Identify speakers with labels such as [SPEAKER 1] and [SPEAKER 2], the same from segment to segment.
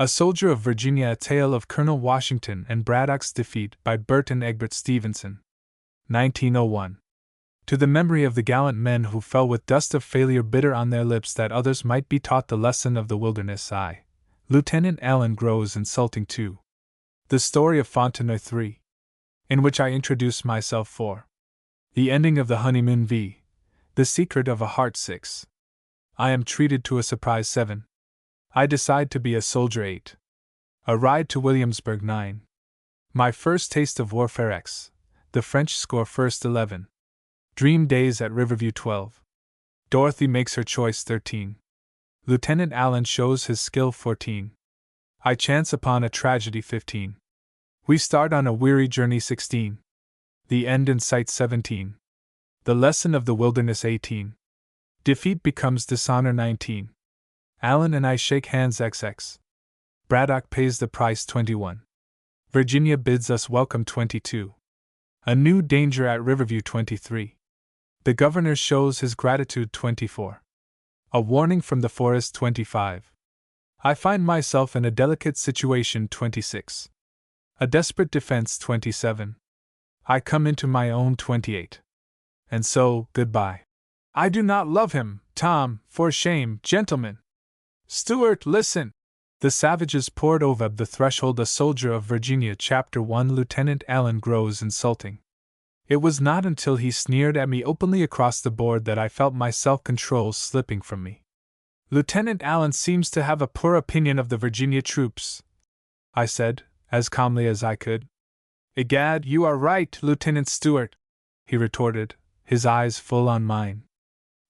[SPEAKER 1] A Soldier of Virginia, A Tale of Colonel Washington and Braddock's Defeat by Burt and Egbert Stevenson. 1901. To the memory of the gallant men who fell with dust of failure bitter on their lips that others might be taught the lesson of the wilderness, I, Lieutenant Allen, grows insulting too. The story of Fontenoy 3. In which I introduce myself 4. The ending of the honeymoon v. The secret of a heart 6. I am treated to a surprise 7. I decide to be a soldier 8. A ride to Williamsburg 9. My first taste of warfare X. The French score first 11. Dream days at Riverview 12. Dorothy makes her choice 13. Lieutenant Allen shows his skill 14. I chance upon a tragedy 15. We start on a weary journey 16. The end in sight 17. The lesson of the wilderness 18. Defeat becomes dishonor 19. Allen and I shake hands XX. Braddock pays the price 21. Virginia bids us welcome 22. A new danger at Riverview 23. The governor shows his gratitude 24. A warning from the forest 25. I find myself in a delicate situation 26. A desperate defense 27. I come into my own 28. And so, goodbye. I do not love him, Tom, for shame, gentlemen. Stuart, listen! The savages poured over the threshold. A Soldier of Virginia, Chapter 1. Lieutenant Allen grows insulting. It was not until he sneered at me openly across the board that I felt my self-control slipping from me. Lieutenant Allen seems to have a poor opinion of the Virginia troops, I said, as calmly as I could. Egad, you are right, Lieutenant Stuart, he retorted, his eyes full on mine.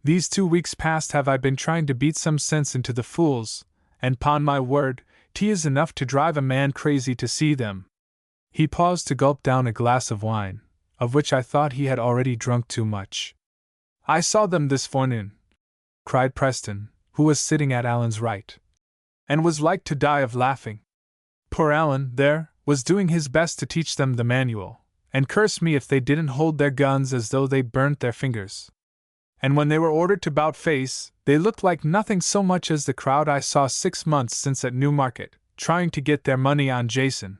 [SPEAKER 1] These 2 weeks past have I been trying to beat some sense into the fools, and 'pon my word, 'tis enough to drive a man crazy to see them. He paused to gulp down a glass of wine, of which I thought he had already drunk too much. I saw them this forenoon, cried Preston, who was sitting at Allen's right, and was like to die of laughing. Poor Allen, there, was doing his best to teach them the manual, and curse me if they didn't hold their guns as though they burnt their fingers. And when they were ordered to bout face, they looked like nothing so much as the crowd I saw 6 months since at Newmarket, trying to get their money on Jason.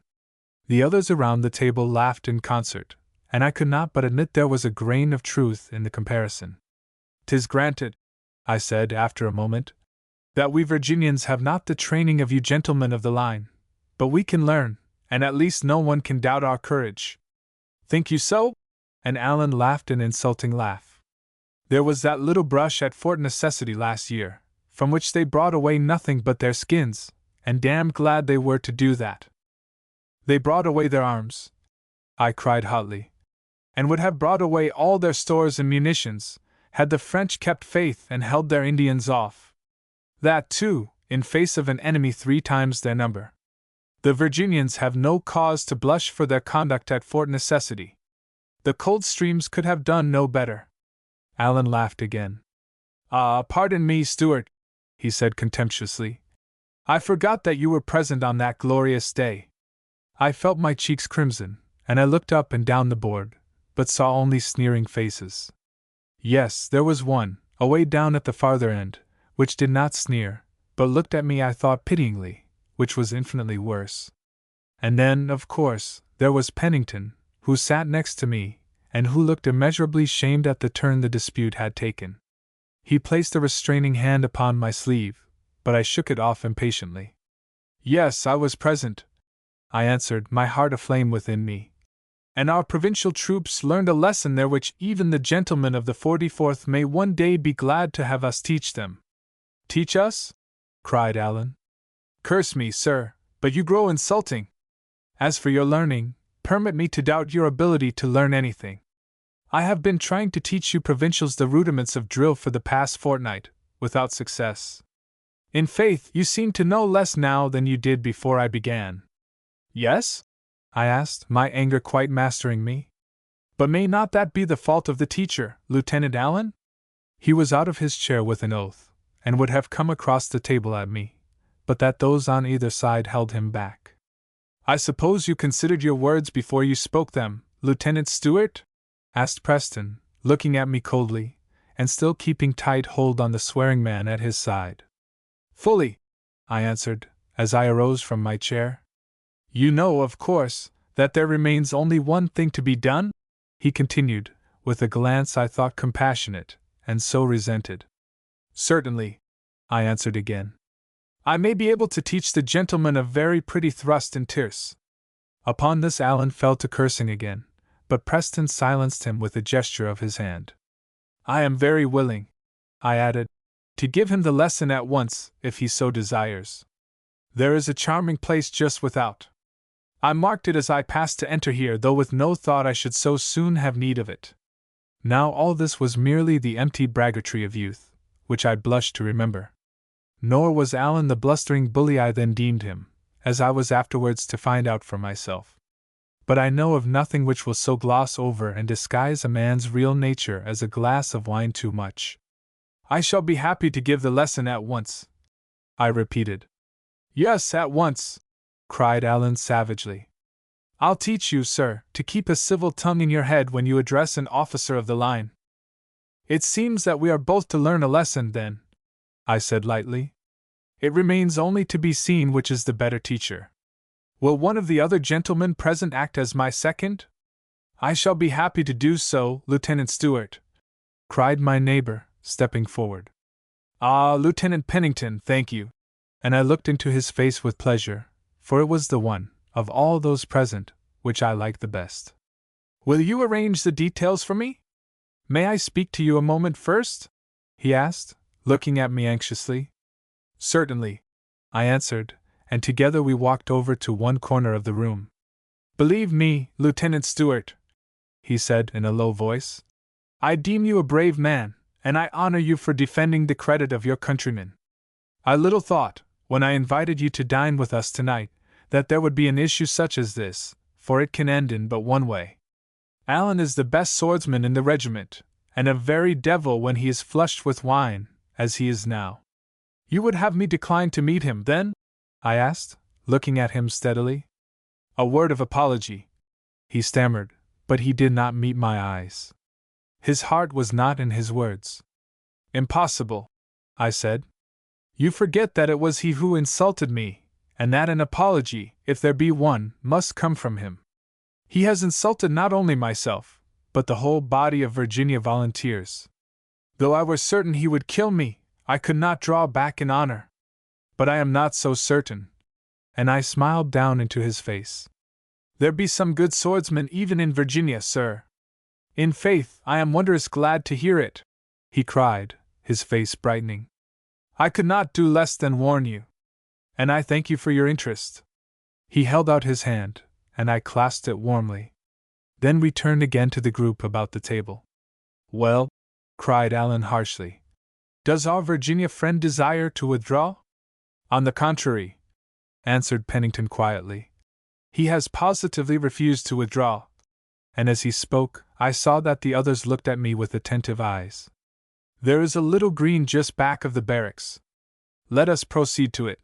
[SPEAKER 1] The others around the table laughed in concert, and I could not but admit there was a grain of truth in the comparison. 'Tis granted, I said after a moment, that we Virginians have not the training of you gentlemen of the line, but we can learn, and at least no one can doubt our courage. Think you so? And Allen laughed an insulting laugh. There was that little brush at Fort Necessity last year, from which they brought away nothing but their skins, and damned glad they were to do that. They brought away their arms, I cried hotly, and would have brought away all their stores and munitions, had the French kept faith and held their Indians off. That, too, in face of an enemy 3 times their number. The Virginians have no cause to blush for their conduct at Fort Necessity. The Coldstreams could have done no better. Allen laughed again. Pardon me, Stuart, he said contemptuously. I forgot that you were present on that glorious day. I felt my cheeks crimson, and I looked up and down the board, but saw only sneering faces. Yes, there was one, away down at the farther end, which did not sneer, but looked at me, I thought, pityingly, which was infinitely worse. And then, of course, there was Pennington, who sat next to me, and who looked immeasurably shamed at the turn the dispute had taken. He placed a restraining hand upon my sleeve, but I shook it off impatiently. Yes, I was present, I answered, my heart aflame within me. And our provincial troops learned a lesson there which even the gentlemen of the 44th may one day be glad to have us teach them. Teach us? Cried Allen. Curse me, sir, but you grow insulting. As for your learning, permit me to doubt your ability to learn anything. I have been trying to teach you provincials the rudiments of drill for the past fortnight, without success. In faith, you seem to know less now than you did before I began. Yes? I asked, my anger quite mastering me. But may not that be the fault of the teacher, Lieutenant Allen? He was out of his chair with an oath, and would have come across the table at me, but that those on either side held him back. I suppose you considered your words before you spoke them, Lieutenant Stuart? Asked Preston, looking at me coldly, and still keeping tight hold on the swearing man at his side. Fully, I answered, as I arose from my chair. "You know, of course, that there remains only one thing to be done?" he continued, with a glance I thought compassionate, and so resented. "Certainly," I answered again. "I may be able to teach the gentleman a very pretty thrust in tierce." Upon this Allan fell to cursing again, but Preston silenced him with a gesture of his hand. "I am very willing," I added, "to give him the lesson at once, if he so desires. There is a charming place just without. I marked it as I passed to enter here, though with no thought I should so soon have need of it." Now all this was merely the empty braggartry of youth, which I blushed to remember. Nor was Allan the blustering bully I then deemed him, as I was afterwards to find out for myself. But I know of nothing which will so gloss over and disguise a man's real nature as a glass of wine too much. "I shall be happy to give the lesson at once," I repeated. "Yes, at once," cried Allan savagely. "I'll teach you, sir, to keep a civil tongue in your head when you address an officer of the line." "It seems that we are both to learn a lesson, then," I said lightly. "It remains only to be seen which is the better teacher. Will one of the other gentlemen present act as my second?" "I shall be happy to do so, Lieutenant Stewart," cried my neighbor, stepping forward. "Ah, Lieutenant Pennington, thank you." And I looked into his face with pleasure, for it was the one, of all those present, which I liked the best. "Will you arrange the details for me? May I speak to you a moment first?" he asked, looking at me anxiously. "Certainly," I answered, and together we walked over to one corner of the room. "Believe me, Lieutenant Stewart," he said in a low voice, "I deem you a brave man, and I honor you for defending the credit of your countrymen. I little thought, when I invited you to dine with us tonight, that there would be an issue such as this, for it can end in but one way. Allan is the best swordsman in the regiment, and a very devil when he is flushed with wine, as he is now." "You would have me decline to meet him, then?" I asked, looking at him steadily. "A word of apology," he stammered, but he did not meet my eyes. His heart was not in his words. "Impossible," I said. "You forget that it was he who insulted me, and that an apology, if there be one, must come from him. He has insulted not only myself, but the whole body of Virginia volunteers. Though I were certain he would kill me, I could not draw back in honor. But I am not so certain." And I smiled down into his face. "There be some good swordsmen even in Virginia, sir." "In faith, I am wondrous glad to hear it," he cried, his face brightening. "I could not do less than warn you. And I thank you for your interest." He held out his hand, and I clasped it warmly. Then we turned again to the group about the table. "Well," cried Allan harshly, "does our Virginia friend desire to withdraw?" "On the contrary," answered Pennington quietly. "He has positively refused to withdraw." And as he spoke, I saw that the others looked at me with attentive eyes. "There is a little green just back of the barracks. Let us proceed to it."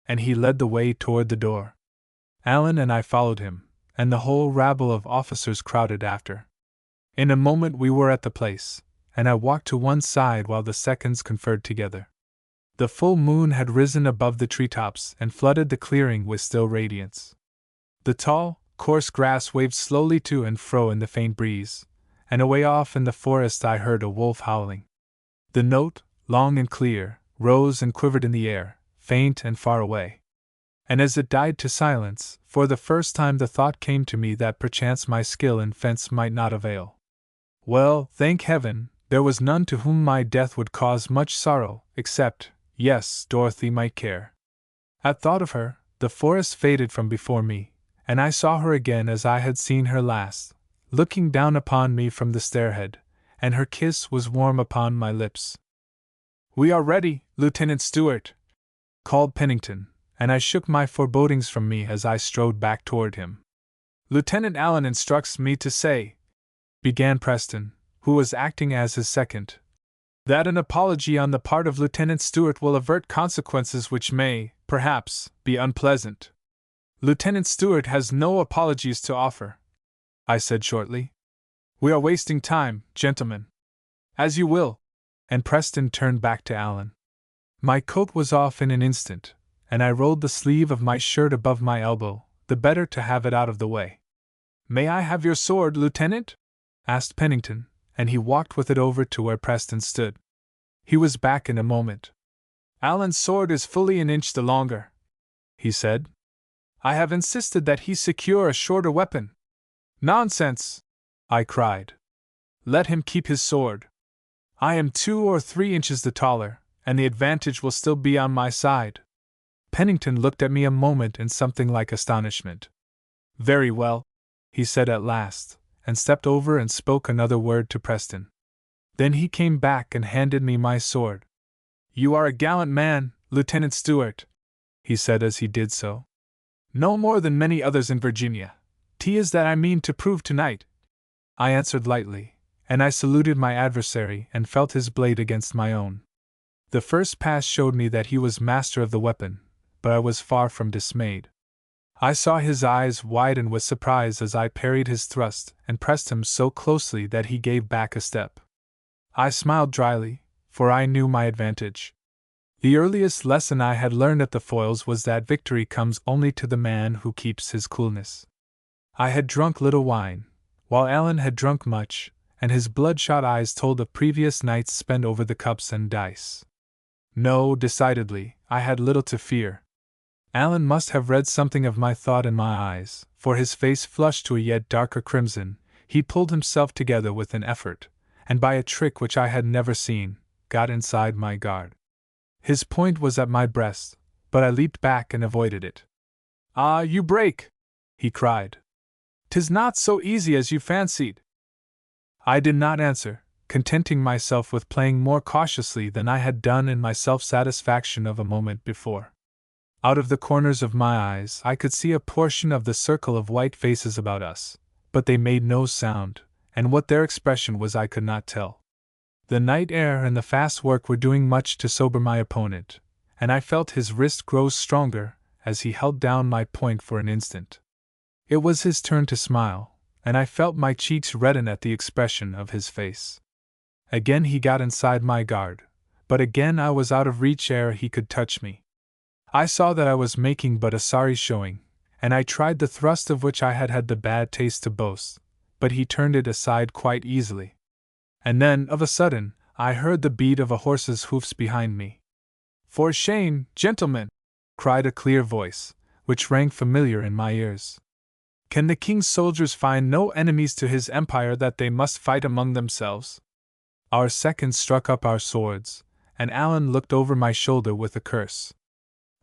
[SPEAKER 1] And he led the way toward the door. Allan and I followed him, and the whole rabble of officers crowded after. In a moment we were at the place, and I walked to one side while the seconds conferred together. The full moon had risen above the treetops and flooded the clearing with still radiance. The tall, coarse grass waved slowly to and fro in the faint breeze, and away off in the forest I heard a wolf howling. The note, long and clear, rose and quivered in the air, faint and far away. And as it died to silence, for the first time the thought came to me that perchance my skill in fence might not avail. Well, thank heaven, there was none to whom my death would cause much sorrow, except, yes, Dorothy might care. At thought of her, the forest faded from before me, and I saw her again as I had seen her last, looking down upon me from the stairhead, and her kiss was warm upon my lips. "We are ready, Lieutenant Stewart," called Pennington, and I shook my forebodings from me as I strode back toward him. "Lieutenant Allan instructs me to say," began Preston, who was acting as his second, "that an apology on the part of Lieutenant Stewart will avert consequences which may, perhaps, be unpleasant." "Lieutenant Stewart has no apologies to offer," I said shortly. "We are wasting time, gentlemen." "As you will." And Preston turned back to Allan. My coat was off in an instant, and I rolled the sleeve of my shirt above my elbow, the better to have it out of the way. "May I have your sword, Lieutenant?" asked Pennington, and he walked with it over to where Preston stood. He was back in a moment. "Allen's sword is fully an inch the longer," he said. "I have insisted that he secure a shorter weapon." "Nonsense!" I cried. "Let him keep his sword. I am 2 or 3 inches the taller, and the advantage will still be on my side." Pennington looked at me a moment in something like astonishment. "Very well," he said at last, and stepped over and spoke another word to Preston. Then he came back and handed me my sword. "You are a gallant man, Lieutenant Stewart," he said as he did so. "No more than many others in Virginia. 'Tis that I mean to prove tonight." I answered lightly, and I saluted my adversary and felt his blade against my own. The first pass showed me that he was master of the weapon, but I was far from dismayed. I saw his eyes widen with surprise as I parried his thrust and pressed him so closely that he gave back a step. I smiled dryly, for I knew my advantage. The earliest lesson I had learned at the foils was that victory comes only to the man who keeps his coolness. I had drunk little wine, while Allen had drunk much, and his bloodshot eyes told of previous nights spent over the cups and dice. No, decidedly, I had little to fear. Allen must have read something of my thought in my eyes, for his face flushed to a yet darker crimson. He pulled himself together with an effort, and by a trick which I had never seen, got inside my guard. His point was at my breast, but I leaped back and avoided it. "Ah, you break!" he cried. "'Tis not so easy as you fancied." I did not answer, contenting myself with playing more cautiously than I had done in my self-satisfaction of a moment before. Out of the corners of my eyes I could see a portion of the circle of white faces about us, but they made no sound, and what their expression was I could not tell. The night air and the fast work were doing much to sober my opponent, and I felt his wrist grow stronger as he held down my point for an instant. It was his turn to smile, and I felt my cheeks redden at the expression of his face. Again he got inside my guard, but again I was out of reach ere he could touch me. I saw that I was making but a sorry showing, and I tried the thrust of which I had had the bad taste to boast, but he turned it aside quite easily. And then, of a sudden, I heard the beat of a horse's hoofs behind me. "For shame, gentlemen!" cried a clear voice, which rang familiar in my ears. "Can the king's soldiers find no enemies to his empire that they must fight among themselves?" Our seconds struck up our swords, and Allen looked over my shoulder with a curse.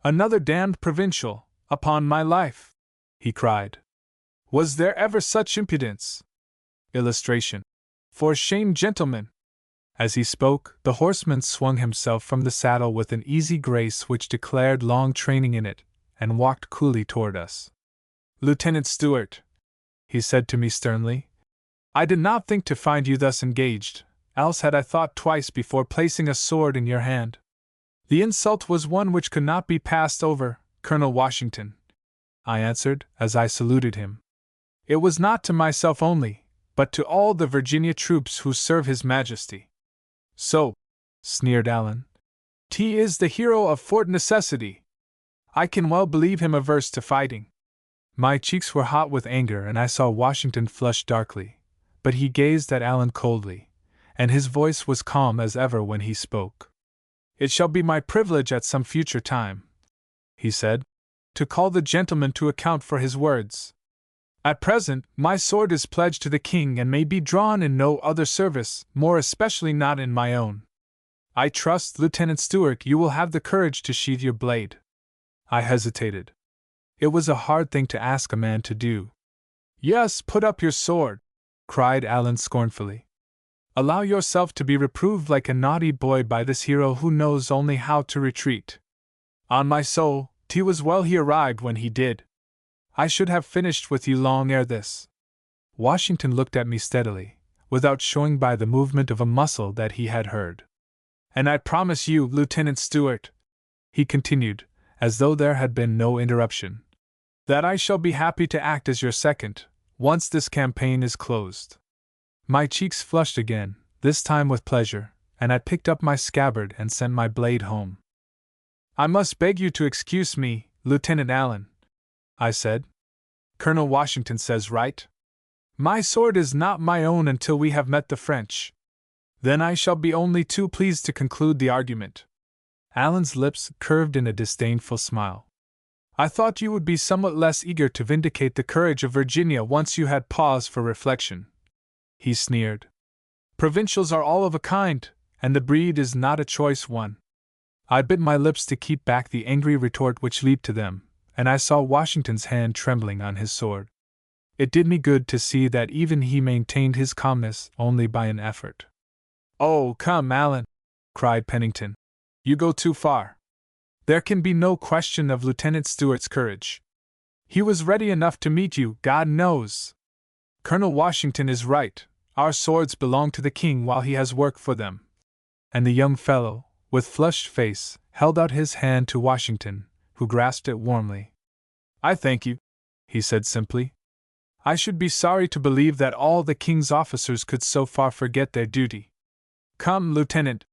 [SPEAKER 1] "Another damned provincial, upon my life!" he cried. "Was there ever such impudence?" Illustration. "For shame, gentlemen!" As he spoke, the horseman swung himself from the saddle with an easy grace which declared long training in it, and walked coolly toward us. "Lieutenant Stewart," he said to me sternly, "I did not think to find you thus engaged, else had I thought twice before placing a sword in your hand. The insult was one which could not be passed over, Colonel Washington," I answered, as I saluted him. "It was not to myself only, but to all the Virginia troops who serve His Majesty." "So," sneered Allen, "he is the hero of Fort Necessity. I can well believe him averse to fighting." My cheeks were hot with anger, and I saw Washington flush darkly, but he gazed at Allen coldly, and his voice was calm as ever when he spoke. "It shall be my privilege at some future time," he said, "to call the gentleman to account for his words. At present, my sword is pledged to the king and may be drawn in no other service, more especially not in my own. I trust, Lieutenant Stewart, you will have the courage to sheathe your blade." I hesitated. It was a hard thing to ask a man to do. "Yes, put up your sword," cried Allen scornfully. "Allow yourself to be reproved like a naughty boy by this hero who knows only how to retreat. On my soul, 'T was well he arrived when he did. I should have finished with you long ere this." Washington looked at me steadily, without showing by the movement of a muscle that he had heard. "And I promise you, Lieutenant Stewart," he continued, as though there had been no interruption, "that I shall be happy to act as your second, once this campaign is closed." My cheeks flushed again, this time with pleasure, and I picked up my scabbard and sent my blade home. I must beg you to excuse me, Lieutenant Allen, I said. Colonel Washington says right. My sword is not my own until we have met the French. Then I shall be only too pleased to conclude the argument. Allen's lips curved in a disdainful smile. I thought you would be somewhat less eager to vindicate the courage of Virginia once you had pause for reflection, he sneered. Provincials are all of a kind, and the breed is not a choice one. I bit my lips to keep back the angry retort which leaped to them, and I saw Washington's hand trembling on his sword. It did me good to see that even he maintained his calmness only by an effort. Oh, come, Allen, cried Pennington. You go too far. There can be no question of Lieutenant Stewart's courage. He was ready enough to meet you, God knows. Colonel Washington is right. Our swords belong to the king while he has work for them. And the young fellow, with flushed face, held out his hand to Washington, who grasped it warmly. I thank you, he said simply. I should be sorry to believe that all the king's officers could so far forget their duty. Come, Lieutenant,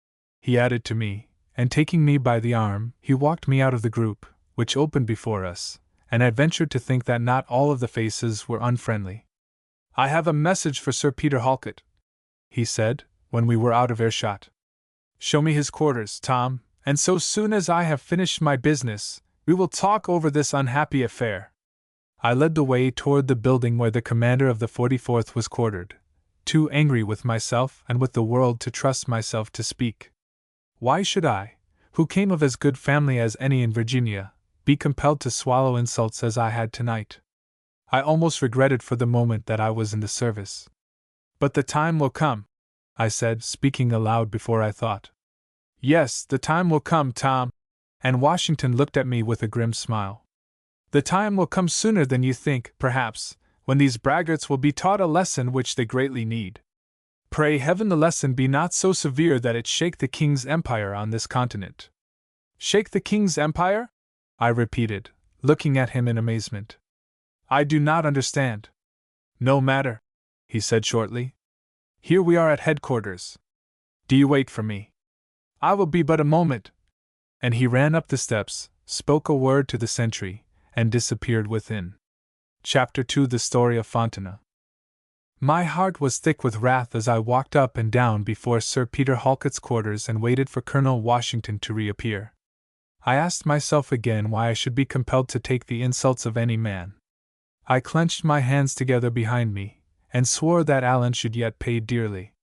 [SPEAKER 1] he added to me, and taking me by the arm, he walked me out of the group, which opened before us, and I ventured to think that not all of the faces were unfriendly. I have a message for Sir Peter Halket, he said, when we were out of earshot. Show me his quarters, Tom, and so soon as I have finished my business, we will talk over this unhappy affair. I led the way toward the building where the commander of the 44th was quartered, too angry with myself and with the world to trust myself to speak. Why should I, who came of as good family as any in Virginia, be compelled to swallow insults as I had tonight? I almost regretted for the moment that I was in the service. But the time will come, I said, speaking aloud before I thought. Yes, the time will come, Tom. And Washington looked at me with a grim smile. The time will come sooner than you think, perhaps, when these braggarts will be taught a lesson which they greatly need. Pray heaven the lesson be not so severe that it shake the king's empire on this continent. Shake the king's empire? I repeated, looking at him in amazement. I do not understand. No matter, he said shortly. Here we are at headquarters. Do you wait for me? I will be but a moment. And he ran up the steps, spoke a word to the sentry, and disappeared within. Chapter 2: The Story of Fontana. My heart was thick with wrath as I walked up and down before Sir Peter Halket's quarters and waited for Colonel Washington to reappear. I asked myself again why I should be compelled to take the insults of any man. I clenched my hands together behind me, and swore that Allen should yet pay dearly.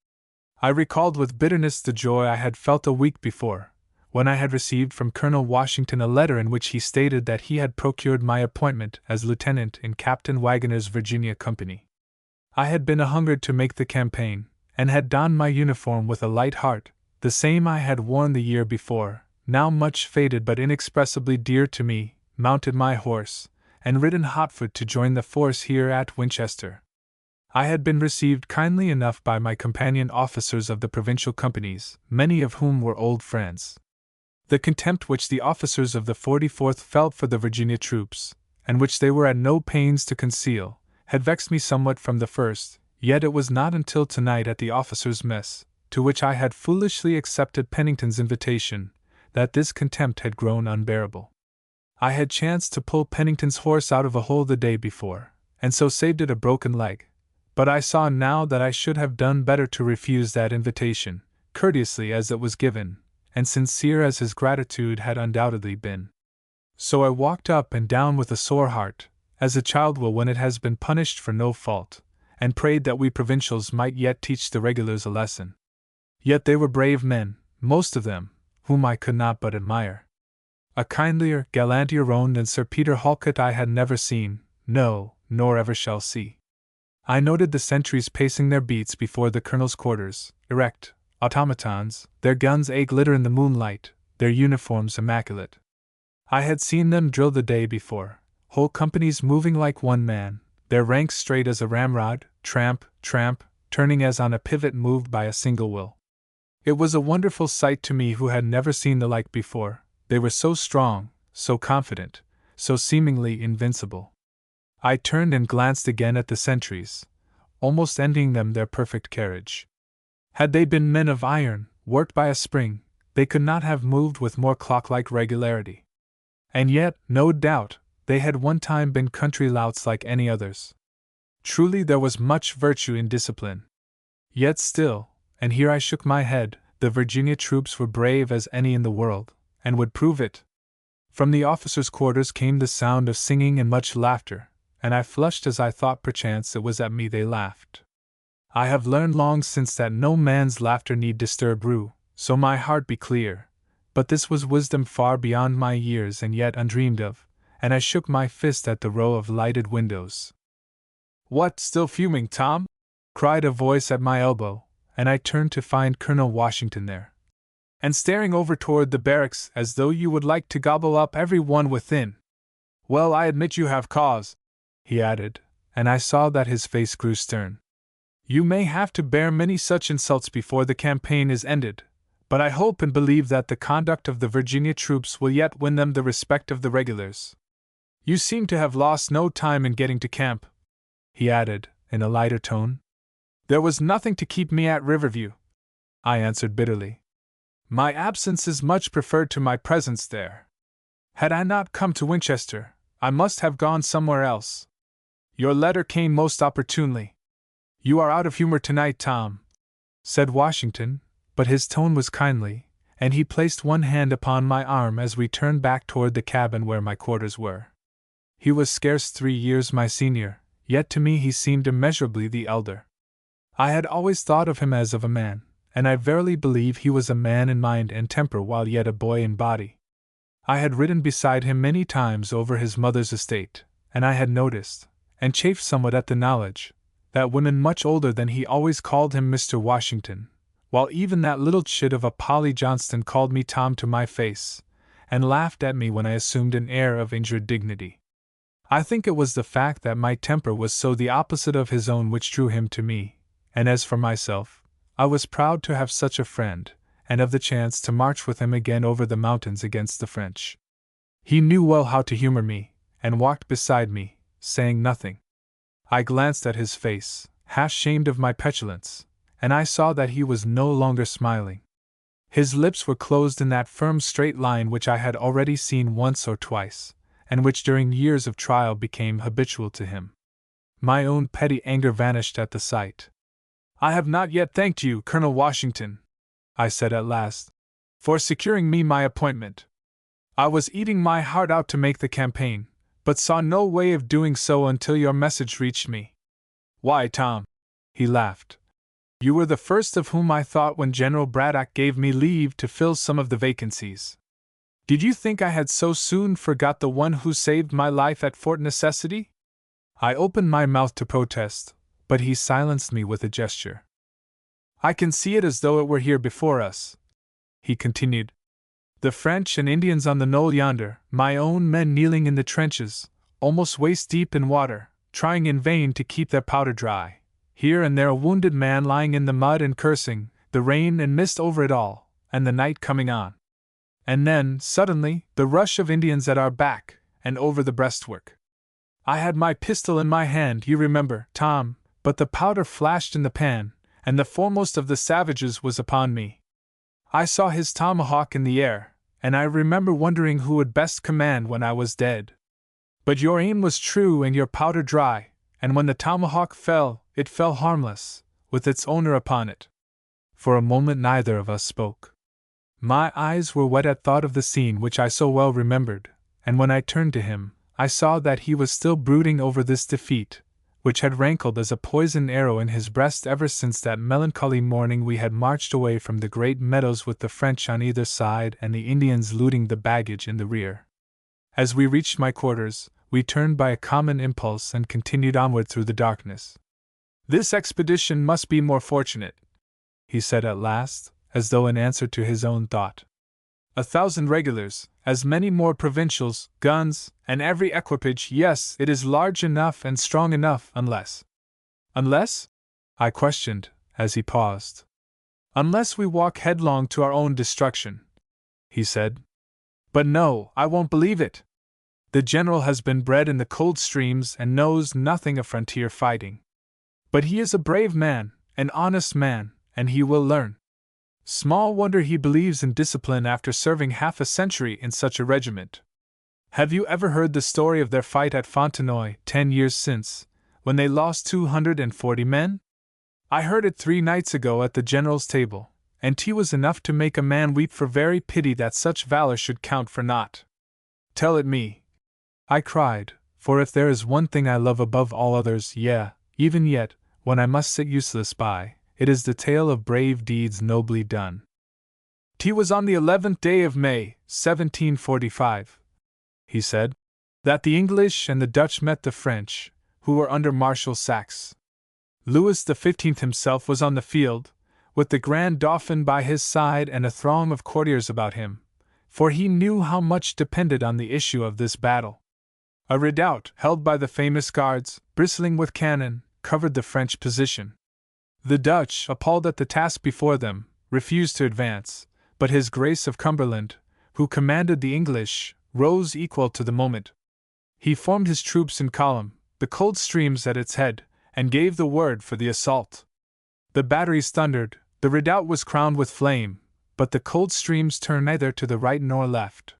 [SPEAKER 1] I recalled with bitterness the joy I had felt a week before, when I had received from Colonel Washington a letter in which he stated that he had procured my appointment as lieutenant in Captain Wagoner's Virginia Company. I had been a-hungered to make the campaign, and had donned my uniform with a light heart, the same I had worn the year before, now much faded but inexpressibly dear to me, mounted my horse, and ridden hotfoot to join the force here at Winchester. I had been received kindly enough by my companion officers of the provincial companies, many of whom were old friends. The contempt which the officers of the 44th felt for the Virginia troops, and which they were at no pains to conceal, had vexed me somewhat from the first, yet it was not until tonight at the officers' mess, to which I had foolishly accepted Pennington's invitation, that this contempt had grown unbearable. I had chanced to pull Pennington's horse out of a hole the day before, and so saved it a broken leg, but I saw now that I should have done better to refuse that invitation, courteously as it was given, and sincere as his gratitude had undoubtedly been. So I walked up and down with a sore heart, as a child will when it has been punished for no fault, and prayed that we provincials might yet teach the regulars a lesson. Yet they were brave men, most of them, whom I could not but admire. A kindlier, gallanter roan than Sir Peter Halket I had never seen, no, nor ever shall see. I noted the sentries pacing their beats before the colonel's quarters, erect, automatons, their guns a-glitter in the moonlight, their uniforms immaculate. I had seen them drill the day before, whole companies moving like one man, their ranks straight as a ramrod, tramp, tramp, turning as on a pivot moved by a single will. It was a wonderful sight to me who had never seen the like before. They were so strong, so confident, so seemingly invincible. I turned and glanced again at the sentries, almost envying them their perfect carriage. Had they been men of iron, worked by a spring, They could not have moved with more clock-like regularity. And yet, no doubt, they had one time been country louts like any others. Truly there was much virtue in discipline. Yet still, and here I shook my head, the Virginia troops were brave as any in the world, and would prove it. From the officers' quarters came the sound of singing and much laughter, and I flushed as I thought perchance it was at me they laughed. I have learned long since that no man's laughter need disturb Rue, so my heart be clear, but this was wisdom far beyond my years and yet undreamed of, and I shook my fist at the row of lighted windows. "What, still fuming, Tom?" cried a voice at my elbow, and I turned to find Colonel Washington there, and staring over toward the barracks as though you would like to gobble up every one within. "Well, I admit you have cause," he added, and I saw that his face grew stern. "You may have to bear many such insults before the campaign is ended, but I hope and believe that the conduct of the Virginia troops will yet win them the respect of the regulars. You seem to have lost no time in getting to camp," he added, in a lighter tone. "There was nothing to keep me at Riverview," I answered bitterly. "My absence is much preferred to my presence there. Had I not come to Winchester, I must have gone somewhere else. Your letter came most opportunely." "You are out of humor tonight, Tom," said Washington, but his tone was kindly, and he placed one hand upon my arm as we turned back toward the cabin where my quarters were. He was scarce 3 years my senior, yet to me he seemed immeasurably the elder. I had always thought of him as of a man, and I verily believe he was a man in mind and temper while yet a boy in body. I had ridden beside him many times over his mother's estate, and I had noticed, and chafed somewhat at the knowledge, that women much older than he always called him Mr. Washington, while even that little chit of a Polly Johnston called me Tom to my face, and laughed at me when I assumed an air of injured dignity. I think it was the fact that my temper was so the opposite of his own which drew him to me, and as for myself, I was proud to have such a friend, and of the chance to march with him again over the mountains against the French. He knew well how to humor me, and walked beside me, saying nothing. I glanced at his face, half shamed of my petulance, and I saw that he was no longer smiling. His lips were closed in that firm straight line which I had already seen once or twice, and which during years of trial became habitual to him. My own petty anger vanished at the sight. "I have not yet thanked you, Colonel Washington," I said at last, "for securing me my appointment. I was eating my heart out to make the campaign, but saw no way of doing so until your message reached me." "Why, Tom," he laughed, "you were the first of whom I thought when General Braddock gave me leave to fill some of the vacancies. Did you think I had so soon forgot the one who saved my life at Fort Necessity?" I opened my mouth to protest, but he silenced me with a gesture. "I can see it as though it were here before us," he continued. "The French and Indians on the knoll yonder, my own men kneeling in the trenches, almost waist deep in water, trying in vain to keep their powder dry, here and there a wounded man lying in the mud and cursing, the rain and mist over it all, and the night coming on. And then, suddenly, the rush of Indians at our back, and over the breastwork. I had my pistol in my hand, you remember, Tom, but the powder flashed in the pan, and the foremost of the savages was upon me. I saw his tomahawk in the air, and I remember wondering who would best command when I was dead. But your aim was true and your powder dry, and when the tomahawk fell, it fell harmless, with its owner upon it." For a moment neither of us spoke. My eyes were wet at thought of the scene which I so well remembered, and when I turned to him, I saw that he was still brooding over this defeat, which had rankled as a poisoned arrow in his breast ever since that melancholy morning we had marched away from the great meadows with the French on either side and the Indians looting the baggage in the rear. As we reached my quarters, we turned by a common impulse and continued onward through the darkness. "This expedition must be more fortunate," he said at last, as though in answer to his own thought. 1,000 regulars, as many more provincials, guns, and every equipage. Yes, it is large enough and strong enough, unless. "Unless?" I questioned, as he paused. "Unless we walk headlong to our own destruction," he said. "But no, I won't believe it. The general has been bred in the cold streams and knows nothing of frontier fighting. But he is a brave man, an honest man, and he will learn. Small wonder he believes in discipline after serving half a century in such a regiment. Have you ever heard the story of their fight at Fontenoy 10 years since, when they lost 240 men? I heard it 3 nights ago at the general's table, and 'tis was enough to make a man weep for very pity that such valor should count for naught. Tell it me, I cried, for if there is one thing I love above all others, even yet, when I must sit useless by, it is the tale of brave deeds nobly done. 'Tis was on the 11th day of May, 1745, he said, that the English and the Dutch met the French, who were under Marshal Saxe. Louis XV himself was on the field, with the Grand Dauphin by his side and a throng of courtiers about him, for he knew how much depended on the issue of this battle. A redoubt, held by the famous guards, bristling with cannon, covered the French position. The Dutch, appalled at the task before them, refused to advance, but His Grace of Cumberland, who commanded the English, rose equal to the moment. He formed his troops in column, the Coldstreams at its head, and gave the word for the assault. The batteries thundered, the redoubt was crowned with flame, but the Coldstreams turned neither to the right nor left.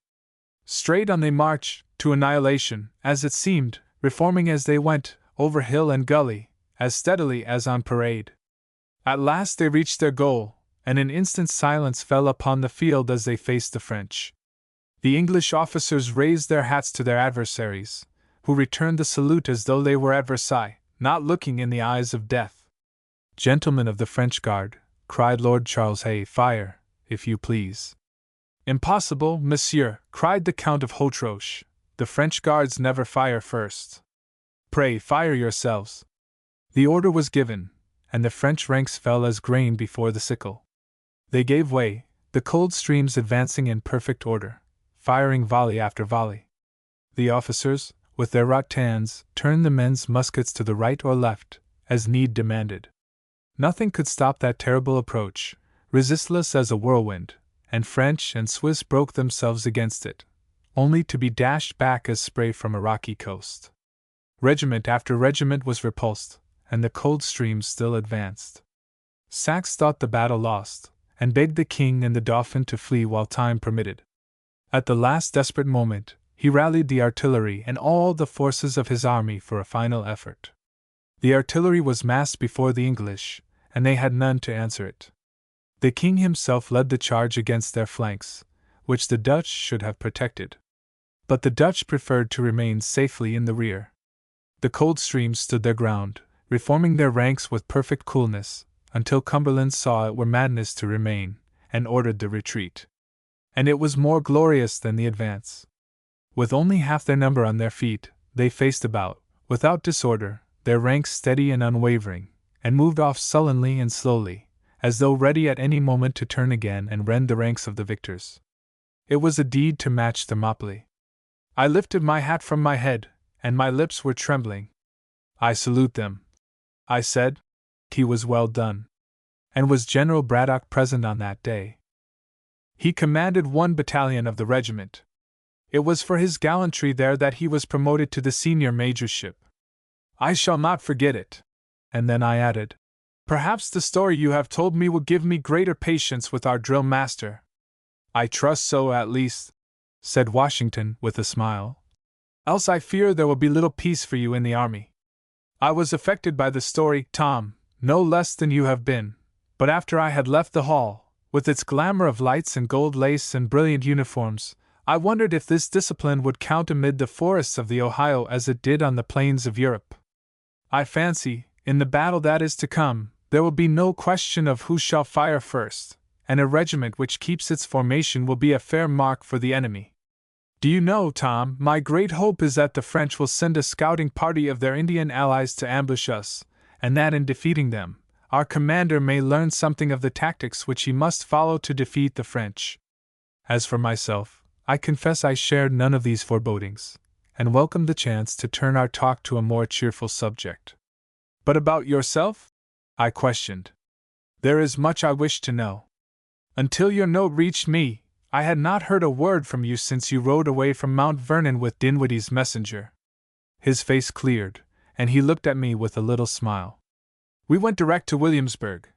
[SPEAKER 1] Straight on they marched, to annihilation, as it seemed, reforming as they went, over hill and gully, as steadily as on parade. At last they reached their goal, and an instant's silence fell upon the field as they faced the French. The English officers raised their hats to their adversaries, who returned the salute as though they were at Versailles, not looking in the eyes of death. "Gentlemen of the French Guard," cried Lord Charles Hay, "fire, if you please." "Impossible, monsieur," cried the Count of Hauteroche, "the French Guards never fire first." "Pray fire yourselves." The order was given, and the French ranks fell as grain before the sickle. They gave way, the Coldstreams advancing in perfect order, firing volley after volley. The officers, with their rattans, turned the men's muskets to the right or left, as need demanded. Nothing could stop that terrible approach, resistless as a whirlwind, and French and Swiss broke themselves against it, only to be dashed back as spray from a rocky coast. Regiment after regiment was repulsed, and the Coldstreams still advanced. Saxe thought the battle lost, and begged the king and the Dauphin to flee while time permitted. At the last desperate moment, he rallied the artillery and all the forces of his army for a final effort. The artillery was massed before the English, and they had none to answer it. The king himself led the charge against their flanks, which the Dutch should have protected. But the Dutch preferred to remain safely in the rear. The Coldstreams stood their ground, reforming their ranks with perfect coolness, until Cumberland saw it were madness to remain, and ordered the retreat. And it was more glorious than the advance. With only half their number on their feet, they faced about, without disorder, their ranks steady and unwavering, and moved off sullenly and slowly, as though ready at any moment to turn again and rend the ranks of the victors. It was a deed to match Thermopylae. I lifted my hat from my head, and my lips were trembling. "I salute them," I said. "'T was well done." And was General Braddock present on that day? He commanded 1 battalion of the regiment. It was for his gallantry there that he was promoted to the senior majorship. I shall not forget it. And then I added, "Perhaps the story you have told me will give me greater patience with our drill master." "I trust so, at least," said Washington with a smile. "Else I fear there will be little peace for you in the army." I was affected by the story, Tom, no less than you have been, but after I had left the hall, with its glamour of lights and gold lace and brilliant uniforms, I wondered if this discipline would count amid the forests of the Ohio as it did on the plains of Europe. I fancy, in the battle that is to come, there will be no question of who shall fire first, and a regiment which keeps its formation will be a fair mark for the enemy. Do you know, Tom, my great hope is that the French will send a scouting party of their Indian allies to ambush us, and that in defeating them, our commander may learn something of the tactics which he must follow to defeat the French. As for myself, I confess I shared none of these forebodings, and welcomed the chance to turn our talk to a more cheerful subject. "But about yourself?" I questioned. "There is much I wish to know. Until your note reached me, I had not heard a word from you since you rode away from Mount Vernon with Dinwiddie's messenger." His face cleared, and he looked at me with a little smile. "We went direct to Williamsburg,"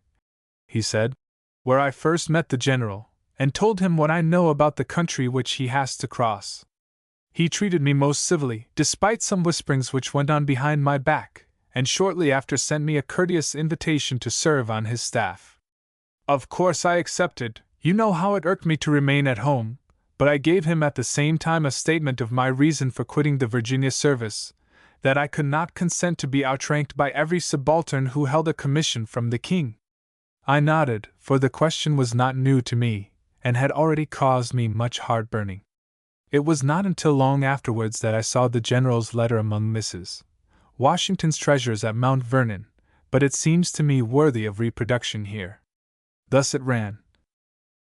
[SPEAKER 1] he said. where I first met the general, and told him what I know about the country which he has to cross. He treated me most civilly, despite some whisperings which went on behind my back, and shortly after sent me a courteous invitation to serve on his staff. Of course I accepted. You know how it irked me to remain at home, but I gave him at the same time a statement of my reason for quitting the Virginia service, that I could not consent to be outranked by every subaltern who held a commission from the king. I nodded, for the question was not new to me, and had already caused me much heartburning. It was not until long afterwards that I saw the general's letter among Mrs. Washington's treasures at Mount Vernon, but it seems to me worthy of reproduction here. Thus it ran: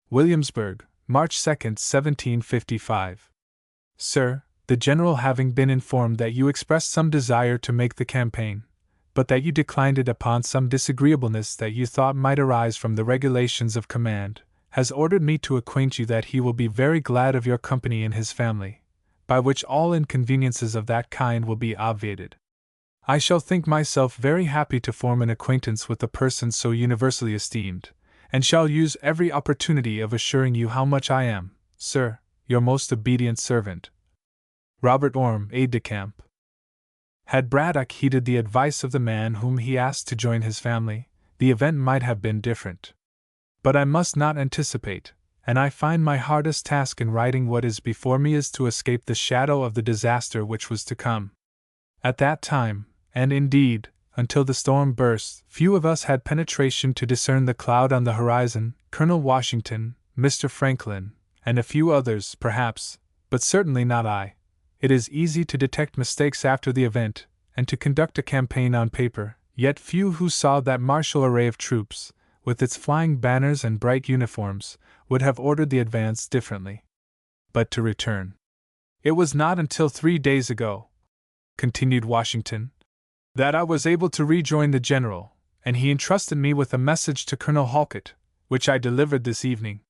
[SPEAKER 1] Williamsburg, March 2, 1755. Sir, the general having been informed that you expressed some desire to make the campaign, but that you declined it upon some disagreeableness that you thought might arise from the regulations of command, has ordered me to acquaint you that he will be very glad of your company in his family, by which all inconveniences of that kind will be obviated. I shall think myself very happy to form an acquaintance with a person so universally esteemed, and shall use every opportunity of assuring you how much I am, sir, your most obedient servant, Robert Orme, aide-de-camp. Had Braddock heeded the advice of the man whom he asked to join his family, the event might have been different. But I must not anticipate, and I find my hardest task in writing what is before me is to escape the shadow of the disaster which was to come. At that time, and indeed, until the storm burst, few of us had penetration to discern the cloud on the horizon. Colonel Washington, Mr. Franklin, and a few others, perhaps, but certainly not I. It is easy to detect mistakes after the event, and to conduct a campaign on paper, yet few who saw that martial array of troops, with its flying banners and bright uniforms, would have ordered the advance differently. But to return. It was not until 3 days ago, continued Washington, that I was able to rejoin the general, and he entrusted me with a message to Colonel Halkett, which I delivered this evening.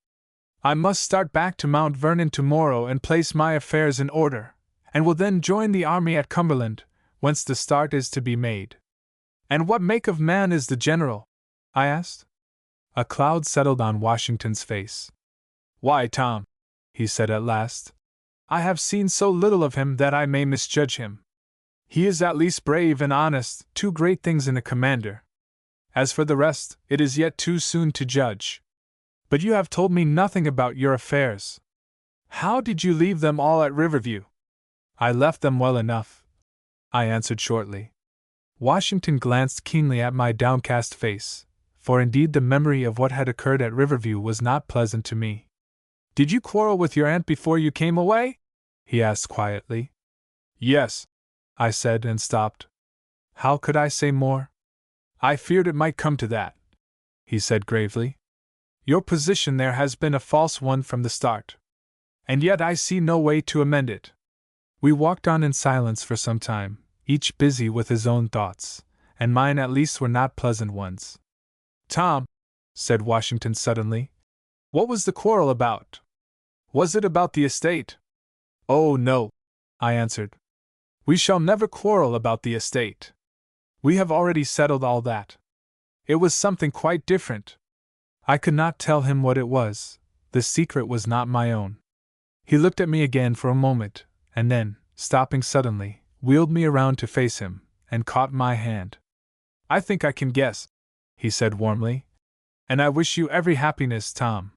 [SPEAKER 1] I must start back to Mount Vernon tomorrow and place my affairs in order, and will then join the army at Cumberland, whence the start is to be made. And what make of man is the general? I asked. A cloud settled on Washington's face. Why, Tom, he said at last, I have seen so little of him that I may misjudge him. He is at least brave and honest, two great things in a commander. As for the rest, it is yet too soon to judge. But you have told me nothing about your affairs. How did you leave them all at Riverview? I left them well enough, I answered shortly. Washington glanced keenly at my downcast face, for indeed the memory of what had occurred at Riverview was not pleasant to me. Did you quarrel with your aunt before you came away? He asked quietly. Yes, I said, and stopped. How could I say more? I feared it might come to that, he said gravely. Your position there has been a false one from the start, and yet I see no way to amend it. We walked on in silence for some time, each busy with his own thoughts, and mine at least were not pleasant ones. Tom, said Washington suddenly, what was the quarrel about? Was it about the estate? Oh, no, I answered. We shall never quarrel about the estate. We have already settled all that. It was something quite different. I could not tell him what it was. The secret was not my own. He looked at me again for a moment, and then, stopping suddenly, wheeled me around to face him, and caught my hand. I think I can guess, he said warmly. And I wish you every happiness, Tom.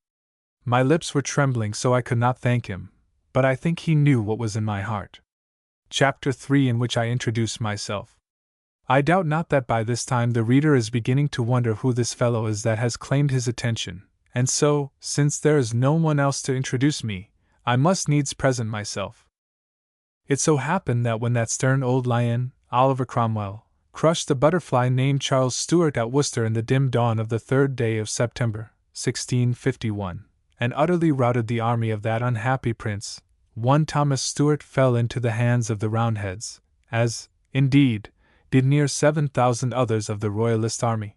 [SPEAKER 1] My lips were trembling so I could not thank him, but I think he knew what was in my heart. Chapter 3, in which I introduce myself. I doubt not that by this time the reader is beginning to wonder who this fellow is that has claimed his attention, and so, since there is no one else to introduce me, I must needs present myself. It so happened that when that stern old lion, Oliver Cromwell, crushed a butterfly named Charles Stuart at Worcester in the dim dawn of the 3rd day of September, 1651, and utterly routed the army of that unhappy prince, one Thomas Stuart fell into the hands of the Roundheads, as, indeed, did near 7,000 others of the Royalist army.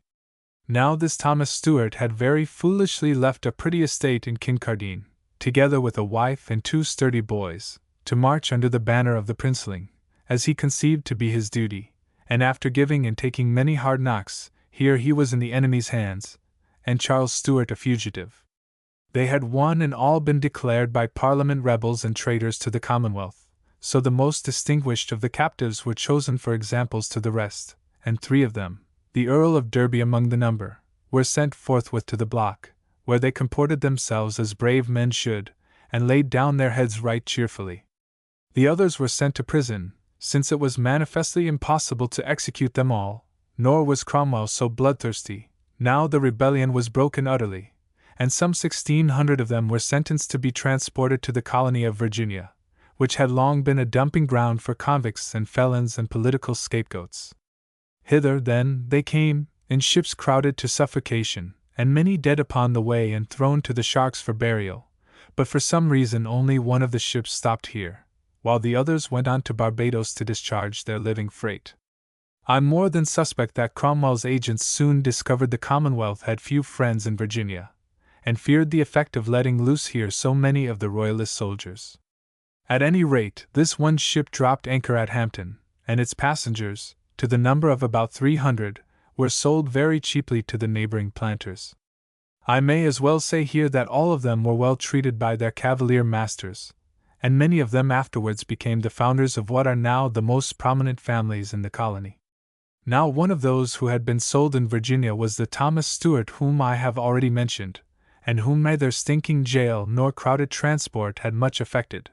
[SPEAKER 1] Now this Thomas Stuart had very foolishly left a pretty estate in Kincardine, together with a wife and 2 sturdy boys, to march under the banner of the princeling, as he conceived to be his duty, and after giving and taking many hard knocks, here he was in the enemy's hands, and Charles Stuart a fugitive. They had one and all been declared by Parliament rebels and traitors to the Commonwealth, so the most distinguished of the captives were chosen for examples to the rest, and 3 of them, the Earl of Derby among the number, were sent forthwith to the block, where they comported themselves as brave men should, and laid down their heads right cheerfully. The others were sent to prison, since it was manifestly impossible to execute them all, nor was Cromwell so bloodthirsty. Now the rebellion was broken utterly, and some 1,600 of them were sentenced to be transported to the colony of Virginia, which had long been a dumping ground for convicts and felons and political scapegoats. Hither, then, they came, in ships crowded to suffocation, and many dead upon the way and thrown to the sharks for burial, but for some reason only one of the ships stopped here, while the others went on to Barbados to discharge their living freight. I more than suspect that Cromwell's agents soon discovered the Commonwealth had few friends in Virginia, and feared the effect of letting loose here so many of the Royalist soldiers. At any rate, this one ship dropped anchor at Hampton, and its passengers, to the number of about 300, were sold very cheaply to the neighboring planters. I may as well say here that all of them were well treated by their Cavalier masters, and many of them afterwards became the founders of what are now the most prominent families in the colony. Now one of those who had been sold in Virginia was the Thomas Stuart whom I have already mentioned, and whom neither stinking jail nor crowded transport had much affected.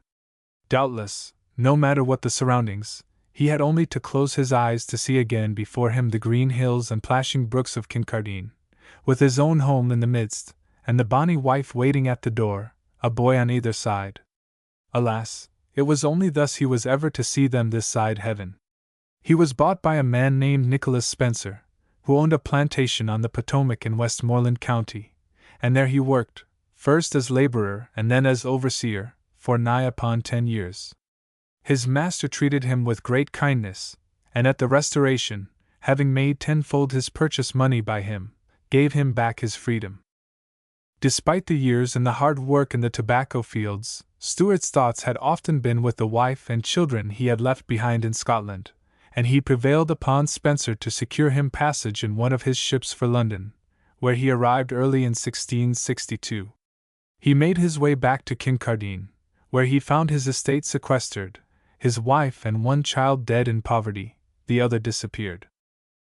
[SPEAKER 1] Doubtless, no matter what the surroundings, he had only to close his eyes to see again before him the green hills and plashing brooks of Kincardine, with his own home in the midst, and the bonny wife waiting at the door, a boy on either side. Alas, it was only thus he was ever to see them this side heaven. He was bought by a man named Nicholas Spencer, who owned a plantation on the Potomac in Westmoreland County, and there he worked, first as laborer and then as overseer, for nigh upon 10 years. His master treated him with great kindness, and at the Restoration, having made tenfold his purchase money by him, gave him back his freedom. Despite the years and the hard work in the tobacco fields, Stuart's thoughts had often been with the wife and children he had left behind in Scotland, and he prevailed upon Spencer to secure him passage in one of his ships for London, where he arrived early in 1662. He made his way back to Kincardine, where he found his estate sequestered, his wife and one child dead in poverty, the other disappeared.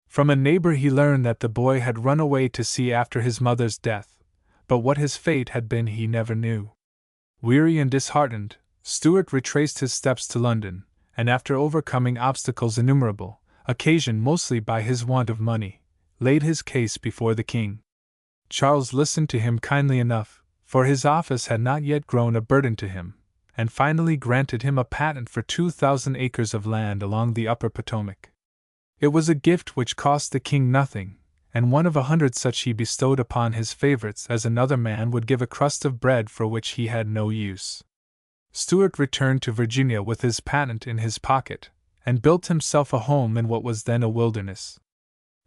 [SPEAKER 1] From a neighbor he learned that the boy had run away to sea after his mother's death, but what his fate had been he never knew. Weary and disheartened, Stuart retraced his steps to London, and after overcoming obstacles innumerable, occasioned mostly by his want of money, laid his case before the king. Charles listened to him kindly enough, for his office had not yet grown a burden to him, and finally granted him a patent for 2,000 acres of land along the upper Potomac. It was a gift which cost the king nothing, and one of 100 such he bestowed upon his favorites as another man would give a crust of bread for which he had no use. Stuart returned to Virginia with his patent in his pocket, and built himself a home in what was then a wilderness.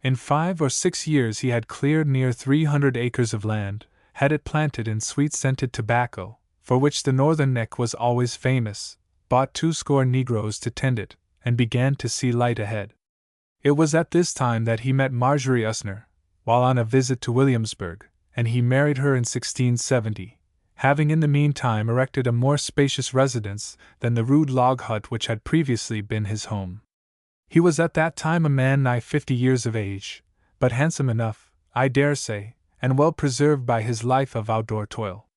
[SPEAKER 1] In 5 or 6 years he had cleared near 300 acres of land, had it planted in sweet-scented tobacco, for which the northern neck was always famous, bought 20 negroes to tend it, and began to see light ahead. It was at this time that he met Marjorie Usner, while on a visit to Williamsburg, and he married her in 1670, having in the meantime erected a more spacious residence than the rude log hut which had previously been his home. He was at that time a man nigh 50 years of age, but handsome enough, I dare say, and well preserved by his life of outdoor toil.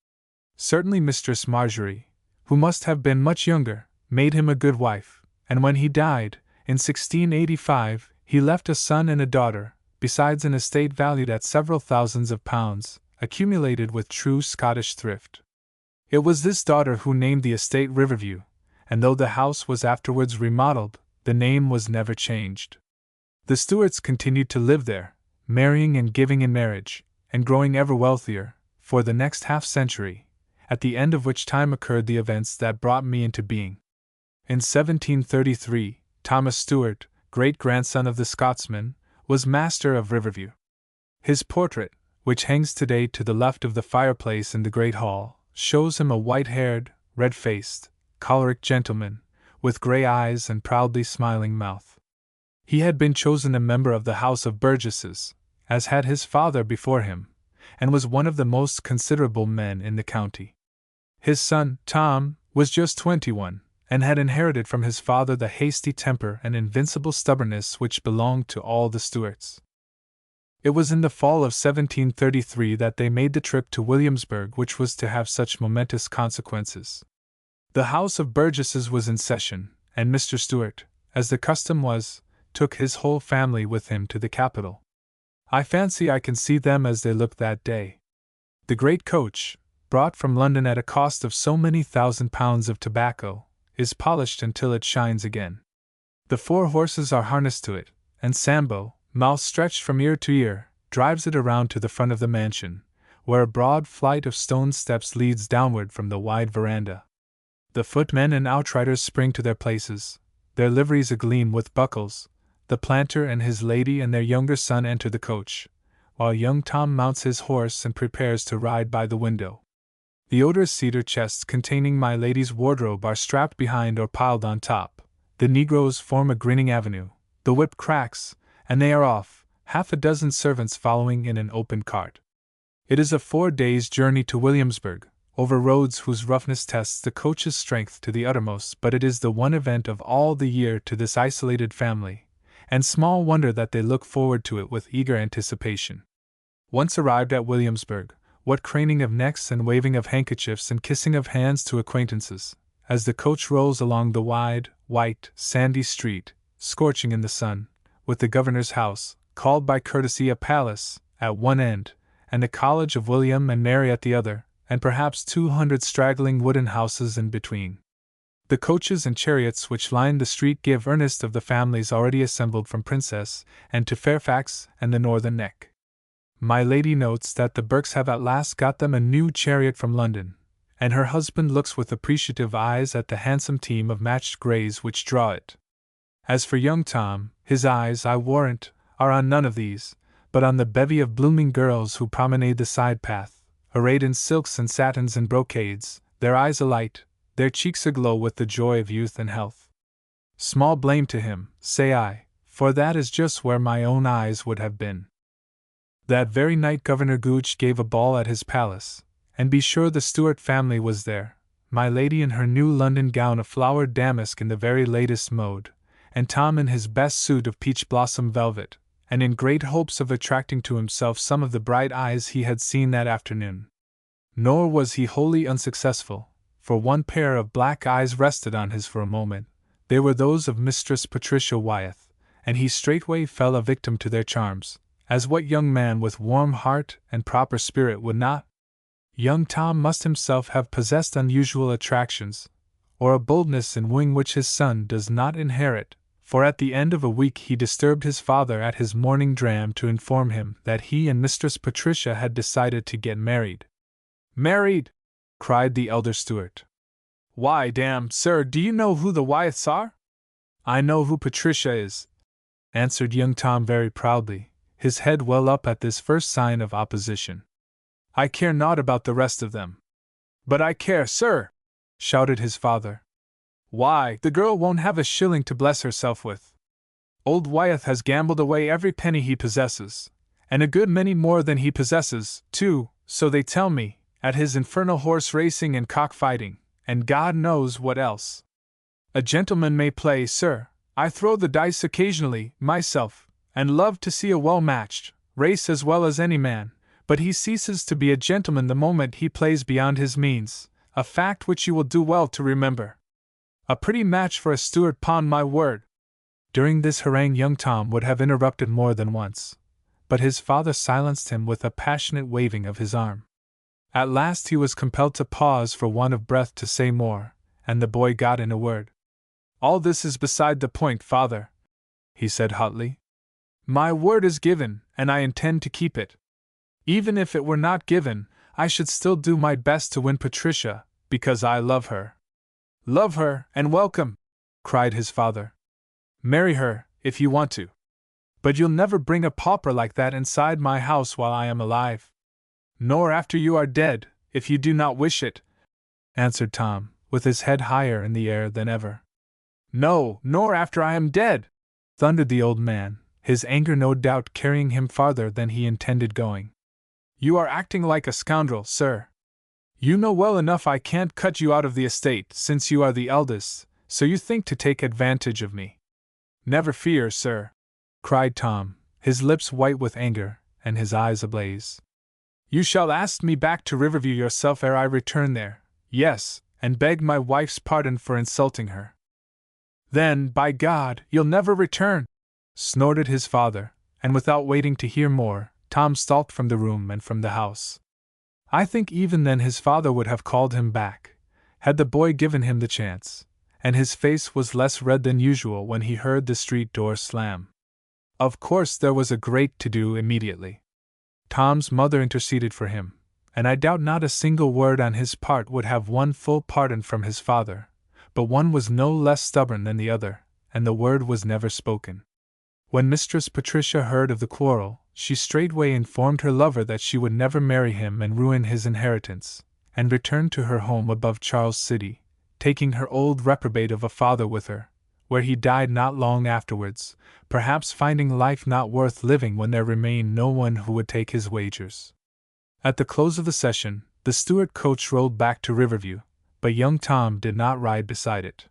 [SPEAKER 1] Certainly Mistress Marjorie, who must have been much younger, made him a good wife, and when he died, in 1685, he left a son and a daughter, besides an estate valued at several thousands of pounds, accumulated with true Scottish thrift. It was this daughter who named the estate Riverview, and though the house was afterwards remodeled, the name was never changed. The Stuarts continued to live there, marrying and giving in marriage, and growing ever wealthier, for the next half-century, at the end of which time occurred the events that brought me into being. In 1733, Thomas Stuart, great-grandson of the Scotsman, was master of Riverview. His portrait, which hangs today to the left of the fireplace in the great hall, shows him a white-haired, red-faced, choleric gentleman, with grey eyes and proudly smiling mouth. He had been chosen a member of the House of Burgesses, as had his father before him, and was one of the most considerable men in the county. His son, Tom, was just 21, and had inherited from his father the hasty temper and invincible stubbornness which belonged to all the Stuarts. It was in the fall of 1733 that they made the trip to Williamsburg which was to have such momentous consequences. The House of Burgesses was in session, and Mr. Stuart, as the custom was, took his whole family with him to the capital. I fancy I can see them as they looked that day. The great coach, brought from London at a cost of so many £1,000 of tobacco, is polished until it shines again. The 4 horses are harnessed to it, and Sambo, mouth stretched from ear to ear, drives it around to the front of the mansion, where a broad flight of stone steps leads downward from the wide veranda. The footmen and outriders spring to their places, their liveries agleam with buckles. The planter and his lady and their younger son enter the coach, while young Tom mounts his horse and prepares to ride by the window. The odorous cedar chests containing my lady's wardrobe are strapped behind or piled on top. The negroes form a grinning avenue, the whip cracks, and they are off, half a dozen servants following in an open cart. It is a 4 days' journey to Williamsburg, over roads whose roughness tests the coach's strength to the uttermost, but it is the one event of all the year to this isolated family, and small wonder that they look forward to it with eager anticipation. Once arrived at Williamsburg, what craning of necks and waving of handkerchiefs and kissing of hands to acquaintances, as the coach rolls along the wide, white, sandy street, scorching in the sun, with the governor's house, called by courtesy a palace, at one end, and the college of William and Mary at the other, and perhaps 200 straggling wooden houses in between. The coaches and chariots which line the street give earnest of the families already assembled from Princess and to Fairfax and the Northern Neck. My lady notes that the Burkes have at last got them a new chariot from London, and her husband looks with appreciative eyes at the handsome team of matched greys which draw it. As for young Tom, his eyes, I warrant, are on none of these, but on the bevy of blooming girls who promenade the side path, arrayed in silks and satins and brocades, their eyes alight, their cheeks aglow with the joy of youth and health. Small blame to him, say I, for that is just where my own eyes would have been. That very night Governor Gooch gave a ball at his palace, and be sure the Stuart family was there, my lady in her new London gown of flowered damask in the very latest mode, and Tom in his best suit of peach blossom velvet, and in great hopes of attracting to himself some of the bright eyes he had seen that afternoon. Nor was he wholly unsuccessful, for one pair of black eyes rested on his for a moment. They were those of Mistress Patricia Wyeth, and he straightway fell a victim to their charms, as what young man with warm heart and proper spirit would not? Young Tom must himself have possessed unusual attractions, or a boldness in wooing which his son does not inherit, for at the end of a week he disturbed his father at his morning dram to inform him that he and Mistress Patricia had decided to get married. "Married!" cried the elder Stuart. "Why, damn, sir, do you know who the Wyeths are?" "I know who Patricia is," answered young Tom very proudly, his head well up at this first sign of opposition. "I care naught about the rest of them." "But I care, sir!" shouted his father. "Why, the girl won't have a shilling to bless herself with. Old Wyeth has gambled away every penny he possesses, and a good many more than he possesses, too, so they tell me, at his infernal horse racing and cockfighting, and God knows what else. A gentleman may play, sir, I throw the dice occasionally, myself, and love to see a well-matched race as well as any man, but he ceases to be a gentleman the moment he plays beyond his means, a fact which you will do well to remember. A pretty match for a Stuart, 'pon my word." During this harangue young Tom would have interrupted more than once, but his father silenced him with a passionate waving of his arm. At last he was compelled to pause for want of breath to say more, and the boy got in a word. "All this is beside the point, father," he said hotly. "My word is given, and I intend to keep it. Even if it were not given, I should still do my best to win Patricia, because I love her." "Love her, and welcome!" cried his father. "Marry her, if you want to. But you'll never bring a pauper like that inside my house while I am alive." "Nor after you are dead, if you do not wish it," answered Tom, with his head higher in the air than ever. "No, nor after I am dead!" thundered the old man, his anger no doubt carrying him farther than he intended going. You are acting like a scoundrel, sir. You know well enough I can't cut you out of the estate since you are the eldest, so you think to take advantage of me. Never fear, sir, cried Tom, his lips white with anger and his eyes ablaze. You shall ask me back to Riverview yourself ere I return there, yes, and beg my wife's pardon for insulting her. Then, by God, you'll never return, snorted his father, and without waiting to hear more, Tom stalked from the room and from the house. I think even then his father would have called him back, had the boy given him the chance, and his face was less red than usual when he heard the street door slam. Of course there was a great to-do immediately. Tom's mother interceded for him, and I doubt not a single word on his part would have won full pardon from his father, but one was no less stubborn than the other, and the word was never spoken. When Mistress Patricia heard of the quarrel, she straightway informed her lover that she would never marry him and ruin his inheritance, and returned to her home above Charles City, taking her old reprobate of a father with her, where he died not long afterwards, perhaps finding life not worth living when there remained no one who would take his wagers. At the close of the session, the Stewart coach rolled back to Riverview, but young Tom did not ride beside it.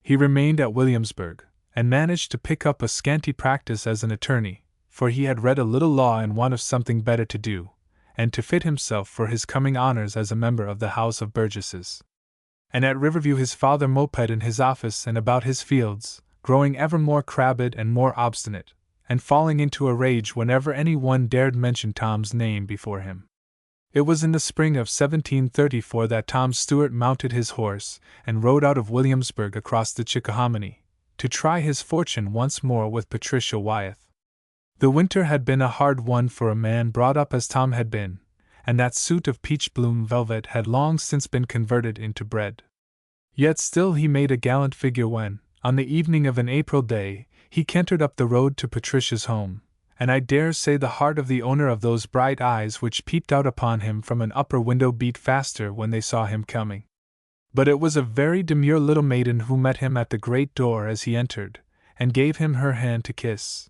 [SPEAKER 1] He remained at Williamsburg, and managed to pick up a scanty practice as an attorney, for he had read a little law in want of something better to do, and to fit himself for his coming honors as a member of the House of Burgesses. And at Riverview his father moped in his office and about his fields, growing ever more crabbed and more obstinate, and falling into a rage whenever any one dared mention Tom's name before him. It was in the spring of 1734 that Tom Stewart mounted his horse and rode out of Williamsburg across the Chickahominy, to try his fortune once more with Patricia Wyeth. The winter had been a hard one for a man brought up as Tom had been, and that suit of peach-bloom velvet had long since been converted into bread. Yet still he made a gallant figure when, on the evening of an April day, he cantered up the road to Patricia's home, and I dare say the heart of the owner of those bright eyes which peeped out upon him from an upper window beat faster when they saw him coming. But it was a very demure little maiden who met him at the great door as he entered, and gave him her hand to kiss.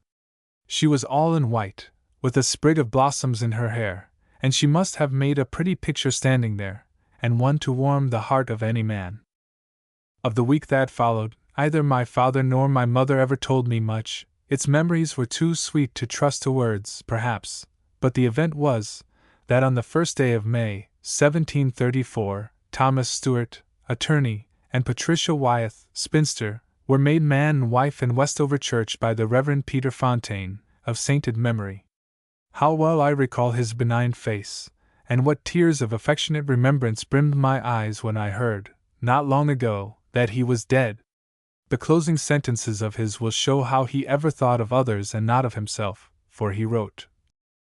[SPEAKER 1] She was all in white, with a sprig of blossoms in her hair, and she must have made a pretty picture standing there, and one to warm the heart of any man. Of the week that followed, either my father nor my mother ever told me much. Its memories were too sweet to trust to words, perhaps, but the event was, that on the 1st day of May, 1734, Thomas Stewart, attorney, and Patricia Wyeth, spinster, were made man and wife in Westover Church by the Reverend Peter Fontaine, of sainted memory. How well I recall his benign face, and what tears of affectionate remembrance brimmed my eyes when I heard, not long ago, that he was dead. The closing sentences of his will show how he ever thought of others and not of himself, for he wrote,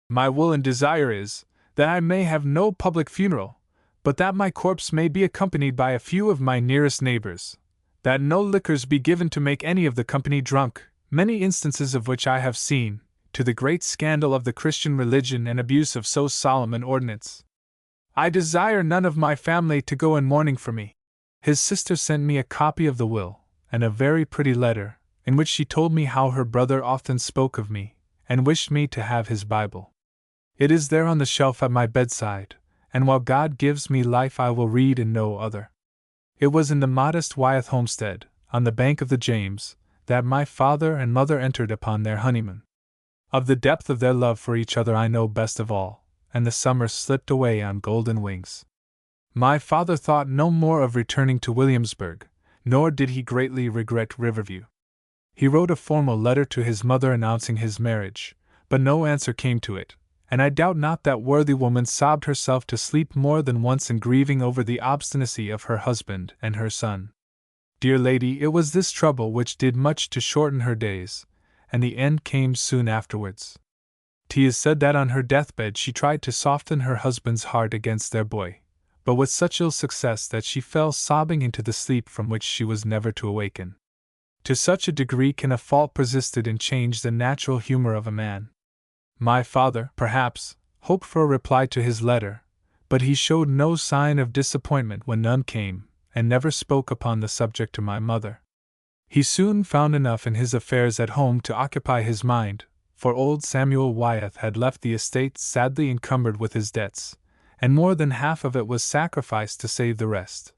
[SPEAKER 1] "My will and desire is, that I may have no public funeral, but that my corpse may be accompanied by a few of my nearest neighbors, that no liquors be given to make any of the company drunk, many instances of which I have seen, to the great scandal of the Christian religion and abuse of so solemn an ordinance. I desire none of my family to go in mourning for me." His sister sent me a copy of the will, and a very pretty letter, in which she told me how her brother often spoke of me, and wished me to have his Bible. It is there on the shelf at my bedside, and while God gives me life I will read in no other. It was in the modest Wyeth homestead, on the bank of the James, that my father and mother entered upon their honeymoon. Of the depth of their love for each other I know best of all, and the summer slipped away on golden wings. My father thought no more of returning to Williamsburg, nor did he greatly regret Riverview. He wrote a formal letter to his mother announcing his marriage, but no answer came to it, and I doubt not that worthy woman sobbed herself to sleep more than once in grieving over the obstinacy of her husband and her son. Dear lady, it was this trouble which did much to shorten her days, and the end came soon afterwards. 'Tis said that on her deathbed she tried to soften her husband's heart against their boy, but with such ill success that she fell sobbing into the sleep from which she was never to awaken. To such a degree can a fault persisted and change the natural humor of a man. My father, perhaps, hoped for a reply to his letter, but he showed no sign of disappointment when none came, and never spoke upon the subject to my mother. He soon found enough in his affairs at home to occupy his mind, for old Samuel Wyeth had left the estate sadly encumbered with his debts, and more than half of it was sacrificed to save the rest.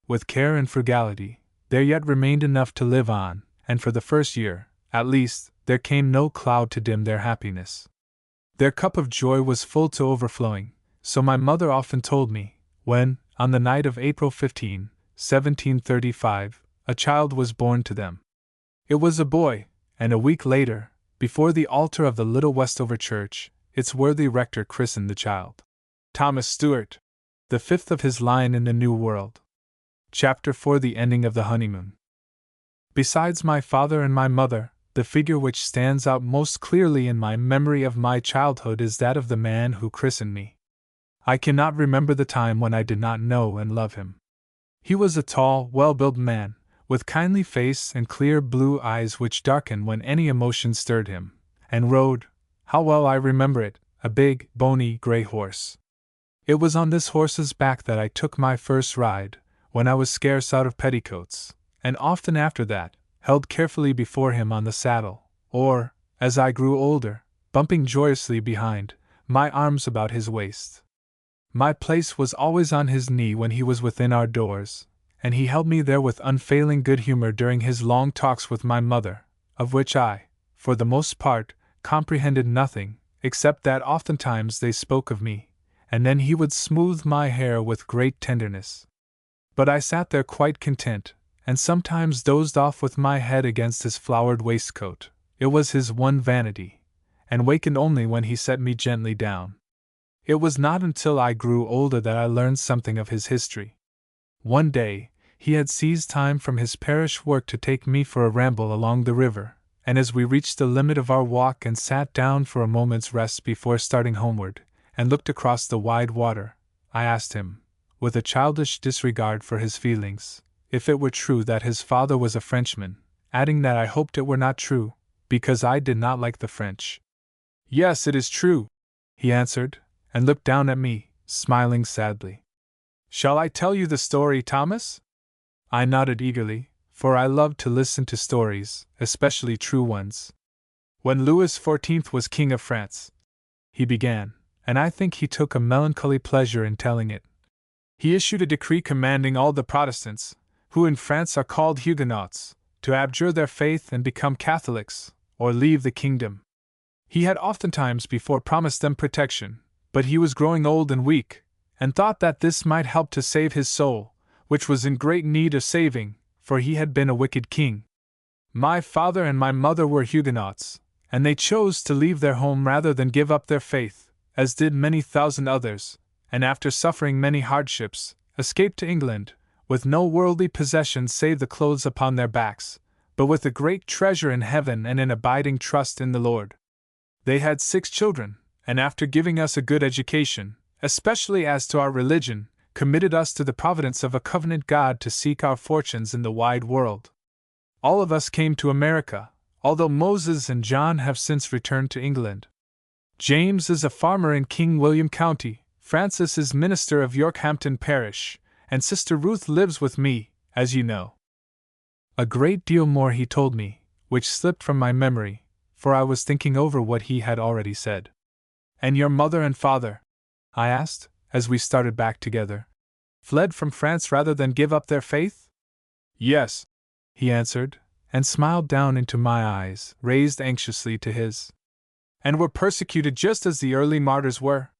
[SPEAKER 1] With care and frugality, there yet remained enough to live on, and for the first year, at least, there came no cloud to dim their happiness. Their cup of joy was full to overflowing, so my mother often told me, when, on the night of April 15, 1735, a child was born to them. It was a boy, and a week later, before the altar of the little Westover church, its worthy rector christened the child Thomas Stewart, the fifth of his line in the New World. Chapter 4: The Ending of the Honeymoon. Besides my father and my mother, the figure which stands out most clearly in my memory of my childhood is that of the man who christened me. I cannot remember the time when I did not know and love him. He was a tall, well-built man, with kindly face and clear blue eyes which darkened when any emotion stirred him, and rode, how well I remember it, a big, bony, gray horse. It was on this horse's back that I took my first ride, when I was scarce out of petticoats, and often after that, held carefully before him on the saddle, or, as I grew older, bumping joyously behind, my arms about his waist. My place was always on his knee when he was within our doors, and he held me there with unfailing good humor during his long talks with my mother, of which I, for the most part, comprehended nothing, except that oftentimes they spoke of me, and then he would smooth my hair with great tenderness. But I sat there quite content, and sometimes dozed off with my head against his flowered waistcoat. It was his one vanity, and wakened only when he set me gently down. It was not until I grew older that I learned something of his history. One day, he had seized time from his parish work to take me for a ramble along the river, and as we reached the limit of our walk and sat down for a moment's rest before starting homeward, and looked across the wide water, I asked him, with a childish disregard for his feelings, if it were true that his father was a Frenchman, adding that I hoped it were not true, because I did not like the French. "Yes, it is true," he answered, and looked down at me, smiling sadly. "Shall I tell you the story, Thomas?" I nodded eagerly, for I loved to listen to stories, especially true ones. "When Louis XIV was King of France," he began, and I think he took a melancholy pleasure in telling it, "he issued a decree commanding all the Protestants, who in France are called Huguenots, to abjure their faith and become Catholics, or leave the kingdom. He had oftentimes before promised them protection, but he was growing old and weak, and thought that this might help to save his soul, which was in great need of saving, for he had been a wicked king. My father and my mother were Huguenots, and they chose to leave their home rather than give up their faith, as did many thousand others, and after suffering many hardships, escaped to England, with no worldly possessions save the clothes upon their backs, but with a great treasure in heaven and an abiding trust in the Lord. They had 6 children, and after giving us a good education, especially as to our religion, committed us to the providence of a covenant God to seek our fortunes in the wide world. All of us came to America, although Moses and John have since returned to England. James is a farmer in King William County, Francis is minister of Yorkhampton Parish, and Sister Ruth lives with me, as you know." A great deal more he told me, which slipped from my memory, for I was thinking over what he had already said. "And your mother and father," I asked, as we started back together, "fled from France rather than give up their faith?" "Yes," he answered, and smiled down into my eyes, raised anxiously to his. "And were persecuted just as the early martyrs were?"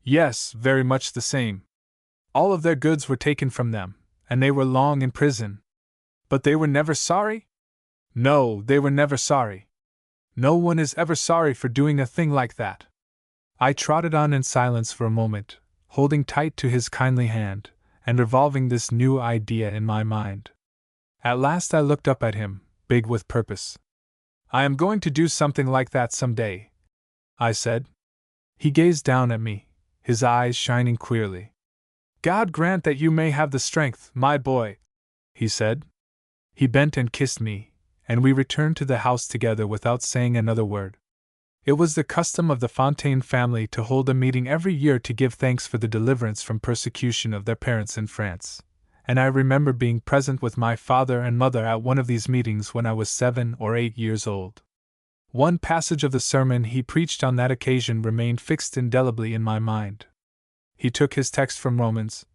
[SPEAKER 1] "Yes, very much the same. All of their goods were taken from them, and they were long in prison." "But they were never sorry?" "No, they were never sorry. No one is ever sorry for doing a thing like that." I trotted on in silence for a moment, holding tight to his kindly hand, and revolving this new idea in my mind. At last I looked up at him, big with purpose. "I am going to do something like that some day," I said. He gazed down at me, his eyes shining queerly. "God grant that you may have the strength, my boy," he said. He bent and kissed me, and we returned to the house together without saying another word. It was the custom of the Fontaine family to hold a meeting every year to give thanks for the deliverance from persecution of their parents in France, and I remember being present with my father and mother at one of these meetings when I was 7 or 8 years old. One passage of the sermon he preached on that occasion remained fixed indelibly in my mind. He took his text from Romans,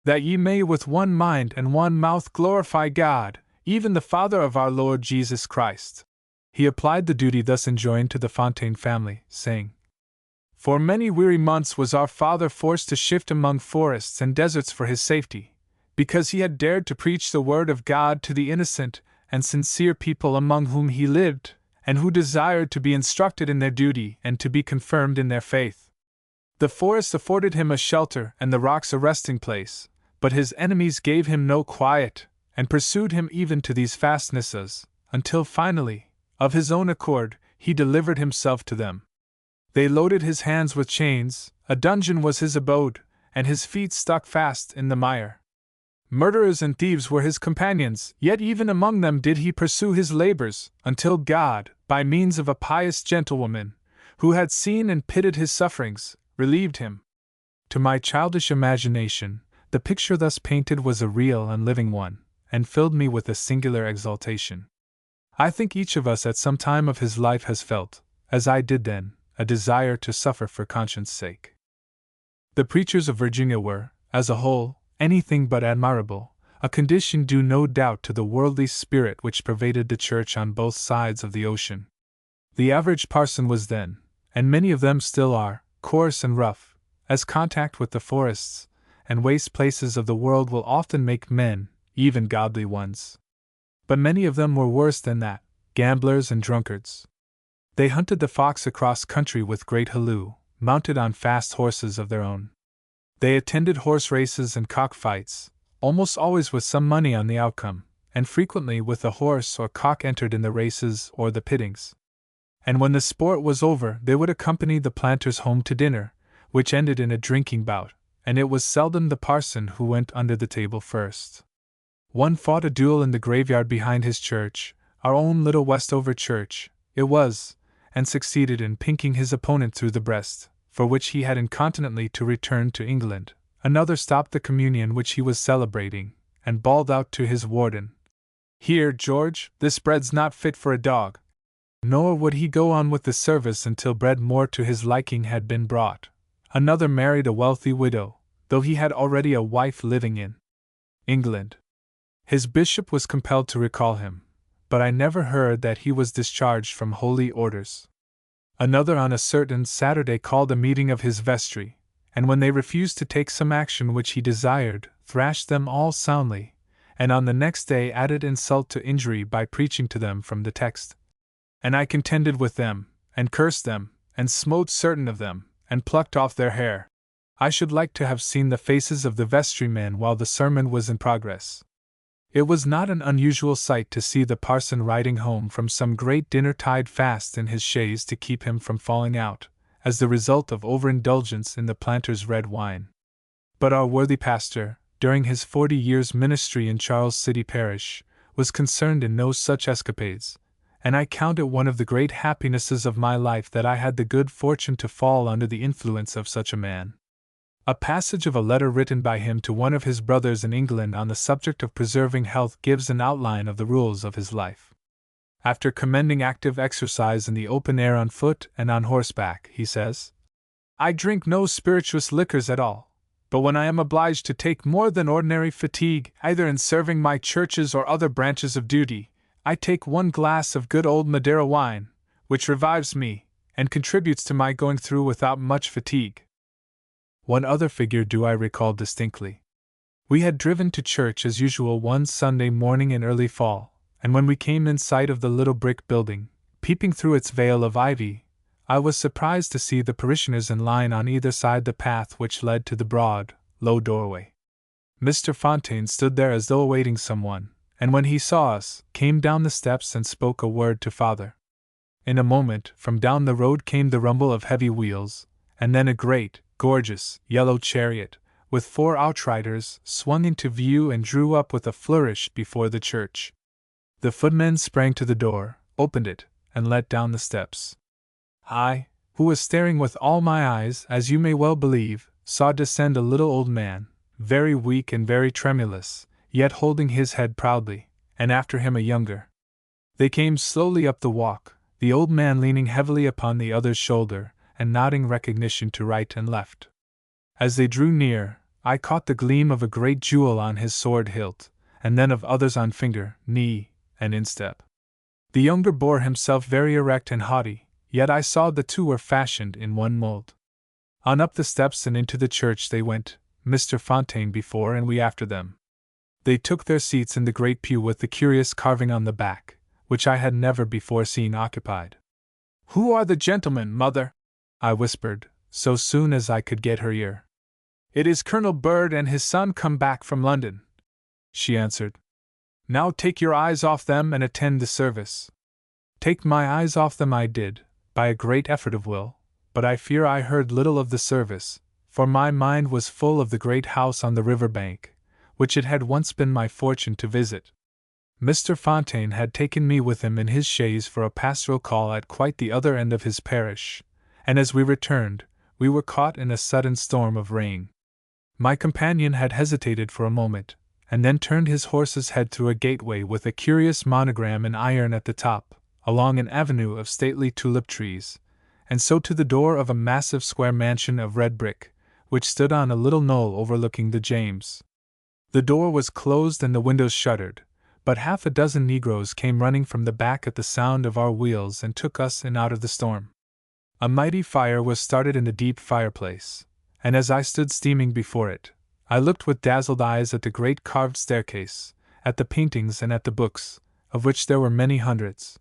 [SPEAKER 1] "That ye may with one mind and one mouth glorify God, even the Father of our Lord Jesus Christ." He applied the duty thus enjoined to the Fontaine family, saying, "For many weary months was our father forced to shift among forests and deserts for his safety, because he had dared to preach the word of God to the innocent and sincere people among whom he lived, and who desired to be instructed in their duty and to be confirmed in their faith. The forest afforded him a shelter and the rocks a resting place, but his enemies gave him no quiet, and pursued him even to these fastnesses, until finally, of his own accord, he delivered himself to them. They loaded his hands with chains, a dungeon was his abode, and his feet stuck fast in the mire. Murderers and thieves were his companions, yet even among them did he pursue his labors, until God, by means of a pious gentlewoman, who had seen and pitied his sufferings, relieved him." To my childish imagination, the picture thus painted was a real and living one, and filled me with a singular exultation. I think each of us at some time of his life has felt, as I did then, a desire to suffer for conscience' sake. The preachers of Virginia were, as a whole, anything but admirable, a condition due no doubt to the worldly spirit which pervaded the church on both sides of the ocean. The average parson was then, and many of them still are, coarse and rough, as contact with the forests and waste places of the world will often make men, even godly ones. But many of them were worse than that, gamblers and drunkards. They hunted the fox across country with great halloo, mounted on fast horses of their own. They attended horse races and cock-fights, almost always with some money on the outcome, and frequently with a horse or cock entered in the races or the pittings. And when the sport was over, they would accompany the planters home to dinner, which ended in a drinking bout, and it was seldom the parson who went under the table first. One fought a duel in the graveyard behind his church, our own little Westover church, it was, and succeeded in pinking his opponent through the breast, for which he had incontinently to return to England. Another stopped the communion which he was celebrating, and bawled out to his warden, "Here, George, this bread's not fit for a dog." Nor would he go on with the service until bread more to his liking had been brought. Another married a wealthy widow, though he had already a wife living in England. His bishop was compelled to recall him, but I never heard that he was discharged from holy orders. Another on a certain Saturday called a meeting of his vestry, and when they refused to take some action which he desired, thrashed them all soundly, and on the next day added insult to injury by preaching to them from the text. And I contended with them, and cursed them, and smote certain of them, and plucked off their hair. I should like to have seen the faces of the vestrymen while the sermon was in progress. It was not an unusual sight to see the parson riding home from some great dinner tied fast in his chaise to keep him from falling out, as the result of overindulgence in the planter's red wine. But our worthy pastor, during his 40 years' ministry in Charles City Parish, was concerned in no such escapades, and I count it one of the great happinesses of my life that I had the good fortune to fall under the influence of such a man. A passage of a letter written by him to one of his brothers in England on the subject of preserving health gives an outline of the rules of his life. After commending active exercise in the open air on foot and on horseback, he says, "I drink no spirituous liquors at all, but when I am obliged to take more than ordinary fatigue, either in serving my churches or other branches of duty, I take one glass of good old Madeira wine, which revives me, and contributes to my going through without much fatigue." One other figure do I recall distinctly. We had driven to church as usual one Sunday morning in early fall, and when we came in sight of the little brick building, peeping through its veil of ivy, I was surprised to see the parishioners in line on either side the path which led to the broad, low doorway. Mr. Fontaine stood there as though awaiting someone, and when he saw us, came down the steps and spoke a word to Father. In a moment, from down the road came the rumble of heavy wheels, and then a great, gorgeous, yellow chariot, with 4 outriders, swung into view and drew up with a flourish before the church. The footmen sprang to the door, opened it, and let down the steps. I, who was staring with all my eyes, as you may well believe, saw descend a little old man, very weak and very tremulous, yet holding his head proudly, and after him a younger. They came slowly up the walk, the old man leaning heavily upon the other's shoulder and nodding recognition to right and left. As they drew near, I caught the gleam of a great jewel on his sword hilt, and then of others on finger, knee, and instep. The younger bore himself very erect and haughty, yet I saw the two were fashioned in one mold. On up the steps and into the church they went, Mr. Fontaine before and we after them. They took their seats in the great pew with the curious carving on the back, which I had never before seen occupied. "Who are the gentlemen, mother?" I whispered, so soon as I could get her ear. "It is Colonel Bird and his son come back from London," she answered. "Now take your eyes off them and attend the service." Take my eyes off them I did, by a great effort of will, but I fear I heard little of the service, for my mind was full of the great house on the river bank, which it had once been my fortune to visit. Mr. Fontaine had taken me with him in his chaise for a pastoral call at quite the other end of his parish, and as we returned, we were caught in a sudden storm of rain. My companion had hesitated for a moment, and then turned his horse's head through a gateway with a curious monogram in iron at the top, along an avenue of stately tulip trees, and so to the door of a massive square mansion of red brick, which stood on a little knoll overlooking the James. The door was closed and the windows shuttered, but half a dozen negroes came running from the back at the sound of our wheels and took us in out of the storm. A mighty fire was started in the deep fireplace, and as I stood steaming before it, I looked with dazzled eyes at the great carved staircase, at the paintings and at the books, of which there were many hundreds.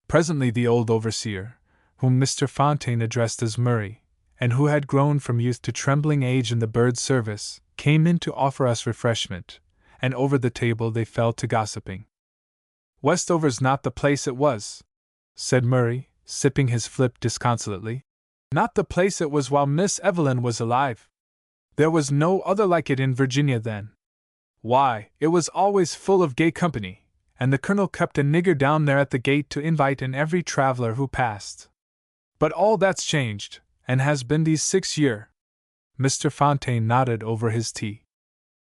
[SPEAKER 1] Presently the old overseer, whom Mr. Fontaine addressed as Murray, and who had grown from youth to trembling age in the Bird service, came in to offer us refreshment, and over the table they fell to gossiping. "Westover's not the place it was," said Murray, sipping his flip disconsolately. "Not the place it was while Miss Evelyn was alive. There was no other like it in Virginia then. Why, it was always full of gay company, and the colonel kept a nigger down there at the gate to invite in every traveler who passed. But all that's changed, and has been these 6 year." Mr. Fontaine nodded over his tea.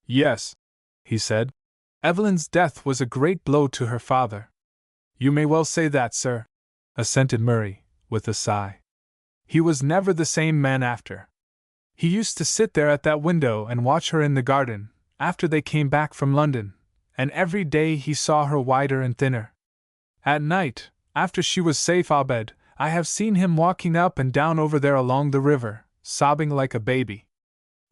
[SPEAKER 1] "Yes," he said, "Evelyn's death was a great blow to her father." "You may well say that, sir," assented Murray, with a sigh. "He was never the same man after. He used to sit there at that window and watch her in the garden, after they came back from London, and every day he saw her whiter and thinner. At night, after she was safe abed, I have seen him walking up and down over there along the river, sobbing like a baby.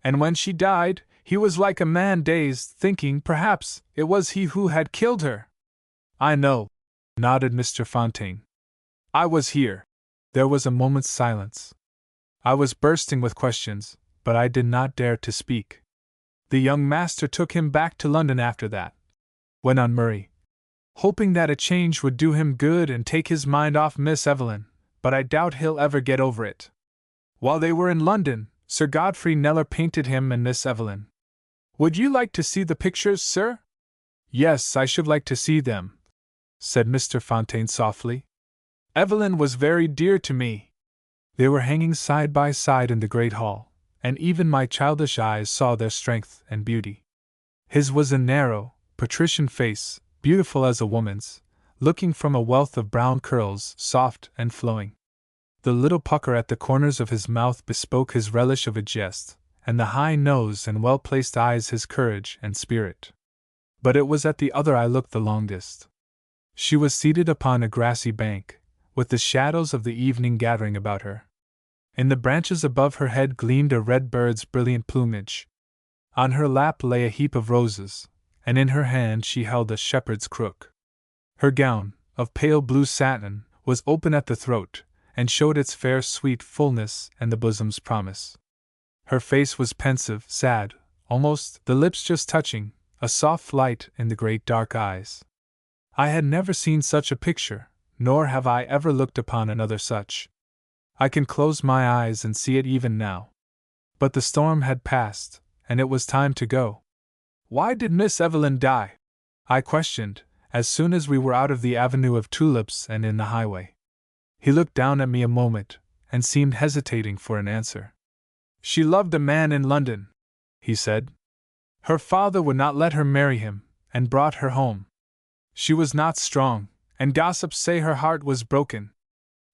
[SPEAKER 1] And when she died, he was like a man dazed, thinking, perhaps, it was he who had killed her." "I know," nodded Mr. Fontaine. "I was here." There was a moment's silence. I was bursting with questions, but I did not dare to speak. "The young master took him back to London after that," went on Murray, "hoping that a change would do him good and take his mind off Miss Evelyn, but I doubt he'll ever get over it. While they were in London, Sir Godfrey Kneller painted him and Miss Evelyn. Would you like to see the pictures, sir?" "Yes, I should like to see them," said Mr. Fontaine softly. "Evelyn was very dear to me." They were hanging side by side in the great hall, and even my childish eyes saw their strength and beauty. His was a narrow, patrician face, beautiful as a woman's, looking from a wealth of brown curls, soft and flowing. The little pucker at the corners of his mouth bespoke his relish of a jest, and the high nose and well-placed eyes his courage and spirit. But it was at the other I looked the longest. She was seated upon a grassy bank, with the shadows of the evening gathering about her. In the branches above her head gleamed a red bird's brilliant plumage. On her lap lay a heap of roses, and in her hand she held a shepherd's crook. Her gown, of pale blue satin, was open at the throat, and showed its fair sweet fullness and the bosom's promise. Her face was pensive, sad, almost, the lips just touching, a soft light in the great dark eyes. I had never seen such a picture, nor have I ever looked upon another such. I can close my eyes and see it even now. But the storm had passed, and it was time to go. "Why did Miss Evelyn die?" I questioned, as soon as we were out of the avenue of tulips and in the highway. He looked down at me a moment, and seemed hesitating for an answer. "She loved a man in London," he said. "Her father would not let her marry him, and brought her home. She was not strong, and gossips say her heart was broken.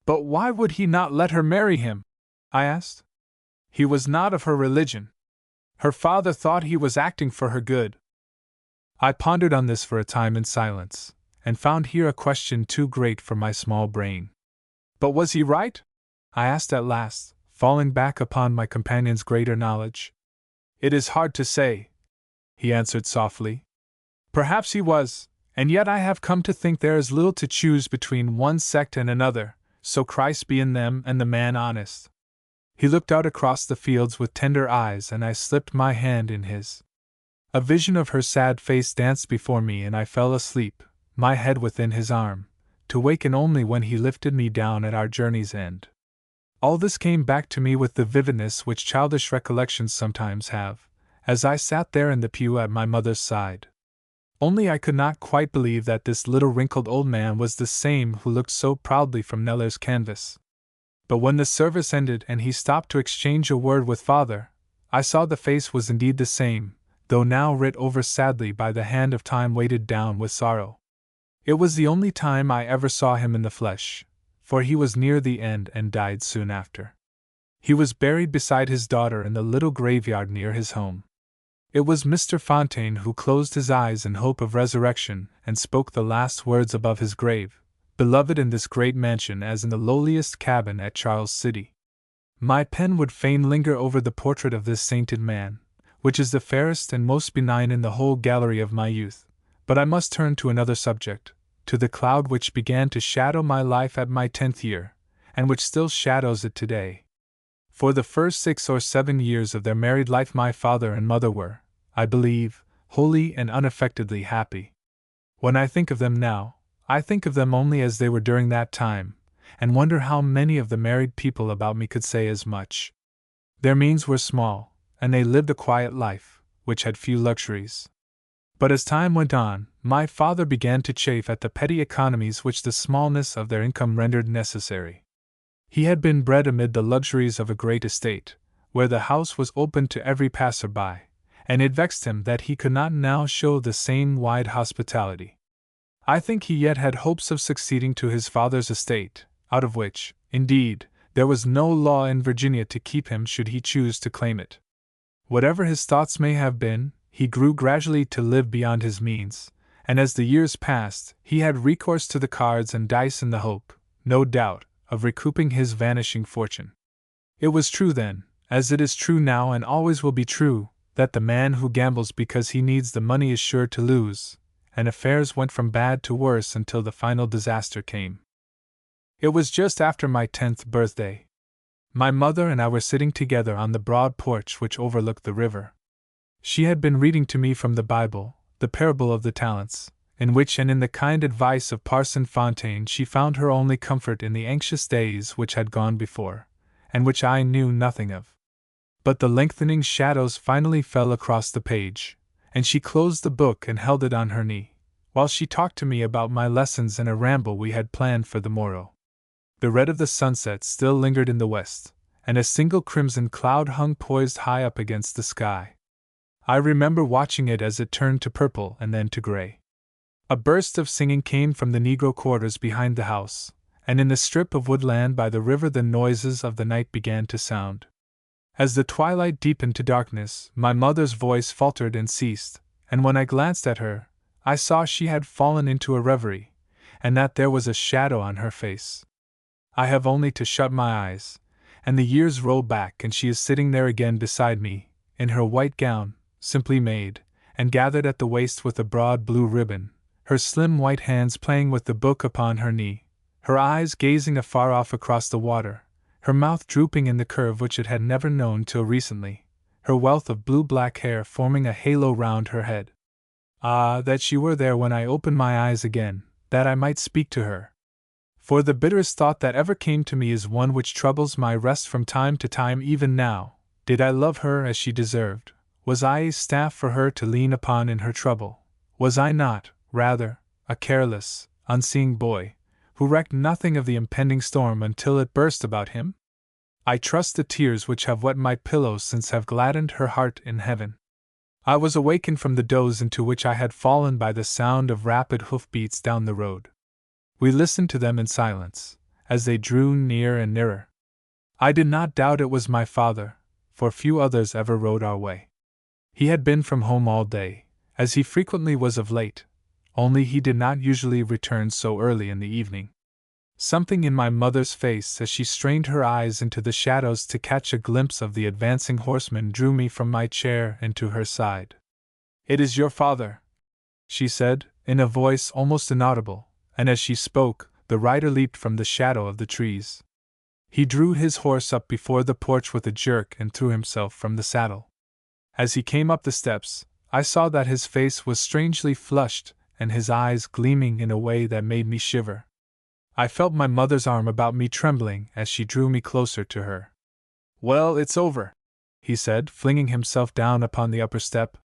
[SPEAKER 1] But why would he not let her marry him? I asked. He was not of her religion. Her father thought he was acting for her good. I pondered on this for a time in silence, and found here a question too great for my small brain. But was he right? I asked at last, falling back upon my companion's greater knowledge. It is hard to say, he answered softly. Perhaps he was, and yet I have come to think there is little to choose between one sect and another, so Christ be in them and the man honest. He looked out across the fields with tender eyes, and I slipped my hand in his. A vision of her sad face danced before me, and I fell asleep, my head within his arm, to waken only when he lifted me down at our journey's end. All this came back to me with the vividness which childish recollections sometimes have, as I sat there in the pew at my mother's side. Only I could not quite believe that this little wrinkled old man was the same who looked so proudly from Kneller's canvas. But when the service ended and he stopped to exchange a word with father, I saw the face was indeed the same, though now writ over sadly by the hand of time weighted down with sorrow. It was the only time I ever saw him in the flesh, for he was near the end and died soon after. He was buried beside his daughter in the little graveyard near his home. It was Mr. Fontaine who closed his eyes in hope of resurrection and spoke the last words above his grave, beloved in this great mansion as in the lowliest cabin at Charles City. My pen would fain linger over the portrait of this sainted man, which is the fairest and most benign in the whole gallery of my youth, but I must turn to another subject, to the cloud which began to shadow my life at my 10th year, and which still shadows it today. For the first 6 or 7 years of their married life my father and mother were, I believe, wholly and unaffectedly happy. When I think of them now, I think of them only as they were during that time, and wonder how many of the married people about me could say as much. Their means were small, and they lived a quiet life, which had few luxuries. But as time went on, my father began to chafe at the petty economies which the smallness of their income rendered necessary. He had been bred amid the luxuries of a great estate, where the house was open to every passer-by, and it vexed him that he could not now show the same wide hospitality. I think he yet had hopes of succeeding to his father's estate, out of which, indeed, there was no law in Virginia to keep him should he choose to claim it. Whatever his thoughts may have been, he grew gradually to live beyond his means, and as the years passed, he had recourse to the cards and dice in the hope, no doubt, of recouping his vanishing fortune. It was true then, as it is true now and always will be true, that the man who gambles because he needs the money is sure to lose, and affairs went from bad to worse until the final disaster came. It was just after my 10th birthday. My mother and I were sitting together on the broad porch which overlooked the river. She had been reading to me from the Bible, the parable of the talents, in which and in the kind advice of Parson Fontaine she found her only comfort in the anxious days which had gone before, and which I knew nothing of. But the lengthening shadows finally fell across the page, and she closed the book and held it on her knee, while she talked to me about my lessons and a ramble we had planned for the morrow. The red of the sunset still lingered in the west, and a single crimson cloud hung poised high up against the sky. I remember watching it as it turned to purple and then to gray. A burst of singing came from the negro quarters behind the house, and in the strip of woodland by the river the noises of the night began to sound. As the twilight deepened to darkness, my mother's voice faltered and ceased, and when I glanced at her, I saw she had fallen into a reverie, and that there was a shadow on her face. I have only to shut my eyes, and the years roll back and she is sitting there again beside me, in her white gown, simply made, and gathered at the waist with a broad blue ribbon, her slim white hands playing with the book upon her knee, her eyes gazing afar off across the water, her mouth drooping in the curve which it had never known till recently, her wealth of blue-black hair forming a halo round her head. Ah, that she were there when I opened my eyes again, that I might speak to her! For the bitterest thought that ever came to me is one which troubles my rest from time to time even now. Did I love her as she deserved? Was I a staff for her to lean upon in her trouble? Was I not, rather, a careless, unseeing boy, who recked nothing of the impending storm until it burst about him? I trust the tears which have wet my pillow since have gladdened her heart in heaven. I was awakened from the doze into which I had fallen by the sound of rapid hoof-beats down the road. We listened to them in silence, as they drew near and nearer. I did not doubt it was my father, for few others ever rode our way. He had been from home all day, as he frequently was of late, only he did not usually return so early in the evening. Something in my mother's face as she strained her eyes into the shadows to catch a glimpse of the advancing horseman drew me from my chair and to her side. "It is your father," she said, in a voice almost inaudible, and as she spoke, the rider leaped from the shadow of the trees. He drew his horse up before the porch with a jerk and threw himself from the saddle. As he came up the steps, I saw that his face was strangely flushed and his eyes gleaming in a way that made me shiver. I felt my mother's arm about me trembling as she drew me closer to her. "Well, it's over," he said, flinging himself down upon the upper step.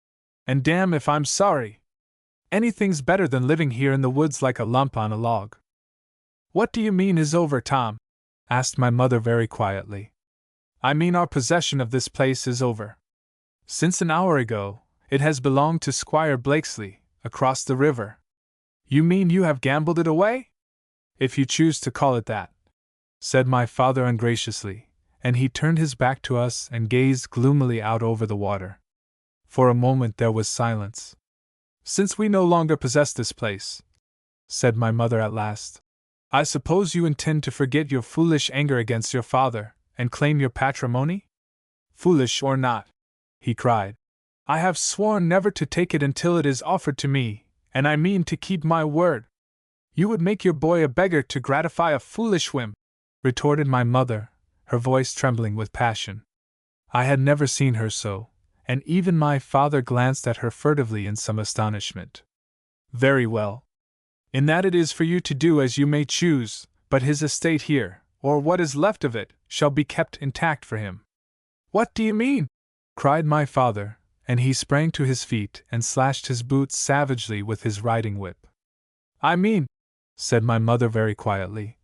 [SPEAKER 1] "And damn if I'm sorry. Anything's better than living here in the woods like a lump on a log." "What do you mean is over, Tom?" asked my mother very quietly. "I mean our possession of this place is over. Since an hour ago, it has belonged to Squire Blakesley, across the river." "You mean you have gambled it away?" "If you choose to call it that," said my father ungraciously, and he turned his back to us and gazed gloomily out over the water. For a moment there was silence. "Since we no longer possess this place," said my mother at last, "I suppose you intend to forget your foolish anger against your father, and claim your patrimony?" "Foolish or not," he cried, "I have sworn never to take it until it is offered to me, and I mean to keep my word." "You would make your boy a beggar to gratify a foolish whim," retorted my mother, her voice trembling with passion. I had never seen her so, and even my father glanced at her furtively in some astonishment. "Very well. In that it is for you to do as you may choose, but his estate here, or what is left of it, shall be kept intact for him." "What do you mean?" cried my father, and he sprang to his feet and slashed his boots savagely with his riding whip. "I mean," said my mother very quietly,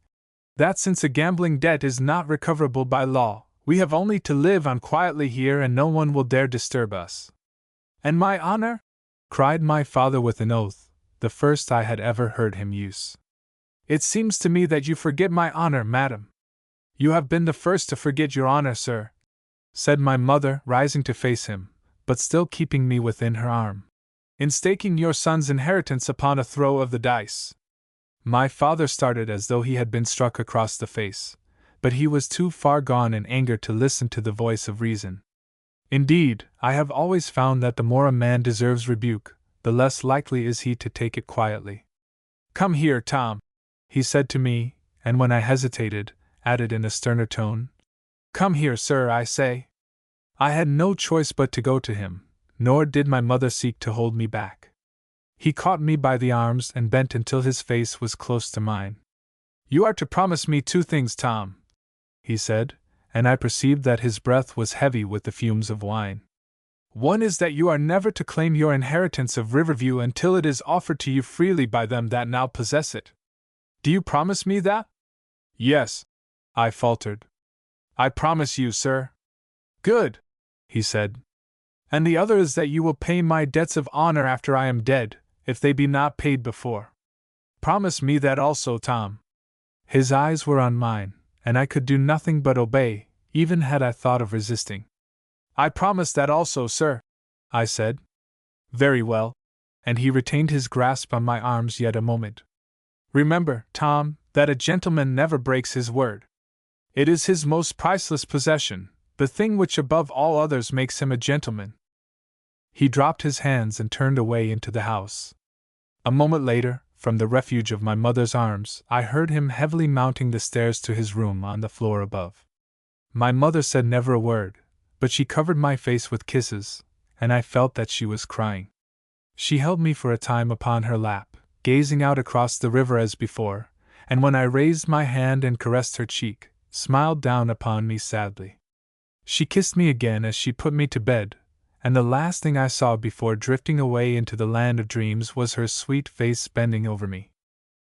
[SPEAKER 1] "that since a gambling debt is not recoverable by law, we have only to live on quietly here and no one will dare disturb us." "And my honor?" cried my father with an oath, the first I had ever heard him use. "It seems to me that you forget my honor, madam." "You have been the first to forget your honor, sir," said my mother, rising to face him, but still keeping me within her arm, "in staking your son's inheritance upon a throw of the dice." My father started as though he had been struck across the face, but he was too far gone in anger to listen to the voice of reason. Indeed, I have always found that the more a man deserves rebuke, the less likely is he to take it quietly. "Come here, Tom," he said to me, and when I hesitated, added in a sterner tone, "Come here, sir, I say." I had no choice but to go to him, nor did my mother seek to hold me back. He caught me by the arms and bent until his face was close to mine. "You are to promise me two things, Tom," he said, and I perceived that his breath was heavy with the fumes of wine. "One is that you are never to claim your inheritance of Riverview until it is offered to you freely by them that now possess it. Do you promise me that?" "Yes," I faltered. "I promise you, sir." "Good," he said. "And the other is that you will pay my debts of honor after I am dead, if they be not paid before. Promise me that also, Tom." His eyes were on mine, and I could do nothing but obey, even had I thought of resisting. "I promise that also, sir," I said. "Very well." And he retained his grasp on my arms yet a moment. "Remember, Tom, that a gentleman never breaks his word. It is his most priceless possession, the thing which above all others makes him a gentleman." He dropped his hands and turned away into the house. A moment later, from the refuge of my mother's arms, I heard him heavily mounting the stairs to his room on the floor above. My mother said never a word, but she covered my face with kisses, and I felt that she was crying. She held me for a time upon her lap, gazing out across the river as before, and when I raised my hand and caressed her cheek, smiled down upon me sadly. She kissed me again as she put me to bed, and the last thing I saw before drifting away into the land of dreams was her sweet face bending over me.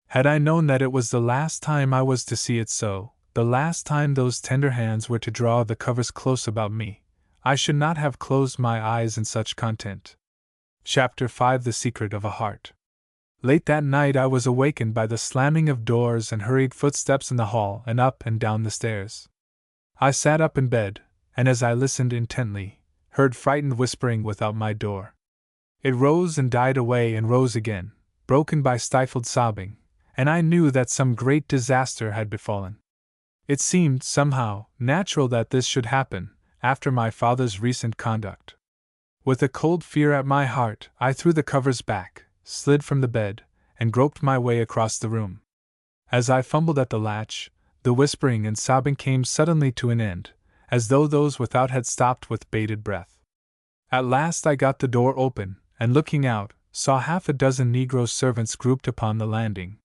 [SPEAKER 1] Had I known that it was the last time I was to see it so, the last time those tender hands were to draw the covers close about me, I should not have closed my eyes in such content. Chapter 5: The Secret of a Heart. Late that night I was awakened by the slamming of doors and hurried footsteps in the hall and up and down the stairs. I sat up in bed, and as I listened intently, heard frightened whispering without my door. It rose and died away and rose again, broken by stifled sobbing, and I knew that some great disaster had befallen. It seemed, somehow, natural that this should happen, after my father's recent conduct. With a cold fear at my heart, I threw the covers back, slid from the bed, and groped my way across the room. As I fumbled at the latch, the whispering and sobbing came suddenly to an end, as though those without had stopped with bated breath. At last I got the door open, and looking out, saw half a dozen Negro servants grouped upon the landing.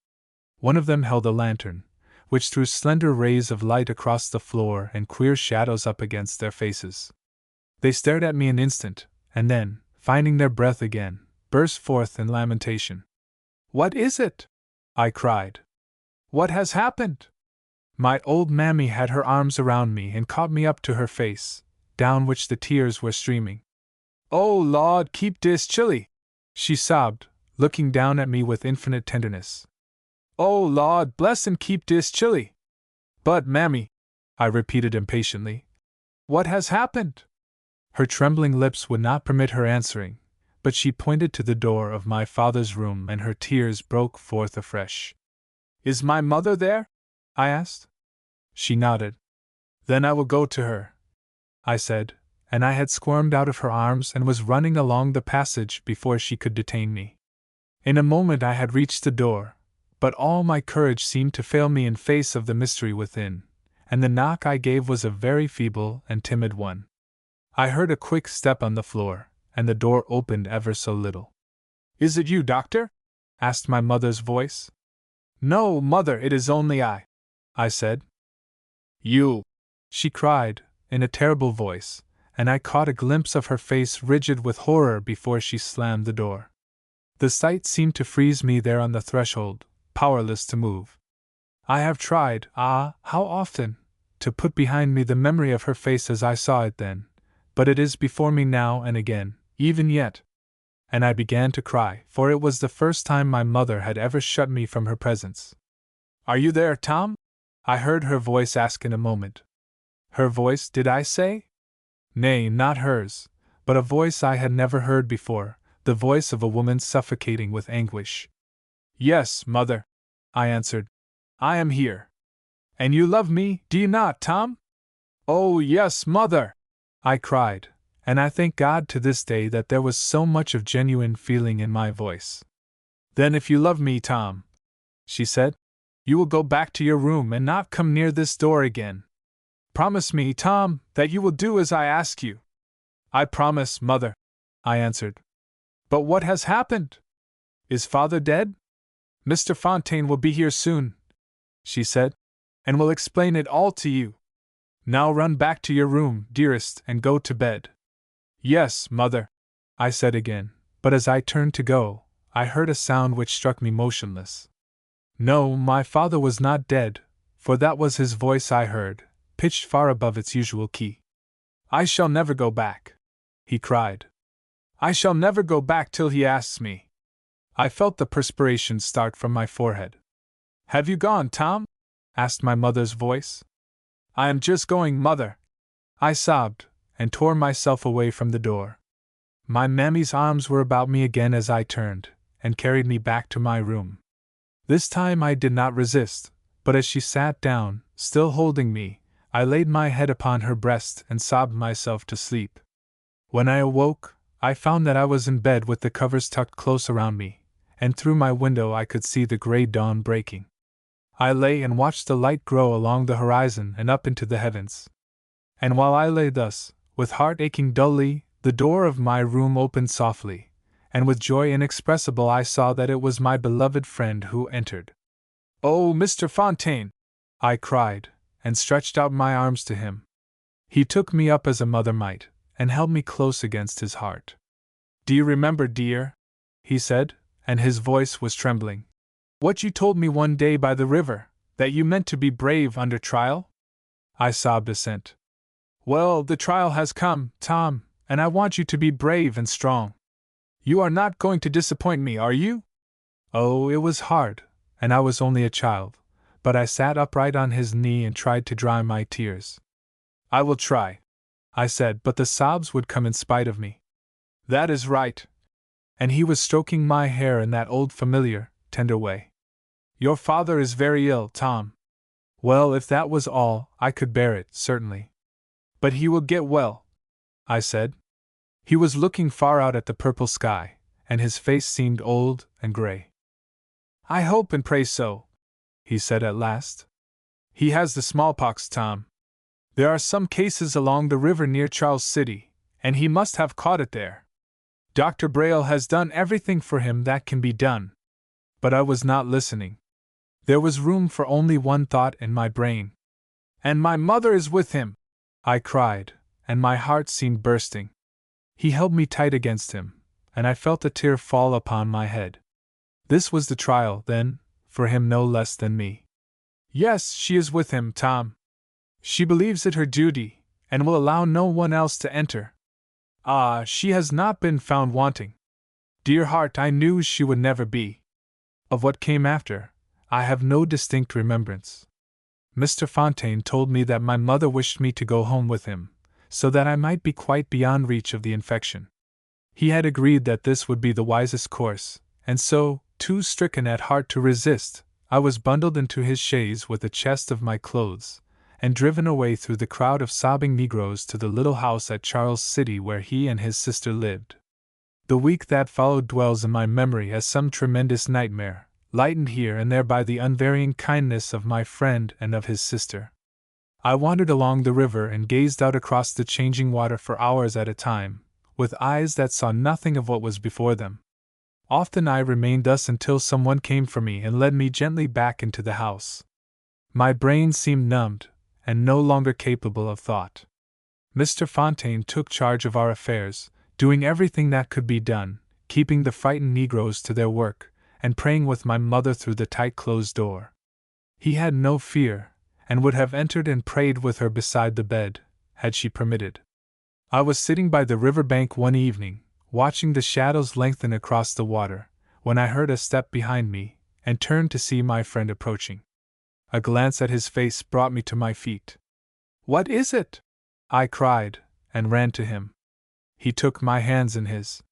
[SPEAKER 1] One of them held a lantern, which threw slender rays of light across the floor and queer shadows up against their faces. They stared at me an instant, and then, finding their breath again, burst forth in lamentation. "What is it?" I cried. "What has happened?" My old mammy had her arms around me and caught me up to her face, down which the tears were streaming. "Oh, Lord, keep dis chilly," she sobbed, looking down at me with infinite tenderness. "Oh, Lord, bless and keep dis chilly." "But, mammy," I repeated impatiently, "what has happened?" Her trembling lips would not permit her answering, but she pointed to the door of my father's room and her tears broke forth afresh. "Is my mother there?" I asked. She nodded. "Then I will go to her," I said, and I had squirmed out of her arms and was running along the passage before she could detain me. In a moment I had reached the door, but all my courage seemed to fail me in face of the mystery within, and the knock I gave was a very feeble and timid one. I heard a quick step on the floor, and the door opened ever so little. "Is it you, doctor?" asked my mother's voice. "No, mother, it is only I said. "You!" she cried, in a terrible voice, and I caught a glimpse of her face rigid with horror before she slammed the door. The sight seemed to freeze me there on the threshold, powerless to move. I have tried, how often, to put behind me the memory of her face as I saw it then, but it is before me now and again, even yet. And I began to cry, for it was the first time my mother had ever shut me from her presence. "Are you there, Tom?" I heard her voice ask in a moment. Her voice, did I say? Nay, not hers, but a voice I had never heard before, the voice of a woman suffocating with anguish. "Yes, mother," I answered. "I am here." "And you love me, do you not, Tom?" "Oh, yes, mother!" I cried, and I thank God to this day that there was so much of genuine feeling in my voice. "Then if you love me, Tom," she said, "you will go back to your room and not come near this door again. Promise me, Tom, that you will do as I ask you." "I promise, mother," I answered. "But what has happened? Is father dead?" "Mr. Fontaine will be here soon," she said, "and will explain it all to you. Now run back to your room, dearest, and go to bed." "Yes, mother," I said again, but as I turned to go, I heard a sound which struck me motionless. No, my father was not dead, for that was his voice I heard, pitched far above its usual key. "I shall never go back," he cried. "I shall never go back till he asks me." I felt the perspiration start from my forehead. "Have you gone, Tom?" asked my mother's voice. "I am just going, mother," I sobbed, and tore myself away from the door. My mammy's arms were about me again as I turned, and carried me back to my room. This time I did not resist, but as she sat down, still holding me, I laid my head upon her breast and sobbed myself to sleep. When I awoke, I found that I was in bed with the covers tucked close around me, and through my window I could see the gray dawn breaking. I lay and watched the light grow along the horizon and up into the heavens. And while I lay thus, with heart aching dully, the door of my room opened softly, and with joy inexpressible I saw that it was my beloved friend who entered. "Oh, Mr. Fontaine!" I cried, and stretched out my arms to him. He took me up as a mother might, and held me close against his heart. "Do you remember, dear?" he said, and his voice was trembling. "What you told me one day by the river, that you meant to be brave under trial?" I sobbed assent. "Well, the trial has come, Tom, and I want you to be brave and strong. You are not going to disappoint me, are you?" Oh, it was hard, and I was only a child, but I sat upright on his knee and tried to dry my tears. I will try, I said, but the sobs would come in spite of me. That is right. And he was stroking my hair in that old familiar, tender way. Your father is very ill, Tom. Well, if that was all, I could bear it, certainly. But he will get well, I said. He was looking far out at the purple sky, and his face seemed old and gray. I hope and pray so, he said at last. He has the smallpox, Tom. There are some cases along the river near Charles City, and he must have caught it there. Dr. Braille has done everything for him that can be done. But I was not listening. There was room for only one thought in my brain. And my mother is with him, I cried, and my heart seemed bursting. He held me tight against him, and I felt a tear fall upon my head. This was the trial, then, for him no less than me. Yes, she is with him, Tom. She believes it her duty, and will allow no one else to enter. Ah, she has not been found wanting. Dear heart, I knew she would never be. Of what came after, I have no distinct remembrance. Mr. Fontaine told me that my mother wished me to go home with him, so that I might be quite beyond reach of the infection. He had agreed that this would be the wisest course, and so, too stricken at heart to resist, I was bundled into his chaise with the chest of my clothes, and driven away through the crowd of sobbing Negroes to the little house at Charles City where he and his sister lived. The week that followed dwells in my memory as some tremendous nightmare, lightened here and there by the unvarying kindness of my friend and of his sister. I wandered along the river and gazed out across the changing water for hours at a time, with eyes that saw nothing of what was before them. Often I remained thus until someone came for me and led me gently back into the house. My brain seemed numbed, and no longer capable of thought. Mr. Fontaine took charge of our affairs, doing everything that could be done, keeping the frightened Negroes to their work, and praying with my mother through the tight closed door. He had no fear, and would have entered and prayed with her beside the bed, had she permitted. I was sitting by the river bank one evening, watching the shadows lengthen across the water, when I heard a step behind me, and turned to see my friend approaching. A glance at his face brought me to my feet. What is it? I cried, and ran to him. He took my hands in his.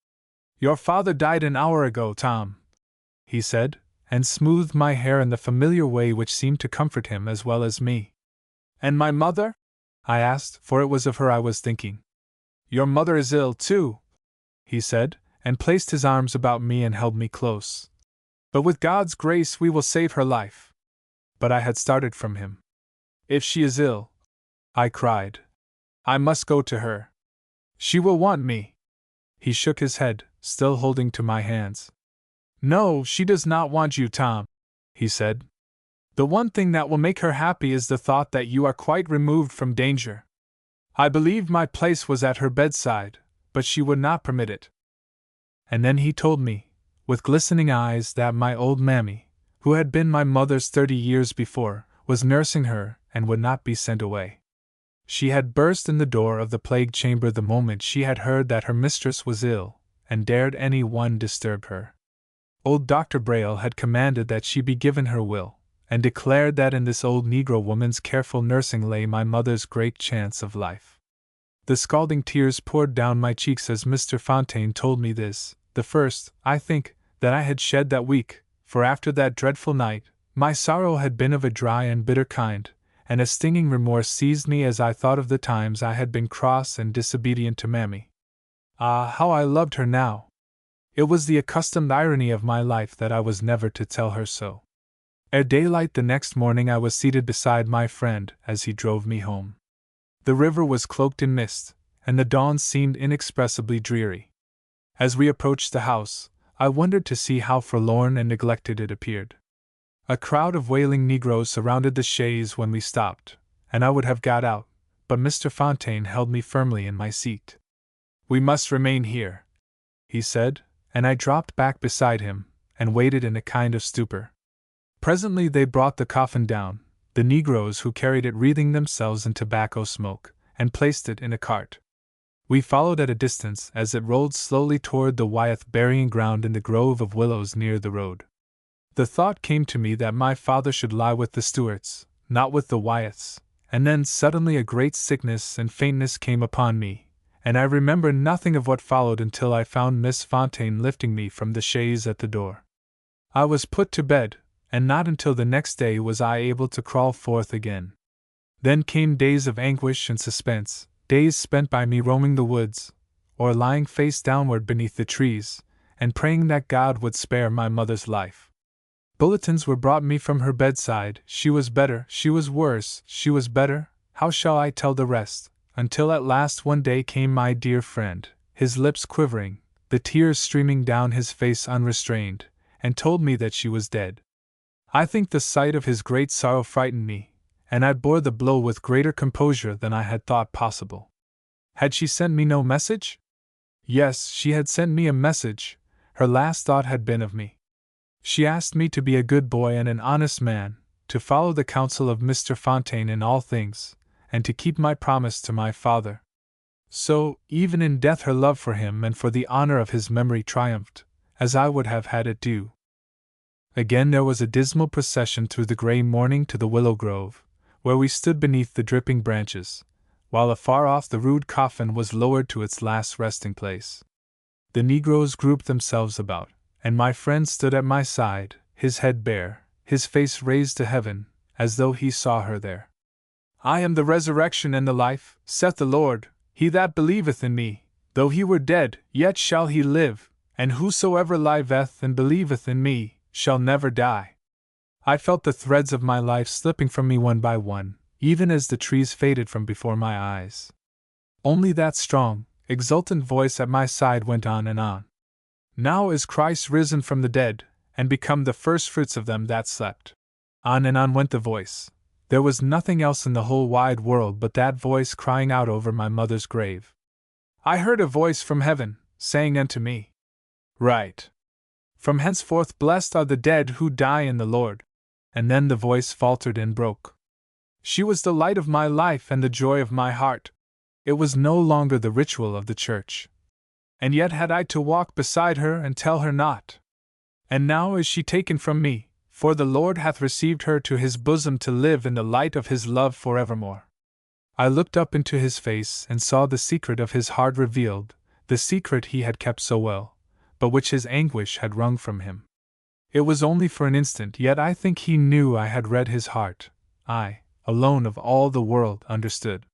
[SPEAKER 1] Your father died an hour ago, Tom, he said, and smoothed my hair in the familiar way which seemed to comfort him as well as me. And my mother? I asked, for it was of her I was thinking. Your mother is ill, too, he said, and placed his arms about me and held me close. But with God's grace we will save her life. But I had started from him. If she is ill, I cried, I must go to her. She will want me. He shook his head, still holding to my hands. No, she does not want you, Tom, he said. The one thing that will make her happy is the thought that you are quite removed from danger. I believed my place was at her bedside, but she would not permit it. And then he told me, with glistening eyes, that my old mammy, who had been my mother's 30 years before, was nursing her and would not be sent away. She had burst in the door of the plague chamber the moment she had heard that her mistress was ill, and dared any one disturb her. Old Dr. Braille had commanded that she be given her will, and declared that in this old Negro woman's careful nursing lay my mother's great chance of life. The scalding tears poured down my cheeks as Mr. Fontaine told me this, the first, I think, that I had shed that week, for after that dreadful night, my sorrow had been of a dry and bitter kind, and a stinging remorse seized me as I thought of the times I had been cross and disobedient to Mammy. Ah, how I loved her now! It was the accustomed irony of my life that I was never to tell her so. Ere daylight the next morning I was seated beside my friend as he drove me home. The river was cloaked in mist, and the dawn seemed inexpressibly dreary. As we approached the house, I wondered to see how forlorn and neglected it appeared. A crowd of wailing Negroes surrounded the chaise when we stopped, and I would have got out, but Mr. Fontaine held me firmly in my seat. We must remain here, he said, and I dropped back beside him, and waited in a kind of stupor. Presently they brought the coffin down, the Negroes who carried it wreathing themselves in tobacco smoke, and placed it in a cart. We followed at a distance as it rolled slowly toward the Wyeth burying ground in the grove of willows near the road. The thought came to me that my father should lie with the Stuarts, not with the Wyatts, and then suddenly a great sickness and faintness came upon me, and I remember nothing of what followed until I found Miss Fontaine lifting me from the chaise at the door. I was put to bed, and not until the next day was I able to crawl forth again. Then came days of anguish and suspense, days spent by me roaming the woods, or lying face downward beneath the trees, and praying that God would spare my mother's life. Bulletins were brought me from her bedside. She was better, she was worse, she was better, how shall I tell the rest? Until at last one day came my dear friend, his lips quivering, the tears streaming down his face unrestrained, and told me that she was dead. I think the sight of his great sorrow frightened me, and I bore the blow with greater composure than I had thought possible. Had she sent me no message? Yes, she had sent me a message. Her last thought had been of me. She asked me to be a good boy and an honest man, to follow the counsel of Mr. Fontaine in all things, and to keep my promise to my father. So, even in death her love for him and for the honor of his memory triumphed, as I would have had it do. Again there was a dismal procession through the grey morning to the willow grove, where we stood beneath the dripping branches, while afar off the rude coffin was lowered to its last resting place. The negroes grouped themselves about, and my friend stood at my side, his head bare, his face raised to heaven, as though he saw her there. I am the resurrection and the life, saith the Lord. He that believeth in me, though he were dead, yet shall he live, and whosoever liveth and believeth in me, shall never die. I felt the threads of my life slipping from me one by one, even as the trees faded from before my eyes. Only that strong, exultant voice at my side went on and on. Now is Christ risen from the dead, and become the firstfruits of them that slept. On and on went the voice. There was nothing else in the whole wide world but that voice crying out over my mother's grave. I heard a voice from heaven, saying unto me, Write. From henceforth blessed are the dead who die in the Lord. And then the voice faltered and broke. She was the light of my life and the joy of my heart. It was no longer the ritual of the church. And yet had I to walk beside her and tell her not. And now is she taken from me, for the Lord hath received her to his bosom to live in the light of his love forevermore. I looked up into his face and saw the secret of his heart revealed, the secret he had kept so well, but which his anguish had wrung from him. It was only for an instant, yet I think he knew I had read his heart. I, alone of all the world, understood.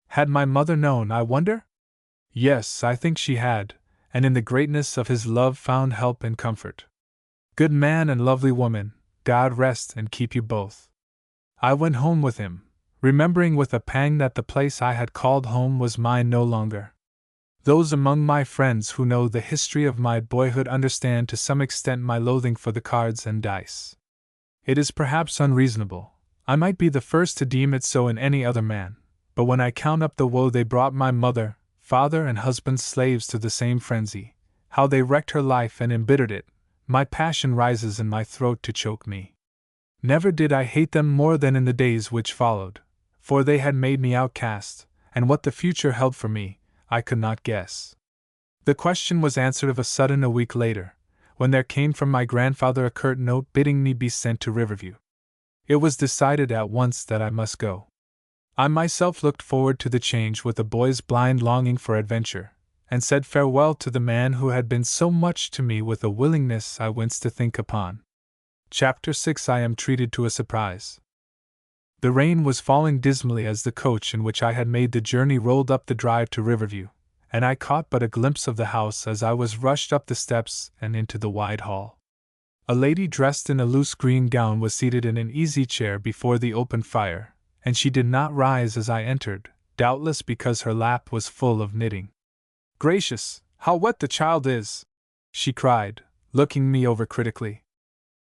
[SPEAKER 1] Had my mother known, I wonder? Yes, I think she had, and in the greatness of his love found help and comfort. Good man and lovely woman, God rest and keep you both. I went home with him, remembering with a pang that the place I had called home was mine no longer. Those among my friends who know the history of my boyhood understand to some extent my loathing for the cards and dice. It is perhaps unreasonable, I might be the first to deem it so in any other man, but when I count up the woe they brought my mother, father and husband slaves to the same frenzy, how they wrecked her life and embittered it, my passion rises in my throat to choke me. Never did I hate them more than in the days which followed, for they had made me outcast, and what the future held for me, I could not guess. The question was answered of a sudden a week later, when there came from my grandfather a curt note bidding me be sent to Riverview. It was decided at once that I must go. I myself looked forward to the change with a boy's blind longing for adventure, and said farewell to the man who had been so much to me with a willingness I winced to think upon. Chapter 6 I am treated to a surprise. The rain was falling dismally as the coach in which I had made the journey rolled up the drive to Riverview, and I caught but a glimpse of the house as I was rushed up the steps and into the wide hall. A lady dressed in a loose green gown was seated in an easy chair before the open fire, and she did not rise as I entered, doubtless because her lap was full of knitting. Gracious, how wet the child is! She cried, looking me over critically.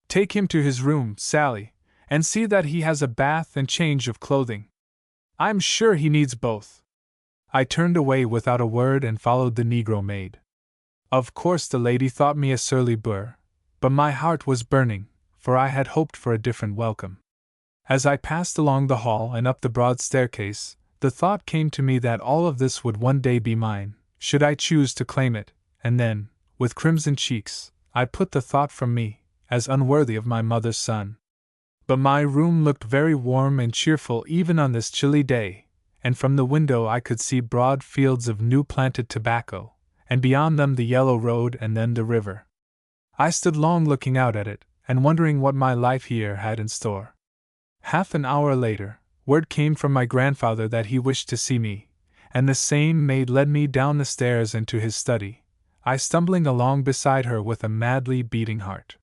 [SPEAKER 1] Take him to his room, Sally, and see that he has a bath and change of clothing. I'm sure he needs both. I turned away without a word and followed the negro maid. Of course the lady thought me a surly boor, but my heart was burning, for I had hoped for a different welcome. As I passed along the hall and up the broad staircase, the thought came to me that all of this would one day be mine, should I choose to claim it, and then, with crimson cheeks, I put the thought from me, as unworthy of my mother's son. But my room looked very warm and cheerful even on this chilly day, and from the window I could see broad fields of new planted tobacco, and beyond them the yellow road and then the river. I stood long looking out at it, and wondering what my life here had in store. Half an hour later, word came from my grandfather that he wished to see me, and the same maid led me down the stairs into his study, I stumbling along beside her with a madly beating heart.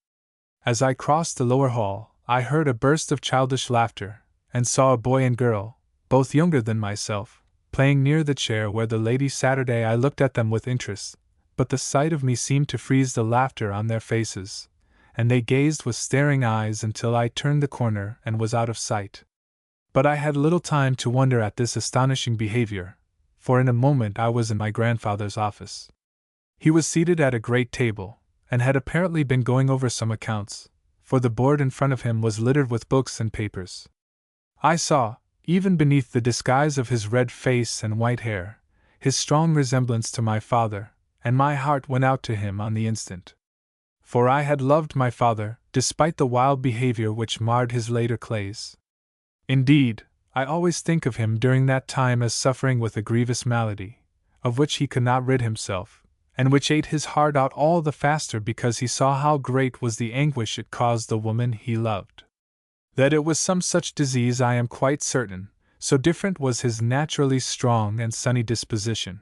[SPEAKER 1] As I crossed the lower hall, I heard a burst of childish laughter, and saw a boy and girl, both younger than myself, playing near the chair where the lady sat. I looked at them with interest, but the sight of me seemed to freeze the laughter on their faces, and they gazed with staring eyes until I turned the corner and was out of sight. But I had little time to wonder at this astonishing behavior, for in a moment I was in my grandfather's office. He was seated at a great table, and had apparently been going over some accounts, for the board in front of him was littered with books and papers. I saw, even beneath the disguise of his red face and white hair, his strong resemblance to my father, and my heart went out to him on the instant. For I had loved my father, despite the wild behavior which marred his later clays. Indeed, I always think of him during that time as suffering with a grievous malady, of which he could not rid himself, and which ate his heart out all the faster because he saw how great was the anguish it caused the woman he loved. That it was some such disease I am quite certain, so different was his naturally strong and sunny disposition.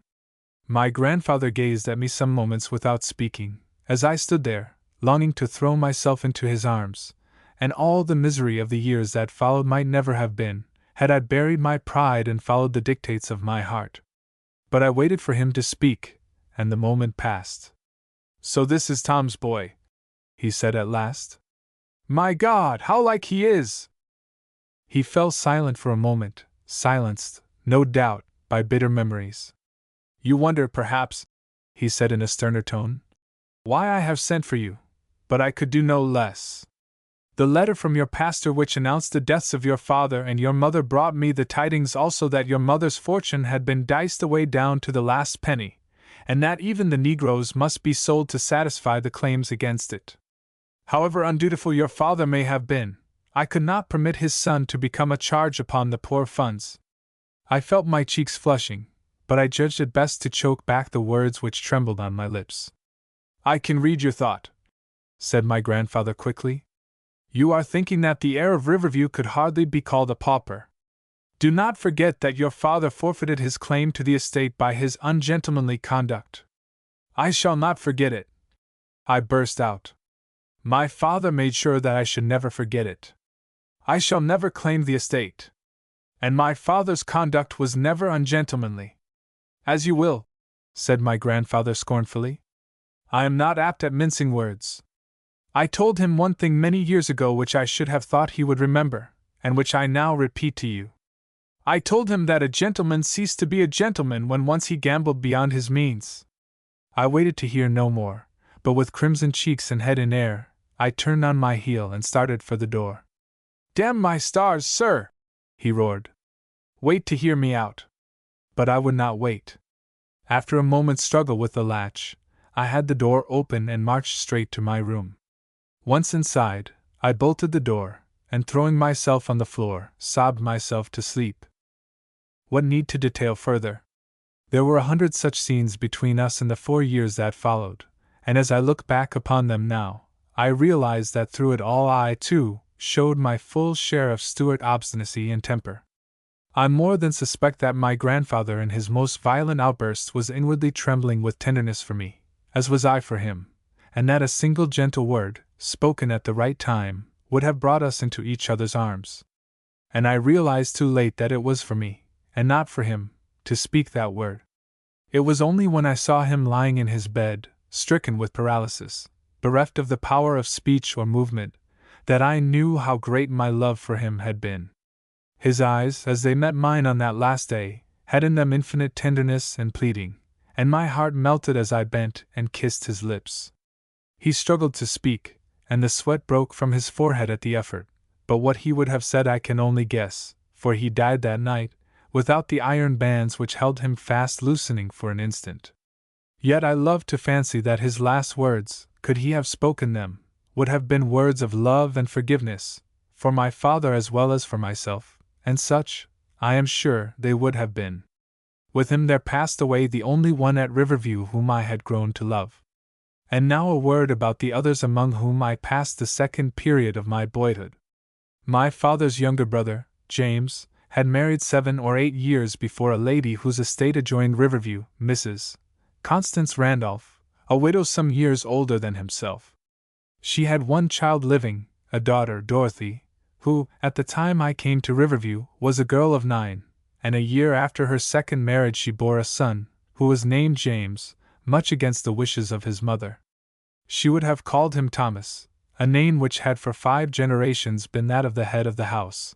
[SPEAKER 1] My grandfather gazed at me some moments without speaking, as I stood there, longing to throw myself into his arms, and all the misery of the years that followed might never have been, had I buried my pride and followed the dictates of my heart. But I waited for him to speak, and the moment passed. "So this is Tom's boy," he said at last. "My God, how like he is!" He fell silent for a moment, silenced, no doubt, by bitter memories. "You wonder, perhaps," he said in a sterner tone, "why I have sent for you, but I could do no less. The letter from your pastor which announced the deaths of your father and your mother brought me the tidings also that your mother's fortune had been diced away down to the last penny, and that even the Negroes must be sold to satisfy the claims against it. However undutiful your father may have been, I could not permit his son to become a charge upon the poor funds." I felt my cheeks flushing, but I judged it best to choke back the words which trembled on my lips. "I can read your thought," said my grandfather quickly. "You are thinking that the heir of Riverview could hardly be called a pauper. Do not forget that your father forfeited his claim to the estate by his ungentlemanly conduct." "I shall not forget it," I burst out. "My father made sure that I should never forget it. I shall never claim the estate. And my father's conduct was never ungentlemanly." "As you will," said my grandfather scornfully. "I am not apt at mincing words. I told him one thing many years ago which I should have thought he would remember, and which I now repeat to you. I told him that a gentleman ceased to be a gentleman when once he gambled beyond his means." I waited to hear no more, but with crimson cheeks and head in air, I turned on my heel and started for the door. "Damn my stars, sir!" he roared. "Wait to hear me out." But I would not wait. After a moment's struggle with the latch, I had the door open and marched straight to my room. Once inside, I bolted the door, and throwing myself on the floor, sobbed myself to sleep. What need to detail further? There were 100 such scenes between us in the 4 years that followed, and as I look back upon them now, I realize that through it all I, too, showed my full share of Stuart obstinacy and temper. I more than suspect that my grandfather in his most violent outbursts was inwardly trembling with tenderness for me, as was I for him, and that a single gentle word, spoken at the right time, would have brought us into each other's arms. And I realized too late that it was for me, and not for him, to speak that word. It was only when I saw him lying in his bed, stricken with paralysis, bereft of the power of speech or movement, that I knew how great my love for him had been. His eyes, as they met mine on that last day, had in them infinite tenderness and pleading, and my heart melted as I bent and kissed his lips. He struggled to speak, and the sweat broke from his forehead at the effort, but what he would have said I can only guess, for he died that night, without the iron bands which held him fast loosening for an instant. Yet I loved to fancy that his last words, could he have spoken them, would have been words of love and forgiveness, for my father as well as for myself, and such, I am sure, they would have been. With him there passed away the only one at Riverview whom I had grown to love. And now a word about the others among whom I passed the second period of my boyhood. My father's younger brother, James, had married 7 or 8 years before a lady whose estate adjoined Riverview, Mrs. Constance Randolph, a widow some years older than himself. She had one child living, a daughter, Dorothy, who, at the time I came to Riverview, was a girl of 9, and a year after her second marriage she bore a son, who was named James, much against the wishes of his mother. She would have called him Thomas, a name which had for 5 generations been that of the head of the house.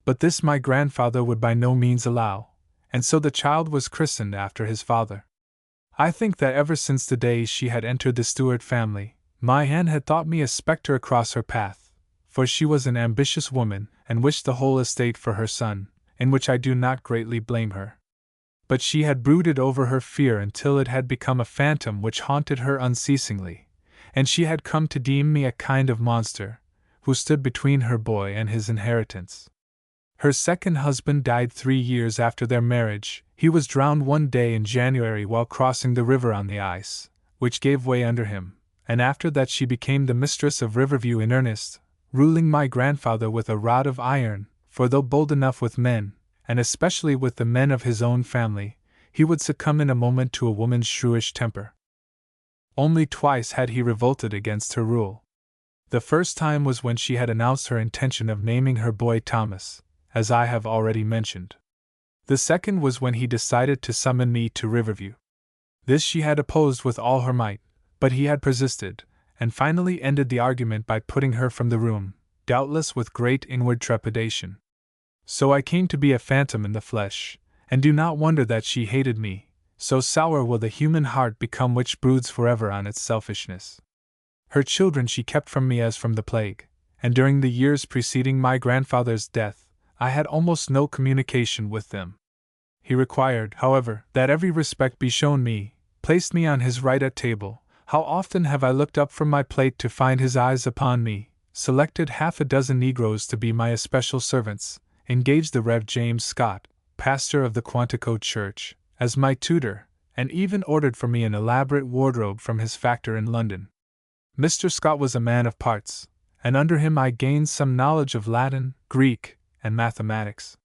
[SPEAKER 1] But this my grandfather would by no means allow, and so the child was christened after his father. I think that ever since the day she had entered the Stewart family, my aunt had thought me a spectre across her path, for she was an ambitious woman and wished the whole estate for her son, in which I do not greatly blame her. But she had brooded over her fear until it had become a phantom which haunted her unceasingly, and she had come to deem me a kind of monster, who stood between her boy and his inheritance. Her second husband died 3 years after their marriage. He was drowned one day in January while crossing the river on the ice, which gave way under him, and after that she became the mistress of Riverview in earnest, ruling my grandfather with a rod of iron, for though bold enough with men, and especially with the men of his own family, he would succumb in a moment to a woman's shrewish temper. Only twice had he revolted against her rule. The first time was when she had announced her intention of naming her boy Thomas, as I have already mentioned. The second was when he decided to summon me to Riverview. This she had opposed with all her might, but he had persisted, and finally ended the argument by putting her from the room, doubtless with great inward trepidation. So I came to be a phantom in the flesh, and do not wonder that she hated me, so sour will the human heart become which broods forever on its selfishness. Her children she kept from me as from the plague, and during the years preceding my grandfather's death, I had almost no communication with them. He required, however, that every respect be shown me, placed me on his right at table. How often have I looked up from my plate to find his eyes upon me, selected 6 negroes to be my especial servants, engaged the Rev. James Scott, pastor of the Quantico Church, as my tutor, and even ordered for me an elaborate wardrobe from his factor in London. Mr. Scott was a man of parts, and under him I gained some knowledge of Latin, Greek, and mathematics.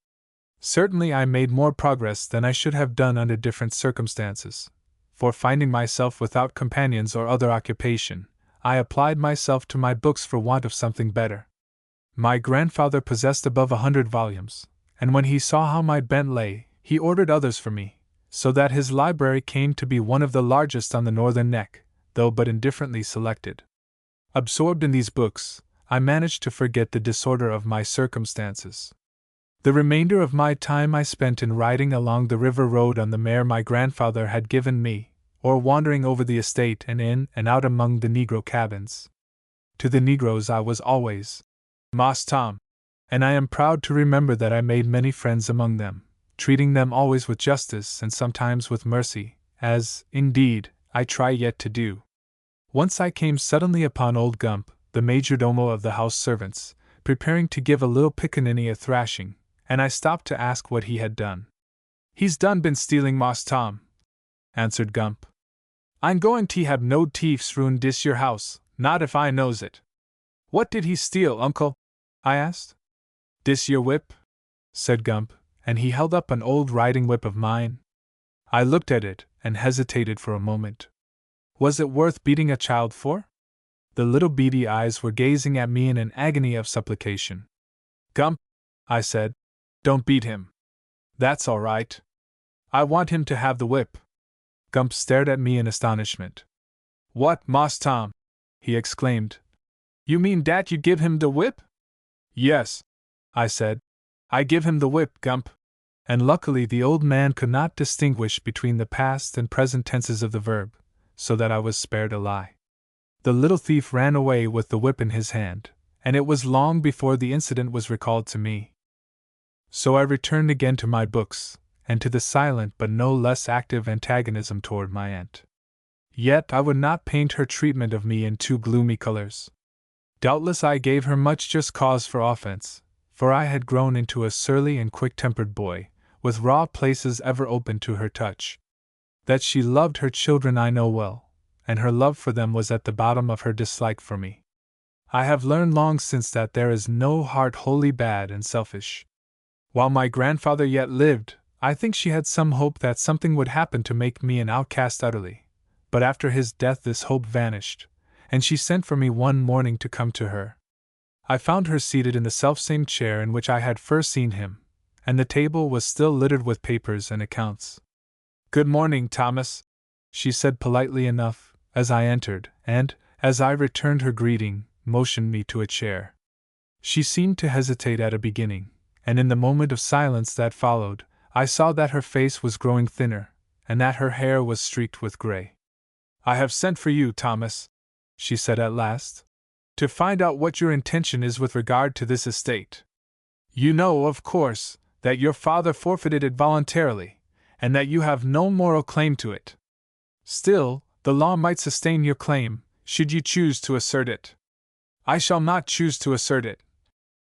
[SPEAKER 1] Certainly I made more progress than I should have done under different circumstances, for finding myself without companions or other occupation, I applied myself to my books for want of something better. My grandfather possessed above 100 volumes, and when he saw how my bent lay, he ordered others for me, so that his library came to be one of the largest on the northern neck, though but indifferently selected. Absorbed in these books, I managed to forget the disorder of my circumstances. The remainder of my time I spent in riding along the river road on the mare my grandfather had given me, or wandering over the estate and in and out among the negro cabins. To the negroes I was always Moss Tom, and I am proud to remember that I made many friends among them, treating them always with justice and sometimes with mercy, as, indeed, I try yet to do. Once I came suddenly upon old Gump, the majordomo of the house servants, preparing to give a little pickaninny a thrashing, and I stopped to ask what he had done. "He's done been stealing, Moss Tom," answered Gump. "I'm going to have no tiefs ruin dis your house, not if I knows it." "What did he steal, uncle?" I asked. "Dis your whip," said Gump, and he held up an old riding whip of mine. I looked at it, and hesitated for a moment. Was it worth beating a child for? The little beady eyes were gazing at me in an agony of supplication. "Gump," I said, "don't beat him. That's all right. I want him to have the whip." Gump stared at me in astonishment. "What, Moss Tom?" he exclaimed. "You mean dat you give him the whip?" "Yes," I said. "I give him the whip, Gump." And luckily the old man could not distinguish between the past and present tenses of the verb, so that I was spared a lie. The little thief ran away with the whip in his hand, and it was long before the incident was recalled to me. So I returned again to my books, and to the silent but no less active antagonism toward my aunt. Yet I would not paint her treatment of me in too gloomy colors. Doubtless I gave her much just cause for offense, for I had grown into a surly and quick-tempered boy, with raw places ever open to her touch. That she loved her children I know well, and her love for them was at the bottom of her dislike for me. I have learned long since that there is no heart wholly bad and selfish. While my grandfather yet lived, I think she had some hope that something would happen to make me an outcast utterly, but after his death this hope vanished, and she sent for me one morning to come to her. I found her seated in the selfsame chair in which I had first seen him, and the table was still littered with papers and accounts. "Good morning, Thomas," she said politely enough, as I entered, and, as I returned her greeting, motioned me to a chair. She seemed to hesitate at a beginning, and in the moment of silence that followed, I saw that her face was growing thinner, and that her hair was streaked with gray. "I have sent for you, Thomas," she said at last, "to find out what your intention is with regard to this estate. You know, of course, that your father forfeited it voluntarily, and that you have no moral claim to it. Still, the law might sustain your claim, should you choose to assert it." "I shall not choose to assert it,"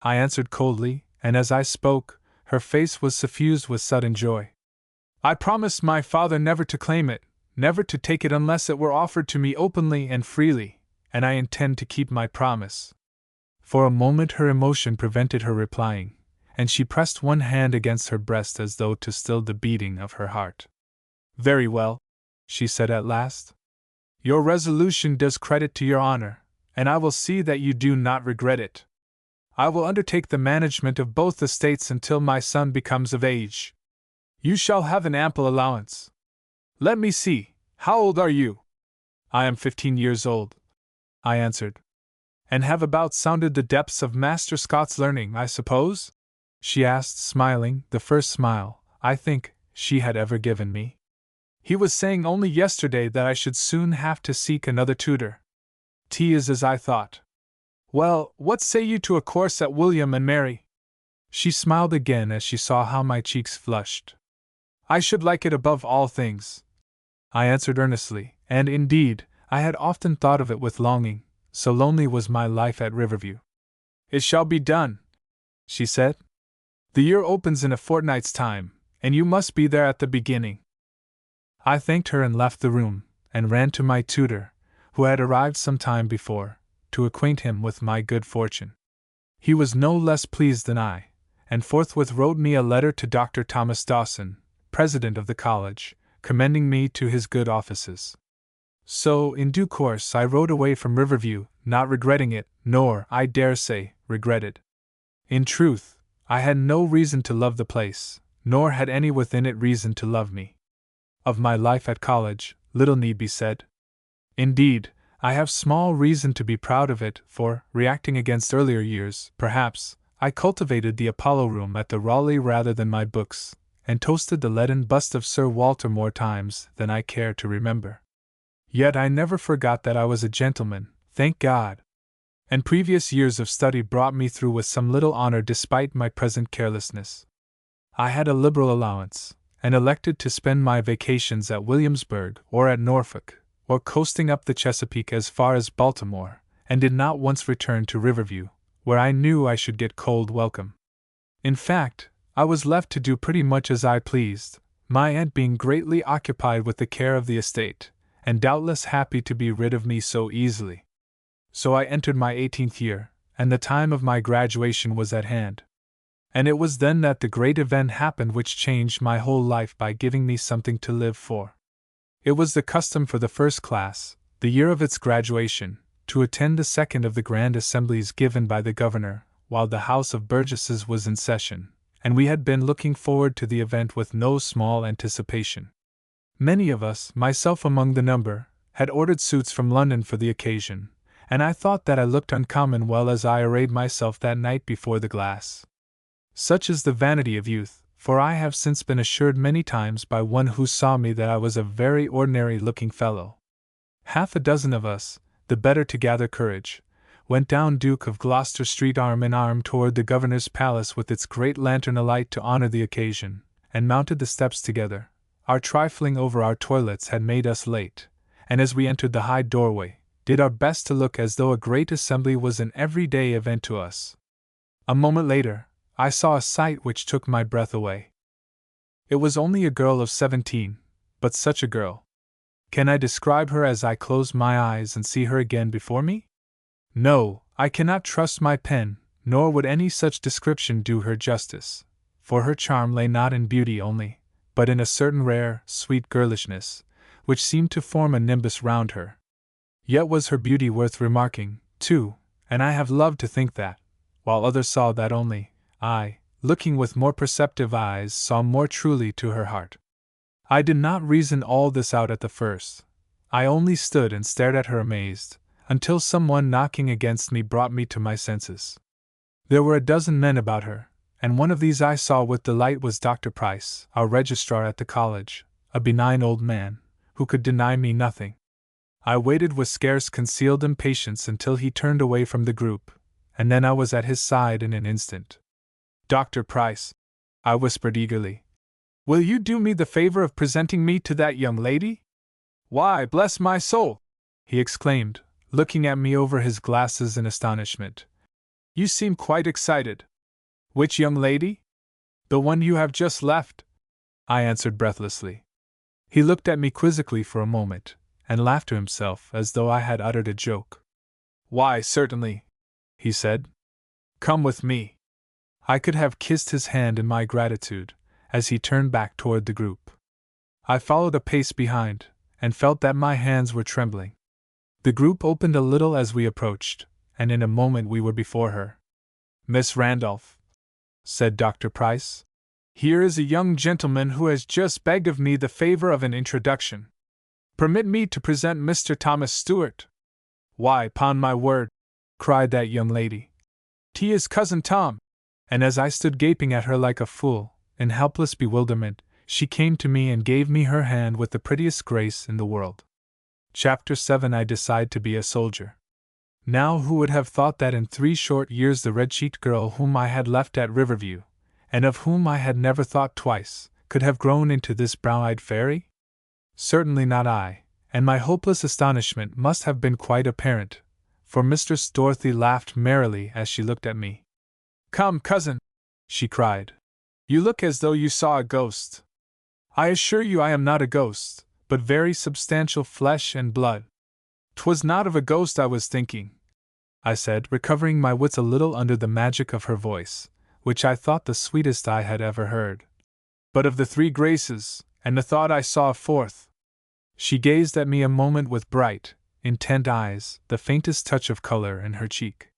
[SPEAKER 1] I answered coldly, and as I spoke, her face was suffused with sudden joy. "I promised my father never to claim it, never to take it unless it were offered to me openly and freely, and I intend to keep my promise." For a moment her emotion prevented her replying, and she pressed one hand against her breast as though to still the beating of her heart. "Very well," she said at last. "Your resolution does credit to your honor, and I will see that you do not regret it. I will undertake the management of both estates until my son becomes of age. You shall have an ample allowance. Let me see, how old are you?" "I am 15 years old," I answered. "And have about sounded the depths of Master Scott's learning, I suppose?" she asked, smiling, the first smile, I think, she had ever given me. "He was saying only yesterday that I should soon have to seek another tutor. 'Tis as I thought. Well, what say you to a course at William and Mary?" She smiled again as she saw how my cheeks flushed. "I should like it above all things," I answered earnestly, and indeed, I had often thought of it with longing, so lonely was my life at Riverview. "It shall be done," she said. "The year opens in a fortnight's time, and you must be there at the beginning." I thanked her and left the room, and ran to my tutor, who had arrived some time before, to acquaint him with my good fortune. He was no less pleased than I, and forthwith wrote me a letter to Dr. Thomas Dawson, president of the college, commending me to his good offices. So, in due course, I rode away from Riverview, not regretting it, nor, I dare say, regretted. In truth, I had no reason to love the place, nor had any within it reason to love me. Of my life at college, little need be said. Indeed, I have small reason to be proud of it, for, reacting against earlier years, perhaps, I cultivated the Apollo Room at the Raleigh rather than my books, and toasted the leaden bust of Sir Walter more times than I care to remember. Yet I never forgot that I was a gentleman, thank God. And previous years of study brought me through with some little honor despite my present carelessness. I had a liberal allowance, and elected to spend my vacations at Williamsburg or at Norfolk, or coasting up the Chesapeake as far as Baltimore, and did not once return to Riverview, where I knew I should get cold welcome. In fact, I was left to do pretty much as I pleased, my aunt being greatly occupied with the care of the estate, and doubtless happy to be rid of me so easily. So I entered my 18th year, and the time of my graduation was at hand. And it was then that the great event happened which changed my whole life by giving me something to live for. It was the custom for the first class, the year of its graduation, to attend the second of the grand assemblies given by the governor, while the House of Burgesses was in session, and we had been looking forward to the event with no small anticipation. Many of us, myself among the number, had ordered suits from London for the occasion, and I thought that I looked uncommon well as I arrayed myself that night before the glass. Such is the vanity of youth, for I have since been assured many times by one who saw me that I was a very ordinary-looking fellow. Half a dozen of us, the better to gather courage, went down Duke of Gloucester Street arm in arm toward the governor's palace with its great lantern alight to honor the occasion, and mounted the steps together. Our trifling over our toilets had made us late, and as we entered the high doorway, did our best to look as though a great assembly was an everyday event to us. A moment later, I saw a sight which took my breath away. It was only a girl of 17, but such a girl. Can I describe her as I close my eyes and see her again before me? No, I cannot trust my pen, nor would any such description do her justice, for her charm lay not in beauty only, but in a certain rare, sweet girlishness, which seemed to form a nimbus round her. Yet was her beauty worth remarking, too, and I have loved to think that, while others saw that only, I, looking with more perceptive eyes, saw more truly to her heart. I did not reason all this out at the first. I only stood and stared at her amazed, until someone knocking against me brought me to my senses. There were a dozen men about her, and one of these I saw with delight was Dr. Price, our registrar at the college, a benign old man, who could deny me nothing. I waited with scarce concealed impatience until he turned away from the group, and then I was at his side in an instant. "Dr. Price," I whispered eagerly, "will you do me the favor of presenting me to that young lady?" "Why, bless my soul!" he exclaimed, looking at me over his glasses in astonishment. "You seem quite excited. Which young lady?" "The one you have just left," I answered breathlessly. He looked at me quizzically for a moment, and laughed to himself as though I had uttered a joke. "Why, certainly," he said. "Come with me." I could have kissed his hand in my gratitude, as he turned back toward the group. I followed a pace behind, and felt that my hands were trembling. The group opened a little as we approached, and in a moment we were before her. "Miss Randolph," said Dr. Price, "here is a young gentleman who has just begged of me the favor of an introduction. Permit me to present Mr. Thomas Stewart." "Why, 'pon my word," cried that young lady, "'T is Cousin Tom." And as I stood gaping at her like a fool, in helpless bewilderment, she came to me and gave me her hand with the prettiest grace in the world. Chapter 7. I decide to be a soldier. Now who would have thought that in 3 short years the red-cheeked girl whom I had left at Riverview, and of whom I had never thought twice, could have grown into this brown-eyed fairy? Certainly not I, and my hopeless astonishment must have been quite apparent, for Mistress Dorothy laughed merrily as she looked at me. "Come, cousin," she cried. "You look as though you saw a ghost." "I assure you I am not a ghost, but very substantial flesh and blood." "'Twas not of a ghost I was thinking," I said, recovering my wits a little under the magic of her voice, which I thought the sweetest I had ever heard, "but of the 3 Graces, and the thought I saw a 4th. She gazed at me a moment with bright, intent eyes, the faintest touch of color in her cheek.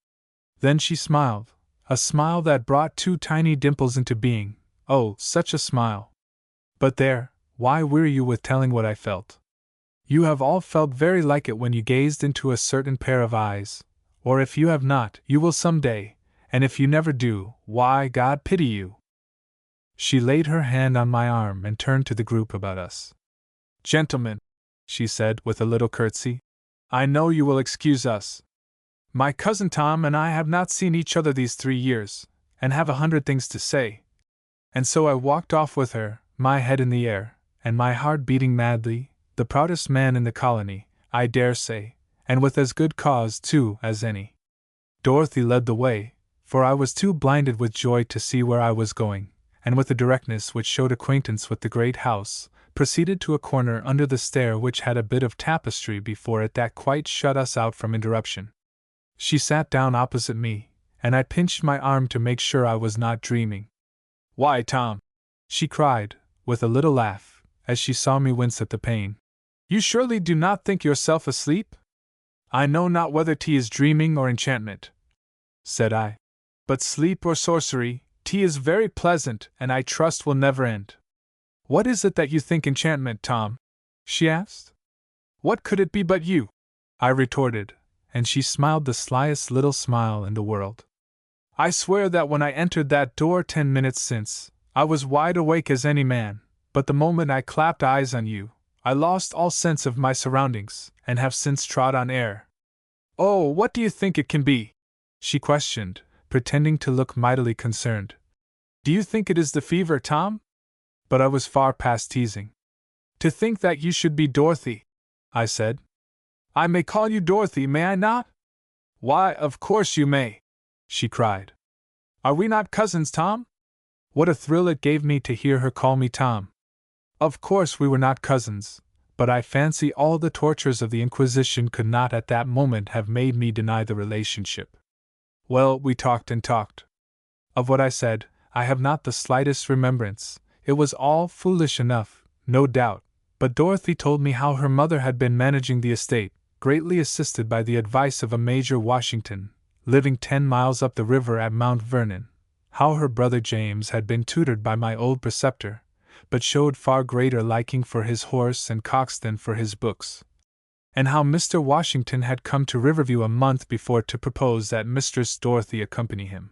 [SPEAKER 1] Then she smiled, a smile that brought 2 tiny dimples into being. Oh, such a smile! But there, why weary you with telling what I felt? You have all felt very like it when you gazed into a certain pair of eyes, or if you have not, you will some day, and if you never do, why, God pity you. She laid her hand on my arm and turned to the group about us. "Gentlemen," she said with a little curtsy, "I know you will excuse us. My cousin Tom and I have not seen each other these 3 years, and have 100 things to say." And so I walked off with her, my head in the air, and my heart beating madly, the proudest man in the colony, I dare say, and with as good cause, too, as any. Dorothy led the way, for I was too blinded with joy to see where I was going, and with a directness which showed acquaintance with the great house, proceeded to a corner under the stair which had a bit of tapestry before it that quite shut us out from interruption. She sat down opposite me, and I pinched my arm to make sure I was not dreaming. "Why, Tom," she cried, with a little laugh, as she saw me wince at the pain, "you surely do not think yourself asleep?" "I know not whether 'T is dreaming or enchantment," said I. "But sleep or sorcery, 'T is very pleasant, and I trust will never end." "What is it that you think enchantment, Tom?" she asked. "What could it be but you?" I retorted, and she smiled the slyest little smile in the world. "I swear that when I entered that door 10 minutes since, I was wide awake as any man, but the moment I clapped eyes on you, I lost all sense of my surroundings, and have since trod on air." "Oh, what do you think it can be?" she questioned, pretending to look mightily concerned. "Do you think it is the fever, Tom?" But I was far past teasing. "To think that you should be Dorothy," I said. I may call you Dorothy, may I not? Why, of course you may, she cried. Are we not cousins, Tom? What a thrill it gave me to hear her call me Tom. Of course we were not cousins, but I fancy all the tortures of the Inquisition could not at that moment have made me deny the relationship. Well, we talked and talked. Of what I said, I have not the slightest remembrance. It was all foolish enough, no doubt, but Dorothy told me how her mother had been managing the estate, greatly assisted by the advice of a Major Washington, living 10 miles up the river at Mount Vernon, how her brother James had been tutored by my old preceptor, but showed far greater liking for his horse and cocks than for his books, and how Mr. Washington had come to Riverview a month before to propose that Mistress Dorothy accompany him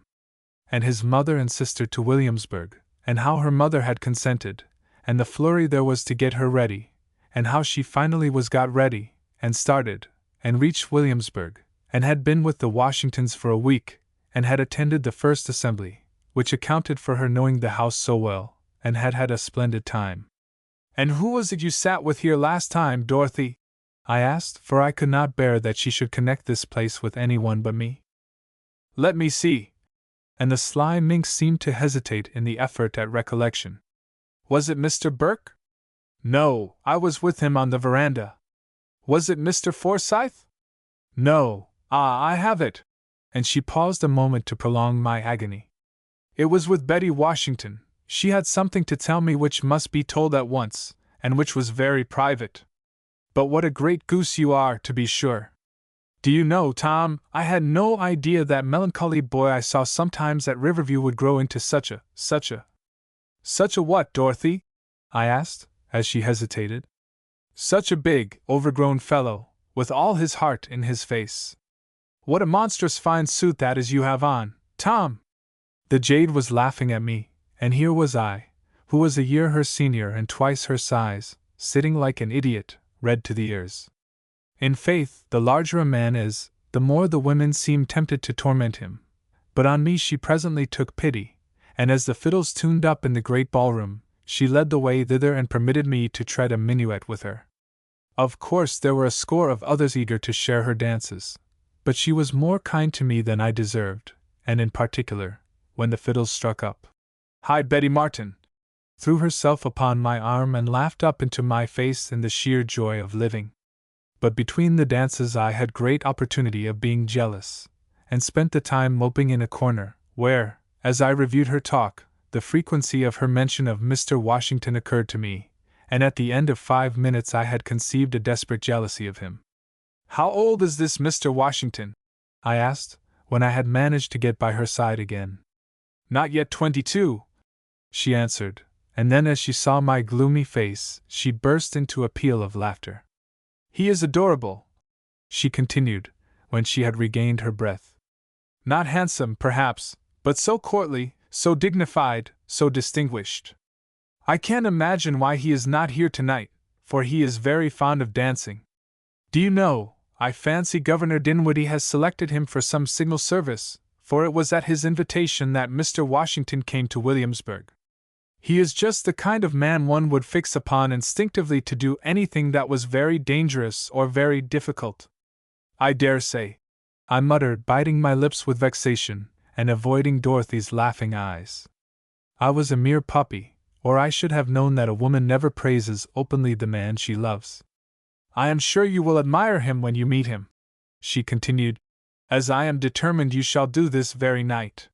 [SPEAKER 1] and his mother and sister to Williamsburg, and how her mother had consented, and the flurry there was to get her ready, and how she finally was got ready, and started, and reached Williamsburg, and had been with the Washingtons for a week, and had attended the first assembly, which accounted for her knowing the house so well, and had had a splendid time. And who was it you sat with here last time, Dorothy? I asked, for I could not bear that she should connect this place with anyone but me. Let me see. And the sly minx seemed to hesitate in the effort at recollection. Was it Mr. Burke? No, I was with him on the veranda. Was it Mr. Forsyth? No, I have it. And she paused a moment to prolong my agony. It was with Betty Washington. She had something to tell me which must be told at once, and which was very private. But what a great goose you are, to be sure. Do you know, Tom, I had no idea that melancholy boy I saw sometimes at Riverview would grow into such a what, Dorothy? I asked, as she hesitated. Such a big, overgrown fellow, with all his heart in his face. What a monstrous fine suit that is you have on, Tom! The jade was laughing at me, and here was I, who was a year her senior and twice her size, sitting like an idiot, red to the ears. In faith, the larger a man is, the more the women seem tempted to torment him. But on me she presently took pity, and as the fiddles tuned up in the great ballroom, she led the way thither and permitted me to tread a minuet with her. Of course there were a score of others eager to share her dances, but she was more kind to me than I deserved, and in particular, when the fiddles struck up, "Hi, Betty Martin!" threw herself upon my arm and laughed up into my face in the sheer joy of living. But between the dances I had great opportunity of being jealous, and spent the time moping in a corner, where, as I reviewed her talk, the frequency of her mention of Mr. Washington occurred to me, and at the end of 5 minutes I had conceived a desperate jealousy of him. How old is this Mr. Washington? I asked, when I had managed to get by her side again. Not yet 22, she answered, and then as she saw my gloomy face, she burst into a peal of laughter. He is adorable, she continued, when she had regained her breath. Not handsome, perhaps, but so courtly, so dignified, so distinguished. I can't imagine why he is not here tonight, for he is very fond of dancing. Do you know, I fancy Governor Dinwiddie has selected him for some signal service, for it was at his invitation that Mr. Washington came to Williamsburg. He is just the kind of man one would fix upon instinctively to do anything that was very dangerous or very difficult. I dare say, I muttered, biting my lips with vexation, and avoiding Dorothy's laughing eyes. I was a mere puppy, or I should have known that a woman never praises openly the man she loves. I am sure you will admire him when you meet him, she continued, as I am determined you shall do this very night.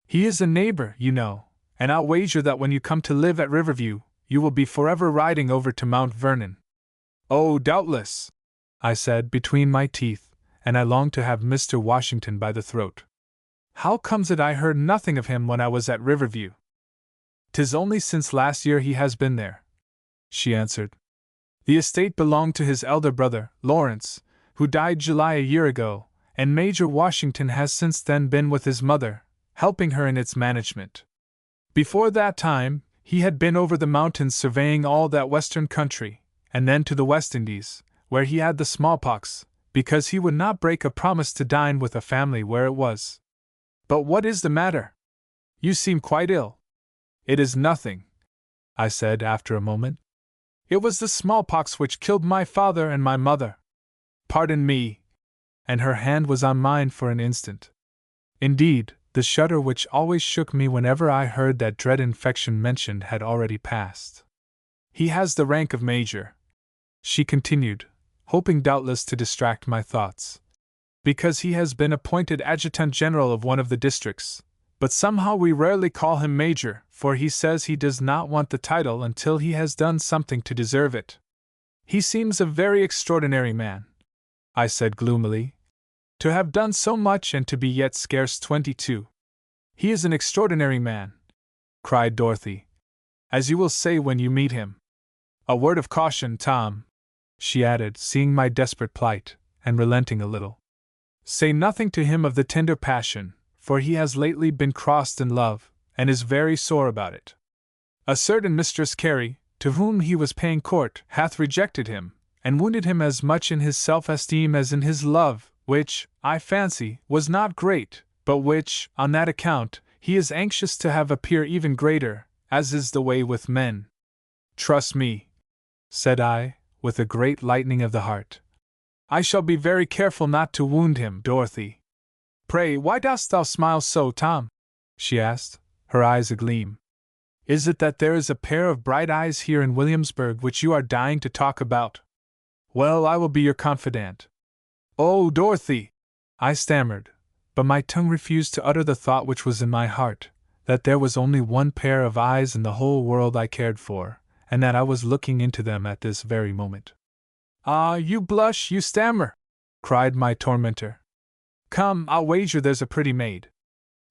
[SPEAKER 1] He is a neighbor, you know, and I'll wager that when you come to live at Riverview, you will be forever riding over to Mount Vernon. Oh, doubtless, I said between my teeth, and I longed to have Mr. Washington by the throat. How comes it I heard nothing of him when I was at Riverview? 'Tis only since last year he has been there, she answered. The estate belonged to his elder brother, Lawrence, who died July a year ago, and Major Washington has since then been with his mother, helping her in its management. Before that time, he had been over the mountains surveying all that western country, and then to the West Indies, where he had the smallpox, because he would not break a promise to dine with a family where it was. But what is the matter? You seem quite ill. It is nothing, I said after a moment. It was the smallpox which killed my father and my mother. Pardon me. And her hand was on mine for an instant. Indeed, the shudder which always shook me whenever I heard that dread infection mentioned had already passed. He has the rank of major, she continued, hoping doubtless to distract my thoughts, because he has been appointed adjutant general of one of the districts, but somehow we rarely call him major, for he says he does not want the title until he has done something to deserve it. He seems a very extraordinary man, I said gloomily, to have done so much and to be yet scarce 22. He is an extraordinary man, cried Dorothy, as you will say when you meet him. A word of caution, Tom, she added, seeing my desperate plight, and relenting a little. Say nothing to him of the tender passion, for he has lately been crossed in love, and is very sore about it. A certain Mistress Carey, to whom he was paying court, hath rejected him, and wounded him as much in his self-esteem as in his love, which, I fancy, was not great, but which, on that account, he is anxious to have appear even greater, as is the way with men. Trust me, said I, with a great lightening of the heart. I shall be very careful not to wound him, Dorothy. Pray, why dost thou smile so, Tom? She asked, her eyes agleam. Is it that there is a pair of bright eyes here in Williamsburg which you are dying to talk about? Well, I will be your confidant. Oh, Dorothy! I stammered, but my tongue refused to utter the thought which was in my heart, that there was only one pair of eyes in the whole world I cared for, and that I was looking into them at this very moment. Ah, you blush, you stammer! Cried my tormentor. Come, I'll wager there's a pretty maid.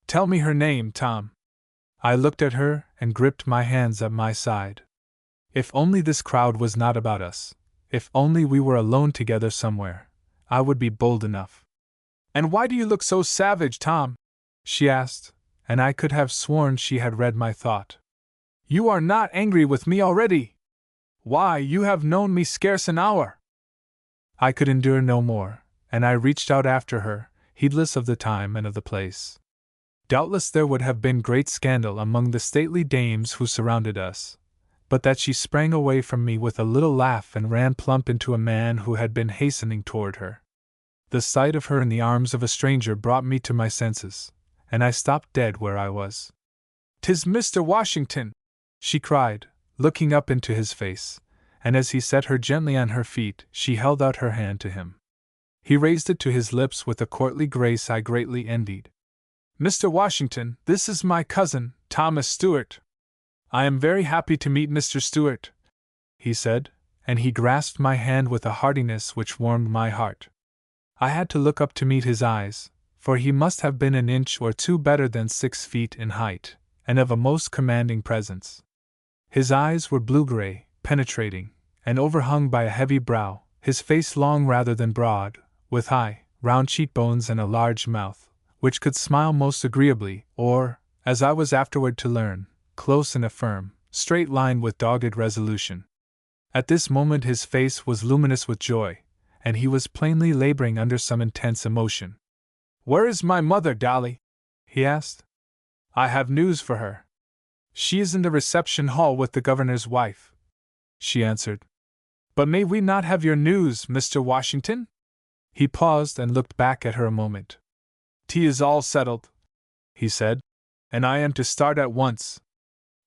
[SPEAKER 1] Tell me her name, Tom. I looked at her and gripped my hands at my side. If only this crowd was not about us, if only we were alone together somewhere, I would be bold enough. And why do you look so savage, Tom? She asked, and I could have sworn she had read my thought. You are not angry with me already? Why, you have known me scarce an hour. I could endure no more, and I reached out after her, heedless of the time and of the place. Doubtless there would have been great scandal among the stately dames who surrounded us, but that she sprang away from me with a little laugh and ran plump into a man who had been hastening toward her. The sight of her in the arms of a stranger brought me to my senses, and I stopped dead where I was. "'Tis Mr. Washington!" she cried, looking up into his face, and as he set her gently on her feet, she held out her hand to him. He raised it to his lips with a courtly grace I greatly envied. "Mr. Washington, this is my cousin, Thomas Stewart. I am very happy to meet Mr. Stewart," he said, and he grasped my hand with a heartiness which warmed my heart. I had to look up to meet his eyes, for he must have been an inch or two better than 6 feet in height, and of a most commanding presence. His eyes were blue-gray, penetrating, and overhung by a heavy brow, his face long rather than broad, with high, round cheekbones and a large mouth, which could smile most agreeably, or, as I was afterward to learn, close in a firm, straight line with dogged resolution. At this moment his face was luminous with joy, and he was plainly laboring under some intense emotion. "Where is my mother, Dolly?" he asked. "I have news for her." "She is in the reception hall with the governor's wife," she answered. "But may we not have your news, Mr. Washington?" He paused and looked back at her a moment. "Tea is all settled," he said, "and I am to start at once."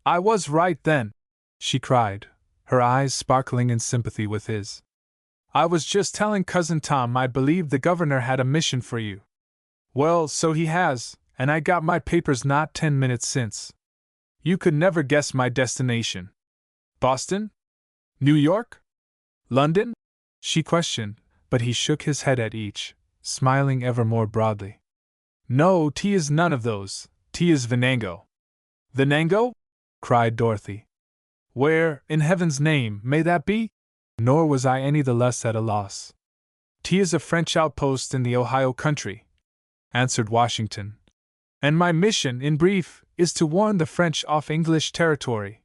[SPEAKER 1] "I was right, then," she cried, her eyes sparkling in sympathy with his. "I was just telling Cousin Tom I believed the governor had a mission for you." "Well, so he has, and I got my papers not 10 minutes since. You could never guess my destination." "Boston? New York? London?" she questioned, but he shook his head at each, smiling ever more broadly. "No, tea is none of those. Tea is Venango." "Venango?" cried Dorothy. "Where, in heaven's name, may that be?" Nor was I any the less at a loss. "Tea is a French outpost in the Ohio country," answered Washington. "And my mission, in brief, is to warn the French off English territory."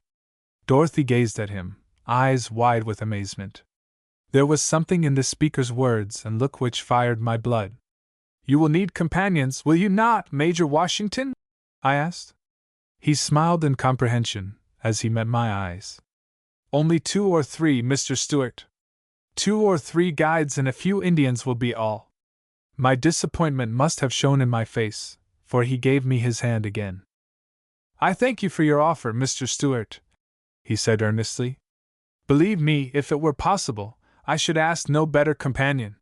[SPEAKER 1] Dorothy gazed at him, eyes wide with amazement. There was something in the speaker's words and look which fired my blood. "You will need companions, will you not, Major Washington?" I asked. He smiled in comprehension, as he met my eyes. "Only 2 or 3, Mr. Stewart." 2 or 3 guides and a few Indians will be all." My disappointment must have shown in my face, for he gave me his hand again. "I thank you for your offer, Mr. Stewart," he said earnestly. "Believe me, if it were possible, I should ask no better companion.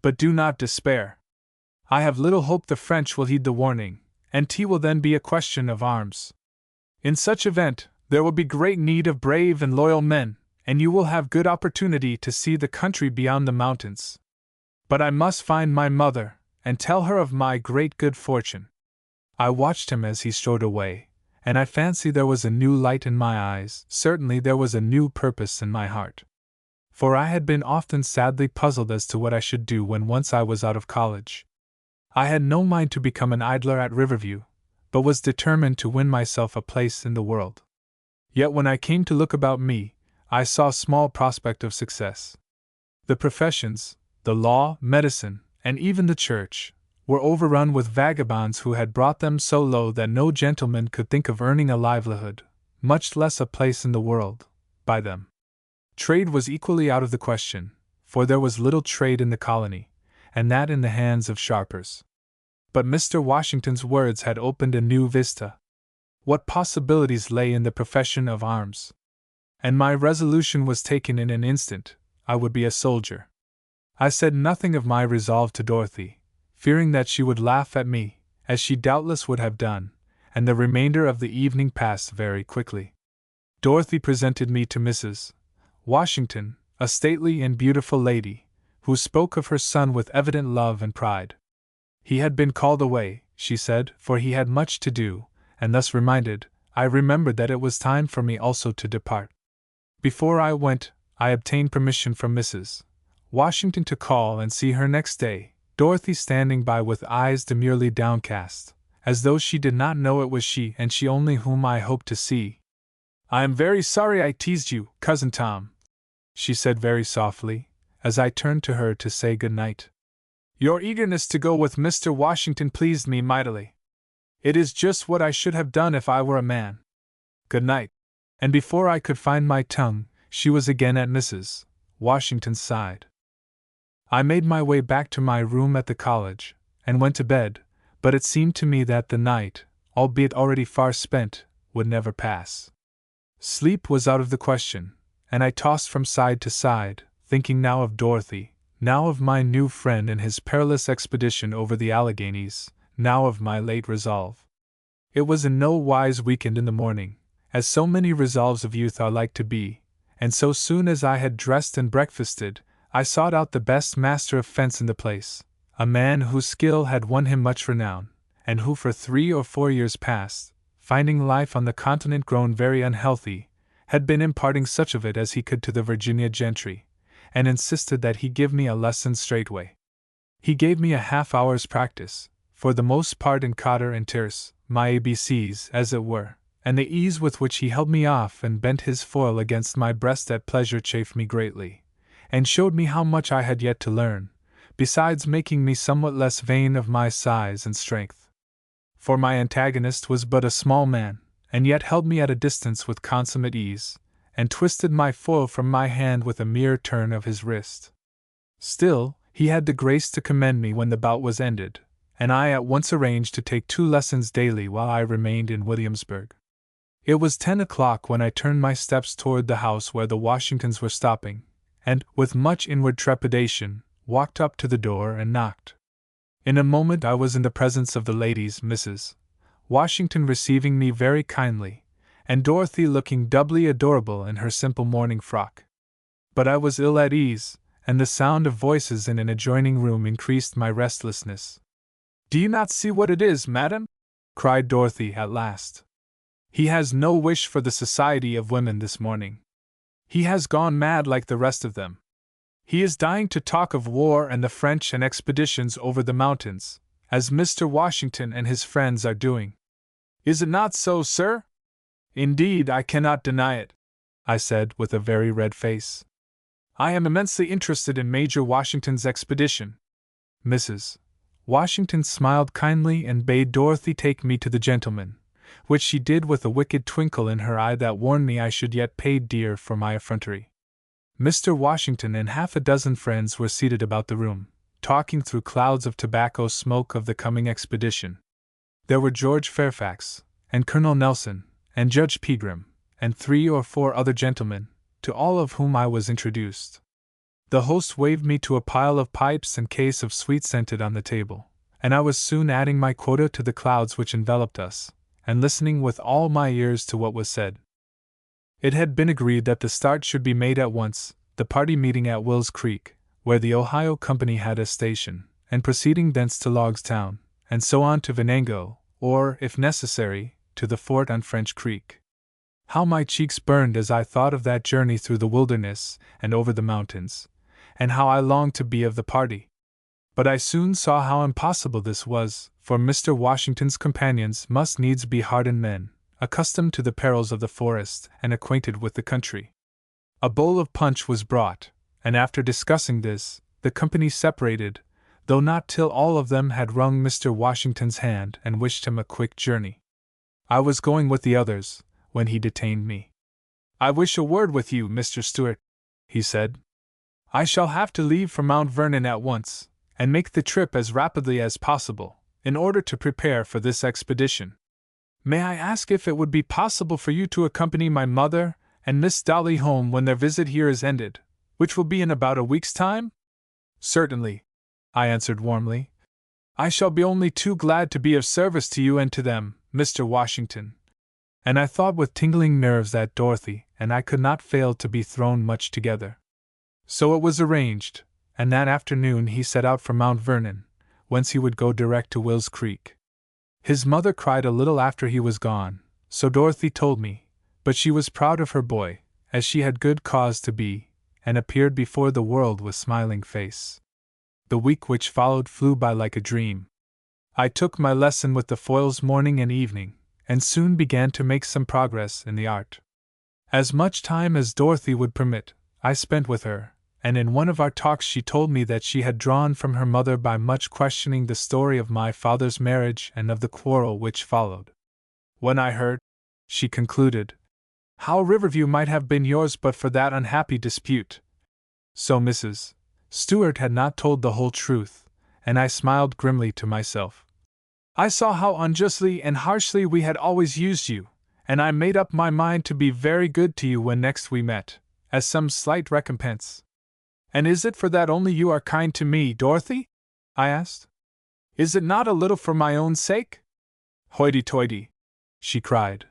[SPEAKER 1] But do not despair. I have little hope the French will heed the warning, and tea will then be a question of arms. In such event, there will be great need of brave and loyal men, and you will have good opportunity to see the country beyond the mountains. But I must find my mother, and tell her of my great good fortune." I watched him as he strode away, and I fancy there was a new light in my eyes. Certainly there was a new purpose in my heart. For I had been often sadly puzzled as to what I should do when once I was out of college. I had no mind to become an idler at Riverview, but was determined to win myself a place in the world. Yet when I came to look about me, I saw small prospect of success. The professions, the law, medicine, and even the church, were overrun with vagabonds who had brought them so low that no gentleman could think of earning a livelihood, much less a place in the world, by them. Trade was equally out of the question, for there was little trade in the colony, and that in the hands of sharpers. But Mr. Washington's words had opened a new vista. What possibilities lay in the profession of arms! And my resolution was taken in an instant: I would be a soldier. I said nothing of my resolve to Dorothy, fearing that she would laugh at me, as she doubtless would have done, and the remainder of the evening passed very quickly. Dorothy presented me to Mrs. Washington, a stately and beautiful lady, who spoke of her son with evident love and pride. He had been called away, she said, for he had much to do, and thus reminded, I remembered that it was time for me also to depart. Before I went, I obtained permission from Mrs. Washington to call and see her next day, Dorothy standing by with eyes demurely downcast, as though she did not know it was she and she only whom I hoped to see. "I am very sorry I teased you, Cousin Tom," she said very softly, as I turned to her to say good night. "Your eagerness to go with Mr. Washington pleased me mightily. It is just what I should have done if I were a man. Good night." And before I could find my tongue, she was again at Mrs. Washington's side. I made my way back to my room at the college, and went to bed, but it seemed to me that the night, albeit already far spent, would never pass. Sleep was out of the question, and I tossed from side to side, thinking now of Dorothy, now of my new friend and his perilous expedition over the Alleghanies, now of my late resolve. It was in no wise weakened in the morning, as so many resolves of youth are like to be, and so soon as I had dressed and breakfasted, I sought out the best master of fence in the place, a man whose skill had won him much renown, and who for 3 or 4 years past, finding life on the continent grown very unhealthy, had been imparting such of it as he could to the Virginia gentry, and insisted that he give me a lesson straightway. He gave me a half-hour's practice, for the most part in cotter and tierce, my ABCs, as it were, and the ease with which he held me off and bent his foil against my breast at pleasure chafed me greatly, and showed me how much I had yet to learn, besides making me somewhat less vain of my size and strength. For my antagonist was but a small man, and yet held me at a distance with consummate ease, and twisted my foil from my hand with a mere turn of his wrist. Still, he had the grace to commend me when the bout was ended, and I at once arranged to take 2 lessons daily while I remained in Williamsburg. It was 10 o'clock when I turned my steps toward the house where the Washingtons were stopping, and, with much inward trepidation, walked up to the door and knocked. In a moment I was in the presence of the ladies, Mrs. Washington receiving me very kindly, and Dorothy looking doubly adorable in her simple morning frock. But I was ill at ease, and the sound of voices in an adjoining room increased my restlessness. "Do you not see what it is, madam?" cried Dorothy at last. "He has no wish for the society of women this morning. He has gone mad like the rest of them. He is dying to talk of war and the French and expeditions over the mountains, as Mr. Washington and his friends are doing. Is it not so, sir?" "Indeed, I cannot deny it," I said, with a very red face. "I am immensely interested in Major Washington's expedition." Mrs. Washington smiled kindly and bade Dorothy take me to the gentleman, which she did with a wicked twinkle in her eye that warned me I should yet pay dear for my effrontery. Mr. Washington and half a dozen friends were seated about the room, talking through clouds of tobacco smoke of the coming expedition. There were George Fairfax, and Colonel Nelson, and Judge Pegram, and 3 or 4 other gentlemen, to all of whom I was introduced. The host waved me to a pile of pipes and case of sweet-scented on the table, and I was soon adding my quota to the clouds which enveloped us, and listening with all my ears to what was said. It had been agreed that the start should be made at once, the party meeting at Will's Creek, where the Ohio Company had a station, and proceeding thence to Logstown, and so on to Venango, or, if necessary, to the fort on French Creek. How my cheeks burned as I thought of that journey through the wilderness and over the mountains, and how I longed to be of the party. But I soon saw how impossible this was, for Mr. Washington's companions must needs be hardened men, accustomed to the perils of the forest and acquainted with the country. A bowl of punch was brought, and after discussing this, the company separated, though not till all of them had wrung Mr. Washington's hand and wished him a quick journey. I was going with the others, when he detained me. "I wish a word with you, Mr. Stewart," he said. "I shall have to leave for Mount Vernon at once, and make the trip as rapidly as possible, in order to prepare for this expedition. May I ask if it would be possible for you to accompany my mother and Miss Dolly home when their visit here is ended, which will be in about a week's time?" "Certainly," I answered warmly. "I shall be only too glad to be of service to you and to them, Mr. Washington." And I thought with tingling nerves that Dorothy and I could not fail to be thrown much together. So it was arranged, and that afternoon he set out for Mount Vernon, whence he would go direct to Will's Creek. His mother cried a little after he was gone, so Dorothy told me, but she was proud of her boy, as she had good cause to be, and appeared before the world with smiling face. The week which followed flew by like a dream. I took my lesson with the foils morning and evening, and soon began to make some progress in the art. As much time as Dorothy would permit, I spent with her, and in one of our talks she told me that she had drawn from her mother by much questioning the story of my father's marriage and of the quarrel which followed. "When I heard," she concluded, "how Riverview might have been yours but for that unhappy dispute." So Mrs. Stewart had not told the whole truth, and I smiled grimly to myself. I saw how unjustly and harshly we had always used you, and I made up my mind to be very good to you when next we met, as some slight recompense. "And is it for that only you are kind to me, Dorothy?" I asked. "Is it not a little for my own sake?" "Hoity-toity," she cried.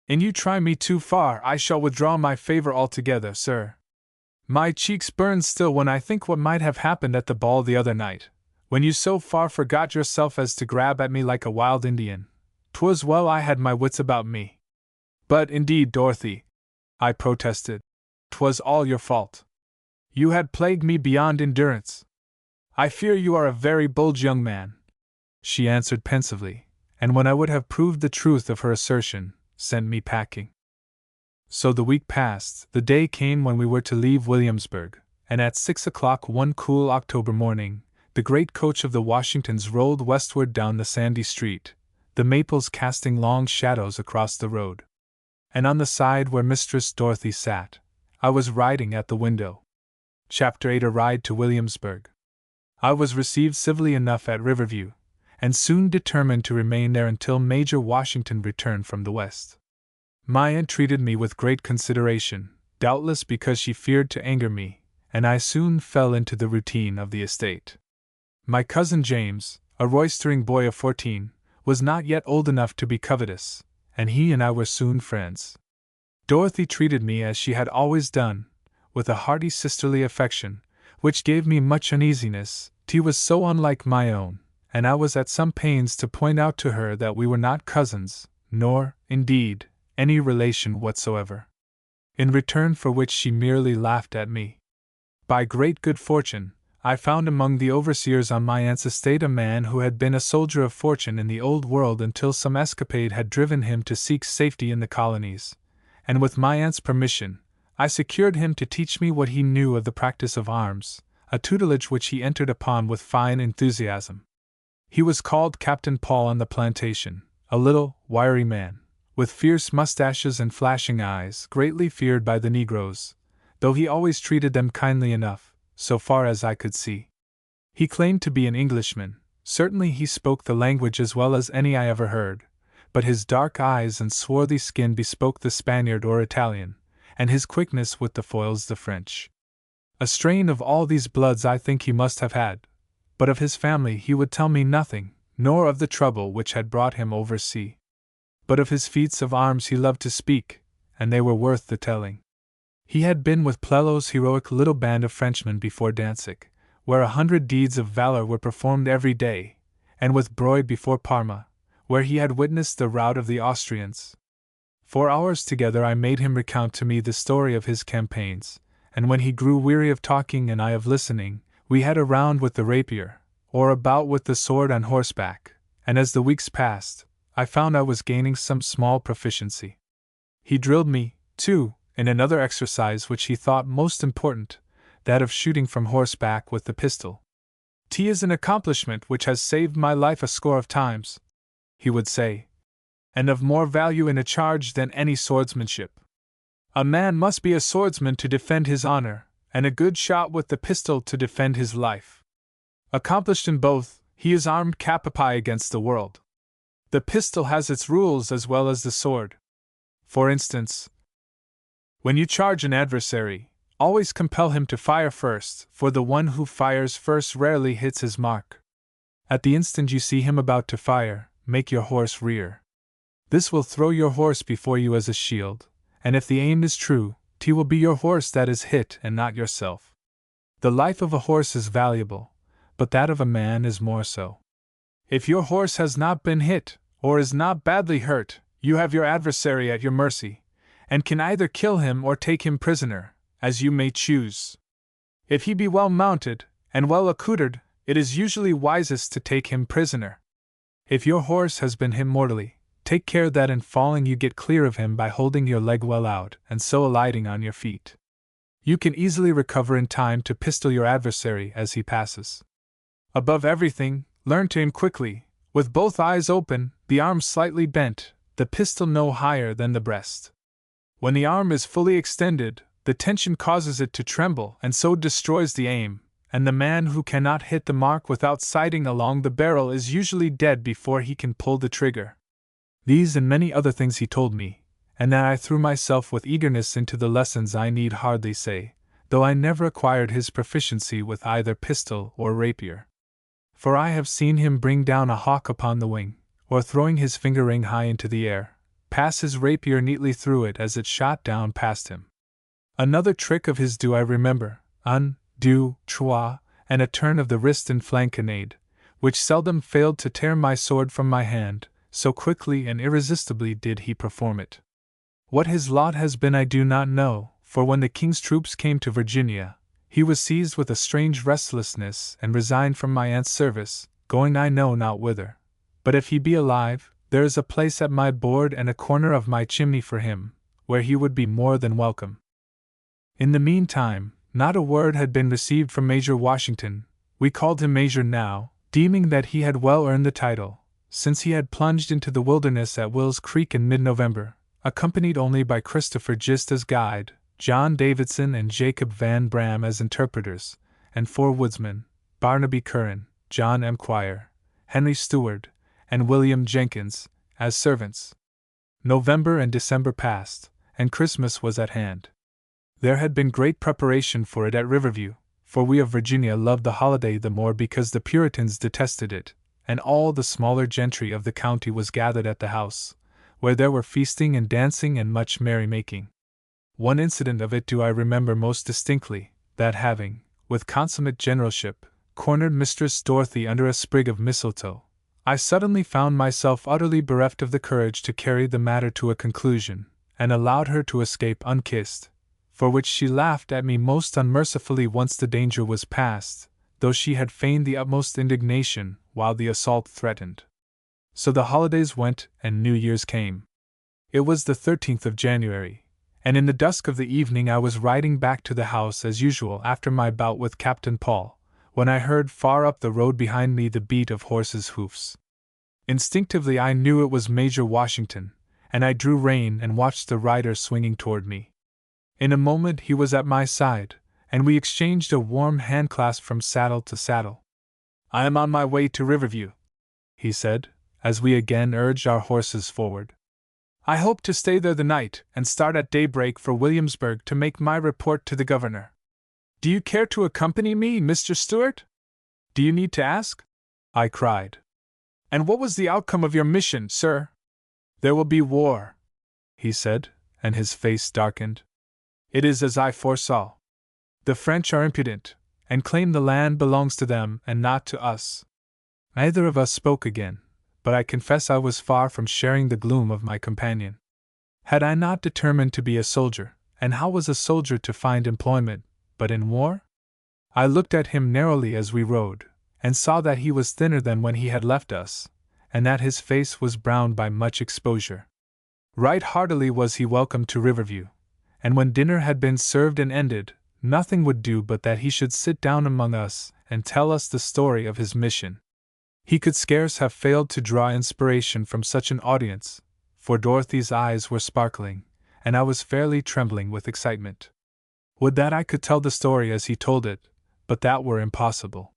[SPEAKER 1] "An you try me too far, I shall withdraw my favor altogether, sir. My cheeks burn still when I think what might have happened at the ball the other night, when you so far forgot yourself as to grab at me like a wild Indian. 'Twas well I had my wits about me." "But indeed, Dorothy," I protested, "'twas all your fault. You had plagued me beyond endurance." "I fear you are a very bold young man," she answered pensively, and when I would have proved the truth of her assertion, sent me packing. So the week passed. The day came when we were to leave Williamsburg, and at 6 o'clock one cool October morning, the great coach of the Washingtons rolled westward down the sandy street, the maples casting long shadows across the road. And on the side where Mistress Dorothy sat, I was riding at the window. Chapter 8: A Ride to Williamsburg. I was received civilly enough at Riverview, and soon determined to remain there until Major Washington returned from the West. My aunt treated me with great consideration, doubtless because she feared to anger me, and I soon fell into the routine of the estate. My cousin James, a roistering boy of 14, was not yet old enough to be covetous, and he and I were soon friends. Dorothy treated me as she had always done, with a hearty sisterly affection, which gave me much uneasiness. Tea was so unlike my own, and I was at some pains to point out to her that we were not cousins, nor, indeed, any relation whatsoever. In return for which she merely laughed at me. By great good fortune, I found among the overseers on my aunt's estate a man who had been a soldier of fortune in the old world until some escapade had driven him to seek safety in the colonies, and with my aunt's permission, I secured him to teach me what he knew of the practice of arms, a tutelage which he entered upon with fine enthusiasm. He was called Captain Paul on the plantation, a little, wiry man, with fierce mustaches and flashing eyes, greatly feared by the negroes, though he always treated them kindly enough, so far as I could see. He claimed to be an Englishman. Certainly he spoke the language as well as any I ever heard, but his dark eyes and swarthy skin bespoke the Spaniard or Italian, and his quickness with the foils the French. A strain of all these bloods I think he must have had, but of his family he would tell me nothing, nor of the trouble which had brought him oversea. But of his feats of arms he loved to speak, and they were worth the telling. He had been with Plello's heroic little band of Frenchmen before Danzig, where 100 deeds of valor were performed every day, and with Broyd before Parma, where he had witnessed the rout of the Austrians. For hours together I made him recount to me the story of his campaigns, and when he grew weary of talking and I of listening, we had a round with the rapier, or a bout with the sword on horseback, and as the weeks passed, I found I was gaining some small proficiency. He drilled me, too, in another exercise which he thought most important, that of shooting from horseback with the pistol. "'T is an accomplishment which has saved my life a score of times," he would say, "and of more value in a charge than any swordsmanship. A man must be a swordsman to defend his honor, and a good shot with the pistol to defend his life. Accomplished in both, he is armed cap a pie against the world. The pistol has its rules as well as the sword. For instance, when you charge an adversary, always compel him to fire first, for the one who fires first rarely hits his mark. At the instant you see him about to fire, make your horse rear. This will throw your horse before you as a shield, and if the aim is true, 't will be your horse that is hit and not yourself. The life of a horse is valuable, but that of a man is more so. If your horse has not been hit, or is not badly hurt, you have your adversary at your mercy, and can either kill him or take him prisoner, as you may choose. If he be well mounted, and well accoutred, it is usually wisest to take him prisoner. If your horse has been hit mortally, take care that in falling you get clear of him by holding your leg well out and so alighting on your feet. You can easily recover in time to pistol your adversary as he passes. Above everything, learn to aim quickly, with both eyes open, the arm slightly bent, the pistol no higher than the breast. When the arm is fully extended, the tension causes it to tremble and so destroys the aim, and the man who cannot hit the mark without sighting along the barrel is usually dead before he can pull the trigger. These and many other things he told me, and that I threw myself with eagerness into the lessons I need hardly say, though I never acquired his proficiency with either pistol or rapier. For I have seen him bring down a hawk upon the wing, or throwing his finger ring high into the air, pass his rapier neatly through it as it shot down past him. Another trick of his do I remember, un, deux, trois, and a turn of the wrist in flanconnade, which seldom failed to tear my sword from my hand, so quickly and irresistibly did he perform it. What his lot has been I do not know, for when the king's troops came to Virginia, he was seized with a strange restlessness and resigned from my aunt's service, going I know not whither. But if he be alive, there is a place at my board and a corner of my chimney for him, where he would be more than welcome. In the meantime, not a word had been received from Major Washington. We called him Major now, deeming that he had well earned the title, since he had plunged into the wilderness at Will's Creek in mid-November, accompanied only by Christopher Gist as guide, John Davidson and Jacob Van Bram as interpreters, and 4 woodsmen, Barnaby Curran, John M. Quire, Henry Stewart, and William Jenkins, as servants. November and December passed, and Christmas was at hand. There had been great preparation for it at Riverview, for we of Virginia loved the holiday the more because the Puritans detested it, and all the smaller gentry of the county was gathered at the house, where there were feasting and dancing and much merrymaking. One incident of it do I remember most distinctly, that having, with consummate generalship, cornered Mistress Dorothy under a sprig of mistletoe, I suddenly found myself utterly bereft of the courage to carry the matter to a conclusion, and allowed her to escape unkissed, for which she laughed at me most unmercifully once the danger was past, though she had feigned the utmost indignation while the assault threatened. So the holidays went, and New Year's came. It was the 13th of January, and in the dusk of the evening I was riding back to the house as usual after my bout with Captain Paul, when I heard far up the road behind me the beat of horses' hoofs. Instinctively I knew it was Major Washington, and I drew rein and watched the rider swinging toward me. In a moment he was at my side, and we exchanged a warm handclasp from saddle to saddle. "I am on my way to Riverview," he said, as we again urged our horses forward. "I hope to stay there the night and start at daybreak for Williamsburg to make my report to the governor. Do you care to accompany me, Mr. Stewart?" "Do you need to ask?" I cried. "And what was the outcome of your mission, sir?" "There will be war," he said, and his face darkened. "It is as I foresaw. The French are impudent, and claim the land belongs to them and not to us." Neither of us spoke again, but I confess I was far from sharing the gloom of my companion. Had I not determined to be a soldier, and how was a soldier to find employment but in war? I looked at him narrowly as we rode, and saw that he was thinner than when he had left us, and that his face was browned by much exposure. Right heartily was he welcomed to Riverview, and when dinner had been served and ended, nothing would do but that he should sit down among us and tell us the story of his mission. He could scarce have failed to draw inspiration from such an audience, for Dorothy's eyes were sparkling, and I was fairly trembling with excitement. Would that I could tell the story as he told it, but that were impossible.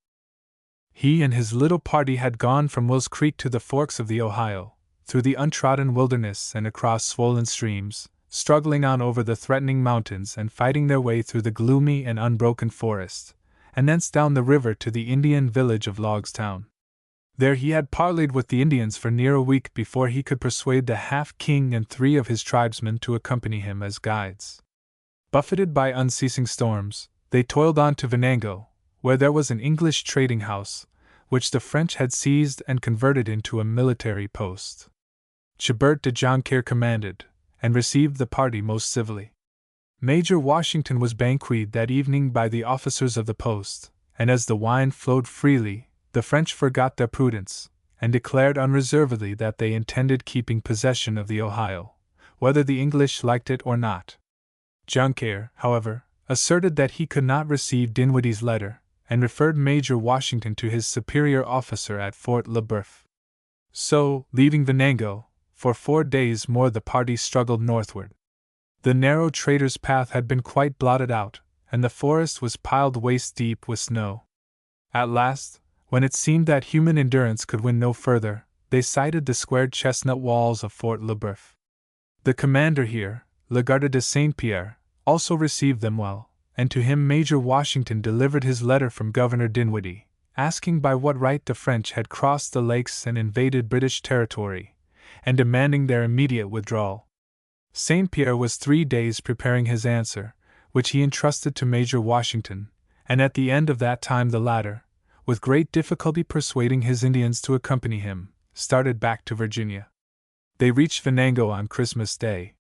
[SPEAKER 1] He and his little party had gone from Will's Creek to the forks of the Ohio, through the untrodden wilderness and across swollen streams, struggling on over the threatening mountains and fighting their way through the gloomy and unbroken forest, and thence down the river to the Indian village of Logstown. There he had parleyed with the Indians for near a week before he could persuade the half-king and 3 of his tribesmen to accompany him as guides. Buffeted by unceasing storms, they toiled on to Venango, where there was an English trading house, which the French had seized and converted into a military post. Chabert de Joncaire commanded, and received the party most civilly. Major Washington was banqueted that evening by the officers of the post, and as the wine flowed freely, the French forgot their prudence, and declared unreservedly that they intended keeping possession of the Ohio, whether the English liked it or not. Joncaire, however, asserted that he could not receive Dinwiddie's letter, and referred Major Washington to his superior officer at Fort Le Boeuf. So, leaving Venango, for 4 days more the party struggled northward. The narrow trader's path had been quite blotted out, and the forest was piled waist deep with snow. At last, when it seemed that human endurance could win no further, they sighted the squared chestnut walls of Fort Le Boeuf. The commander here, Lagarde de Saint-Pierre, also received them well, and to him Major Washington delivered his letter from Governor Dinwiddie, asking by what right the French had crossed the lakes and invaded British territory, and demanding their immediate withdrawal. Saint-Pierre was 3 days preparing his answer, which he entrusted to Major Washington, and at the end of that time the latter, with great difficulty persuading his Indians to accompany him, started back to Virginia. They reached Venango on Christmas Day.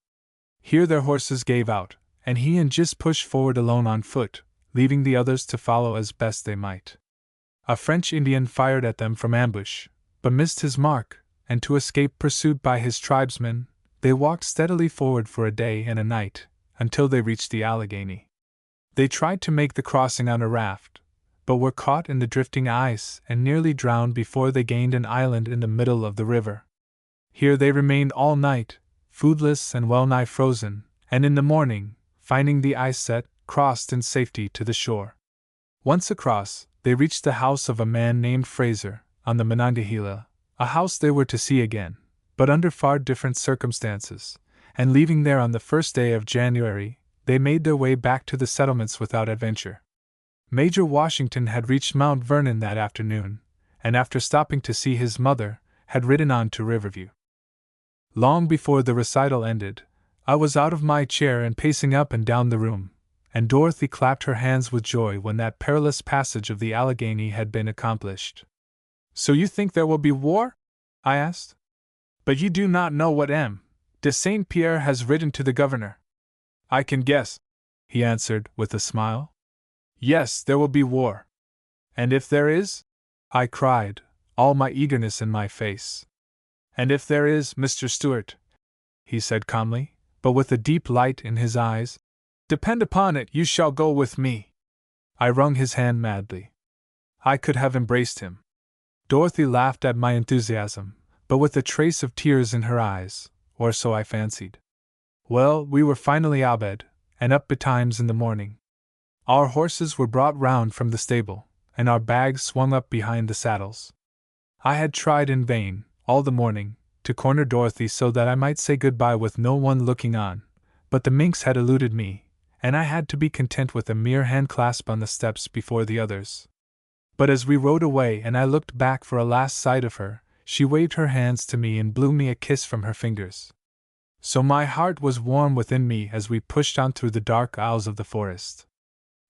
[SPEAKER 1] Here their horses gave out, and he and Gist pushed forward alone on foot, leaving the others to follow as best they might. A French Indian fired at them from ambush, but missed his mark, and to escape pursuit by his tribesmen, they walked steadily forward for a day and a night, until they reached the Allegheny. They tried to make the crossing on a raft, but were caught in the drifting ice and nearly drowned before they gained an island in the middle of the river. Here they remained all night, foodless and well-nigh frozen, and in the morning, finding the ice set, crossed in safety to the shore. Once across, they reached the house of a man named Fraser, on the Monongahela, a house they were to see again, but under far different circumstances, and leaving there on the 1st day of January, they made their way back to the settlements without adventure. Major Washington had reached Mount Vernon that afternoon, and after stopping to see his mother, had ridden on to Riverview. Long before the recital ended, I was out of my chair and pacing up and down the room, and Dorothy clapped her hands with joy when that perilous passage of the Allegheny had been accomplished. "So you think there will be war?" I asked. "But you do not know what M. de Saint-Pierre has written to the governor." "I can guess," he answered, with a smile. "Yes, there will be war." "And if there is?" I cried, all my eagerness in my face. "And if there is, Mr. Stewart," he said calmly, but with a deep light in his eyes, "depend upon it you shall go with me." I wrung his hand madly. I could have embraced him. Dorothy laughed at my enthusiasm, but with a trace of tears in her eyes, or so I fancied. Well, we were finally abed, and up betimes in the morning. Our horses were brought round from the stable, and our bags swung up behind the saddles. I had tried in vain, all the morning, to corner Dorothy so that I might say good-bye with no one looking on, but the minx had eluded me, and I had to be content with a mere hand-clasp on the steps before the others. But as we rode away and I looked back for a last sight of her, she waved her hands to me and blew me a kiss from her fingers. So my heart was warm within me as we pushed on through the dark aisles of the forest.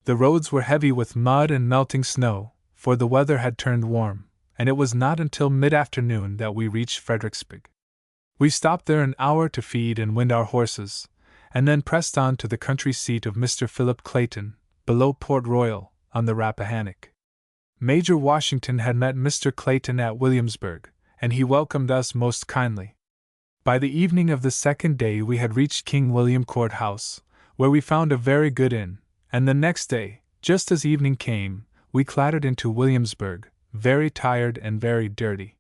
[SPEAKER 1] The roads were heavy with mud and melting snow, for the weather had turned warm, and it was not until mid-afternoon that we reached Fredericksburg. We stopped there an hour to feed and wind our horses, and then pressed on to the country seat of Mr. Philip Clayton, below Port Royal, on the Rappahannock. Major Washington had met Mr. Clayton at Williamsburg, and he welcomed us most kindly. By the evening of the second day we had reached King William Court House, where we found a very good inn, and the next day, just as evening came, we clattered into Williamsburg, very tired and very dirty.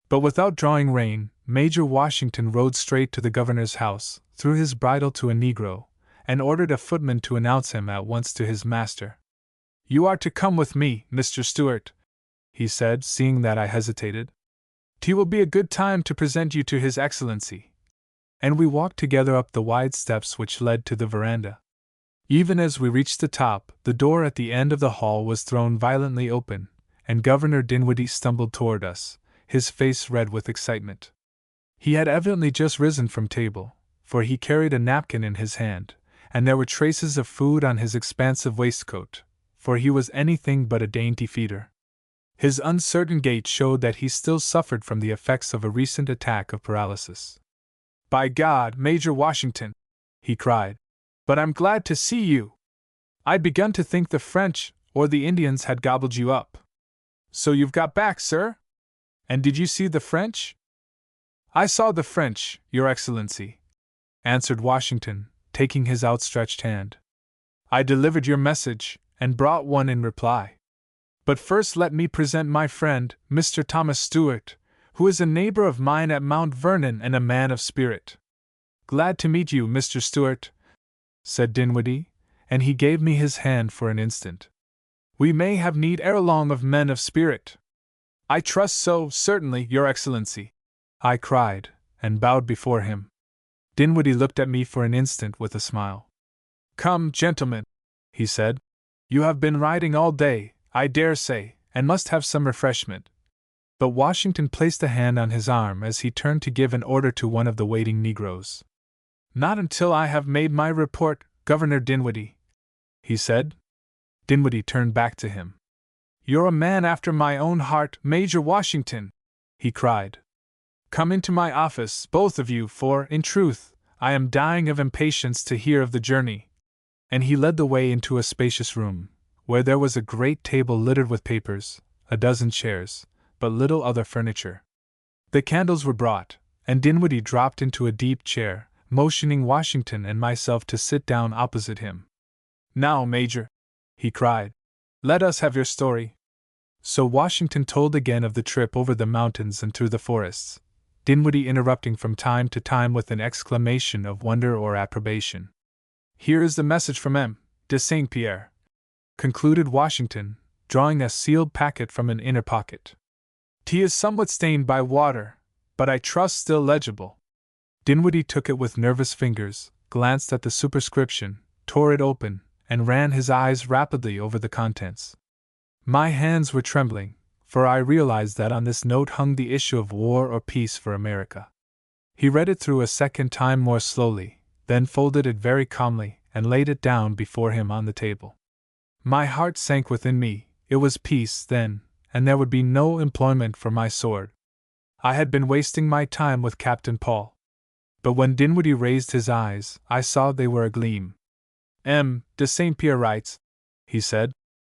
[SPEAKER 1] But without drawing rein, Major Washington rode straight to the governor's house, threw his bridle to a negro, and ordered a footman to announce him at once to his master. "You are to come with me, Mr. Stewart," he said, seeing that I hesitated. "'T will be a good time to present you to His Excellency." And we walked together up the wide steps which led to the veranda. Even as we reached the top, the door at the end of the hall was thrown violently open, and Governor Dinwiddie stumbled toward us, his face red with excitement. He had evidently just risen from table, for he carried a napkin in his hand, and there were traces of food on his expansive waistcoat, for he was anything but a dainty feeder. His uncertain gait showed that he still suffered from the effects of a recent attack of paralysis. "By God, Major Washington!" he cried. "But I'm glad to see you! I'd begun to think the French or the Indians had gobbled you up. So you've got back, sir? And did you see the French?" "I saw the French, Your Excellency," answered Washington, taking his outstretched hand. "I delivered your message, and brought one in reply. But first let me present my friend, Mr. Thomas Stewart, who is a neighbor of mine at Mount Vernon and a man of spirit." "Glad to meet you, Mr. Stewart," said Dinwiddie, and he gave me his hand for an instant. "We may have need ere long of men of spirit." "I trust so, certainly, Your Excellency," I cried, and bowed before him. Dinwiddie looked at me for an instant with a smile. "Come, gentlemen," he said. "You have been riding all day, I dare say, and must have some refreshment." But Washington placed a hand on his arm as he turned to give an order to one of the waiting negroes. "Not until I have made my report, Governor Dinwiddie," he said. Dinwiddie turned back to him. "You're a man after my own heart, Major Washington," he cried. "Come into my office, both of you, for, in truth, I am dying of impatience to hear of the journey." And he led the way into a spacious room, where there was a great table littered with papers, a dozen chairs, but little other furniture. The candles were brought, and Dinwiddie dropped into a deep chair, motioning Washington and myself to sit down opposite him. "Now, Major," he cried, "let us have your story." So Washington told again of the trip over the mountains and through the forests, Dinwiddie interrupting from time to time with an exclamation of wonder or approbation. "Here is the message from M. de Saint Pierre," concluded Washington, drawing a sealed packet from an inner pocket. "'T is somewhat stained by water, but I trust still legible." Dinwiddie took it with nervous fingers, glanced at the superscription, tore it open, and ran his eyes rapidly over the contents. My hands were trembling, for I realized that on this note hung the issue of war or peace for America. He read it through a second time more slowly, then folded it very calmly and laid it down before him on the table. My heart sank within me. It was peace, then, and there would be no employment for my sword. I had been wasting my time with Captain Paul. But when Dinwiddie raised his eyes, I saw they were agleam. "M. de Saint Pierre writes," he said,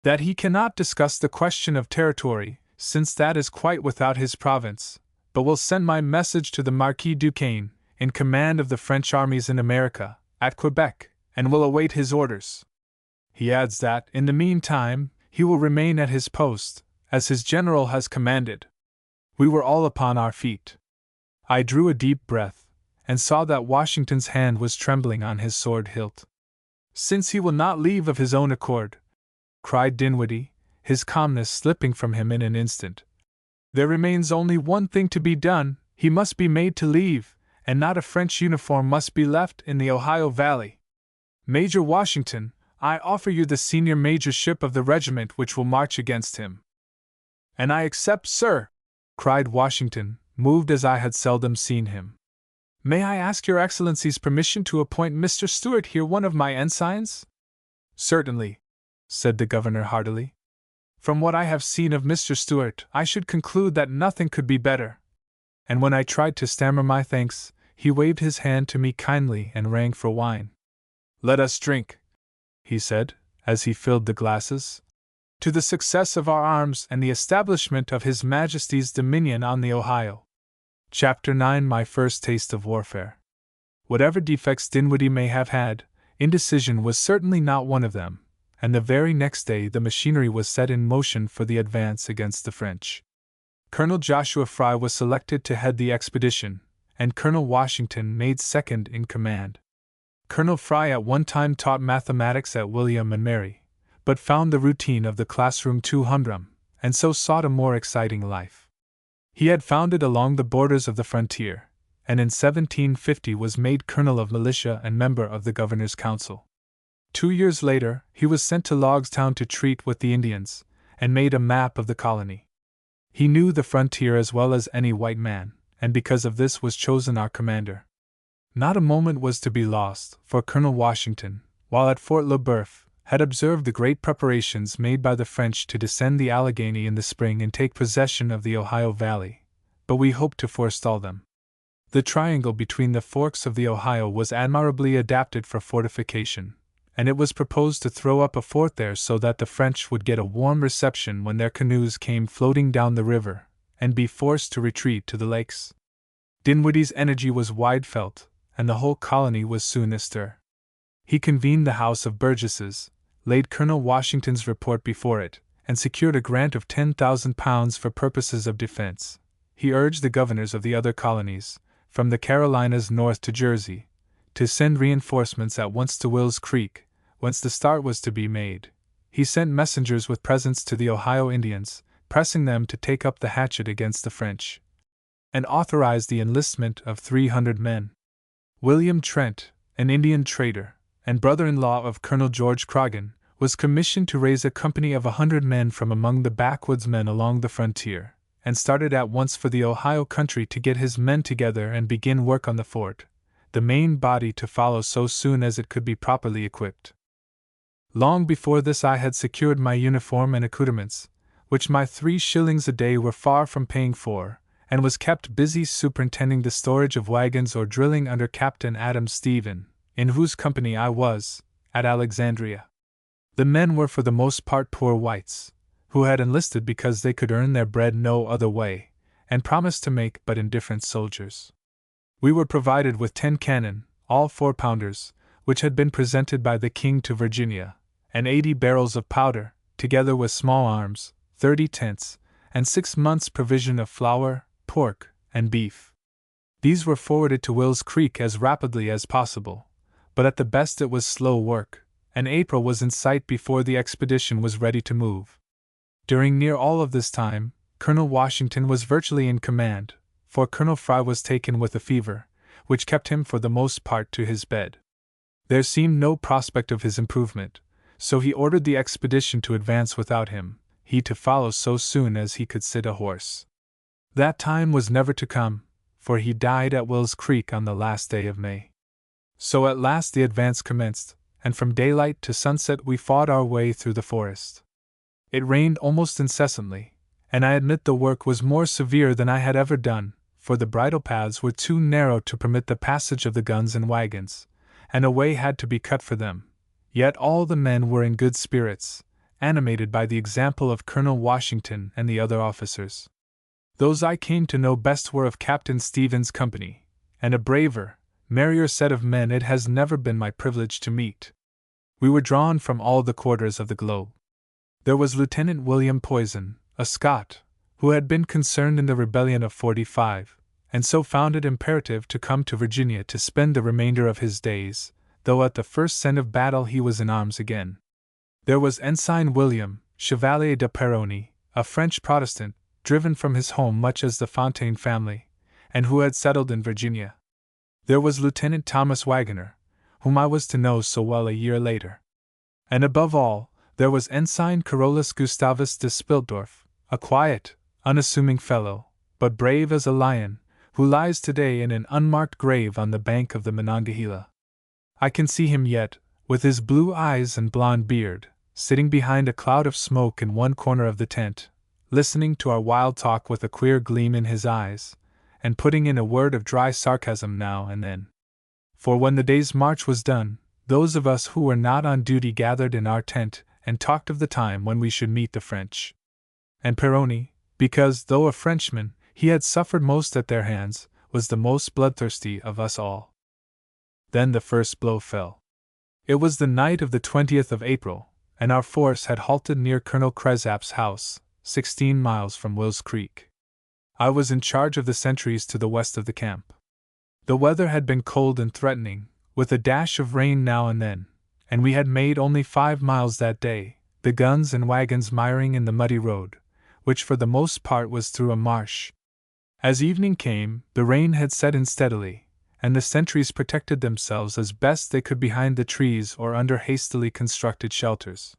[SPEAKER 1] "that he cannot discuss the question of territory, since that is quite without his province, but will send my message to the Marquis Duquesne, in command of the French armies in America, at Quebec, and will await his orders. He adds that, in the meantime, he will remain at his post, as his general has commanded." We were all upon our feet. I drew a deep breath, and saw that Washington's hand was trembling on his sword hilt. Since he will not leave of his own accord," cried Dinwiddie, his calmness slipping from him in an instant, "there remains only one thing to be done: he must be made to leave, and not a French uniform must be left in the Ohio Valley. Major Washington, I offer you the senior majorship of the regiment which will march against him." "And I accept, sir!" cried Washington, moved as I had seldom seen him. "May I ask your Excellency's permission to appoint Mr. Stuart here one of my ensigns?" "Certainly," said the governor heartily. "From what I have seen of Mr. Stuart, I should conclude that nothing could be better." And when I tried to stammer my thanks, he waved his hand to me kindly and rang for wine. "Let us drink," he said, as he filled the glasses, "to the success of our arms and the establishment of His Majesty's dominion on the Ohio." Chapter 9: My First Taste of Warfare. Whatever defects Dinwiddie may have had, indecision was certainly not one of them, and the very next day the machinery was set in motion for the advance against the French. Colonel Joshua Fry was selected to head the expedition, and Colonel Washington made second in command. Colonel Fry at one time taught mathematics at William and Mary, but found the routine of the classroom too humdrum, and so sought a more exciting life. He had founded along the borders of the frontier, and in 1750 was made colonel of militia and member of the governor's council. 2 years later, he was sent to Logstown to treat with the Indians, and made a map of the colony. He knew the frontier as well as any white man, and because of this was chosen our commander. Not a moment was to be lost, for Colonel Washington, while at Fort Le Boeuf, had observed the great preparations made by the French to descend the Allegheny in the spring and take possession of the Ohio Valley, but we hoped to forestall them. The triangle between the forks of the Ohio was admirably adapted for fortification, and it was proposed to throw up a fort there so that the French would get a warm reception when their canoes came floating down the river, and be forced to retreat to the lakes. Dinwiddie's energy was wide felt, and the whole colony was soon astir. He convened the House of Burgesses, laid Colonel Washington's report before it, and secured a grant of £10,000 for purposes of defense. He urged the governors of the other colonies, from the Carolinas north to Jersey, to send reinforcements at once to Wills Creek, whence the start was to be made. He sent messengers with presents to the Ohio Indians, pressing them to take up the hatchet against the French, and authorized the enlistment of 300 men. William Trent, an Indian trader, and brother-in-law of Colonel George Croghan, was commissioned to raise a company of 100 men from among the backwoodsmen along the frontier, and started at once for the Ohio country to get his men together and begin work on the fort, the main body to follow so soon as it could be properly equipped. Long before this I had secured my uniform and accoutrements, which my 3 shillings a day were far from paying for, and was kept busy superintending the storage of wagons or drilling under Captain Adam Stephen, in whose company I was, at Alexandria. The men were for the most part poor whites, who had enlisted because they could earn their bread no other way, and promised to make but indifferent soldiers. We were provided with 10 cannon, all 4-pounders, which had been presented by the King to Virginia, and 80 barrels of powder, together with small arms, 30 tents, and 6 months' provision of flour, pork, and beef. These were forwarded to Wills Creek as rapidly as possible, but at the best it was slow work, and April was in sight before the expedition was ready to move. During near all of this time, Colonel Washington was virtually in command, for Colonel Fry was taken with a fever, which kept him for the most part to his bed. There seemed no prospect of his improvement, so he ordered the expedition to advance without him, he to follow so soon as he could sit a horse. That time was never to come, for he died at Wills Creek on the last day of May. So at last the advance commenced, and from daylight to sunset we fought our way through the forest. It rained almost incessantly, and I admit the work was more severe than I had ever done, for the bridle paths were too narrow to permit the passage of the guns and wagons, and a way had to be cut for them. Yet all the men were in good spirits, animated by the example of Colonel Washington and the other officers. Those I came to know best were of Captain Stephen's company, and a braver, merrier set of men it has never been my privilege to meet. We were drawn from all the quarters of the globe. There was Lieutenant William Poyson, a Scot, who had been concerned in the rebellion of '45, and so found it imperative to come to Virginia to spend the remainder of his days, though at the first scent of battle he was in arms again. There was Ensign William, Chevalier de Perroni, a French Protestant, driven from his home much as the Fontaine family, and who had settled in Virginia. There was Lieutenant Thomas Waggoner, whom I was to know so well a year later. And above all, there was Ensign Carolus Gustavus de Spiltdorf, a quiet, unassuming fellow, but brave as a lion, who lies today in an unmarked grave on the bank of the Monongahela. I can see him yet, with his blue eyes and blond beard, sitting behind a cloud of smoke in one corner of the tent, listening to our wild talk with a queer gleam in his eyes, and putting in a word of dry sarcasm now and then. For when the day's march was done, those of us who were not on duty gathered in our tent and talked of the time when we should meet the French. And Perroni, because, though a Frenchman, he had suffered most at their hands, was the most bloodthirsty of us all. Then the first blow fell. It was the night of the 20th of April, and our force had halted near Colonel Cresap's house, 16 miles from Will's Creek. I was in charge of the sentries to the west of the camp. The weather had been cold and threatening, with a dash of rain now and then, and we had made only 5 miles that day, the guns and wagons miring in the muddy road, which for the most part was through a marsh. As evening came, the rain had set in steadily, and the sentries protected themselves as best they could behind the trees or under hastily constructed shelters.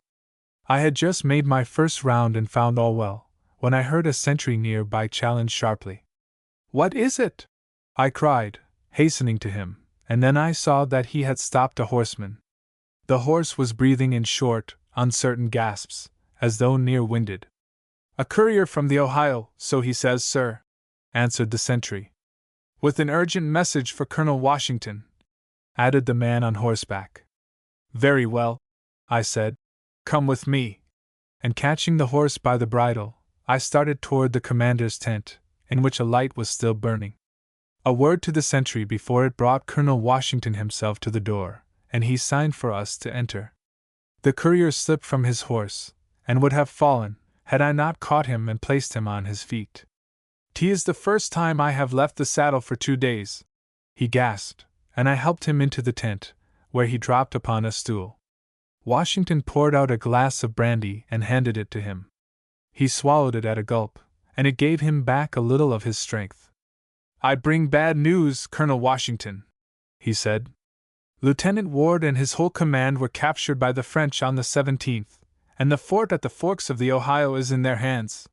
[SPEAKER 1] I had just made my first round and found all well, when I heard a sentry near by challenge sharply. "What is it?" I cried, hastening to him, and then I saw that he had stopped a horseman. The horse was breathing in short, uncertain gasps, as though near-winded. "A courier from the Ohio, so he says, sir," answered the sentry. "With an urgent message for Colonel Washington," added the man on horseback. "Very well," I said. "Come with me." And catching the horse by the bridle, I started toward the commander's tent, in which a light was still burning. A word to the sentry before it brought Colonel Washington himself to the door, and he signed for us to enter. The courier slipped from his horse, and would have fallen, had I not caught him and placed him on his feet. "'Tis the first time I have left the saddle for 2 days," he gasped, and I helped him into the tent, where he dropped upon a stool. Washington poured out a glass of brandy and handed it to him. He swallowed it at a gulp, and it gave him back a little of his strength. "I bring bad news, Colonel Washington," he said. "Lieutenant Ward and his whole command were captured by the French on the 17th, and the fort at the forks of the Ohio is in their hands."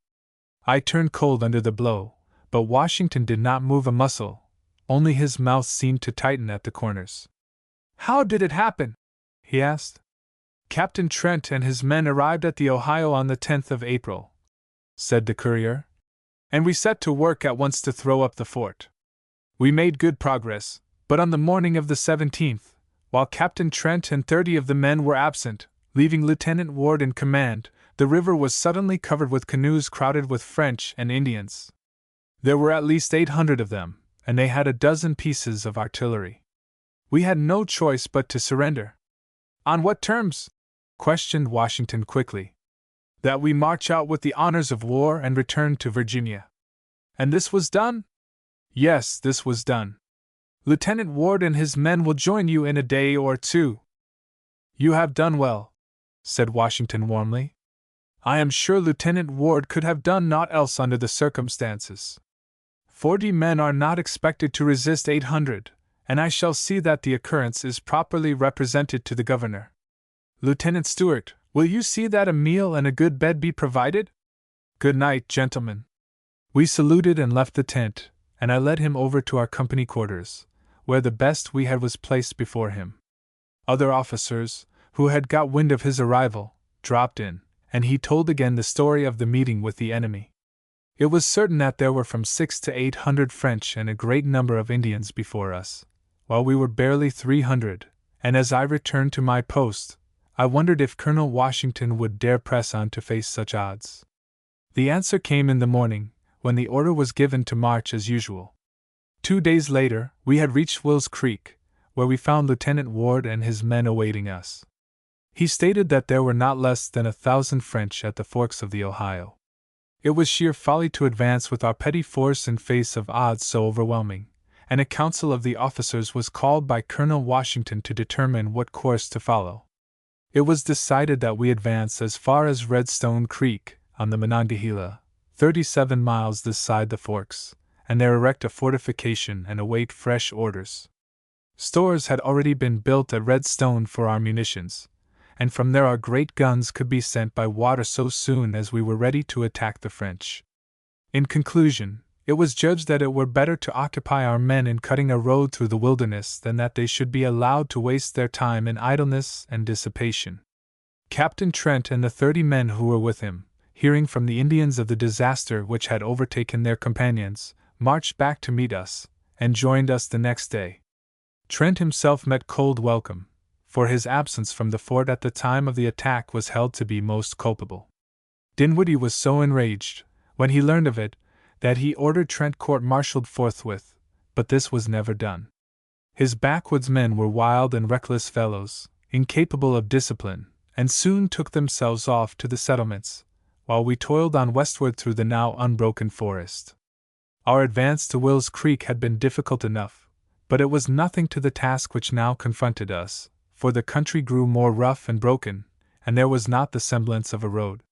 [SPEAKER 1] I turned cold under the blow, but Washington did not move a muscle, only his mouth seemed to tighten at the corners. "How did it happen?" he asked. "Captain Trent and his men arrived at the Ohio on the 10th of April," said the courier, "and we set to work at once to throw up the fort. We made good progress, but on the morning of the 17th, while Captain Trent and 30 of the men were absent, leaving Lieutenant Ward in command, the river was suddenly covered with canoes crowded with French and Indians. There were at least 800 of them, and they had a dozen pieces of artillery. We had no choice but to surrender." "On what terms?" questioned Washington quickly. "That we march out with the honors of war and return to Virginia." "And this was done?" "Yes, this was done. Lieutenant Ward and his men will join you in a day or 2. "You have done well," said Washington warmly. "I am sure Lieutenant Ward could have done naught else under the circumstances. 40 men are not expected to resist 800, and I shall see that the occurrence is properly represented to the governor. Lieutenant Stewart, will you see that a meal and a good bed be provided? Good night, gentlemen." We saluted and left the tent, and I led him over to our company quarters, where the best we had was placed before him. Other officers, who had got wind of his arrival, dropped in, and he told again the story of the meeting with the enemy. It was certain that there were from 600 to 800 French and a great number of Indians before us, while we were barely 300, and as I returned to my post, I wondered if Colonel Washington would dare press on to face such odds. The answer came in the morning, when the order was given to march as usual. 2 days later, we had reached Will's Creek, where we found Lieutenant Ward and his men awaiting us. He stated that there were not less than 1,000 French at the forks of the Ohio. It was sheer folly to advance with our petty force in face of odds so overwhelming, and a council of the officers was called by Colonel Washington to determine what course to follow. It was decided that we advance as far as Redstone Creek, on the Monongahela, 37 miles this side the Forks, and there erect a fortification and await fresh orders. Stores had already been built at Redstone for our munitions, and from there our great guns could be sent by water so soon as we were ready to attack the French. In conclusion, it was judged that it were better to occupy our men in cutting a road through the wilderness than that they should be allowed to waste their time in idleness and dissipation. Captain Trent and the 30 men who were with him, hearing from the Indians of the disaster which had overtaken their companions, marched back to meet us, and joined us the next day. Trent himself met cold welcome, for his absence from the fort at the time of the attack was held to be most culpable. Dinwiddie was so enraged, when he learned of it, that he ordered Trent court-martialed forthwith, but this was never done. His backwoodsmen were wild and reckless fellows, incapable of discipline, and soon took themselves off to the settlements, while we toiled on westward through the now unbroken forest. Our advance to Will's Creek had been difficult enough, but it was nothing to the task which now confronted us, for the country grew more rough and broken, and there was not the semblance of a road.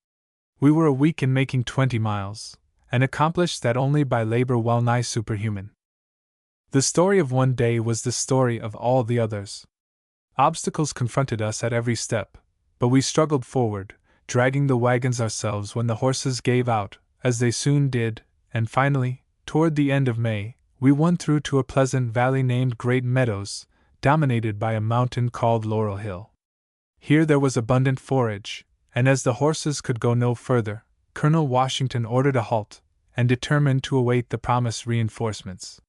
[SPEAKER 1] We were a week in making 20 miles, and accomplished that only by labor well-nigh superhuman. The story of one day was the story of all the others. Obstacles confronted us at every step, but we struggled forward, dragging the wagons ourselves when the horses gave out, as they soon did, and finally, toward the end of May, we won through to a pleasant valley named Great Meadows, dominated by a mountain called Laurel Hill. Here there was abundant forage, and as the horses could go no further, Colonel Washington ordered a halt, and determined to await the promised reinforcements.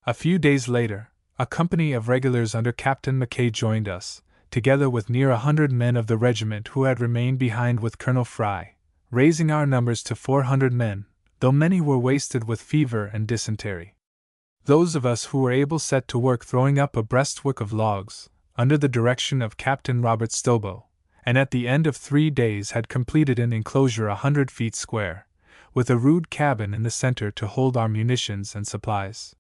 [SPEAKER 1] A few days later, a company of regulars under Captain Mackay joined us, together with near 100 men of the regiment who had remained behind with Colonel Fry, raising our numbers to 400 men, though many were wasted with fever and dysentery. Those of us who were able set to work throwing up a breastwork of logs, under the direction of Captain Robert Stobo, and at the end of 3 days had completed an enclosure 100 feet square, with a rude cabin in the center to hold our munitions and supplies.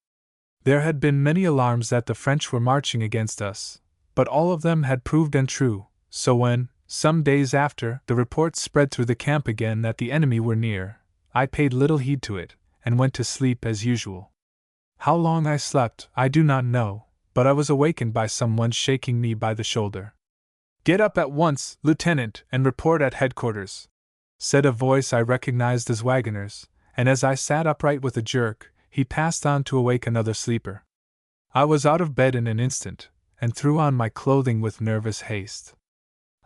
[SPEAKER 1] There had been many alarms that the French were marching against us, but all of them had proved untrue, so when, some days after, the report spread through the camp again that the enemy were near, I paid little heed to it, and went to sleep as usual. How long I slept, I do not know, but I was awakened by someone shaking me by the shoulder. "Get up at once, Lieutenant, and report at headquarters," said a voice I recognized as Waggoner's, and as I sat upright with a jerk, he passed on to awake another sleeper. I was out of bed in an instant, and threw on my clothing with nervous haste.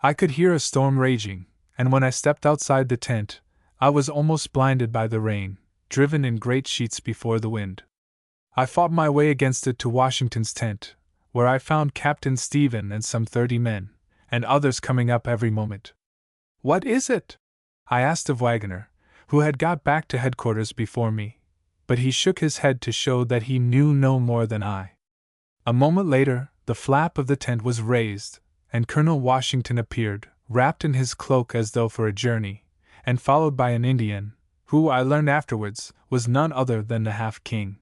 [SPEAKER 1] I could hear a storm raging, and when I stepped outside the tent, I was almost blinded by the rain, driven in great sheets before the wind. I fought my way against it to Washington's tent, where I found Captain Stephen and some 30 men, and others coming up every moment. "What is it?" I asked of Waggoner, who had got back to headquarters before me, but he shook his head to show that he knew no more than I. A moment later, the flap of the tent was raised, and Colonel Washington appeared, wrapped in his cloak as though for a journey, and followed by an Indian, who, I learned afterwards, was none other than the Half-King.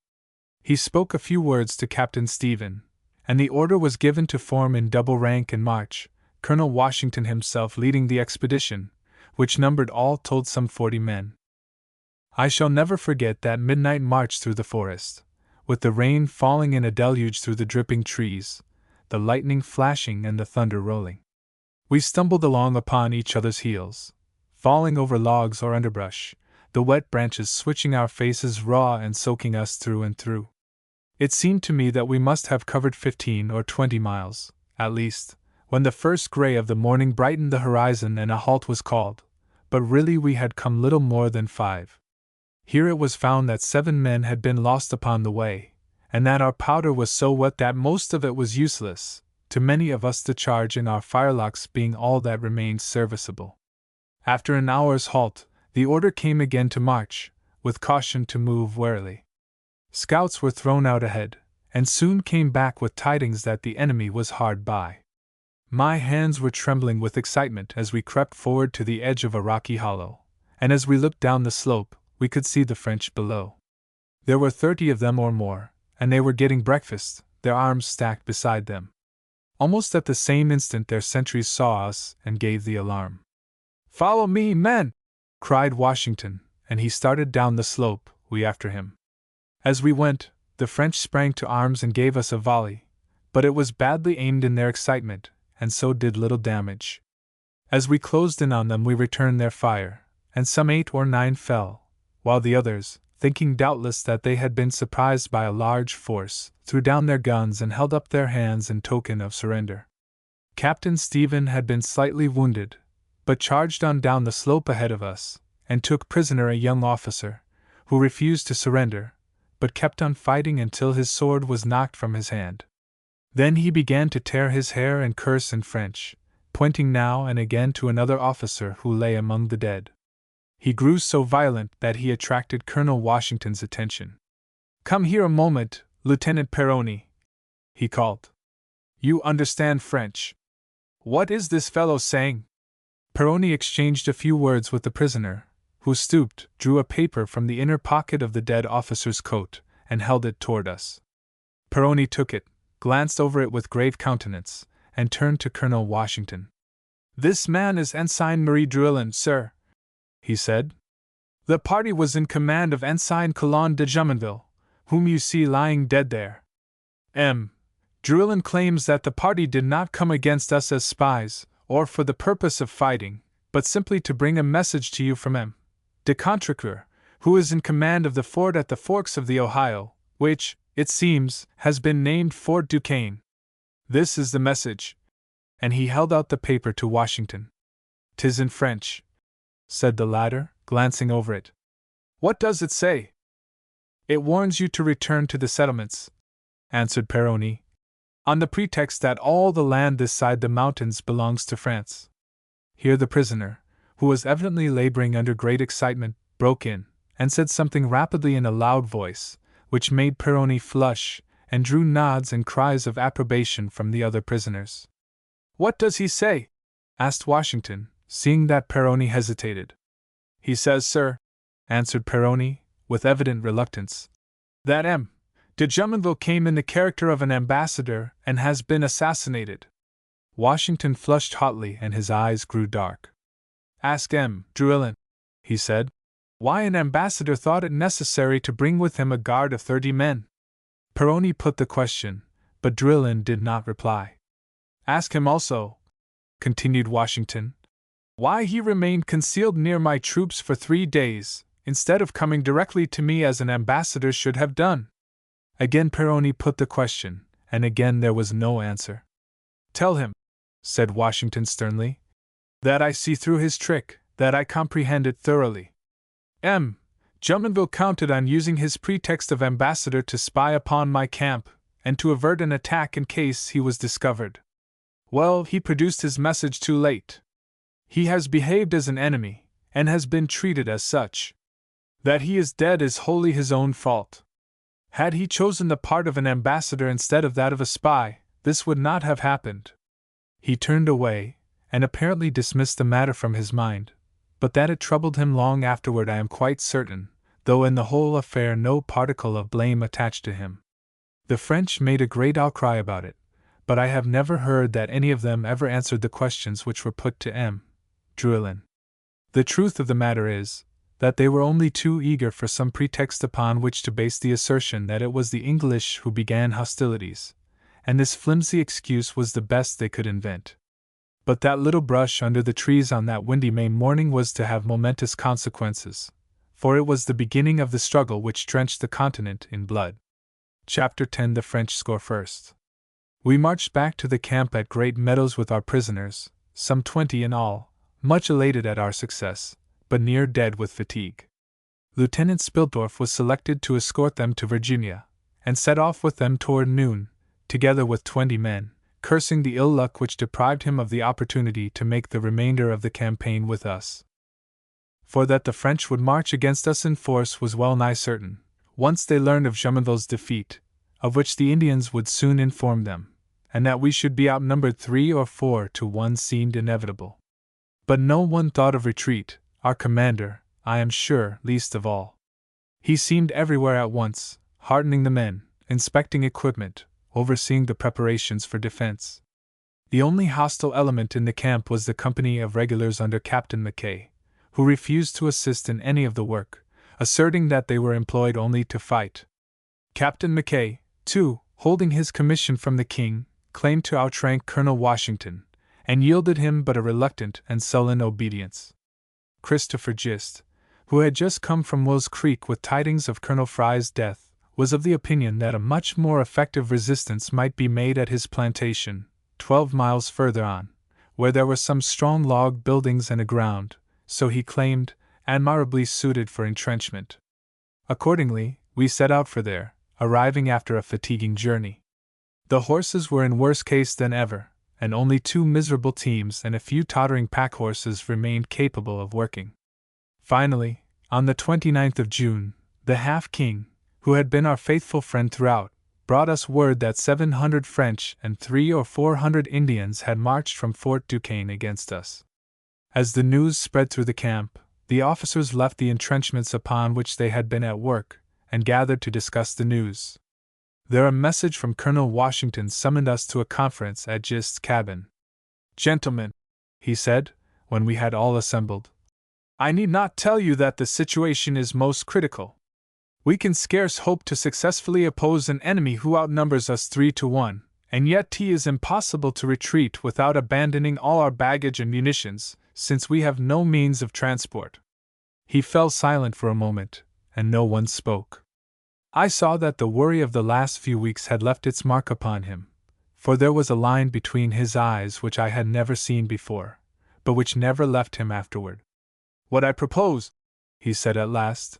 [SPEAKER 1] He spoke a few words to Captain Stephen, and the order was given to form in double rank and march, Colonel Washington himself leading the expedition, which numbered all told some 40 men. I shall never forget that midnight march through the forest, with the rain falling in a deluge through the dripping trees, the lightning flashing and the thunder rolling. We stumbled along upon each other's heels, falling over logs or underbrush, the wet branches switching our faces raw and soaking us through and through. It seemed to me that we must have covered 15 or 20 miles, at least, when the first gray of the morning brightened the horizon and a halt was called, but really we had come little more than 5. Here it was found that 7 men had been lost upon the way, and that our powder was so wet that most of it was useless, to many of us the charge in our firelocks being all that remained serviceable. After an hour's halt, the order came again to march, with caution to move warily. Scouts were thrown out ahead, and soon came back with tidings that the enemy was hard by. My hands were trembling with excitement as we crept forward to the edge of a rocky hollow, and as we looked down the slope, we could see the French below. There were 30 of them or more, and they were getting breakfast, their arms stacked beside them. Almost at the same instant their sentries saw us and gave the alarm. "Follow me, men!" cried Washington, and he started down the slope, we after him. As we went, the French sprang to arms and gave us a volley, but it was badly aimed in their excitement, and so did little damage. As we closed in on them we returned their fire, and some 8 or 9 fell, while the others, thinking doubtless that they had been surprised by a large force, threw down their guns and held up their hands in token of surrender. Captain Stephen had been slightly wounded, but charged on down the slope ahead of us, and took prisoner a young officer, who refused to surrender, but kept on fighting until his sword was knocked from his hand. Then he began to tear his hair and curse in French, pointing now and again to another officer who lay among the dead. He grew so violent that he attracted Colonel Washington's attention. "Come here a moment, Lieutenant Perroni," he called. "You understand French. What is this fellow saying?" Perroni exchanged a few words with the prisoner, who stooped, drew a paper from the inner pocket of the dead officer's coat, and held it toward us. Perroni took it, glanced over it with grave countenance, and turned to Colonel Washington. "This man is Ensign Marie Drouillon, sir," he said. "The party was in command of Ensign Coulon de Jumonville, whom you see lying dead there. M. Drouillon claims that the party did not come against us as spies, or for the purpose of fighting, but simply to bring a message to you from M. de Contrecoeur, who is in command of the fort at the forks of the Ohio, which, it seems, has been named Fort Duquesne. This is the message." And he held out the paper to Washington. "'Tis in French," said the latter, glancing over it. "What does it say?" "It warns you to return to the settlements," answered Perroni, "on the pretext that all the land this side the mountains belongs to France." Here the prisoner, who was evidently laboring under great excitement, broke in, and said something rapidly in a loud voice, which made Perroni flush, and drew nods and cries of approbation from the other prisoners. "What does he say?" asked Washington, seeing that Perroni hesitated. "He says, sir," answered Perroni, with evident reluctance, "that M. de Jumonville came in the character of an ambassador and has been assassinated." Washington flushed hotly and his eyes grew dark. "Ask M. Drouillon," he said, "why an ambassador thought it necessary to bring with him a guard of 30 men. Perroni put the question, but Drouillon did not reply. "Ask him also," continued Washington, "why he remained concealed near my troops for 3 days, instead of coming directly to me as an ambassador should have done." Again Perroni put the question, and again there was no answer. "Tell him," said Washington sternly, "that I see through his trick, that I comprehend it thoroughly. M. Jumonville counted on using his pretext of ambassador to spy upon my camp, and to avert an attack in case he was discovered. Well, he produced his message too late. He has behaved as an enemy, and has been treated as such. That he is dead is wholly his own fault. Had he chosen the part of an ambassador instead of that of a spy, this would not have happened." He turned away, and apparently dismissed the matter from his mind, but that it troubled him long afterward I am quite certain, though in the whole affair no particle of blame attached to him. The French made a great outcry about it, but I have never heard that any of them ever answered the questions which were put to M. Drouillon. The truth of the matter is, that they were only too eager for some pretext upon which to base the assertion that it was the English who began hostilities, and this flimsy excuse was the best they could invent. But that little brush under the trees on that windy May morning was to have momentous consequences, for it was the beginning of the struggle which drenched the continent in blood. Chapter 10. The French score first. We marched back to the camp at Great Meadows with our prisoners, some 20 in all, much elated at our success, but near dead with fatigue. Lieutenant Spiltorf was selected to escort them to Virginia, and set off with them toward noon, together with 20 men, cursing the ill luck which deprived him of the opportunity to make the remainder of the campaign with us. For that the French would march against us in force was well nigh certain, once they learned of Jumonville's defeat, of which the Indians would soon inform them, and that we should be outnumbered 3 or 4 to 1 seemed inevitable. But no one thought of retreat, our commander, I am sure, least of all. He seemed everywhere at once, heartening the men, inspecting equipment, overseeing the preparations for defense. The only hostile element in the camp was the company of regulars under Captain Mackay, who refused to assist in any of the work, asserting that they were employed only to fight. Captain Mackay, too, holding his commission from the king, claimed to outrank Colonel Washington, and yielded him but a reluctant and sullen obedience. Christopher Gist, who had just come from Will's Creek with tidings of Colonel Fry's death, was of the opinion that a much more effective resistance might be made at his plantation, 12 miles further on, where there were some strong log buildings and a ground, so he claimed, admirably suited for entrenchment. Accordingly, we set out for there, arriving after a fatiguing journey. The horses were in worse case than ever, and only 2 miserable teams and a few tottering pack horses remained capable of working. Finally, on the 29th of June, the Half-King, who had been our faithful friend throughout, brought us word that 700 French and 300 or 400 Indians had marched from Fort Duquesne against us. As the news spread through the camp, the officers left the entrenchments upon which they had been at work, and gathered to discuss the news. There a message from Colonel Washington summoned us to a conference at Gist's cabin. "Gentlemen," he said, when we had all assembled, "I need not tell you that the situation is most critical. We can scarce hope to successfully oppose an enemy who outnumbers us 3 to 1, and yet it is impossible to retreat without abandoning all our baggage and munitions, since we have no means of transport." He fell silent for a moment, and no one spoke. I saw that the worry of the last few weeks had left its mark upon him, for there was a line between his eyes which I had never seen before, but which never left him afterward. "What I propose," he said at last,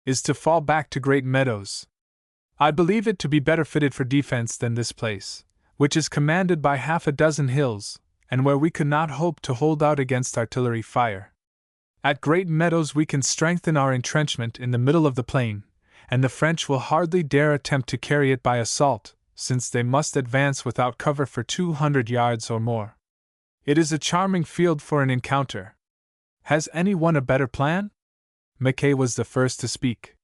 [SPEAKER 1] "is to fall back to Great Meadows. I believe it to be better fitted for defense than this place, which is commanded by half a dozen hills, and where we could not hope to hold out against artillery fire. At Great Meadows we can strengthen our entrenchment in the middle of the plain, and the French will hardly dare attempt to carry it by assault, since they must advance without cover for 200 yards or more. It is a charming field for an encounter. Has any one a better plan?" Mackay was the first to speak.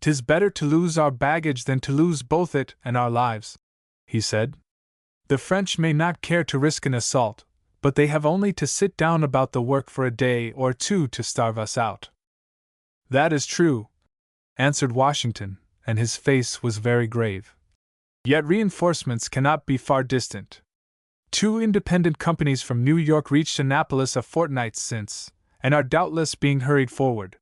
[SPEAKER 1] "'Tis better to lose our baggage than to lose both it and our lives," he said. "The French may not care to risk an assault, but they have only to sit down about the work for a day or 2 to starve us out." "That is true," answered Washington, and his face was very grave. "Yet reinforcements cannot be far distant. 2 independent companies from New York reached Annapolis a fortnight since, and are doubtless being hurried forward.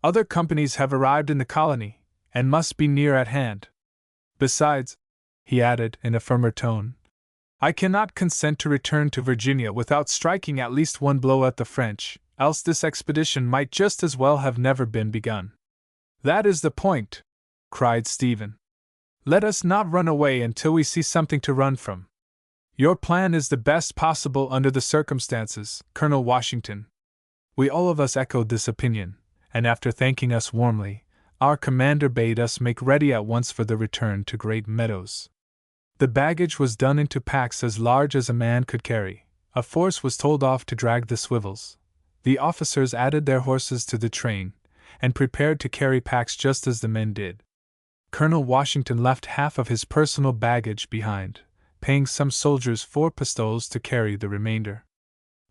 [SPEAKER 1] Other companies have arrived in the colony, and must be near at hand. Besides," he added in a firmer tone, "I cannot consent to return to Virginia without striking at least one blow at the French, else this expedition might just as well have never been begun." "That is the point," cried Stephen. "Let us not run away until we see something to run from. Your plan is the best possible under the circumstances, Colonel Washington." We all of us echoed this opinion, and after thanking us warmly, our commander bade us make ready at once for the return to Great Meadows. The baggage was done into packs as large as a man could carry. A force was told off to drag the swivels. The officers added their horses to the train, and prepared to carry packs just as the men did. Colonel Washington left half of his personal baggage behind, paying some soldiers 4 pistoles to carry the remainder.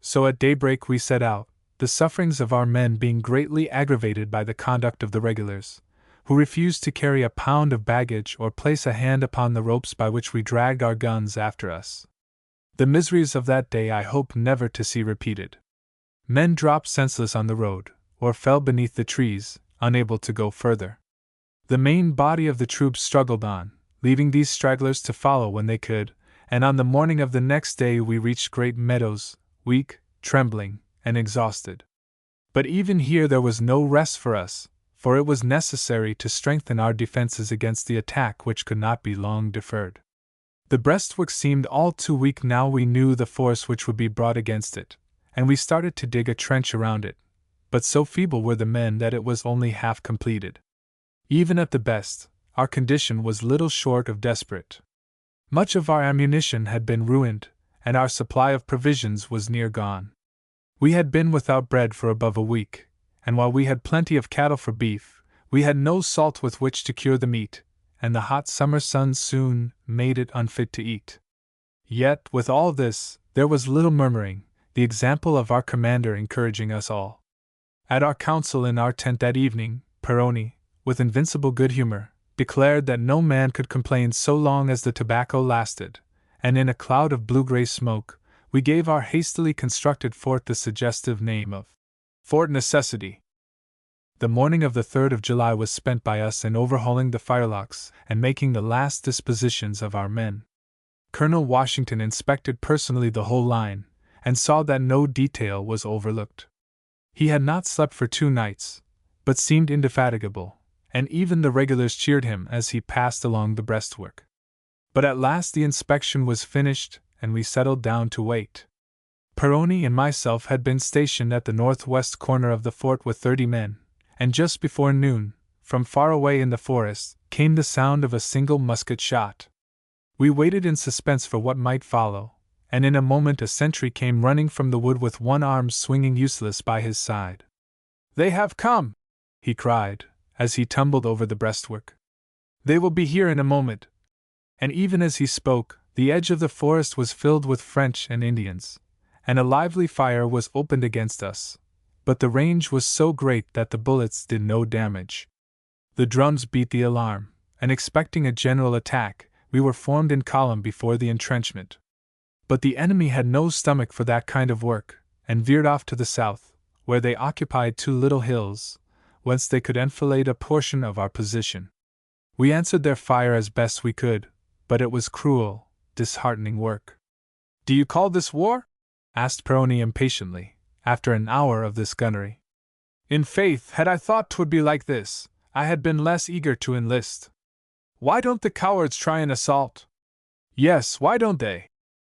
[SPEAKER 1] So at daybreak we set out, the sufferings of our men being greatly aggravated by the conduct of the regulars, who refused to carry a pound of baggage or place a hand upon the ropes by which we dragged our guns after us. The miseries of that day I hope never to see repeated. Men dropped senseless on the road, or fell beneath the trees, unable to go further. The main body of the troops struggled on, leaving these stragglers to follow when they could, and on the morning of the next day we reached Great Meadows, weak, trembling, and exhausted. But even here there was no rest for us, for it was necessary to strengthen our defenses against the attack which could not be long deferred. The breastwork seemed all too weak now we knew the force which would be brought against it, and we started to dig a trench around it, but so feeble were the men that it was only half completed. Even at the best, our condition was little short of desperate. Much of our ammunition had been ruined, and our supply of provisions was near gone. We had been without bread for above a week, and while we had plenty of cattle for beef, we had no salt with which to cure the meat, and the hot summer sun soon made it unfit to eat. Yet, with all this, there was little murmuring, the example of our commander encouraging us all. At our council in our tent that evening, Peroni, with invincible good humor, declared that no man could complain so long as the tobacco lasted, and in a cloud of blue-gray smoke, we gave our hastily constructed fort the suggestive name of Fort Necessity. The morning of the 3rd of July was spent by us in overhauling the firelocks and making the last dispositions of our men. Colonel Washington inspected personally the whole line, and saw that no detail was overlooked. He had not slept for 2 nights, but seemed indefatigable, and even the regulars cheered him as he passed along the breastwork. But at last the inspection was finished, and we settled down to wait. Peroni and myself had been stationed at the northwest corner of the fort with 30 men, and just before noon, from far away in the forest, came the sound of a single musket shot. We waited in suspense for what might follow, and in a moment a sentry came running from the wood with one arm swinging useless by his side. "They have come!" he cried, as he tumbled over the breastwork. "They will be here in a moment." And even as he spoke, the edge of the forest was filled with French and Indians, and a lively fire was opened against us, but the range was so great that the bullets did no damage. The drums beat the alarm, and expecting a general attack, we were formed in column before the entrenchment. But the enemy had no stomach for that kind of work, and veered off to the south, where they occupied 2 little hills, whence they could enfilade a portion of our position. We answered their fire as best we could, but it was cruel, disheartening work. "Do you call this war?" asked Peroni impatiently, after an hour of this gunnery. "In faith, had I thought 'twould be like this, I had been less eager to enlist. Why don't the cowards try an assault?" "Yes, why don't they?"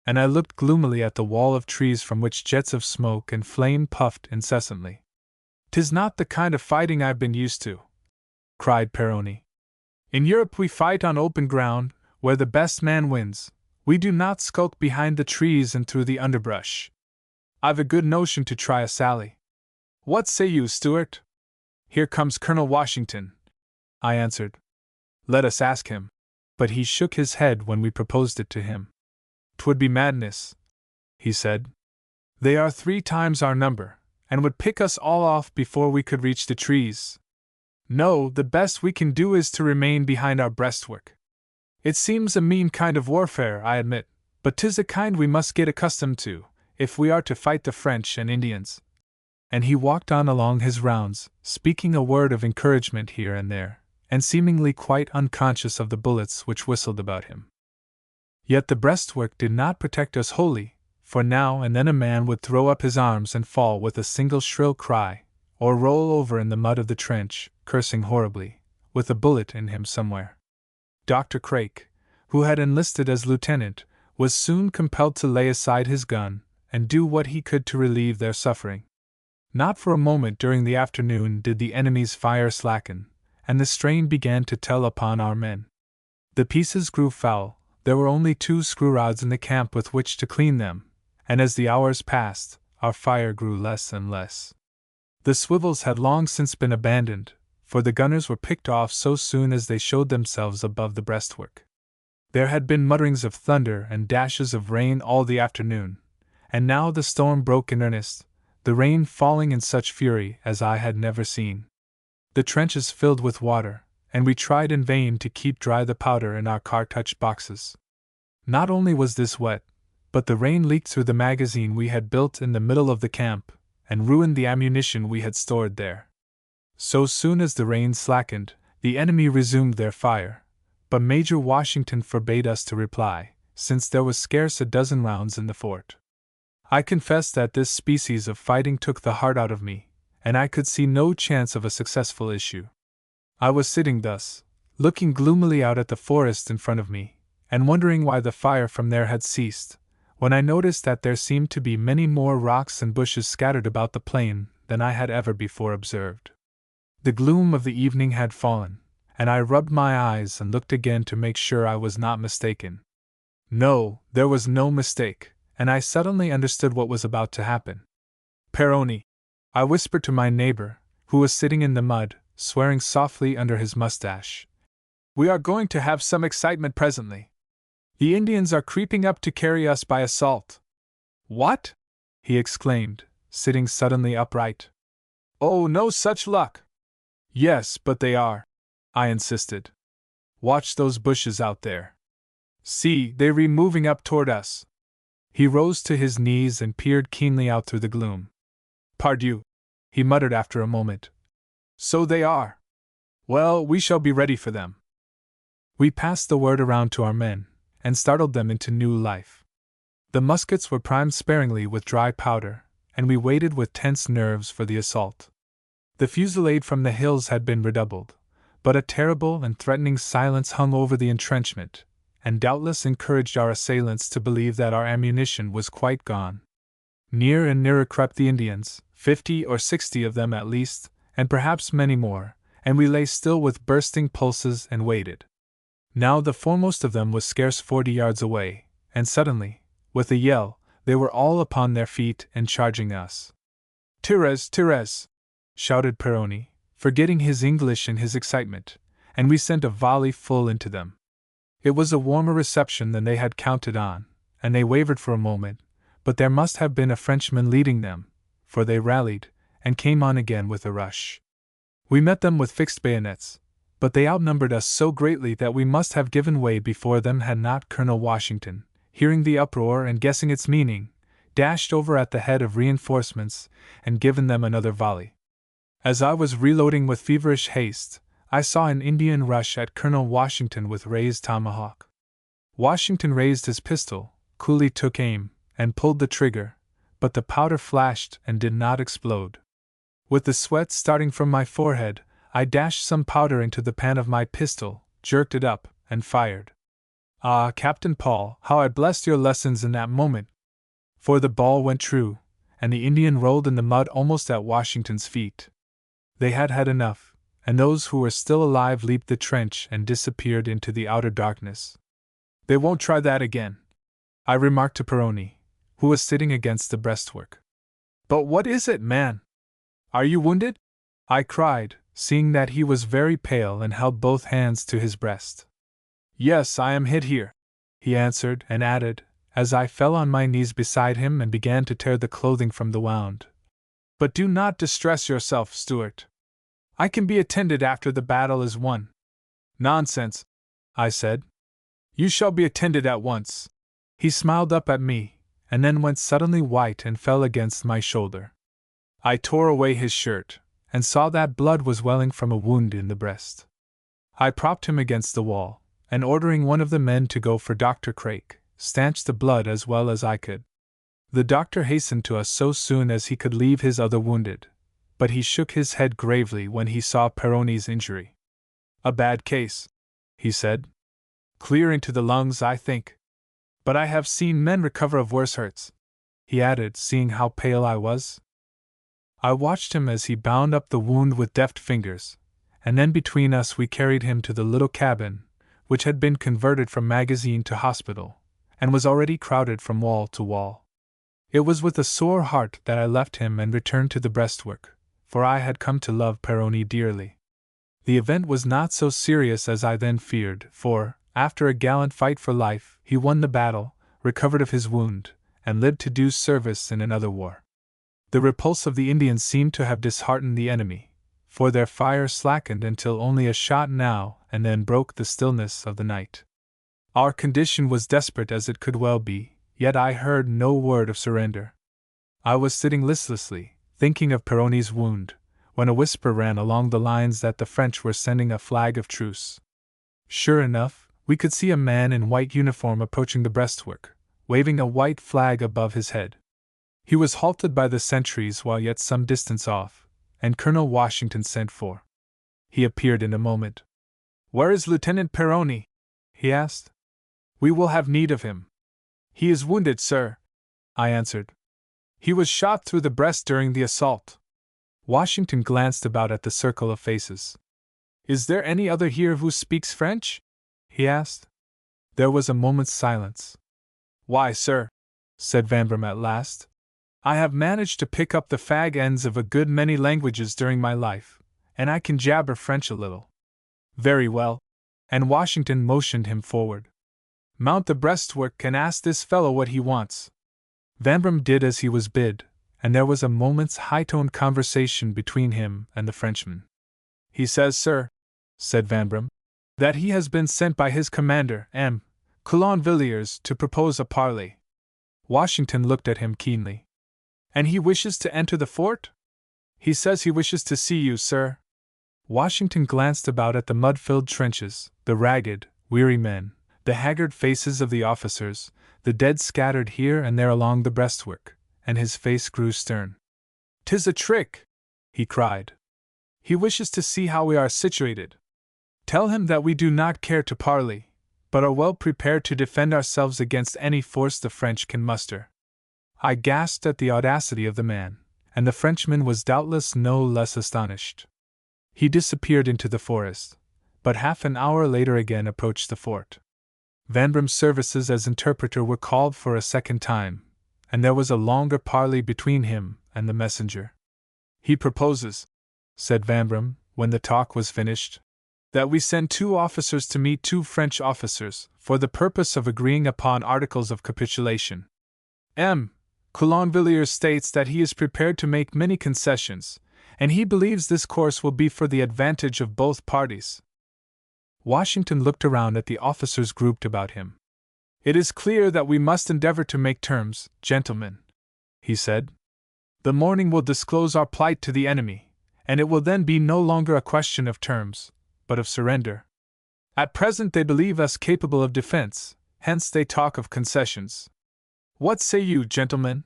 [SPEAKER 1] And I looked gloomily at the wall of trees from which jets of smoke and flame puffed incessantly. "'Tis not the kind of fighting I've been used to," cried Peroni. "In Europe we fight on open ground, where the best man wins. We do not skulk behind the trees and through the underbrush. I've a good notion to try a sally. What say you, Stuart?" "Here comes Colonel Washington," I answered. "Let us ask him." But he shook his head when we proposed it to him. "'Twould be madness," he said. "They are 3 times our number, and would pick us all off before we could reach the trees. No, the best we can do is to remain behind our breastwork. It seems a mean kind of warfare, I admit, but 'tis a kind we must get accustomed to, if we are to fight the French and Indians." And he walked on along his rounds, speaking a word of encouragement here and there, and seemingly quite unconscious of the bullets which whistled about him. Yet the breastwork did not protect us wholly, for now and then a man would throw up his arms and fall with a single shrill cry, or roll over in the mud of the trench, cursing horribly, with a bullet in him somewhere. Dr. Craik, who had enlisted as lieutenant, was soon compelled to lay aside his gun and do what he could to relieve their suffering. Not for a moment during the afternoon did the enemy's fire slacken, and the strain began to tell upon our men. The pieces grew foul, there were only 2 screw rods in the camp with which to clean them, and as the hours passed, our fire grew less and less. The swivels had long since been abandoned, for the gunners were picked off so soon as they showed themselves above the breastwork. There had been mutterings of thunder and dashes of rain all the afternoon, and now the storm broke in earnest, the rain falling in such fury as I had never seen. The trenches filled with water, and we tried in vain to keep dry the powder in our cartridge boxes. Not only was this wet, but the rain leaked through the magazine we had built in the middle of the camp, and ruined the ammunition we had stored there. So soon as the rain slackened, the enemy resumed their fire, but Major Washington forbade us to reply, since there was scarce a dozen rounds in the fort. I confess that this species of fighting took the heart out of me, and I could see no chance of a successful issue. I was sitting thus, looking gloomily out at the forest in front of me, and wondering why the fire from there had ceased, when I noticed that there seemed to be many more rocks and bushes scattered about the plain than I had ever before observed. The gloom of the evening had fallen, and I rubbed my eyes and looked again to make sure I was not mistaken. No, there was no mistake, and I suddenly understood what was about to happen. "Peroni," I whispered to my neighbor, who was sitting in the mud, swearing softly under his mustache, We are going to have some excitement presently. The Indians are creeping up to carry us by assault. What? He exclaimed, sitting suddenly upright. Oh, no such luck! Yes, but they are, I insisted. Watch those bushes out there. See, they're moving up toward us. He rose to his knees and peered keenly out through the gloom. Pardieu, he muttered after a moment. So they are. Well, we shall be ready for them. We passed the word around to our men, and startled them into new life. The muskets were primed sparingly with dry powder, and we waited with tense nerves for the assault. The fusillade from the hills had been redoubled, but a terrible and threatening silence hung over the entrenchment, and doubtless encouraged our assailants to believe that our ammunition was quite gone. Near and nearer crept the Indians, 50 or 60 of them at least, and perhaps many more, and we lay still with bursting pulses and waited. Now the foremost of them was scarce 40 yards away, and suddenly, with a yell, they were all upon their feet and charging us. Tires, tires! Shouted Peroni, forgetting his English in his excitement, and we sent a volley full into them. It was a warmer reception than they had counted on, and they wavered for a moment, but there must have been a Frenchman leading them, for they rallied, and came on again with a rush. We met them with fixed bayonets, but they outnumbered us so greatly that we must have given way before them had not Colonel Washington, hearing the uproar and guessing its meaning, dashed over at the head of reinforcements and given them another volley. As I was reloading with feverish haste, I saw an Indian rush at Colonel Washington with raised tomahawk. Washington raised his pistol, coolly took aim, and pulled the trigger, but the powder flashed and did not explode. With the sweat starting from my forehead, I dashed some powder into the pan of my pistol, jerked it up, and fired. Ah, Captain Paul, how I blessed your lessons in that moment! For the ball went true, and the Indian rolled in the mud almost at Washington's feet. They had had enough, and those who were still alive leaped the trench and disappeared into the outer darkness. They won't try that again, I remarked to Peroni, who was sitting against the breastwork. But what is it, man? Are you wounded? I cried, seeing that he was very pale and held both hands to his breast. Yes, I am hit here, he answered, and added, as I fell on my knees beside him and began to tear the clothing from the wound. But do not distress yourself, Stuart. I can be attended after the battle is won. Nonsense, I said. You shall be attended at once. He smiled up at me, and then went suddenly white and fell against my shoulder. I tore away his shirt, and saw that blood was welling from a wound in the breast. I propped him against the wall, and ordering one of the men to go for Dr. Craik, stanched the blood as well as I could. The doctor hastened to us so soon as he could leave his other wounded, but he shook his head gravely when he saw Peroni's injury. A bad case, he said. Clear into the lungs, I think. But I have seen men recover of worse hurts, he added, seeing how pale I was. I watched him as he bound up the wound with deft fingers, and then between us we carried him to the little cabin, which had been converted from magazine to hospital, and was already crowded from wall to wall. It was with a sore heart that I left him and returned to the breastwork, for I had come to love Peroni dearly. The event was not so serious as I then feared, for, after a gallant fight for life, he won the battle, recovered of his wound, and lived to do service in another war. The repulse of the Indians seemed to have disheartened the enemy, for their fire slackened until only a shot now and then broke the stillness of the night. Our condition was desperate as it could well be, yet I heard no word of surrender. I was sitting listlessly, thinking of Peroni's wound, when a whisper ran along the lines that the French were sending a flag of truce. Sure enough, we could see a man in white uniform approaching the breastwork, waving a white flag above his head. He was halted by the sentries while yet some distance off, and Colonel Washington sent for. He appeared in a moment. "Where is Lieutenant Peroni?" he asked. "We will have need of him." "He is wounded, sir," I answered. "He was shot through the breast during the assault." Washington glanced about at the circle of faces. "Is there any other here who speaks French?" he asked. There was a moment's silence. "Why, sir," said Vanbrum at last, "I have managed to pick up the fag ends of a good many languages during my life, and I can jabber French a little." "Very well," and Washington motioned him forward. "Mount the breastwork and ask this fellow what he wants." Vanbrum did as he was bid, and there was a moment's high-toned conversation between him and the Frenchman. "He says, sir," said Vanbrum, "that he has been sent by his commander, M. Coulon-Villiers, to propose a parley." Washington looked at him keenly. "And he wishes to enter the fort?" "He says he wishes to see you, sir." Washington glanced about at the mud-filled trenches, the ragged, weary men, the haggard faces of the officers, the dead scattered here and there along the breastwork, and his face grew stern. "'Tis a trick!" he cried. "He wishes to see how we are situated. Tell him that we do not care to parley, but are well prepared to defend ourselves against any force the French can muster." I gasped at the audacity of the man, and the Frenchman was doubtless no less astonished. He disappeared into the forest, but half an hour later again approached the fort. Vanbrum's services as interpreter were called for a second time, and there was a longer parley between him and the messenger. "He proposes," said Vanbrum, when the talk was finished, "that we send 2 officers to meet 2 French officers, for the purpose of agreeing upon articles of capitulation. M. Coulon-Villiers states that he is prepared to make many concessions, and he believes this course will be for the advantage of both parties." Washington looked around at the officers grouped about him. "It is clear that we must endeavor to make terms, gentlemen," he said. "The morning will disclose our plight to the enemy, and it will then be no longer a question of terms, but of surrender. At present they believe us capable of defense, hence they talk of concessions. What say you, gentlemen?"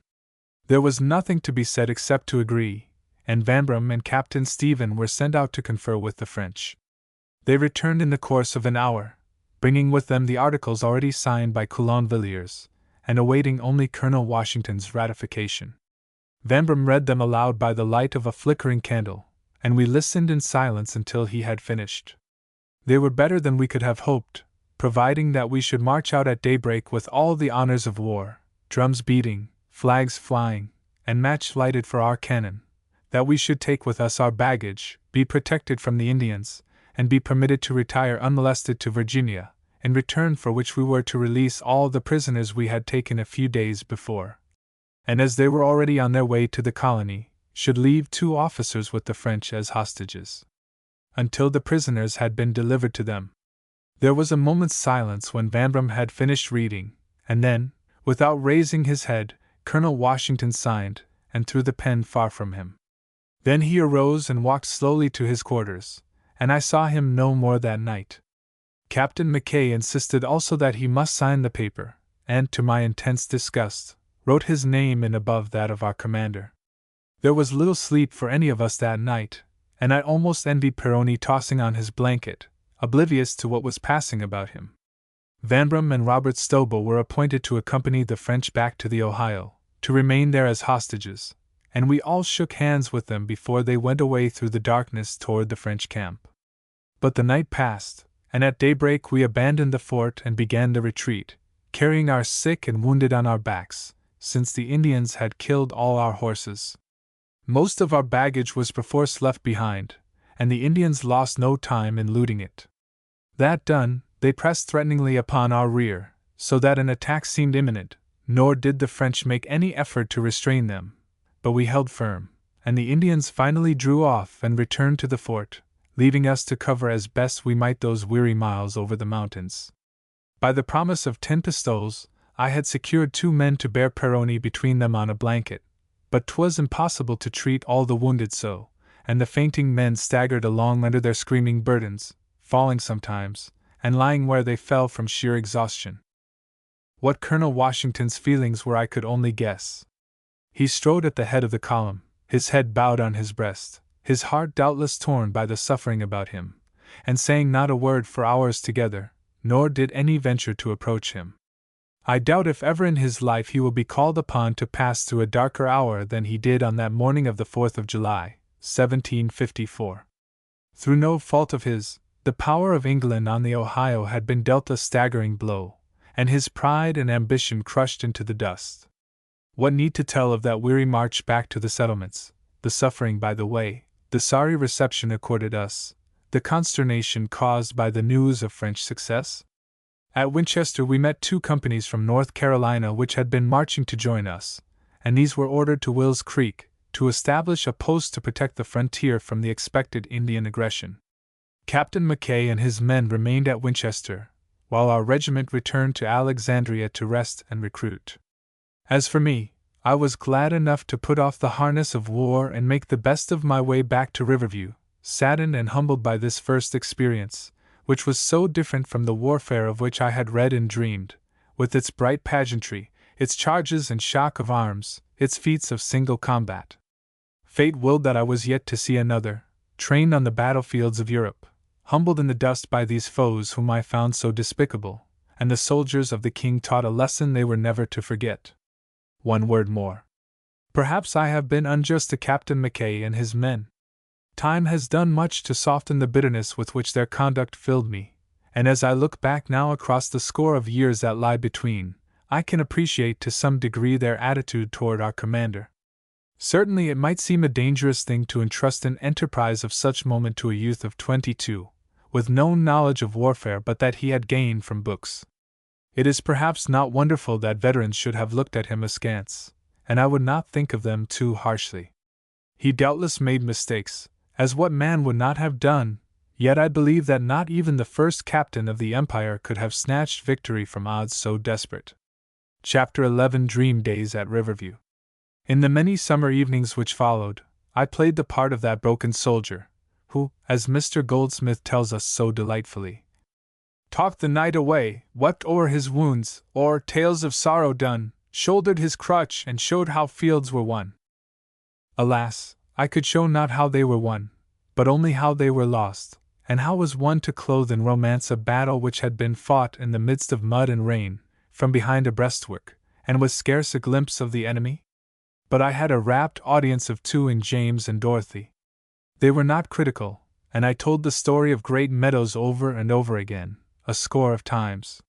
[SPEAKER 1] There was nothing to be said except to agree, and Vanbrum and Captain Stephen were sent out to confer with the French. They returned in the course of an hour, bringing with them the articles already signed by Coulon-Villiers, and awaiting only Colonel Washington's ratification. Vanbrum read them aloud by the light of a flickering candle, and we listened in silence until he had finished. They were better than we could have hoped, providing that we should march out at daybreak with all the honors of war, drums beating, flags flying, and match lighted for our cannon, that we should take with us our baggage, be protected from the Indians, and be permitted to retire unmolested to Virginia, in return for which we were to release all the prisoners we had taken a few days before. And as they were already on their way to the colony, should leave 2 officers with the French as hostages, until the prisoners had been delivered to them. There was a moment's silence when Vanbrum had finished reading, and then, without raising his head, Colonel Washington signed, and threw the pen far from him. Then he arose and walked slowly to his quarters, and I saw him no more that night. Captain Mackay insisted also that he must sign the paper, and, to my intense disgust, wrote his name in above that of our commander. There was little sleep for any of us that night, and I almost envied Peroni tossing on his blanket, oblivious to what was passing about him. Vanbrum and Robert Stobo were appointed to accompany the French back to the Ohio, to remain there as hostages, and we all shook hands with them before they went away through the darkness toward the French camp. But the night passed, and at daybreak we abandoned the fort and began the retreat, carrying our sick and wounded on our backs, since the Indians had killed all our horses. Most of our baggage was perforce left behind, and the Indians lost no time in looting it. That done, they pressed threateningly upon our rear, so that an attack seemed imminent, nor did the French make any effort to restrain them, but we held firm, and the Indians finally drew off and returned to the fort, leaving us to cover as best we might those weary miles over the mountains. By the promise of 10 pistoles, I had secured 2 men to bear Peroni between them on a blanket, but 'twas impossible to treat all the wounded so, and the fainting men staggered along under their screaming burdens, falling sometimes, and lying where they fell from sheer exhaustion. What Colonel Washington's feelings were I could only guess. He strode at the head of the column, his head bowed on his breast, his heart doubtless torn by the suffering about him, and saying not a word for hours together, nor did any venture to approach him. I doubt if ever in his life he will be called upon to pass through a darker hour than he did on that morning of the 4th of July, 1754. Through no fault of his, the power of England on the Ohio had been dealt a staggering blow, and his pride and ambition crushed into the dust. What need to tell of that weary march back to the settlements, the suffering by the way, the sorry reception accorded us, the consternation caused by the news of French success? At Winchester we met 2 companies from North Carolina which had been marching to join us, and these were ordered to Will's Creek, to establish a post to protect the frontier from the expected Indian aggression. Captain Mackay and his men remained at Winchester, while our regiment returned to Alexandria to rest and recruit. As for me, I was glad enough to put off the harness of war and make the best of my way back to Riverview, saddened and humbled by this first experience, which was so different from the warfare of which I had read and dreamed, with its bright pageantry, its charges and shock of arms, its feats of single combat. Fate willed that I was yet to see another, trained on the battlefields of Europe, humbled in the dust by these foes whom I found so despicable, and the soldiers of the king taught a lesson they were never to forget. One word more. Perhaps I have been unjust to Captain Mackay and his men. Time has done much to soften the bitterness with which their conduct filled me, and as I look back now across the score of years that lie between, I can appreciate to some degree their attitude toward our commander. Certainly it might seem a dangerous thing to entrust an enterprise of such moment to a youth of 22, with no knowledge of warfare but that he had gained from books. It is perhaps not wonderful that veterans should have looked at him askance, and I would not think of them too harshly. He doubtless made mistakes, as what man would not have done, yet I believe that not even the first captain of the Empire could have snatched victory from odds so desperate. Chapter 11 Dream Days at Riverview. In the many summer evenings which followed, I played the part of that broken soldier, who, as Mr. Goldsmith tells us so delightfully, talked the night away, wept o'er his wounds, or tales of sorrow done, shouldered his crutch and showed how fields were won. Alas, I could show not how they were won, but only how they were lost, and how was one to clothe in romance a battle which had been fought in the midst of mud and rain, from behind a breastwork, and with scarce a glimpse of the enemy? But I had a rapt audience of 2 in James and Dorothy. They were not critical, and I told the story of Great Meadows over and over again, a score of times.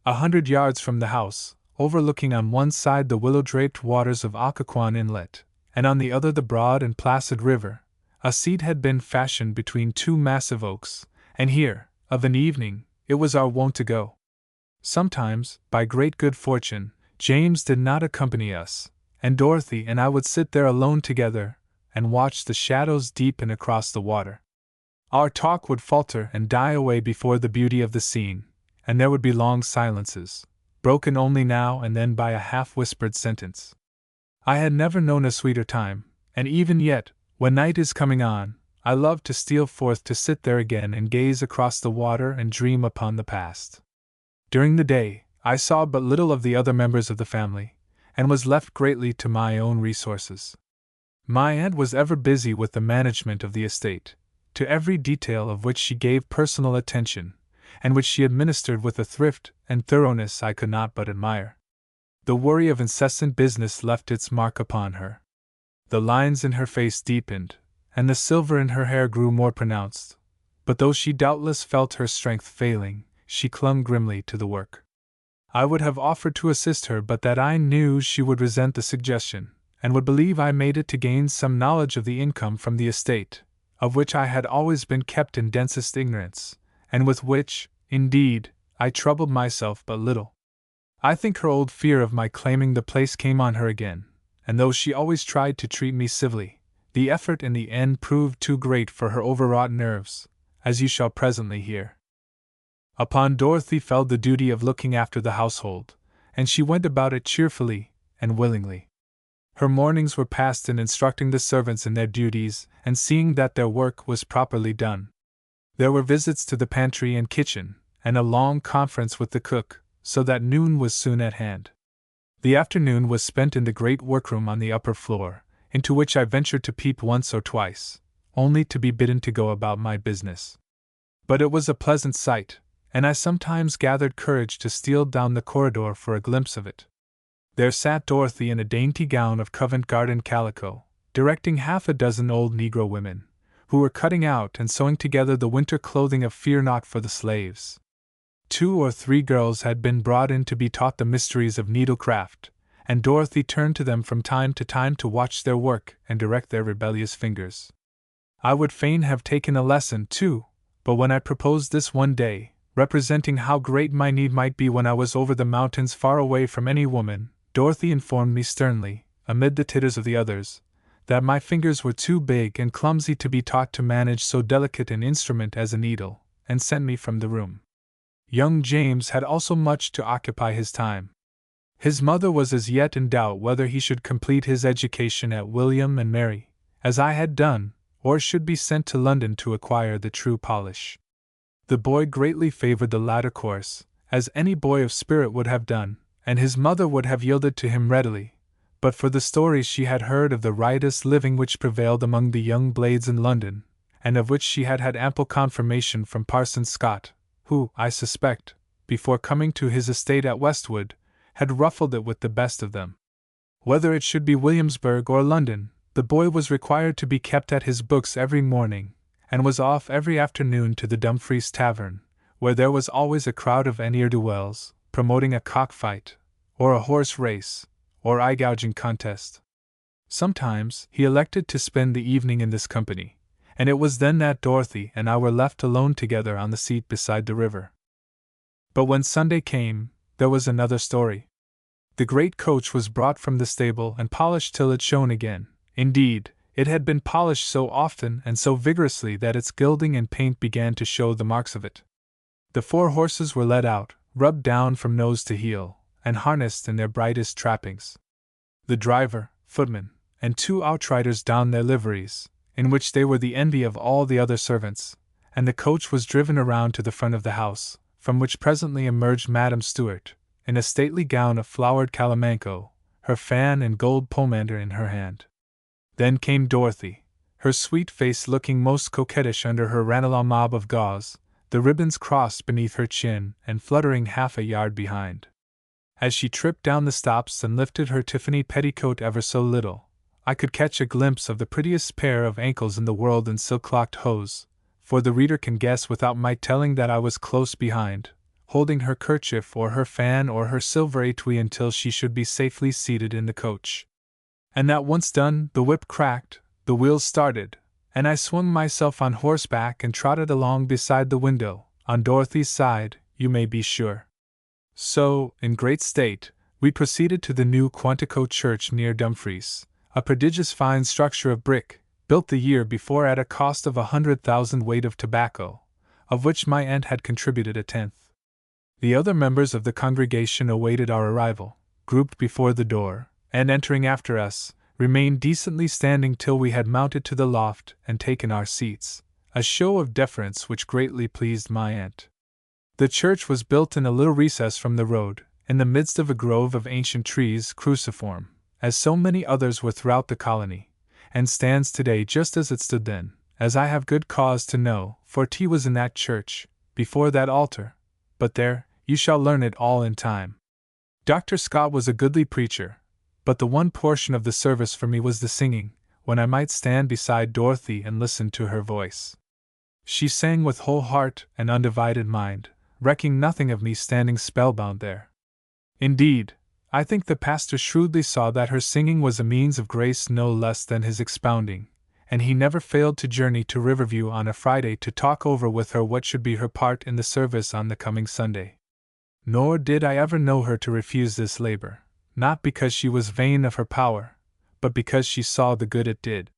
[SPEAKER 1] 100 yards from the house, overlooking on one side the willow-draped waters of Occoquan Inlet, and on the other the broad and placid river, a seat had been fashioned between 2 massive oaks, and here, of an evening, it was our wont to go. Sometimes, by great good fortune, James did not accompany us, and Dorothy and I would sit there alone together, and watch the shadows deepen across the water. Our talk would falter and die away before the beauty of the scene, and there would be long silences, broken only now and then by a half-whispered sentence. I had never known a sweeter time, and even yet, when night is coming on, I love to steal forth to sit there again and gaze across the water and dream upon the past. During the day, I saw but little of the other members of the family, and was left greatly to my own resources. My aunt was ever busy with the management of the estate, to every detail of which she gave personal attention, and which she administered with a thrift and thoroughness I could not but admire. The worry of incessant business left its mark upon her. The lines in her face deepened, and the silver in her hair grew more pronounced, but though she doubtless felt her strength failing, she clung grimly to the work. I would have offered to assist her but that I knew she would resent the suggestion, and would believe I made it to gain some knowledge of the income from the estate, of which I had always been kept in densest ignorance, and with which, indeed, I troubled myself but little. I think her old fear of my claiming the place came on her again, and though she always tried to treat me civilly, the effort in the end proved too great for her overwrought nerves, as you shall presently hear. Upon Dorothy fell the duty of looking after the household, and she went about it cheerfully and willingly. Her mornings were passed in instructing the servants in their duties and seeing that their work was properly done. There were visits to the pantry and kitchen, and a long conference with the cook, so that noon was soon at hand. The afternoon was spent in the great workroom on the upper floor, into which I ventured to peep once or twice, only to be bidden to go about my business. But it was a pleasant sight, and I sometimes gathered courage to steal down the corridor for a glimpse of it. There sat Dorothy in a dainty gown of Covent Garden calico, directing 6 old Negro women, who were cutting out and sewing together the winter clothing of Fear Not for the slaves. 2 or 3 girls had been brought in to be taught the mysteries of needlecraft, and Dorothy turned to them from time to time to watch their work and direct their rebellious fingers. I would fain have taken a lesson, too, but when I proposed this one day, representing how great my need might be when I was over the mountains far away from any woman, Dorothy informed me sternly, amid the titters of the others, that my fingers were too big and clumsy to be taught to manage so delicate an instrument as a needle, and sent me from the room. Young James had also much to occupy his time. His mother was as yet in doubt whether he should complete his education at William and Mary, as I had done, or should be sent to London to acquire the true polish. The boy greatly favored the latter course, as any boy of spirit would have done, and his mother would have yielded to him readily, but for the stories she had heard of the riotous living which prevailed among the young blades in London, and of which she had had ample confirmation from Parson Scott, who, I suspect, before coming to his estate at Westwood, had ruffled it with the best of them. Whether it should be Williamsburg or London, the boy was required to be kept at his books every morning, and was off every afternoon to the Dumfries Tavern, where there was always a crowd of ne'er-do-wells, promoting a cock-fight, or a horse race, or eye-gouging contest. Sometimes he elected to spend the evening in this company, and it was then that Dorothy and I were left alone together on the seat beside the river. But when Sunday came, there was another story. The great coach was brought from the stable and polished till it shone again. Indeed, it had been polished so often and so vigorously that its gilding and paint began to show the marks of it. The 4 horses were led out, rubbed down from nose to heel, and harnessed in their brightest trappings. The driver, footman, and 2 outriders donned their liveries, in which they were the envy of all the other servants, and the coach was driven around to the front of the house, from which presently emerged Madame Stuart, in a stately gown of flowered calamanco, her fan and gold pomander in her hand. Then came Dorothy, her sweet face looking most coquettish under her Ranelagh mob of gauze, the ribbons crossed beneath her chin and fluttering half a yard behind. As she tripped down the steps and lifted her Tiffany petticoat ever so little, I could catch a glimpse of the prettiest pair of ankles in the world in silk-locked hose, for the reader can guess without my telling that I was close behind, holding her kerchief or her fan or her silver étui until she should be safely seated in the coach. And that once done, the whip cracked, the wheels started, and I swung myself on horseback and trotted along beside the window, on Dorothy's side, you may be sure. So, in great state, we proceeded to the new Quantico church near Dumfries, a prodigious fine structure of brick, built the year before at a cost of 100,000 weight of tobacco, of which my aunt had contributed 1/10. The other members of the congregation awaited our arrival, grouped before the door, and entering after us, remained decently standing till we had mounted to the loft and taken our seats, a show of deference which greatly pleased my aunt. The church was built in a little recess from the road, in the midst of a grove of ancient trees cruciform, as so many others were throughout the colony, and stands today just as it stood then, as I have good cause to know, for tea was in that church, before that altar, but there, you shall learn it all in time. Dr. Scott was a goodly preacher, but the one portion of the service for me was the singing, when I might stand beside Dorothy and listen to her voice. She sang with whole heart and undivided mind, recking nothing of me standing spellbound there. Indeed, I think the pastor shrewdly saw that her singing was a means of grace no less than his expounding, and he never failed to journey to Riverview on a Friday to talk over with her what should be her part in the service on the coming Sunday. Nor did I ever know her to refuse this labor, not because she was vain of her power, but because she saw the good it did.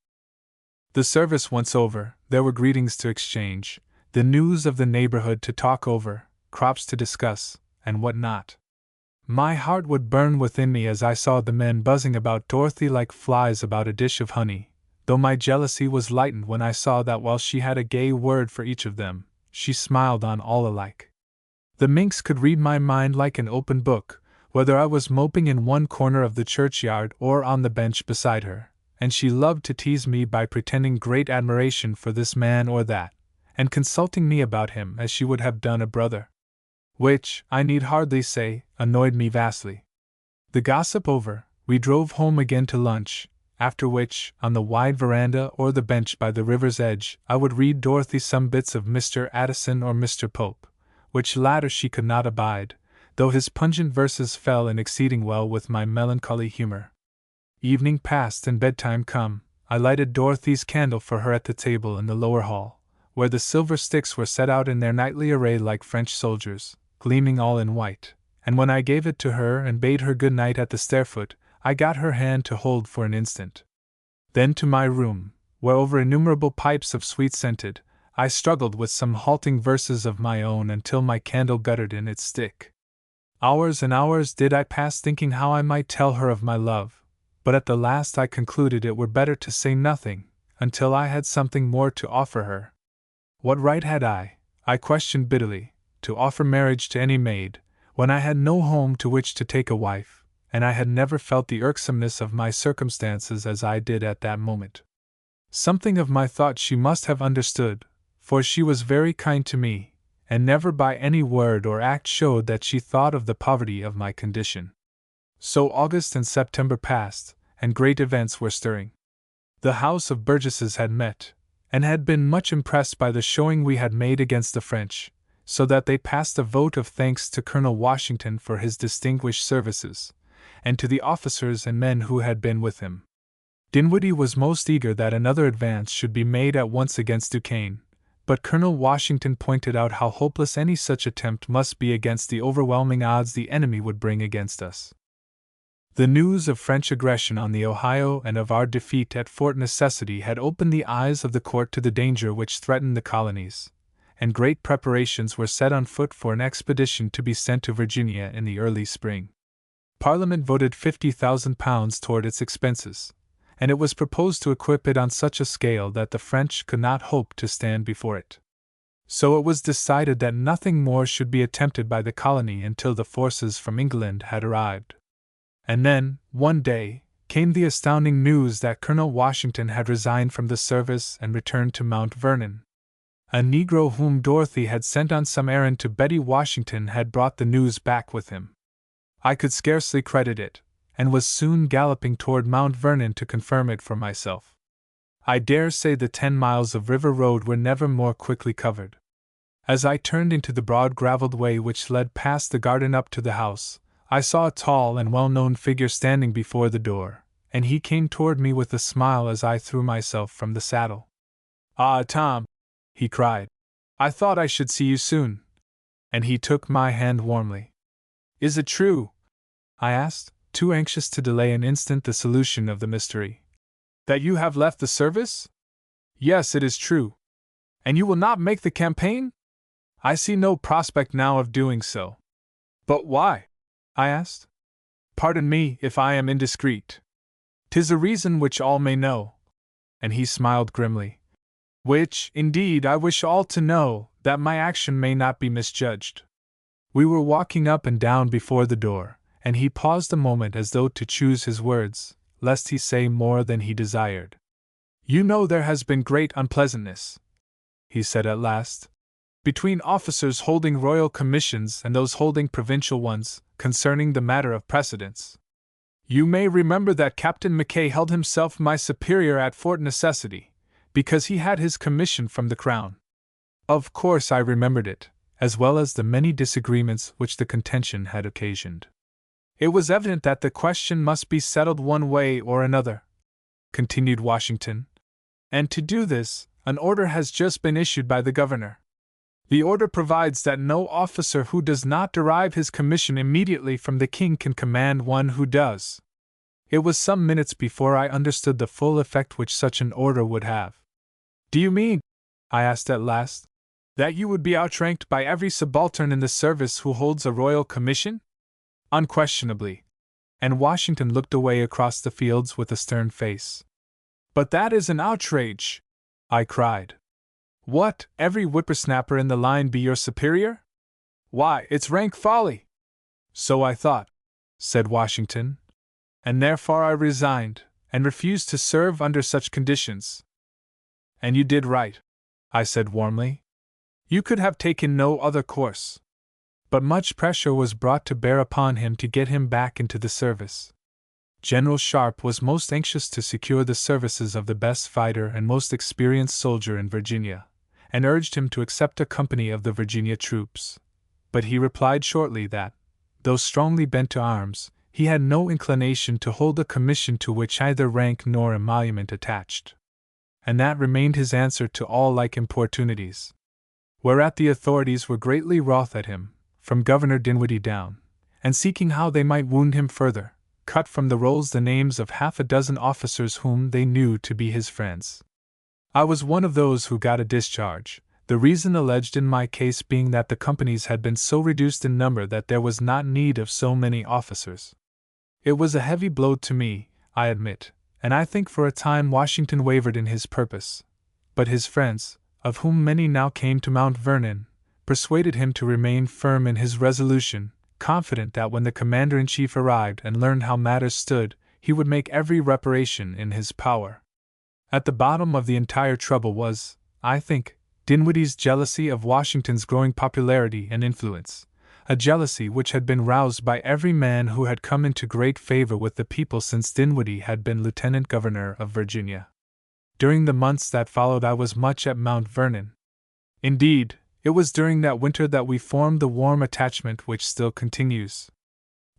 [SPEAKER 1] The service once over, there were greetings to exchange, the news of the neighborhood to talk over, crops to discuss, and what not. My heart would burn within me as I saw the men buzzing about Dorothy like flies about a dish of honey, though my jealousy was lightened when I saw that while she had a gay word for each of them, she smiled on all alike. The minx could read my mind like an open book, whether I was moping in one corner of the churchyard or on the bench beside her, and she loved to tease me by pretending great admiration for this man or that, and consulting me about him as she would have done a brother. Which, I need hardly say, annoyed me vastly. The gossip over, we drove home again to lunch, after which, on the wide veranda or the bench by the river's edge, I would read Dorothy some bits of Mr. Addison or Mr. Pope, which latter she could not abide, though his pungent verses fell in exceeding well with my melancholy humor. Evening passed and bedtime come, I lighted Dorothy's candle for her at the table in the lower hall, where the silver sticks were set out in their knightly array like French soldiers, gleaming all in white, and when I gave it to her and bade her good night at the stairfoot, I got her hand to hold for an instant. Then to my room, where over innumerable pipes of sweet-scented, I struggled with some halting verses of my own until my candle guttered in its stick. Hours and hours did I pass thinking how I might tell her of my love, but at the last I concluded it were better to say nothing, until I had something more to offer her. What right had I questioned bitterly, to offer marriage to any maid, when I had no home to which to take a wife, and I had never felt the irksomeness of my circumstances as I did at that moment. Something of my thought she must have understood, for she was very kind to me, and never by any word or act showed that she thought of the poverty of my condition. So August and September passed, and great events were stirring. The House of Burgesses had met, and had been much impressed by the showing we had made against the French, so that they passed a vote of thanks to Colonel Washington for his distinguished services, and to the officers and men who had been with him. Dinwiddie was most eager that another advance should be made at once against Duquesne, but Colonel Washington pointed out how hopeless any such attempt must be against the overwhelming odds the enemy would bring against us. The news of French aggression on the Ohio and of our defeat at Fort Necessity had opened the eyes of the court to the danger which threatened the colonies, and great preparations were set on foot for an expedition to be sent to Virginia in the early spring. Parliament voted £50,000 toward its expenses, and it was proposed to equip it on such a scale that the French could not hope to stand before it. So it was decided that nothing more should be attempted by the colony until the forces from England had arrived. And then, one day, came the astounding news that Colonel Washington had resigned from the service and returned to Mount Vernon. A Negro whom Dorothy had sent on some errand to Betty Washington had brought the news back with him. I could scarcely credit it, and was soon galloping toward Mount Vernon to confirm it for myself. I dare say the 10 miles of river road were never more quickly covered. As I turned into the broad gravelled way which led past the garden up to the house, I saw a tall and well-known figure standing before the door, and he came toward me with a smile as I threw myself from the saddle. "Ah, Tom," he cried, "I thought I should see you soon." And he took my hand warmly. "Is it true?" I asked, too anxious to delay an instant the solution of the mystery. "That you have left the service?" "Yes, it is true." "And you will not make the campaign?" "I see no prospect now of doing so." "But why?" I asked. "Pardon me if I am indiscreet. 'Tis a reason which all may know." And he smiled grimly. "Which, indeed, I wish all to know, that my action may not be misjudged." We were walking up and down before the door, and he paused a moment as though to choose his words, lest he say more than he desired. "You know there has been great unpleasantness," he said at last, "between officers holding royal commissions and those holding provincial ones, concerning the matter of precedence. You may remember that Captain Mackay held himself my superior at Fort Necessity, because he had his commission from the Crown. Of course I remembered it, as well as the many disagreements which the contention had occasioned. It was evident that the question must be settled one way or another," continued Washington, "and to do this, an order has just been issued by the governor. The order provides that no officer who does not derive his commission immediately from the king can command one who does." It was some minutes before I understood the full effect which such an order would have. "Do you mean," I asked at last, "that you would be outranked by every subaltern in the service who holds a royal commission?" "Unquestionably." And Washington looked away across the fields with a stern face. "But that is an outrage!" I cried. "What, every whippersnapper in the line be your superior? Why, it's rank folly!" "So I thought," said Washington, "and therefore I resigned, and refused to serve under such conditions." "And you did right," I said warmly. "You could have taken no other course." But much pressure was brought to bear upon him to get him back into the service. General Sharp was most anxious to secure the services of the best fighter and most experienced soldier in Virginia, and urged him to accept a company of the Virginia troops. But he replied shortly that, though strongly bent to arms, he had no inclination to hold a commission to which either rank nor emolument attached. And that remained his answer to all like importunities. Whereat the authorities were greatly wroth at him, from Governor Dinwiddie down, and seeking how they might wound him further, cut from the rolls the names of half a dozen officers whom they knew to be his friends. I was one of those who got a discharge, the reason alleged in my case being that the companies had been so reduced in number that there was not need of so many officers. It was a heavy blow to me, I admit, and I think for a time Washington wavered in his purpose. But his friends, of whom many now came to Mount Vernon, persuaded him to remain firm in his resolution, confident that when the commander-in-chief arrived and learned how matters stood, he would make every reparation in his power. At the bottom of the entire trouble was, I think, Dinwiddie's jealousy of Washington's growing popularity and influence, a jealousy which had been roused by every man who had come into great favor with the people since Dinwiddie had been Lieutenant Governor of Virginia. During the months that followed I was much at Mount Vernon. Indeed, it was during that winter that we formed the warm attachment which still continues.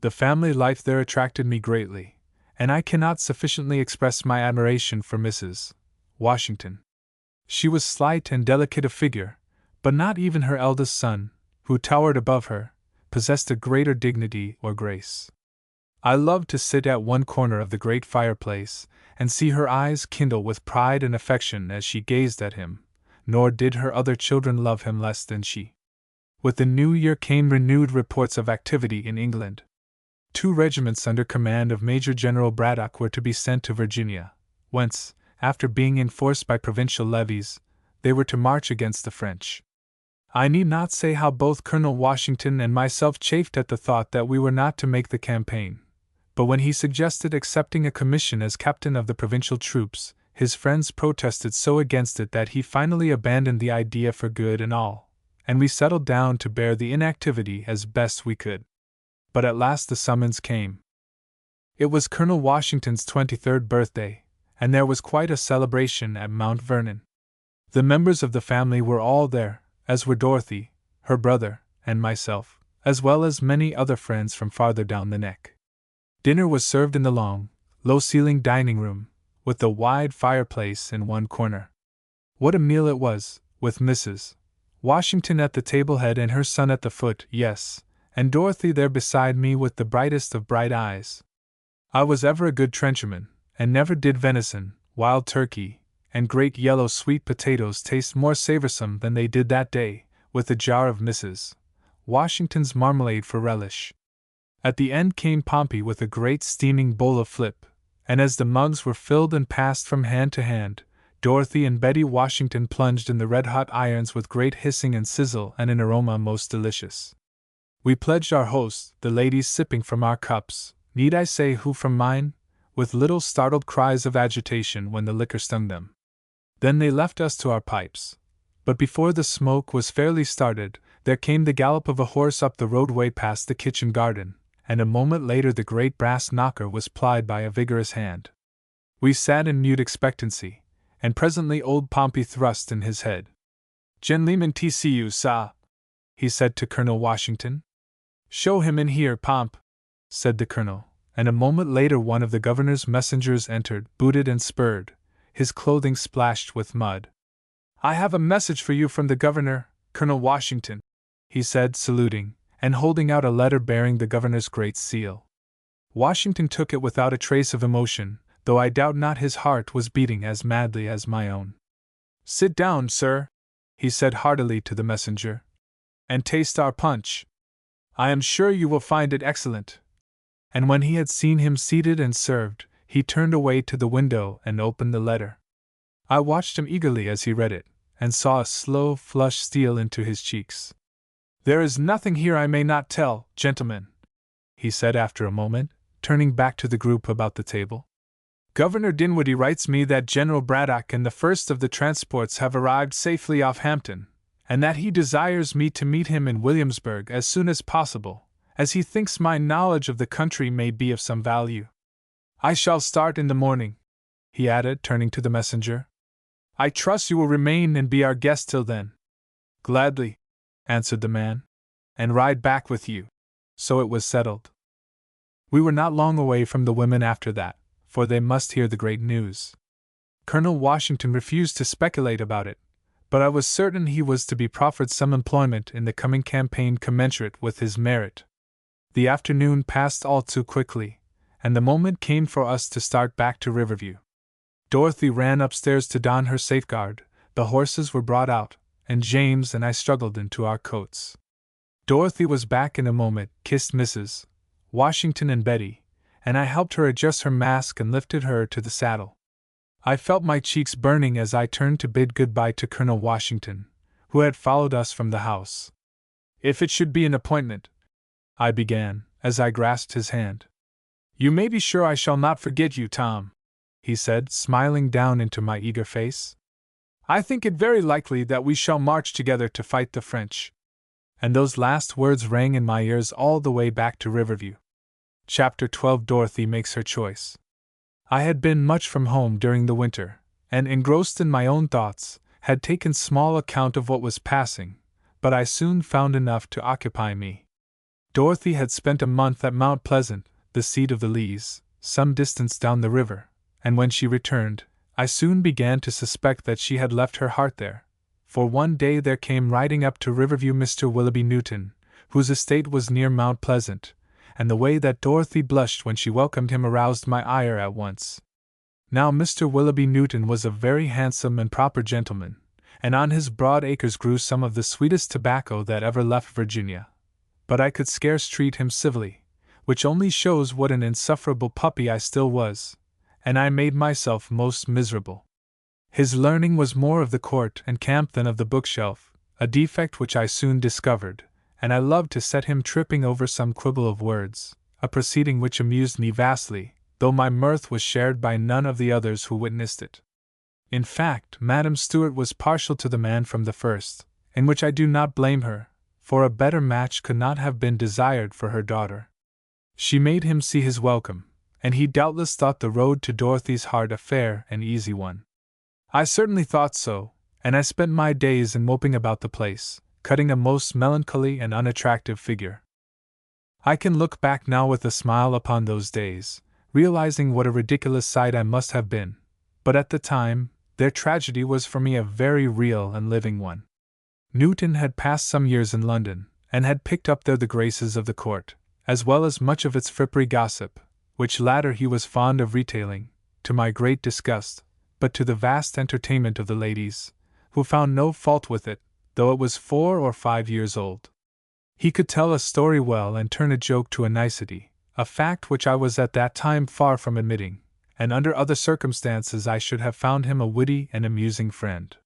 [SPEAKER 1] The family life there attracted me greatly, and I cannot sufficiently express my admiration for Mrs. Washington. She was slight and delicate of figure, but not even her eldest son, who towered above her, possessed a greater dignity or grace. I loved to sit at one corner of the great fireplace, and see her eyes kindle with pride and affection as she gazed at him, nor did her other children love him less than she. With the new year came renewed reports of activity in England. 2 regiments under command of Major General Braddock were to be sent to Virginia, whence, after being enforced by provincial levies, they were to march against the French. I need not say how both Colonel Washington and myself chafed at the thought that we were not to make the campaign, but when he suggested accepting a commission as captain of the provincial troops, his friends protested so against it that he finally abandoned the idea for good and all, and we settled down to bear the inactivity as best we could. But at last the summons came. It was Colonel Washington's 23rd birthday, and there was quite a celebration at Mount Vernon. The members of the family were all there, as were Dorothy, her brother, and myself, as well as many other friends from farther down the neck. Dinner was served in the long, low-ceilinged dining room, with the wide fireplace in one corner. What a meal it was, with Mrs. Washington at the table head and her son at the foot, yes, and Dorothy there beside me with the brightest of bright eyes. I was ever a good trencherman, and never did venison, wild turkey, and great yellow sweet potatoes taste more savorsome than they did that day, with a jar of Mrs. Washington's marmalade for relish. At the end came Pompey with a great steaming bowl of flip, and as the mugs were filled and passed from hand to hand, Dorothy and Betty Washington plunged in the red-hot irons with great hissing and sizzle and an aroma most delicious. We pledged our hosts, the ladies sipping from our cups, need I say who from mine, with little startled cries of agitation when the liquor stung them. Then they left us to our pipes. But before the smoke was fairly started, there came the gallop of a horse up the roadway past the kitchen garden, and a moment later the great brass knocker was plied by a vigorous hand. We sat in mute expectancy, and presently old Pompey thrust in his head. "Gentleman TCU, sah," he said to Colonel Washington. "Show him in here, Pomp," said the colonel, and a moment later one of the governor's messengers entered, booted and spurred, his clothing splashed with mud. "I have a message for you from the governor, Colonel Washington," he said, saluting, and holding out a letter bearing the governor's great seal. Washington took it without a trace of emotion, though I doubt not his heart was beating as madly as my own. "Sit down, sir," he said heartily to the messenger, "and taste our punch. I am sure you will find it excellent." And when he had seen him seated and served, he turned away to the window and opened the letter. I watched him eagerly as he read it, and saw a slow flush steal into his cheeks. "There is nothing here I may not tell, gentlemen," he said after a moment, turning back to the group about the table. "Governor Dinwiddie writes me that General Braddock and the first of the transports have arrived safely off Hampton, and that he desires me to meet him in Williamsburg as soon as possible, as he thinks my knowledge of the country may be of some value. I shall start in the morning," he added, turning to the messenger. "I trust you will remain and be our guest till then." "Gladly," answered the man, "and ride back with you." So it was settled. We were not long away from the women after that, for they must hear the great news. Colonel Washington refused to speculate about it, but I was certain he was to be proffered some employment in the coming campaign commensurate with his merit. The afternoon passed all too quickly, and the moment came for us to start back to Riverview. Dorothy ran upstairs to don her safeguard, the horses were brought out, and James and I struggled into our coats. Dorothy was back in a moment, kissed Mrs. Washington and Betty, and I helped her adjust her mask and lifted her to the saddle. I felt my cheeks burning as I turned to bid goodbye to Colonel Washington, who had followed us from the house. "If it should be an appointment," I began, as I grasped his hand. "You may be sure I shall not forget you, Tom," he said, smiling down into my eager face. "I think it very likely that we shall march together to fight the French." And those last words rang in my ears all the way back to Riverview. Chapter 12. Dorothy makes her choice. I had been much from home during the winter, and, engrossed in my own thoughts, had taken small account of what was passing, but I soon found enough to occupy me. Dorothy had spent a month at Mount Pleasant, the seat of the Lees, some distance down the river, and when she returned, I soon began to suspect that she had left her heart there, for one day there came riding up to Riverview Mr. Willoughby Newton, whose estate was near Mount Pleasant, and the way that Dorothy blushed when she welcomed him aroused my ire at once. Now Mr. Willoughby Newton was a very handsome and proper gentleman, and on his broad acres grew some of the sweetest tobacco that ever left Virginia. But I could scarce treat him civilly, which only shows what an insufferable puppy I still was, and I made myself most miserable. His learning was more of the court and camp than of the bookshelf, a defect which I soon discovered, and I loved to set him tripping over some quibble of words, a proceeding which amused me vastly, though my mirth was shared by none of the others who witnessed it. In fact, Madame Stuart was partial to the man from the first, in which I do not blame her, for a better match could not have been desired for her daughter. She made him see his welcome, and he doubtless thought the road to Dorothy's heart a fair and easy one. I certainly thought so, and I spent my days in moping about the place, cutting a most melancholy and unattractive figure. I can look back now with a smile upon those days, realizing what a ridiculous sight I must have been, but at the time, their tragedy was for me a very real and living one. Newton had passed some years in London, and had picked up there the graces of the court, as well as much of its frippery gossip, which latter he was fond of retailing, to my great disgust, but to the vast entertainment of the ladies, who found no fault with it, though it was 4 or 5 years old. He could tell a story well and turn a joke to a nicety, a fact which I was at that time far from admitting, and under other circumstances I should have found him a witty and amusing friend.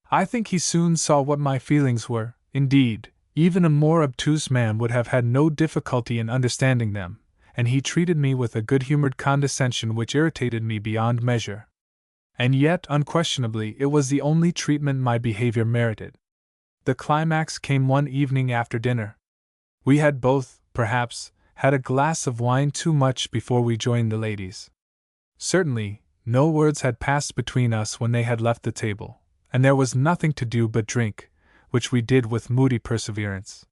[SPEAKER 1] I think he soon saw what my feelings were. Indeed, even a more obtuse man would have had no difficulty in understanding them, and he treated me with a good-humored condescension which irritated me beyond measure. And yet, unquestionably, it was the only treatment my behavior merited. The climax came one evening after dinner. We had both, perhaps, had a glass of wine too much before we joined the ladies. Certainly, no words had passed between us when they had left the table, and there was nothing to do but drink, which we did with moody perseverance.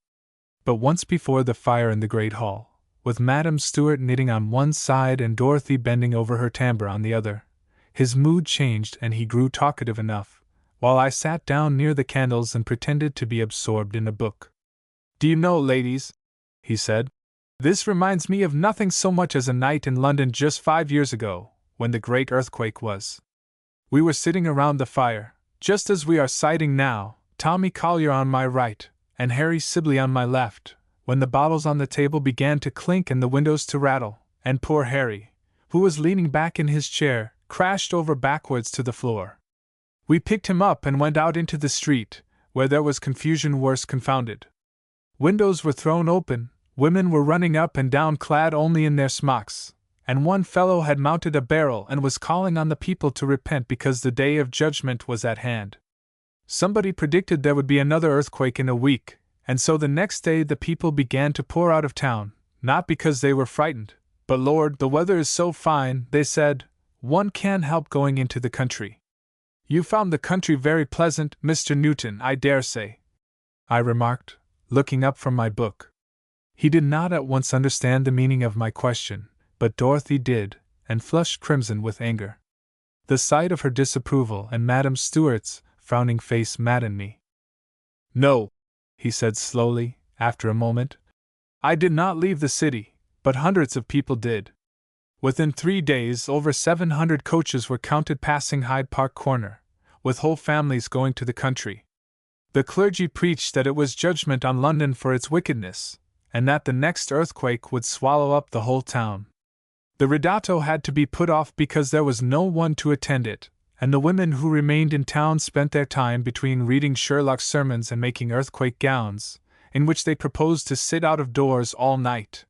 [SPEAKER 1] But once before the fire in the great hall, with Madame Stuart knitting on one side and Dorothy bending over her tambour on the other, his mood changed and he grew talkative enough, while I sat down near the candles and pretended to be absorbed in a book. "Do you know, ladies," he said, "this reminds me of nothing so much as a night in London just 5 years ago, when the great earthquake was. We were sitting around the fire, just as we are sitting now, Tommy Collier on my right, and Harry Sibley on my left, when the bottles on the table began to clink and the windows to rattle, and poor Harry, who was leaning back in his chair, crashed over backwards to the floor. We picked him up and went out into the street, where there was confusion worse confounded. Windows were thrown open, women were running up and down clad only in their smocks, and one fellow had mounted a barrel and was calling on the people to repent because the day of judgment was at hand. Somebody predicted there would be another earthquake in a week, and so the next day the people began to pour out of town, not because they were frightened, but Lord, the weather is so fine, they said, one can't help going into the country. You found the country very pleasant, Mr. Newton, I dare say," I remarked, looking up from my book. He did not at once understand the meaning of my question, but Dorothy did, and flushed crimson with anger. The sight of her disapproval and Madame Stuart's frowning face maddened me. "No," he said slowly, after a moment. "I did not leave the city, but hundreds of people did. Within 3 days, over 700 coaches were counted passing Hyde Park Corner, with whole families going to the country. The clergy preached that it was judgment on London for its wickedness, and that the next earthquake would swallow up the whole town. The ridotto had to be put off because there was no one to attend it, and the women who remained in town spent their time between reading Sherlock's sermons and making earthquake gowns, in which they proposed to sit out of doors all night."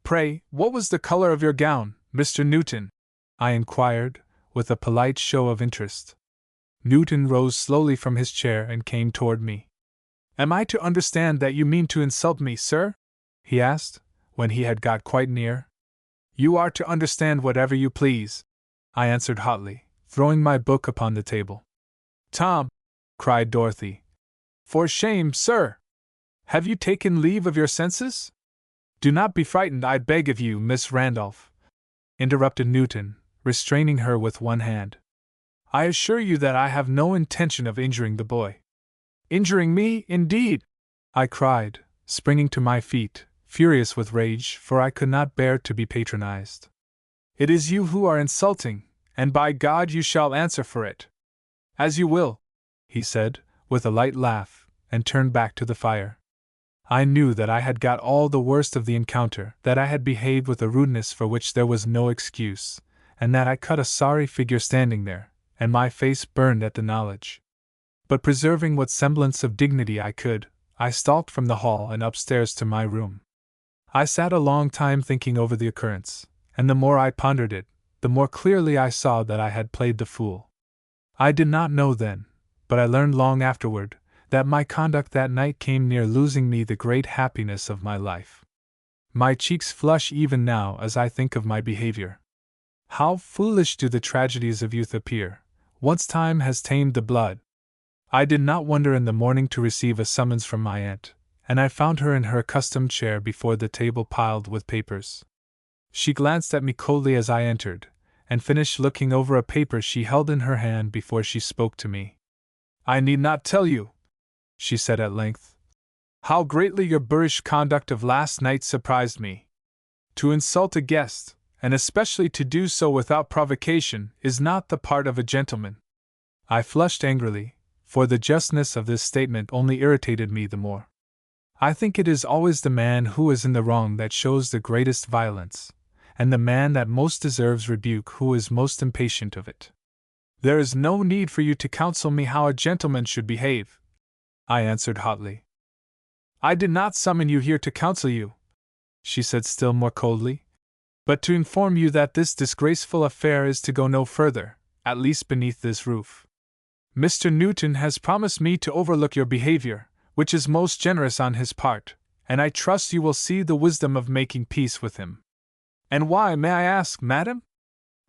[SPEAKER 1] "Pray, what was the color of your gown, Mr. Newton?" I inquired, with a polite show of interest. Newton rose slowly from his chair and came toward me. "Am I to understand that you mean to insult me, sir?" he asked, when he had got quite near. "You are to understand whatever you please," I answered hotly, throwing my book upon the table. "Tom!" cried Dorothy. "For shame, sir! Have you taken leave of your senses?" "Do not be frightened, I beg of you, Miss Randolph," interrupted Newton, restraining her with one hand. "I assure you that I have no intention of injuring the boy." "Injuring me, indeed!" I cried, springing to my feet, furious with rage, for I could not bear to be patronized. "It is you who are insulting, and by God you shall answer for it." "As you will," he said, with a light laugh, and turned back to the fire. I knew that I had got all the worst of the encounter, that I had behaved with a rudeness for which there was no excuse, and that I cut a sorry figure standing there, and my face burned at the knowledge. But preserving what semblance of dignity I could, I stalked from the hall and upstairs to my room. I sat a long time thinking over the occurrence, and the more I pondered it, the more clearly I saw that I had played the fool. I did not know then, but I learned long afterward, that my conduct that night came near losing me the great happiness of my life. My cheeks flush even now as I think of my behavior. How foolish do the tragedies of youth appear, once time has tamed the blood! I did not wonder in the morning to receive a summons from my aunt, and I found her in her accustomed chair before the table piled with papers. She glanced at me coldly as I entered, and finished looking over a paper she held in her hand before she spoke to me. "I need not tell you," she said at length, "how greatly your boorish conduct of last night surprised me. To insult a guest, and especially to do so without provocation, is not the part of a gentleman." I flushed angrily, for the justness of this statement only irritated me the more. I think it is always the man who is in the wrong that shows the greatest violence, and the man that most deserves rebuke who is most impatient of it. "There is no need for you to counsel me how a gentleman should behave," I answered hotly. "I did not summon you here to counsel you," she said still more coldly, "but to inform you that this disgraceful affair is to go no further, at least beneath this roof. Mr. Newton has promised me to overlook your behavior, which is most generous on his part, and I trust you will see the wisdom of making peace with him." "And why, may I ask, madam?"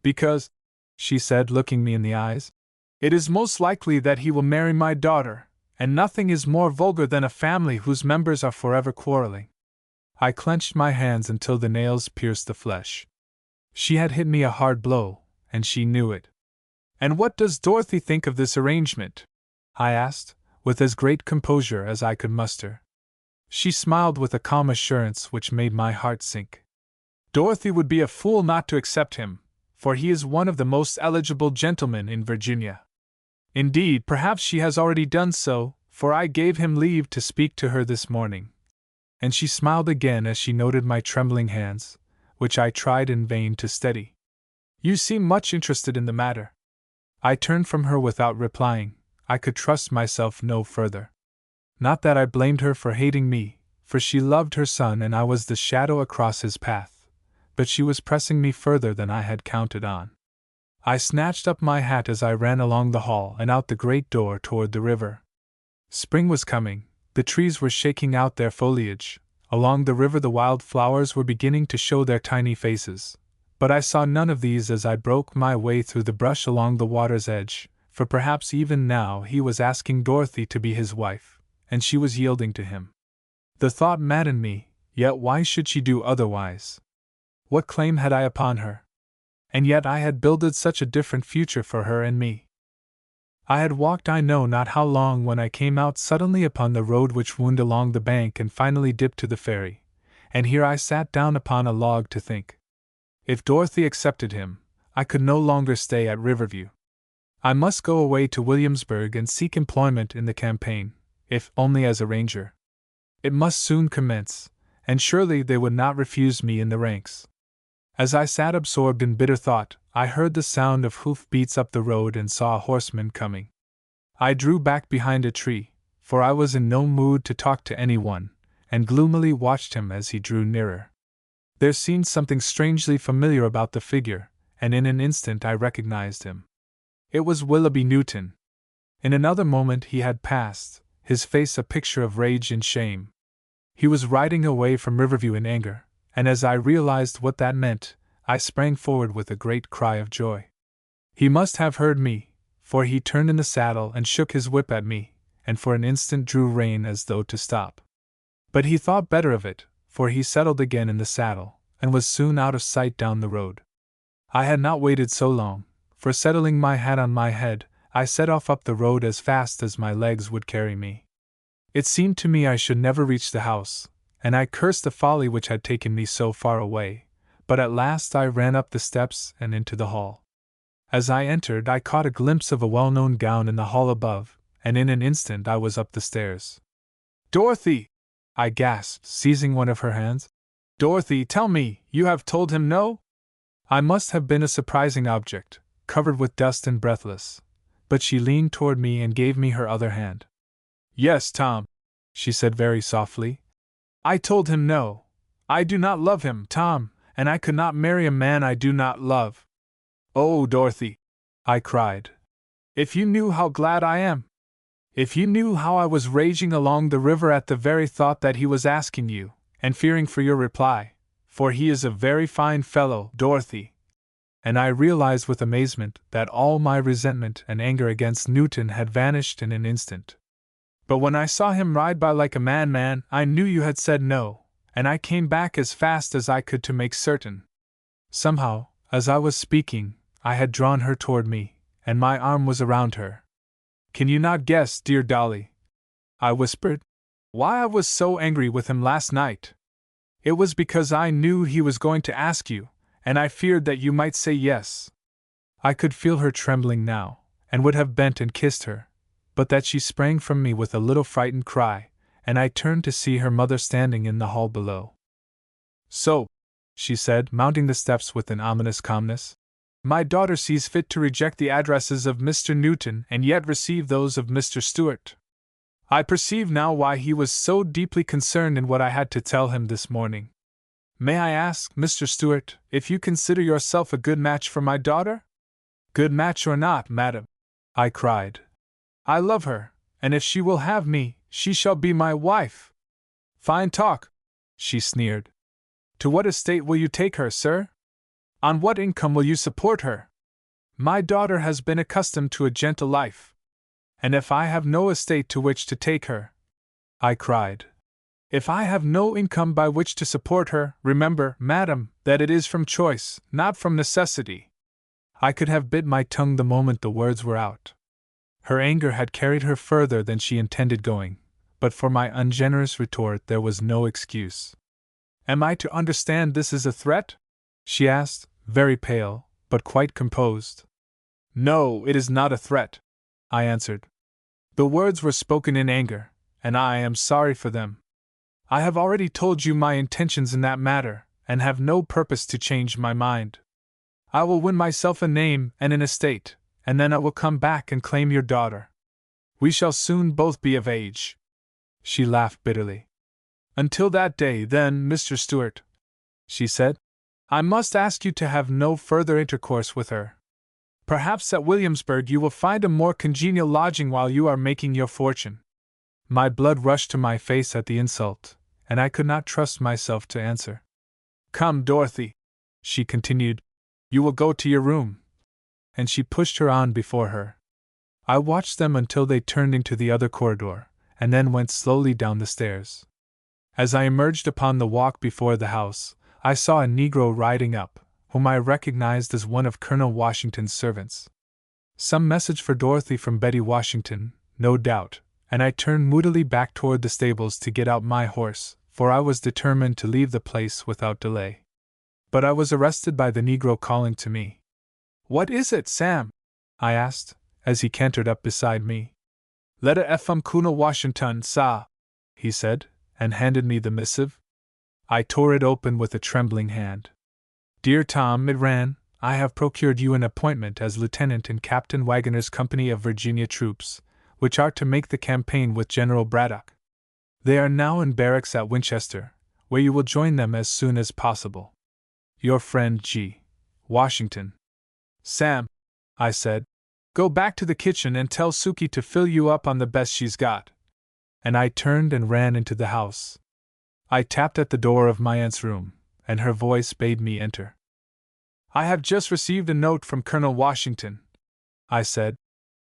[SPEAKER 1] "Because," she said, looking me in the eyes, "it is most likely that he will marry my daughter, and nothing is more vulgar than a family whose members are forever quarreling." I clenched my hands until the nails pierced the flesh. She had hit me a hard blow, and she knew it. "And what does Dorothy think of this arrangement?" I asked, with as great composure as I could muster. She smiled with a calm assurance which made my heart sink. "Dorothy would be a fool not to accept him, for he is one of the most eligible gentlemen in Virginia. Indeed, perhaps she has already done so, for I gave him leave to speak to her this morning." And she smiled again as she noted my trembling hands, which I tried in vain to steady. "You seem much interested in the matter." I turned from her without replying. I could trust myself no further. Not that I blamed her for hating me, for she loved her son and I was the shadow across his path, but she was pressing me further than I had counted on. I snatched up my hat as I ran along the hall and out the great door toward the river. Spring was coming, the trees were shaking out their foliage, along the river the wild flowers were beginning to show their tiny faces, but I saw none of these as I broke my way through the brush along the water's edge, for perhaps even now he was asking Dorothy to be his wife, and she was yielding to him. The thought maddened me, Yet why should she do otherwise? What claim had I upon her? And yet I had builded such a different future for her and me. I had walked I know not how long when I came out suddenly upon the road which wound along the bank and finally dipped to the ferry, and here I sat down upon a log to think. If Dorothy accepted him, I could no longer stay at Riverview. I must go away to Williamsburg and seek employment in the campaign, if only as a ranger. It must soon commence, and surely they would not refuse me in the ranks. As I sat absorbed in bitter thought, I heard the sound of hoof beats up the road and saw a horseman coming. I drew back behind a tree, for I was in no mood to talk to anyone, and gloomily watched him as he drew nearer. There seemed something strangely familiar about the figure, and in an instant I recognized him. It was Willoughby Newton. In another moment he had passed, his face a picture of rage and shame. He was riding away from Riverview in anger, and as I realized what that meant, I sprang forward with a great cry of joy. He must have heard me, for he turned in the saddle and shook his whip at me, and for an instant drew rein as though to stop. But he thought better of it, for he settled again in the saddle, and was soon out of sight down the road. I had not waited so long, for settling my hat on my head, I set off up the road as fast as my legs would carry me. It seemed to me I should never reach the house, and I cursed the folly which had taken me so far away, but at last I ran up the steps and into the hall. As I entered, I caught a glimpse of a well-known gown in the hall above, and in an instant I was up the stairs. "Dorothy!" I gasped, seizing one of her hands. "Dorothy, tell me, you have told him no?" I must have been a surprising object, covered with dust and breathless, but she leaned toward me and gave me her other hand. "Yes, Tom," she said very softly. "I told him no. I do not love him, Tom, and I could not marry a man I do not love." "Oh, Dorothy!" I cried. "If you knew how glad I am! If you knew how I was raging along the river at the very thought that he was asking you, and fearing for your reply, for he is a very fine fellow, Dorothy." And I realized with amazement that all my resentment and anger against Newton had vanished in an instant. "But when I saw him ride by like a madman, I knew you had said no, and I came back as fast as I could to make certain." Somehow, as I was speaking, I had drawn her toward me, and my arm was around her. "Can you not guess, dear Dolly," I whispered, "why I was so angry with him last night? It was because I knew he was going to ask you, and I feared that you might say yes." I could feel her trembling now, and would have bent and kissed her, but that she sprang from me with a little frightened cry, and I turned to see her mother standing in the hall below. "So," she said, mounting the steps with an ominous calmness, "my daughter sees fit to reject the addresses of Mr. Newton and yet receive those of Mr. Stewart. I perceive now why he was so deeply concerned in what I had to tell him this morning. May I ask, Mr. Stewart, if you consider yourself a good match for my daughter?" "Good match or not, madam," I cried, "I love her, and if she will have me, she shall be my wife." "Fine talk," she sneered. "To what estate will you take her, sir? On what income will you support her? My daughter has been accustomed to a gentle life. And if I have no estate to which to take her," I cried, "if I have no income by which to support her, remember, madam, that it is from choice, not from necessity." I could have bit my tongue the moment the words were out. Her anger had carried her further than she intended going, but for my ungenerous retort there was no excuse. "Am I to understand this is a threat?" she asked, very pale, but quite composed. "No, it is not a threat," I answered. "The words were spoken in anger, and I am sorry for them. I have already told you my intentions in that matter, and have no purpose to change my mind. I will win myself a name and an estate, and then I will come back and claim your daughter. We shall soon both be of age." She laughed bitterly. "Until that day, then, Mr. Stewart," she said, "I must ask you to have no further intercourse with her. Perhaps at Williamsburg you will find a more congenial lodging while you are making your fortune." My blood rushed to my face at the insult, and I could not trust myself to answer. "Come, Dorothy," she continued, "you will go to your room." And she pushed her on before her. I watched them until they turned into the other corridor, and then went slowly down the stairs. As I emerged upon the walk before the house, I saw a Negro riding up, whom I recognized as one of Colonel Washington's servants. Some message for Dorothy from Betty Washington, no doubt, and I turned moodily back toward the stables to get out my horse, for I was determined to leave the place without delay. But I was arrested by the Negro calling to me. "What is it, Sam?" I asked, as he cantered up beside me. "Letter F from Colonel Washington, sah," he said, and handed me the missive. I tore it open with a trembling hand. "Dear Tom," it ran, "I have procured you an appointment as lieutenant in Captain Wagoner's company of Virginia troops, which are to make the campaign with General Braddock. They are now in barracks at Winchester, where you will join them as soon as possible. Your friend G. Washington." "Sam," I said, "go back to the kitchen and tell Suki to fill you up on the best she's got." And I turned and ran into the house. I tapped at the door of my aunt's room, and her voice bade me enter. "I have just received a note from Colonel Washington," I said,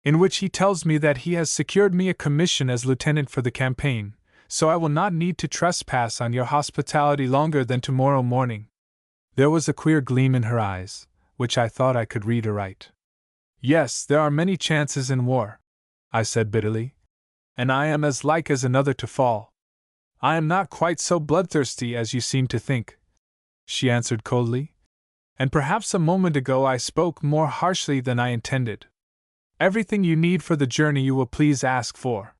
[SPEAKER 1] "in which he tells me that he has secured me a commission as lieutenant for the campaign, so I will not need to trespass on your hospitality longer than tomorrow morning." There was a queer gleam in her eyes, which I thought I could read aright. "Yes, there are many chances in war," I said bitterly, "and I am as like as another to fall." "I am not quite so bloodthirsty as you seem to think," she answered coldly, "and perhaps a moment ago I spoke more harshly than I intended. Everything you need for the journey you will please ask for.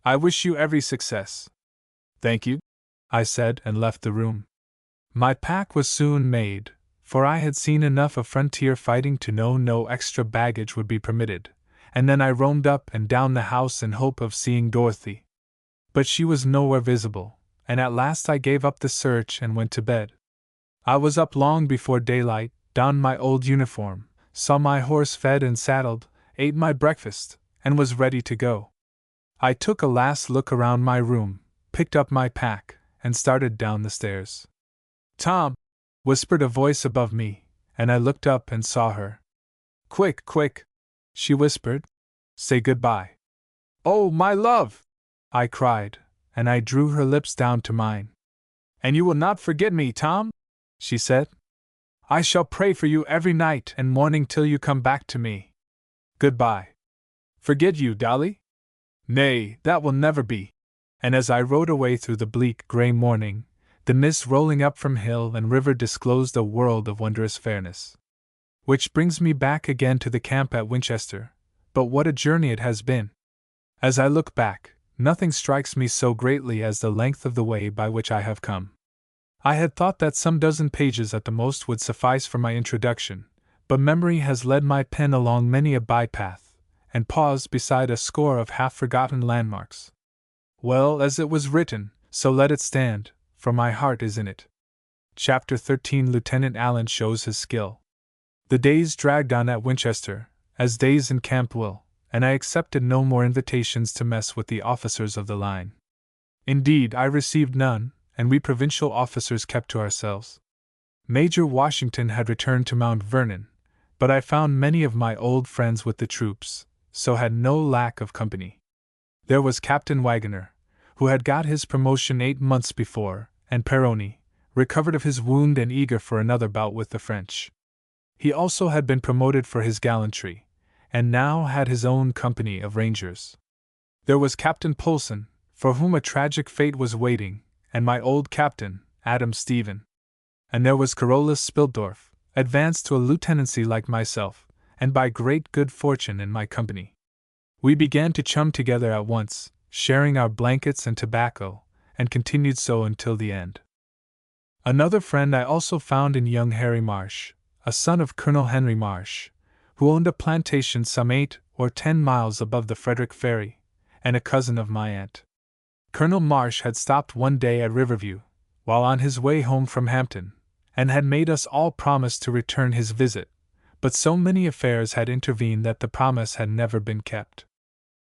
[SPEAKER 1] I wish you every success." "Thank you," I said, and left the room. My pack was soon made, for I had seen enough of frontier fighting to know no extra baggage would be permitted, and then I roamed up and down the house in hope of seeing Dorothy. But she was nowhere visible, and at last I gave up the search and went to bed. I was up long before daylight, donned my old uniform, saw my horse fed and saddled, ate my breakfast, and was ready to go. I took a last look around my room, picked up my pack, and started down the stairs. "Tom!" whispered a voice above me, and I looked up and saw her. "Quick, quick!" she whispered. "Say goodbye." "Oh, my love!" I cried, and I drew her lips down to mine. "And you will not forget me, Tom?" she said. "I shall pray for you every night and morning till you come back to me. Goodbye." "Forget you, Dolly? Nay, that will never be." And as I rode away through the bleak gray morning, the mist rolling up from hill and river disclosed a world of wondrous fairness. Which brings me back again to the camp at Winchester, but what a journey it has been! As I look back, nothing strikes me so greatly as the length of the way by which I have come. I had thought that some dozen pages at the most would suffice for my introduction, but memory has led my pen along many a bypath, and paused beside a score of half-forgotten landmarks. Well, as it was written, so let it stand, for my heart is in it. Chapter 13. Lieutenant Allen shows his skill. The days dragged on at Winchester, as days in camp will, and I accepted no more invitations to mess with the officers of the line. Indeed, I received none, and we provincial officers kept to ourselves. Major Washington had returned to Mount Vernon, but I found many of my old friends with the troops, so had no lack of company. There was Captain Wagoner, who had got his promotion 8 months before, and Perroni, recovered of his wound and eager for another bout with the French. He also had been promoted for his gallantry, and now had his own company of rangers. There was Captain Polson, for whom a tragic fate was waiting, and my old captain, Adam Stephen. And there was Carolus Spildorf, advanced to a lieutenancy like myself, and by great good fortune in my company. We began to chum together at once, sharing our blankets and tobacco, and continued so until the end. Another friend I also found in young Harry Marsh, a son of Colonel Henry Marsh, who owned a plantation some 8 or 10 miles above the Frederick Ferry, and a cousin of my aunt. Colonel Marsh had stopped one day at Riverview, while on his way home from Hampton, and had made us all promise to return his visit, but so many affairs had intervened that the promise had never been kept.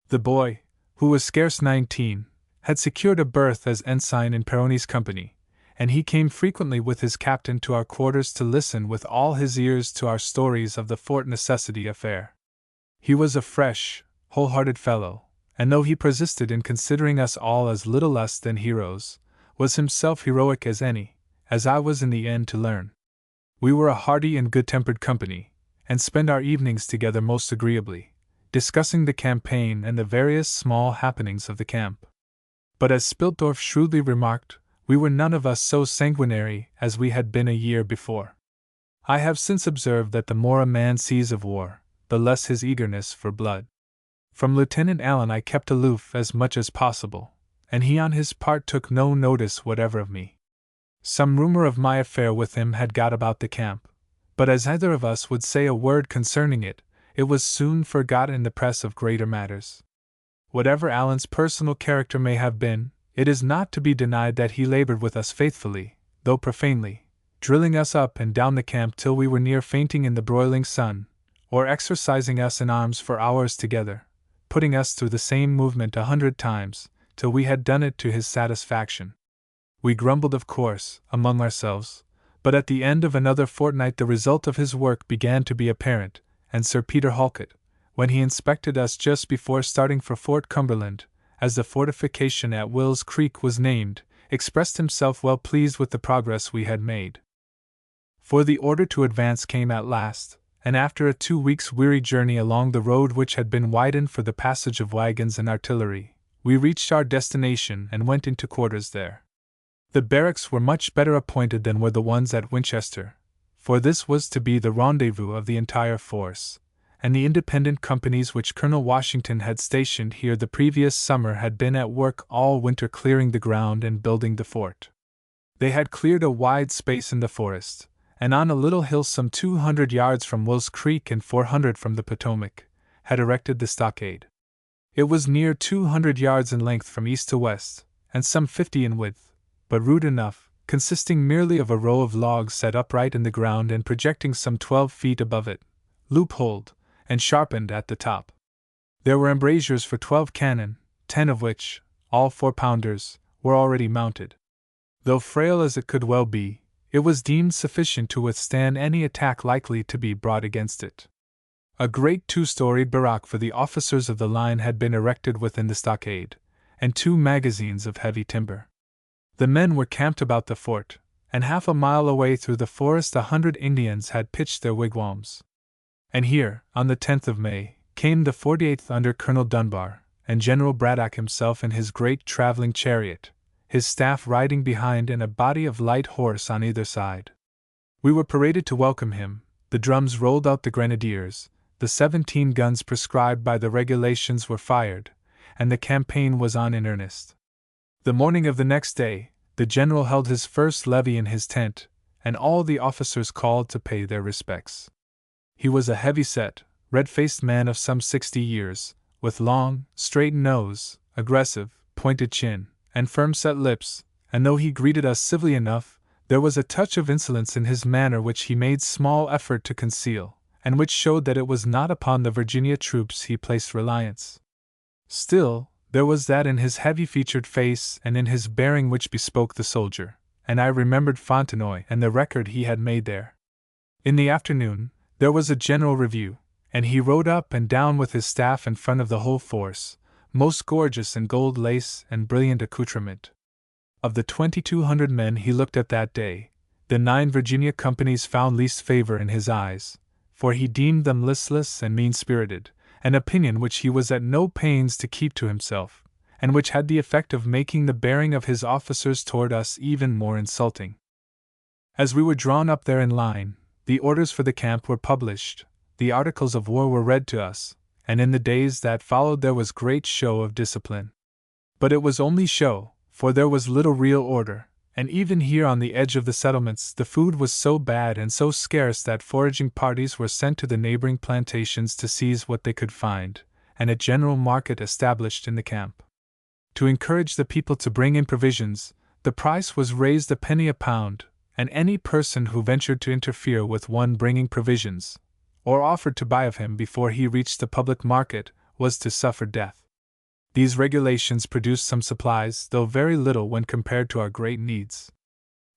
[SPEAKER 1] The boy, who was scarce 19, had secured a berth as ensign in Perroni's company, and he came frequently with his captain to our quarters to listen with all his ears to our stories of the Fort Necessity affair. He was a fresh, whole-hearted fellow, and though he persisted in considering us all as little less than heroes, was himself heroic as any, as I was in the end to learn. We were a hearty and good-tempered company, and spent our evenings together most agreeably, discussing the campaign and the various small happenings of the camp. But as Spiltdorf shrewdly remarked, we were none of us so sanguinary as we had been a year before. I have since observed that the more a man sees of war, the less his eagerness for blood. From Lieutenant Allen I kept aloof as much as possible, and he on his part took no notice whatever of me. Some rumor of my affair with him had got about the camp, but as either of us would say a word concerning it, it was soon forgot in the press of greater matters. Whatever Allen's personal character may have been, it is not to be denied that he labored with us faithfully, though profanely, drilling us up and down the camp till we were near fainting in the broiling sun, or exercising us in arms for hours together, putting us through the same movement 100 times, till we had done it to his satisfaction. We grumbled, of course, among ourselves, but at the end of another fortnight the result of his work began to be apparent, and Sir Peter Halket, when he inspected us just before starting for Fort Cumberland, as the fortification at Will's Creek was named, expressed himself well pleased with the progress we had made. For the order to advance came at last, and after a 2 weeks' weary journey along the road which had been widened for the passage of wagons and artillery, we reached our destination and went into quarters there. The barracks were much better appointed than were the ones at Winchester, for this was to be the rendezvous of the entire force, and the independent companies which Colonel Washington had stationed here the previous summer had been at work all winter clearing the ground and building the fort. They had cleared a wide space in the forest, and on a little hill some 200 yards from Will's Creek and 400 from the Potomac, had erected the stockade. It was near 200 yards in length from east to west, and some 50 in width, but rude enough, consisting merely of a row of logs set upright in the ground and projecting some 12 feet above it, loopholed, and sharpened at the top. There were embrasures for 12 cannon, 10 of which, all 4-pounders, were already mounted. Though frail as it could well be, it was deemed sufficient to withstand any attack likely to be brought against it. A great 2-storied barrack for the officers of the line had been erected within the stockade, and 2 magazines of heavy timber. The men were camped about the fort, and half a mile away through the forest 100 Indians had pitched their wigwams. And here, on the 10th of May, came the 48th under Colonel Dunbar, and General Braddock himself in his great traveling chariot, his staff riding behind and a body of light horse on either side. We were paraded to welcome him, the drums rolled out, the grenadiers, the 17 guns prescribed by the regulations were fired, and the campaign was on in earnest. The morning of the next day, the general held his first levee in his tent, and all the officers called to pay their respects. He was a heavy-set, red-faced man of some 60 years, with long, straight nose, aggressive, pointed chin, and firm-set lips, and though he greeted us civilly enough, there was a touch of insolence in his manner which he made small effort to conceal, and which showed that it was not upon the Virginia troops he placed reliance. Still, there was that in his heavy-featured face and in his bearing which bespoke the soldier, and I remembered Fontenoy and the record he had made there. In the afternoon, there was a general review, and he rode up and down with his staff in front of the whole force, most gorgeous in gold lace and brilliant accoutrement. Of the 2,200 men he looked at that day, the 9 Virginia companies found least favor in his eyes, for he deemed them listless and mean-spirited, an opinion which he was at no pains to keep to himself, and which had the effect of making the bearing of his officers toward us even more insulting. As we were drawn up there in line, the orders for the camp were published, the articles of war were read to us, and in the days that followed there was great show of discipline. But it was only show, for there was little real order, and even here on the edge of the settlements the food was so bad and so scarce that foraging parties were sent to the neighboring plantations to seize what they could find, and a general market established in the camp. To encourage the people to bring in provisions, the price was raised a penny a pound, and any person who ventured to interfere with one bringing provisions, or offered to buy of him before he reached the public market, was to suffer death. These regulations produced some supplies, though very little when compared to our great needs.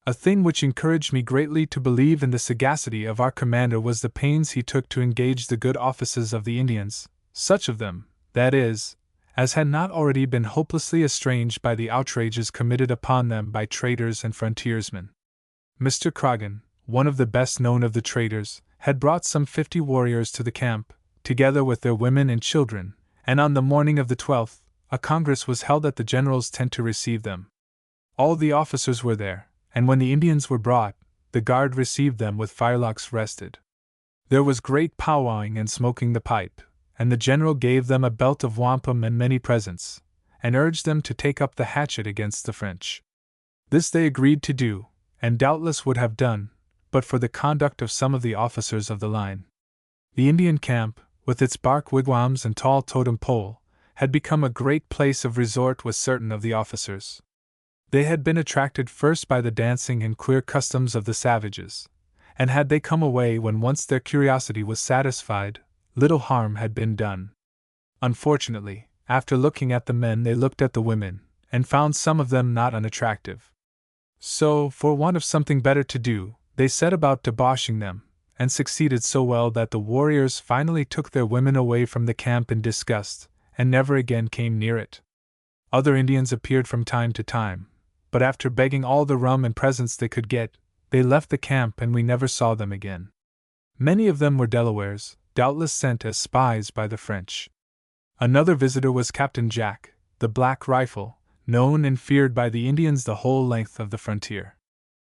[SPEAKER 1] A thing which encouraged me greatly to believe in the sagacity of our commander was the pains he took to engage the good offices of the Indians, such of them, that is, as had not already been hopelessly estranged by the outrages committed upon them by traders and frontiersmen. Mr. Croghan, one of the best known of the traders, had brought some 50 warriors to the camp, together with their women and children, and on the morning of the 12th, a congress was held at the general's tent to receive them. All the officers were there, and when the Indians were brought, the guard received them with firelocks rested. There was great powwowing and smoking the pipe, and the general gave them a belt of wampum and many presents, and urged them to take up the hatchet against the French. This they agreed to do, and doubtless would have done, but for the conduct of some of the officers of the line. The Indian camp, with its bark wigwams and tall totem pole, had become a great place of resort with certain of the officers. They had been attracted first by the dancing and queer customs of the savages, and had they come away when once their curiosity was satisfied, little harm had been done. Unfortunately, after looking at the men they looked at the women, and found some of them not unattractive. So, for want of something better to do, they set about debauching them, and succeeded so well that the warriors finally took their women away from the camp in disgust, and never again came near it. Other Indians appeared from time to time, but after begging all the rum and presents they could get, they left the camp and we never saw them again. Many of them were Delawares, doubtless sent as spies by the French. Another visitor was Captain Jack, the Black Rifle, known and feared by the Indians the whole length of the frontier.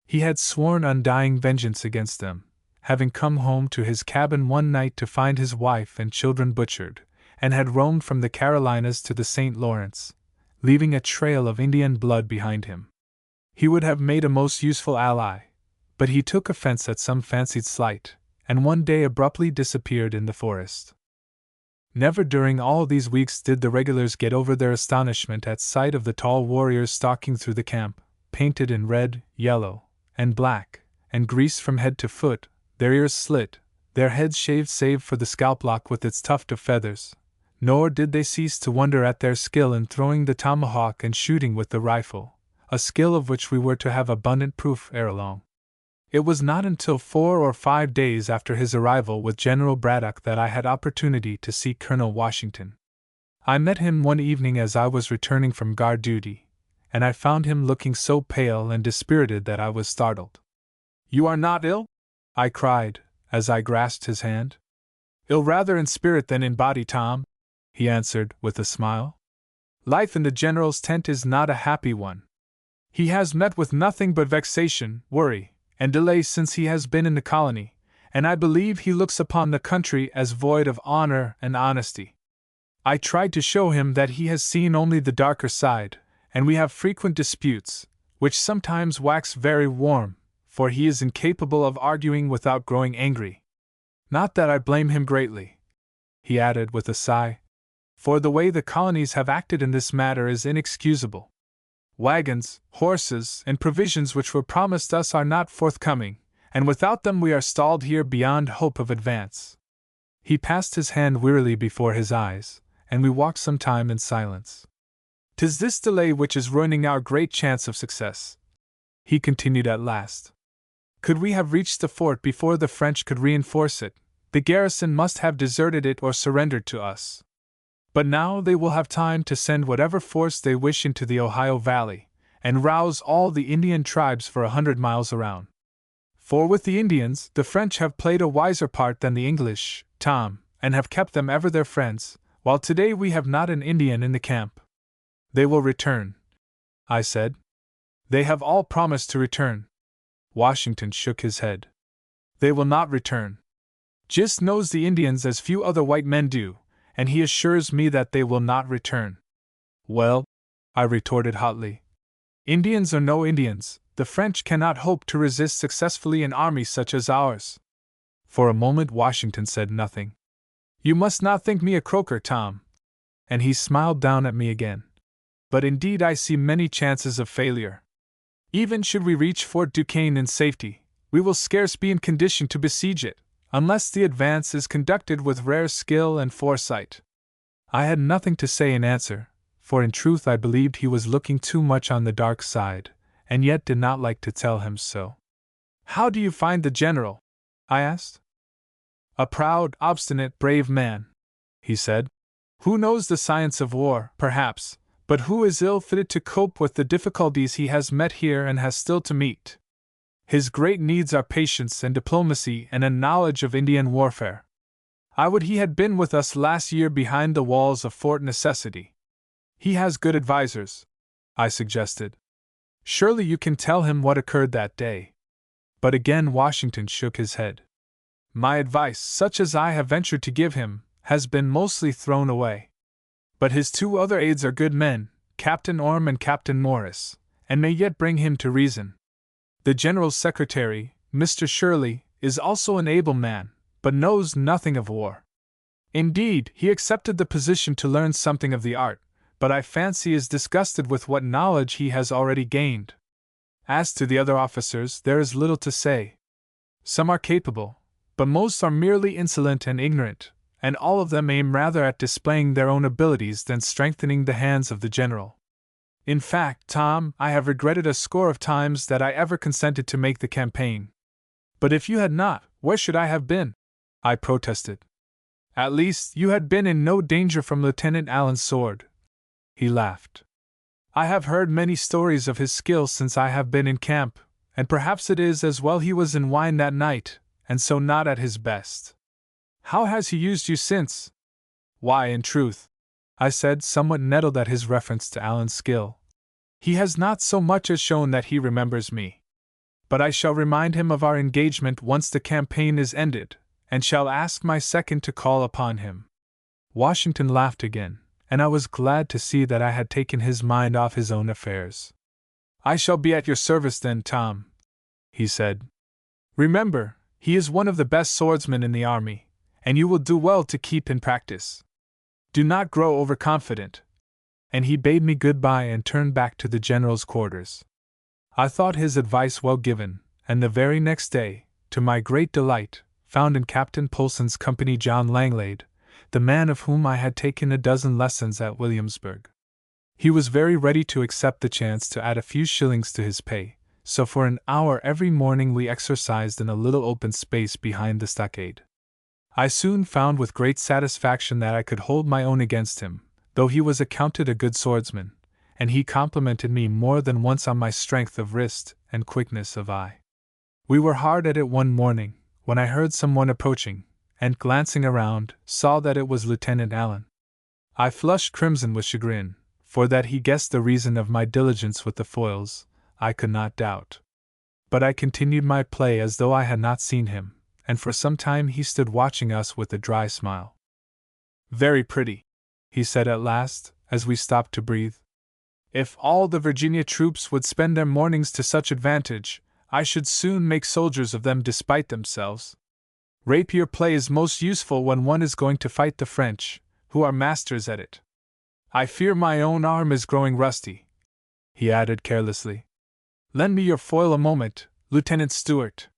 [SPEAKER 1] He had sworn undying vengeance against them, having come home to his cabin one night to find his wife and children butchered, and had roamed from the Carolinas to the St. Lawrence, leaving a trail of Indian blood behind him. He would have made a most useful ally, but he took offense at some fancied slight, and one day abruptly disappeared in the forest. Never during all these weeks did the regulars get over their astonishment at sight of the tall warriors stalking through the camp, painted in red, yellow, and black, and greased from head to foot, their ears slit, their heads shaved save for the scalp lock with its tuft of feathers, nor did they cease to wonder at their skill in throwing the tomahawk and shooting with the rifle, a skill of which we were to have abundant proof ere long. It was not until 4 or 5 days after his arrival with General Braddock that I had opportunity to see Colonel Washington. I met him one evening as I was returning from guard duty, and I found him looking so pale and dispirited that I was startled. "You are not ill?" I cried, as I grasped his hand. "Ill rather in spirit than in body, Tom," he answered, with a smile. "Life in the General's tent is not a happy one. He has met with nothing but vexation, worry, and delay since he has been in the colony, and I believe he looks upon the country as void of honor and honesty. I tried to show him that he has seen only the darker side, and we have frequent disputes, which sometimes wax very warm, for he is incapable of arguing without growing angry. Not that I blame him greatly," he added with a sigh, "for the way the colonies have acted in this matter is inexcusable. Wagons, horses, and provisions which were promised us are not forthcoming, and without them we are stalled here beyond hope of advance." He passed his hand wearily before his eyes, and we walked some time in silence. "'Tis this delay which is ruining our great chance of success," he continued at last. "Could we have reached the fort before the French could reinforce it, the garrison must have deserted it or surrendered to us. But now they will have time to send whatever force they wish into the Ohio Valley, and rouse all the Indian tribes for 100 miles around. For with the Indians, the French have played a wiser part than the English, Tom, and have kept them ever their friends, while today we have not an Indian in the camp." "They will return," I said. "They have all promised to return." Washington shook his head. "They will not return. Gist knows the Indians as few other white men do, and he assures me that they will not return." "Well," I retorted hotly, "Indians or no Indians, the French cannot hope to resist successfully an army such as ours." For a moment Washington said nothing. "You must not think me a croaker, Tom," and he smiled down at me again. "But indeed I see many chances of failure. Even should we reach Fort Duquesne in safety, we will scarce be in condition to besiege it, unless the advance is conducted with rare skill and foresight." I had nothing to say in answer, for in truth I believed he was looking too much on the dark side, and yet did not like to tell him so. "How do you find the General?" I asked. "A proud, obstinate, brave man," he said. Who knows the science of war, perhaps, but who is ill-fitted to cope with the difficulties he has met here and has still to meet? His great needs are patience and diplomacy and a knowledge of Indian warfare. I would he had been with us last year behind the walls of Fort Necessity. He has good advisers, I suggested. Surely you can tell him what occurred that day. But again Washington shook his head. My advice, such as I have ventured to give him, has been mostly thrown away. But his two other aides are good men, Captain Orme and Captain Morris, and may yet bring him to reason. The General's Secretary, Mr. Shirley, is also an able man, but knows nothing of war. Indeed, he accepted the position to learn something of the art, but I fancy is disgusted with what knowledge he has already gained. As to the other officers, there is little to say. Some are capable, but most are merely insolent and ignorant, and all of them aim rather at displaying their own abilities than strengthening the hands of the general. In fact, Tom, I have regretted a score of times that I ever consented to make the campaign. But if you had not, where should I have been? I protested. At least, you had been in no danger from Lieutenant Allen's sword. He laughed. I have heard many stories of his skill since I have been in camp, and perhaps it is as well he was in wine that night, and so not at his best. How has he used you since? Why, in truth, I said, somewhat nettled at his reference to Allen's skill, he has not so much as shown that he remembers me. But I shall remind him of our engagement once the campaign is ended, and shall ask my second to call upon him. Washington laughed again, and I was glad to see that I had taken his mind off his own affairs. I shall be at your service then, Tom, he said. Remember, he is one of the best swordsmen in the army, and you will do well to keep in practice. Do not grow overconfident. And he bade me goodbye and turned back to the general's quarters. I thought his advice well given, and the very next day, to my great delight, found in Captain Polson's company John Langlade, the man of whom I had taken a dozen lessons at Williamsburg. He was very ready to accept the chance to add a few shillings to his pay, so for an hour every morning we exercised in a little open space behind the stockade. I soon found with great satisfaction that I could hold my own against him, though he was accounted a good swordsman, and he complimented me more than once on my strength of wrist and quickness of eye. We were hard at it one morning, when I heard someone approaching, and glancing around, saw that it was Lieutenant Allen. I flushed crimson with chagrin, for that he guessed the reason of my diligence with the foils, I could not doubt. But I continued my play as though I had not seen him, and for some time he stood watching us with a dry smile. Very pretty, he said at last, as we stopped to breathe. If all the Virginia troops would spend their mornings to such advantage, I should soon make soldiers of them despite themselves. Rapier play is most useful when one is going to fight the French, who are masters at it. I fear my own arm is growing rusty, he added carelessly. Lend me your foil a moment, Lieutenant Stewart.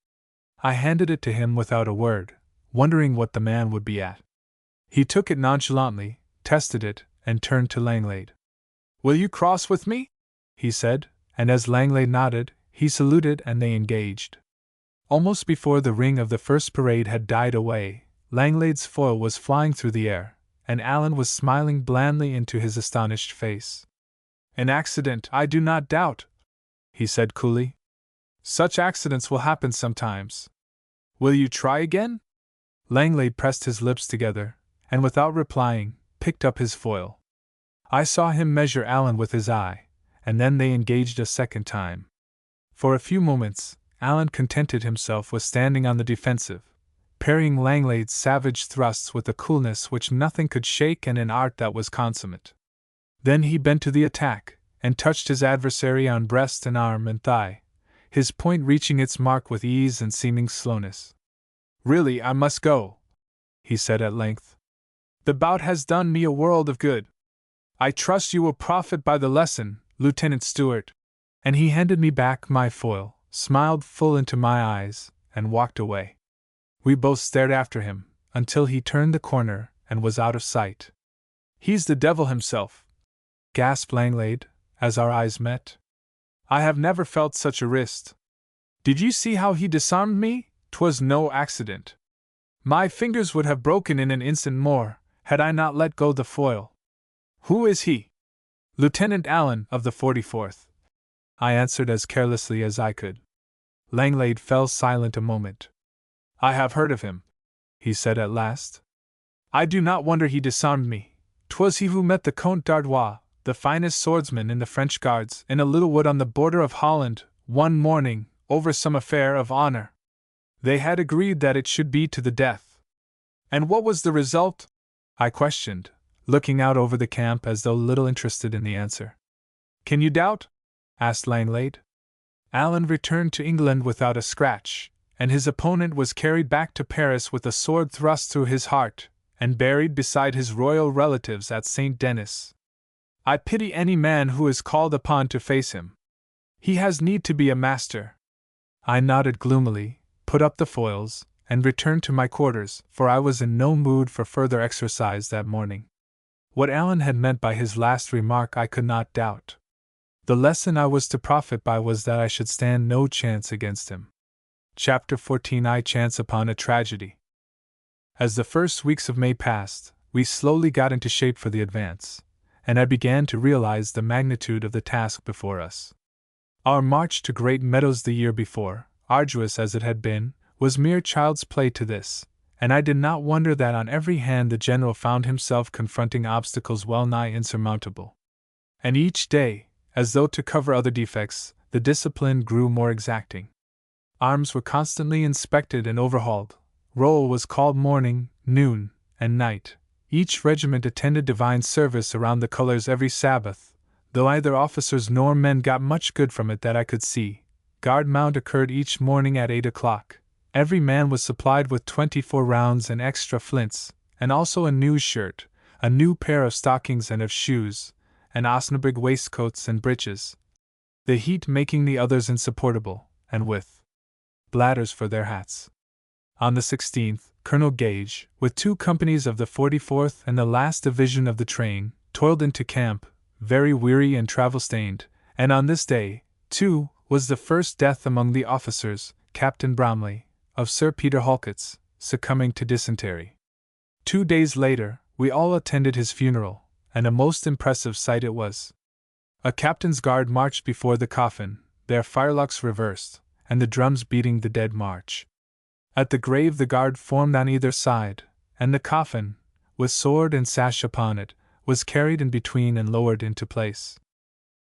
[SPEAKER 1] I handed it to him without a word, wondering what the man would be at. He took it nonchalantly, tested it, and turned to Langlade. Will you cross with me? He said, and as Langlade nodded, he saluted and they engaged. Almost before the ring of the first parade had died away, Langlade's foil was flying through the air, and Allen was smiling blandly into his astonished face. An accident, I do not doubt, he said coolly. Such accidents will happen sometimes. Will you try again? Langlade pressed his lips together, and without replying, picked up his foil. I saw him measure Allen with his eye, and then they engaged a second time. For a few moments, Allen contented himself with standing on the defensive, parrying Langlade's savage thrusts with a coolness which nothing could shake and an art that was consummate. Then he bent to the attack, and touched his adversary on breast and arm and thigh, his point reaching its mark with ease and seeming slowness. Really, I must go, he said at length. The bout has done me a world of good. I trust you will profit by the lesson, Lieutenant Stewart. And he handed me back my foil, smiled full into my eyes, and walked away. We both stared after him, until he turned the corner and was out of sight. He's the devil himself, gasped Langlade, as our eyes met. I have never felt such a wrist. Did you see how he disarmed me? 'Twas no accident. My fingers would have broken in an instant more, had I not let go the foil. Who is he? Lieutenant Allen, of the 44th. I answered as carelessly as I could. Langlade fell silent a moment. I have heard of him, he said at last. I do not wonder he disarmed me. 'Twas he who met the Comte d'Artois, the finest swordsman in the French Guards, in a little wood on the border of Holland, one morning, over some affair of honor. They had agreed that it should be to the death. And what was the result? I questioned, looking out over the camp as though little interested in the answer. Can you doubt? Asked Langlade. Allen returned to England without a scratch, and his opponent was carried back to Paris with a sword thrust through his heart, and buried beside his royal relatives at St. Denis. I pity any man who is called upon to face him. He has need to be a master. I nodded gloomily, put up the foils, and returned to my quarters, for I was in no mood for further exercise that morning. What Allen had meant by his last remark I could not doubt. The lesson I was to profit by was that I should stand no chance against him. Chapter 14. I chance upon a tragedy. As the first weeks of May passed, we slowly got into shape for the advance, and I began to realize the magnitude of the task before us. Our march to Great Meadows the year before, arduous as it had been, was mere child's play to this, and I did not wonder that on every hand the general found himself confronting obstacles well nigh insurmountable. And each day, as though to cover other defects, the discipline grew more exacting. Arms were constantly inspected and overhauled. Roll was called morning, noon, and night. Each regiment attended divine service around the colors every Sabbath, though either officers nor men got much good from it that I could see. Guard mount occurred each morning at 8 o'clock. Every man was supplied with 24 rounds and extra flints, and also a new shirt, a new pair of stockings and of shoes, and Osnabrück waistcoats and breeches, the heat making the others insupportable, and with bladders for their hats. On the 16th, Colonel Gage, with 2 companies of the 44th and the last division of the train, toiled into camp, very weary and travel-stained, and on this day, too, was the first death among the officers, Captain Bromley, of Sir Peter Halkett's, succumbing to dysentery. 2 days later, we all attended his funeral, and a most impressive sight it was. A captain's guard marched before the coffin, their firelocks reversed, and the drums beating the dead march. At the grave the guard formed on either side, and the coffin, with sword and sash upon it, was carried in between and lowered into place.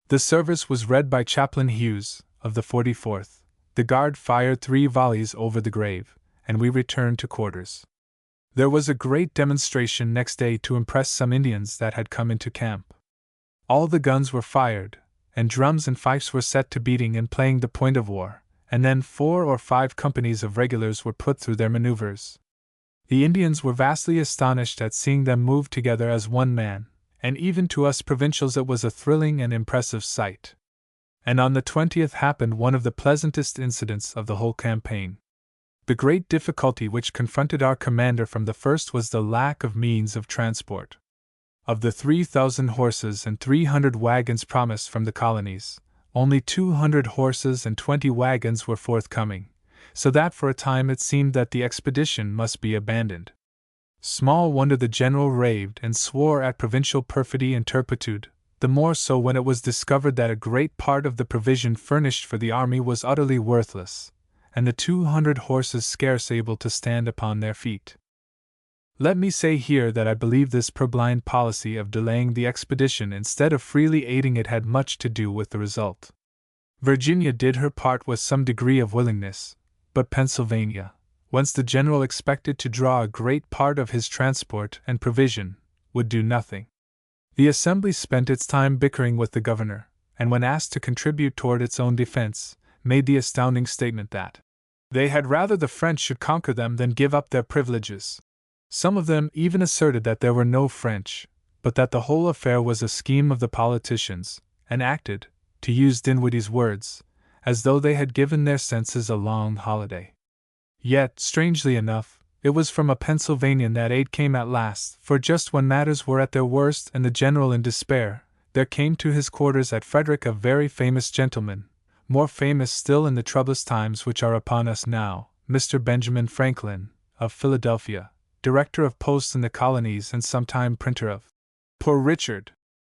[SPEAKER 1] The service was read by Chaplain Hughes, of the 44th. The guard fired 3 volleys over the grave, and we returned to quarters. There was a great demonstration next day to impress some Indians that had come into camp. All the guns were fired, and drums and fifes were set to beating and playing the point of war, and then 4 or 5 companies of regulars were put through their maneuvers. The Indians were vastly astonished at seeing them move together as one man, and even to us provincials it was a thrilling and impressive sight. And on the 20th happened one of the pleasantest incidents of the whole campaign. The great difficulty which confronted our commander from the first was the lack of means of transport. Of the 3,000 horses and 300 wagons promised from the colonies, only 200 horses and 20 wagons were forthcoming, so that for a time it seemed that the expedition must be abandoned. Small wonder the general raved and swore at provincial perfidy and turpitude, the more so when it was discovered that a great part of the provision furnished for the army was utterly worthless, and the 200 horses scarce able to stand upon their feet. Let me say here that I believe this purblind policy of delaying the expedition instead of freely aiding it had much to do with the result. Virginia did her part with some degree of willingness, but Pennsylvania, whence the general expected to draw a great part of his transport and provision, would do nothing. The Assembly spent its time bickering with the governor, and when asked to contribute toward its own defense, made the astounding statement that they had rather the French should conquer them than give up their privileges. Some of them even asserted that there were no French, but that the whole affair was a scheme of the politicians, and acted, to use Dinwiddie's words, as though they had given their senses a long holiday. Yet, strangely enough, it was from a Pennsylvanian that aid came at last, for just when matters were at their worst and the general in despair, there came to his quarters at Frederick a very famous gentleman, more famous still in the troublous times which are upon us now, Mr. Benjamin Franklin, of Philadelphia, director of posts in the colonies and sometime printer of Poor Richard.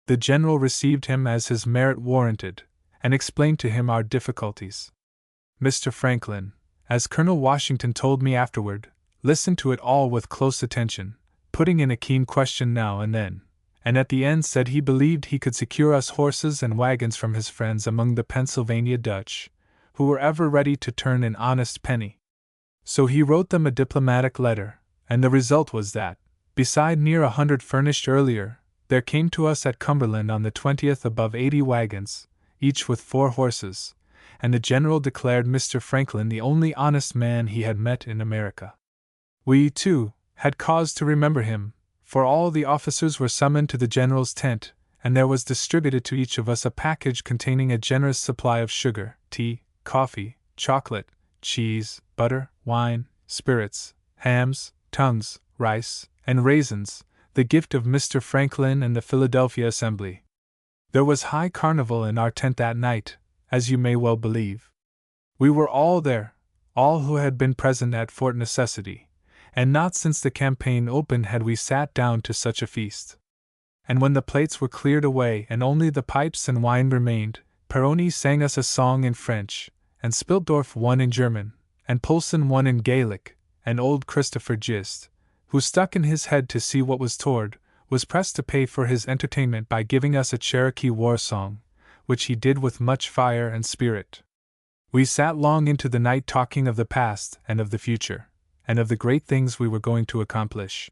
[SPEAKER 1] The general received him as his merit warranted, and explained to him our difficulties. Mr. Franklin, as Colonel Washington told me afterward, listened to it all with close attention, putting in a keen question now and then, and at the end said he believed he could secure us horses and wagons from his friends among the Pennsylvania Dutch, who were ever ready to turn an honest penny. So he wrote them a diplomatic letter, and the result was that, beside near 100 furnished earlier, there came to us at Cumberland on the 20th above 80 wagons, each with 4 horses, and the general declared Mr. Franklin the only honest man he had met in America. We, too, had cause to remember him, for all the officers were summoned to the general's tent, and there was distributed to each of us a package containing a generous supply of sugar, tea, coffee, chocolate, cheese, butter, wine, spirits, hams, tongues, rice, and raisins, the gift of Mr. Franklin and the Philadelphia Assembly. There was high carnival in our tent that night, as you may well believe. We were all there, all who had been present at Fort Necessity, and not since the campaign opened had we sat down to such a feast. And when the plates were cleared away and only the pipes and wine remained, Perroni sang us a song in French, and Spiltdorf one in German, and Poulsen one in Gaelic, and old Christopher Gist, who stuck in his head to see what was toward, was pressed to pay for his entertainment by giving us a Cherokee war song, which he did with much fire and spirit. We sat long into the night talking of the past and of the future, and of the great things we were going to accomplish.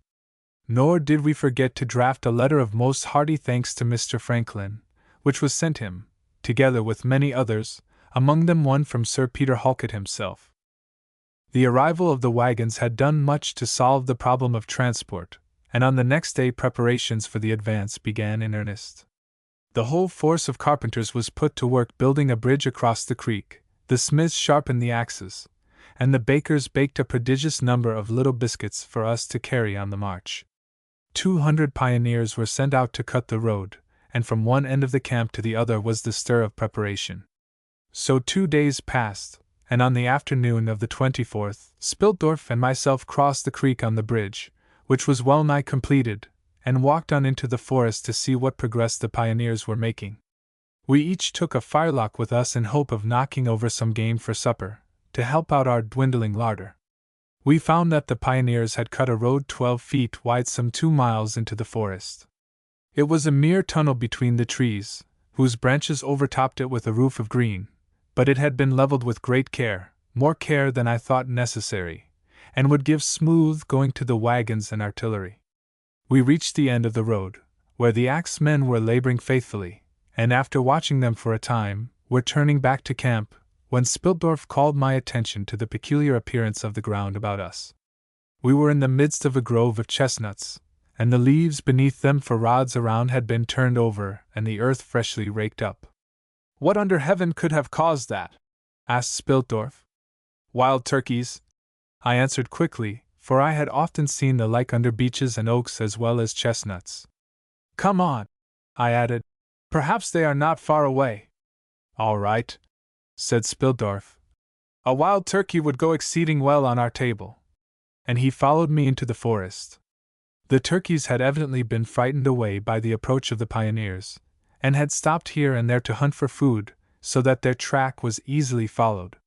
[SPEAKER 1] Nor did we forget to draft a letter of most hearty thanks to Mr. Franklin, which was sent him, together with many others, among them one from Sir Peter Halket himself. The arrival of the wagons had done much to solve the problem of transport, and on the next day preparations for the advance began in earnest. The whole force of carpenters was put to work building a bridge across the creek, the smiths sharpened the axes, and the bakers baked a prodigious number of little biscuits for us to carry on the march. 200 pioneers were sent out to cut the road, and from one end of the camp to the other was the stir of preparation. So 2 days passed, and on the afternoon of the 24th, Spiltdorf and myself crossed the creek on the bridge, which was well nigh completed, and walked on into the forest to see what progress the pioneers were making. We each took a firelock with us in hope of knocking over some game for supper, to help out our dwindling larder. We found that the pioneers had cut a road 12 feet wide some 2 miles into the forest. It was a mere tunnel between the trees, whose branches overtopped it with a roof of green, but it had been leveled with great care, more care than I thought necessary, and would give smooth going to the wagons and artillery. We reached the end of the road, where the axemen were laboring faithfully, and after watching them for a time, were turning back to camp, when Spiltdorf called my attention to the peculiar appearance of the ground about us. We were in the midst of a grove of chestnuts, and the leaves beneath them for rods around had been turned over and the earth freshly raked up. "What under heaven could have caused that?" asked Spiltdorf. "Wild turkeys," I answered quickly, for I had often seen the like under beeches and oaks as well as chestnuts. "Come on," I added. "Perhaps they are not far away." "All right," said Spiltdorf. "A wild turkey would go exceeding well on our table." And he followed me into the forest. The turkeys had evidently been frightened away by the approach of the pioneers, and had stopped here and there to hunt for food, so that their track was easily followed.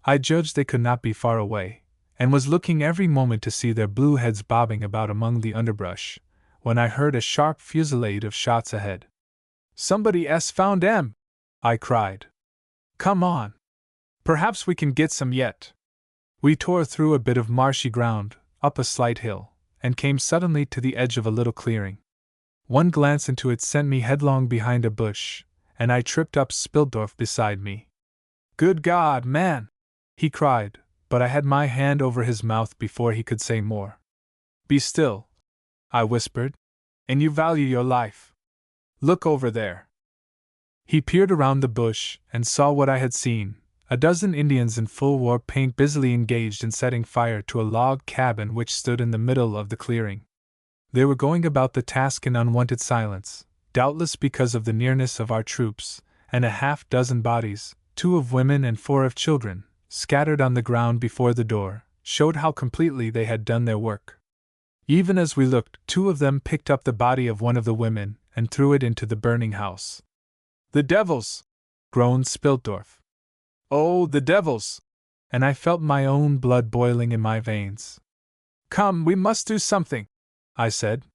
[SPEAKER 1] I judged they could not be far away, and was looking every moment to see their blue heads bobbing about among the underbrush, when I heard a sharp fusillade of shots ahead. "Somebody's found 'em!" I cried. "Come on! Perhaps we can get some yet." We tore through a bit of marshy ground, up a slight hill, and came suddenly to the edge of a little clearing. One glance into it sent me headlong behind a bush, and I tripped up Spiltdorf beside me. "Good God, man!" he cried, but I had my hand over his mouth before he could say more. "Be still," I whispered, "and you value your life. Look over there." He peered around the bush and saw what I had seen, a dozen Indians in full war paint busily engaged in setting fire to a log cabin which stood in the middle of the clearing. They were going about the task in unwonted silence, doubtless because of the nearness of our troops, and a half-dozen bodies, 2 of women and 4 of children, scattered on the ground before the door, showed how completely they had done their work. Even as we looked, two of them picked up the body of one of the women and threw it into the burning house. "The devils!" groaned Spiltdorf. "Oh, the devils!" And I felt my own blood boiling in my veins. "Come, we must do something," I said.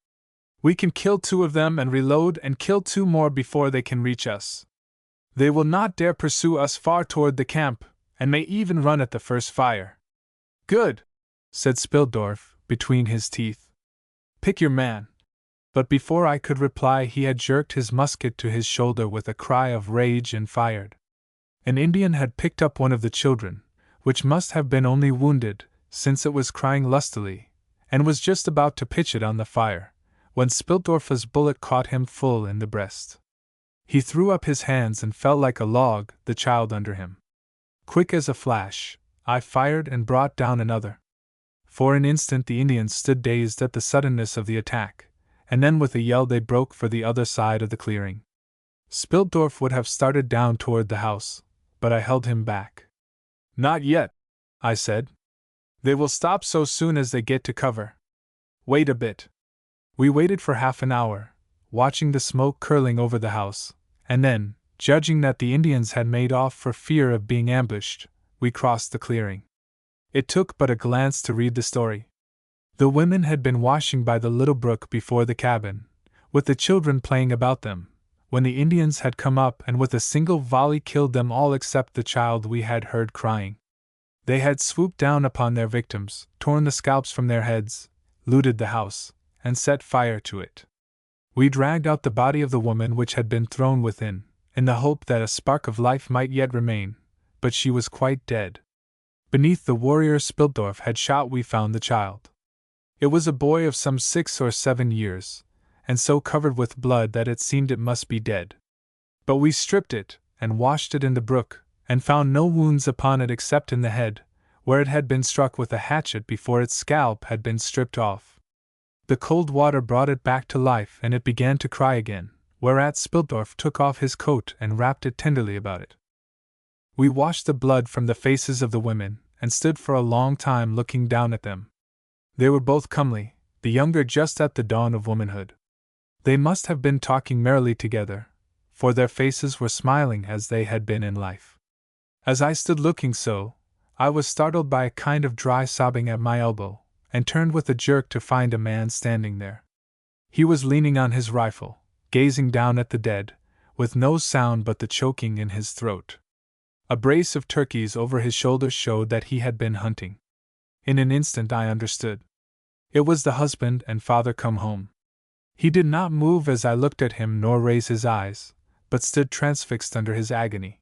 [SPEAKER 1] "We can kill two of them and reload and kill two more before they can reach us. They will not dare pursue us far toward the camp, and may even run at the first fire." "Good," said Spiltdorf, between his teeth. "Pick your man." But before I could reply, he had jerked his musket to his shoulder with a cry of rage and fired. An Indian had picked up one of the children, which must have been only wounded, since it was crying lustily, and was just about to pitch it on the fire, when Spiltdorf's bullet caught him full in the breast. He threw up his hands and fell like a log, the child under him. Quick as a flash, I fired and brought down another. For an instant the Indians stood dazed at the suddenness of the attack, and then with a yell they broke for the other side of the clearing. Spiltdorf would have started down toward the house, but I held him back. "Not yet," I said. "They will stop so soon as they get to cover. Wait a bit." We waited for half an hour, watching the smoke curling over the house, and then, judging that the Indians had made off for fear of being ambushed, we crossed the clearing. It took but a glance to read the story. The women had been washing by the little brook before the cabin, with the children playing about them, when the Indians had come up and with a single volley killed them all except the child we had heard crying. They had swooped down upon their victims, torn the scalps from their heads, looted the house, and set fire to it. We dragged out the body of the woman which had been thrown within, in the hope that a spark of life might yet remain, but she was quite dead. Beneath the warrior Spiltdorf had shot we found the child. It was a boy of some 6 or 7 years, and so covered with blood that it seemed it must be dead. But we stripped it, and washed it in the brook, and found no wounds upon it except in the head, where it had been struck with a hatchet before its scalp had been stripped off. The cold water brought it back to life and it began to cry again, whereat Spiltdorf took off his coat and wrapped it tenderly about it. We washed the blood from the faces of the women, and stood for a long time looking down at them. They were both comely, the younger just at the dawn of womanhood. They must have been talking merrily together, for their faces were smiling as they had been in life. As I stood looking so, I was startled by a kind of dry sobbing at my elbow, and turned with a jerk to find a man standing there. He was leaning on his rifle, gazing down at the dead, with no sound but the choking in his throat. A brace of turkeys over his shoulders showed that he had been hunting. In an instant I understood. It was the husband and father come home. He did not move as I looked at him nor raise his eyes, but stood transfixed under his agony.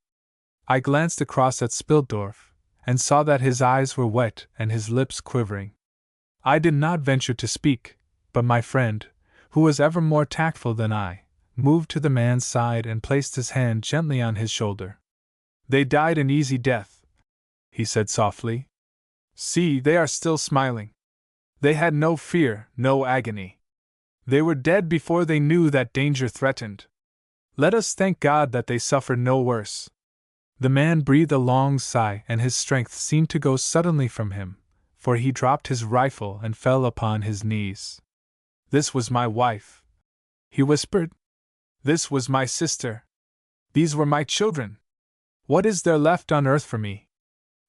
[SPEAKER 1] I glanced across at Spiltdorf, and saw that his eyes were wet and his lips quivering. I did not venture to speak, but my friend, who was ever more tactful than I, moved to the man's side and placed his hand gently on his shoulder. "They died an easy death," he said softly. "See, they are still smiling. They had no fear, no agony. They were dead before they knew that danger threatened. Let us thank God that they suffered no worse." The man breathed a long sigh and his strength seemed to go suddenly from him, for he dropped his rifle and fell upon his knees. "This was my wife," he whispered. "This was my sister. These were my children. What is there left on earth for me?"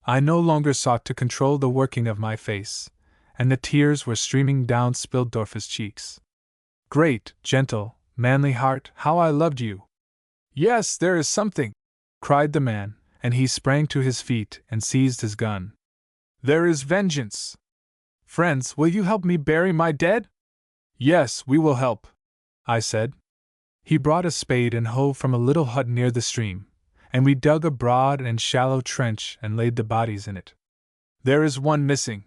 [SPEAKER 1] I no longer sought to control the working of my face, and the tears were streaming down Spiltdorf's cheeks. "Great, gentle, manly heart, how I loved you!" "Yes, there is something," cried the man, and he sprang to his feet and seized his gun. "There is vengeance. Friends, will you help me bury my dead?" "Yes, we will help," I said. He brought a spade and hoe from a little hut near the stream, and we dug a broad and shallow trench and laid the bodies in it. "There is one missing,"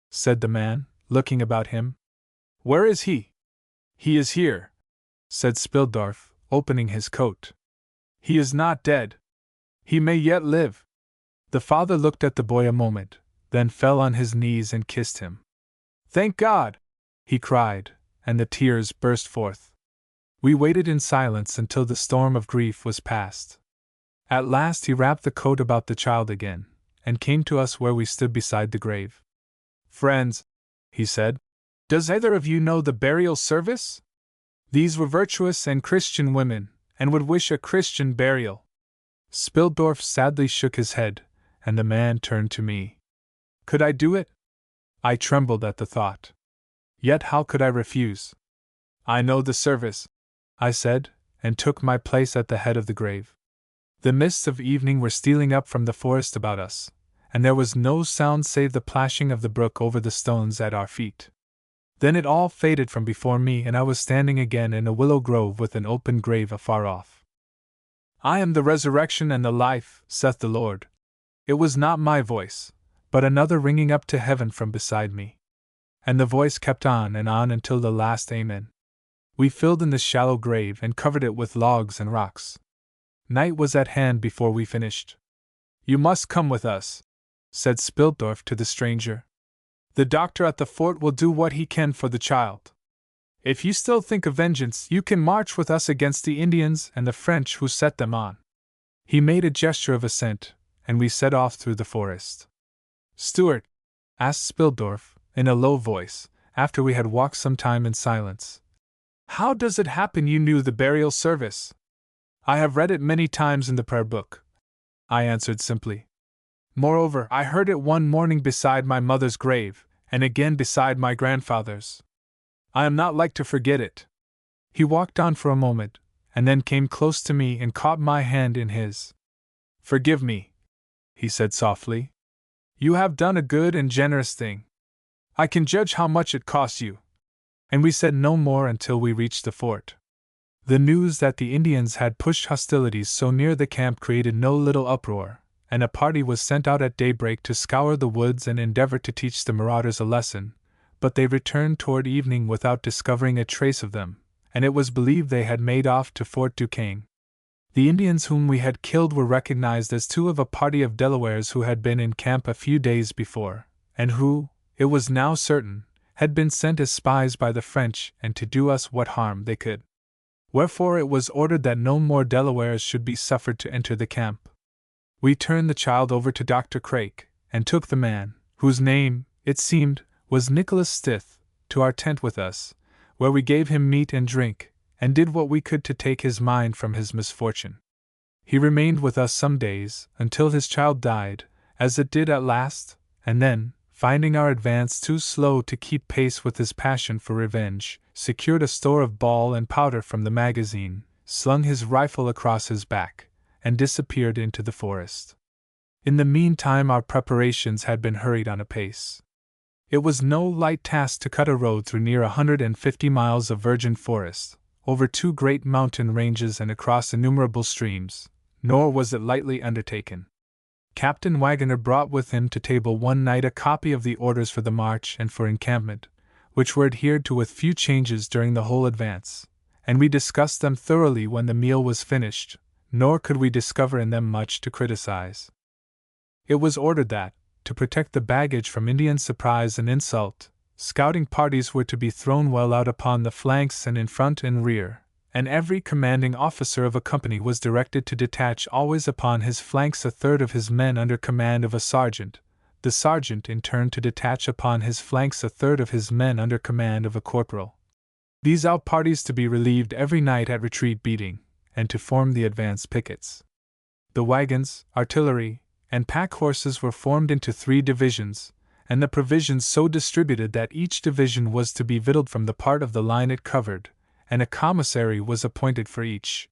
[SPEAKER 1] said the man, looking about him. "Where is he?" "He is here," said Spiltdorf, opening his coat. "He is not dead. He may yet live." The father looked at the boy a moment, then fell on his knees and kissed him. "Thank God!" he cried, and the tears burst forth. We waited in silence until the storm of grief was past. At last he wrapped the coat about the child again, and came to us where we stood beside the grave. "Friends," he said, Does either of you know the burial service? These were virtuous and Christian women, and would wish a Christian burial. Spildorf sadly shook his head, and the man turned to me. Could I do it? I trembled at the thought. Yet how could I refuse? I know the service, I said, and took my place at the head of the grave. The mists of evening were stealing up from the forest about us, and there was no sound save the plashing of the brook over the stones at our feet. Then it all faded from before me, and I was standing again in a willow grove with an open grave afar off. I am the resurrection and the life, saith the Lord. It was not my voice, but another ringing up to heaven from beside me. And the voice kept on and on until the last Amen. We filled in the shallow grave and covered it with logs and rocks. Night was at hand before we finished. You must come with us, said Spildorf to the stranger. The doctor at the fort will do what he can for the child. If you still think of vengeance, you can march with us against the Indians and the French who set them on. He made a gesture of assent, and we set off through the forest. Stuart, asked Spildorf, in a low voice, after we had walked some time in silence, how does it happen you knew the burial service? I have read it many times in the prayer book, I answered simply. Moreover, I heard it one morning beside my mother's grave, and again beside my grandfather's. I am not like to forget it. He walked on for a moment, and then came close to me and caught my hand in his. Forgive me, he said softly. You have done a good and generous thing. I can judge how much it cost you. And we said no more until we reached the fort. The news that the Indians had pushed hostilities so near the camp created no little uproar, and a party was sent out at daybreak to scour the woods and endeavor to teach the marauders a lesson, but they returned toward evening without discovering a trace of them, and it was believed they had made off to Fort Duquesne. The Indians whom we had killed were recognized as two of a party of Delawares who had been in camp a few days before, and who, it was now certain, had been sent as spies by the French and to do us what harm they could. Wherefore it was ordered that no more Delawares should be suffered to enter the camp. We turned the child over to Dr. Craik, and took the man, whose name, it seemed, was Nicholas Stith, to our tent with us, where we gave him meat and drink, and did what we could to take his mind from his misfortune. He remained with us some days, until his child died, as it did at last, and then, finding our advance too slow to keep pace with his passion for revenge, secured a store of ball and powder from the magazine, slung his rifle across his back, and disappeared into the forest. In the meantime our preparations had been hurried on apace. It was no light task to cut a road through near 150 miles of virgin forest, over 2 great mountain ranges and across innumerable streams, nor was it lightly undertaken. Captain Wagoner brought with him to table one night a copy of the orders for the march and for encampment, which were adhered to with few changes during the whole advance, and we discussed them thoroughly when the meal was finished, nor could we discover in them much to criticize. It was ordered that, to protect the baggage from Indian surprise and insult, scouting parties were to be thrown well out upon the flanks and in front and rear, and every commanding officer of a company was directed to detach always upon his flanks a third of his men under command of a sergeant, the sergeant in turn to detach upon his flanks a third of his men under command of a corporal. These out parties to be relieved every night at retreat beating, and to form the advance pickets. The wagons, artillery, and pack horses were formed into 3 divisions, and the provisions so distributed that each division was to be victualled from the part of the line it covered, and a commissary was appointed for each.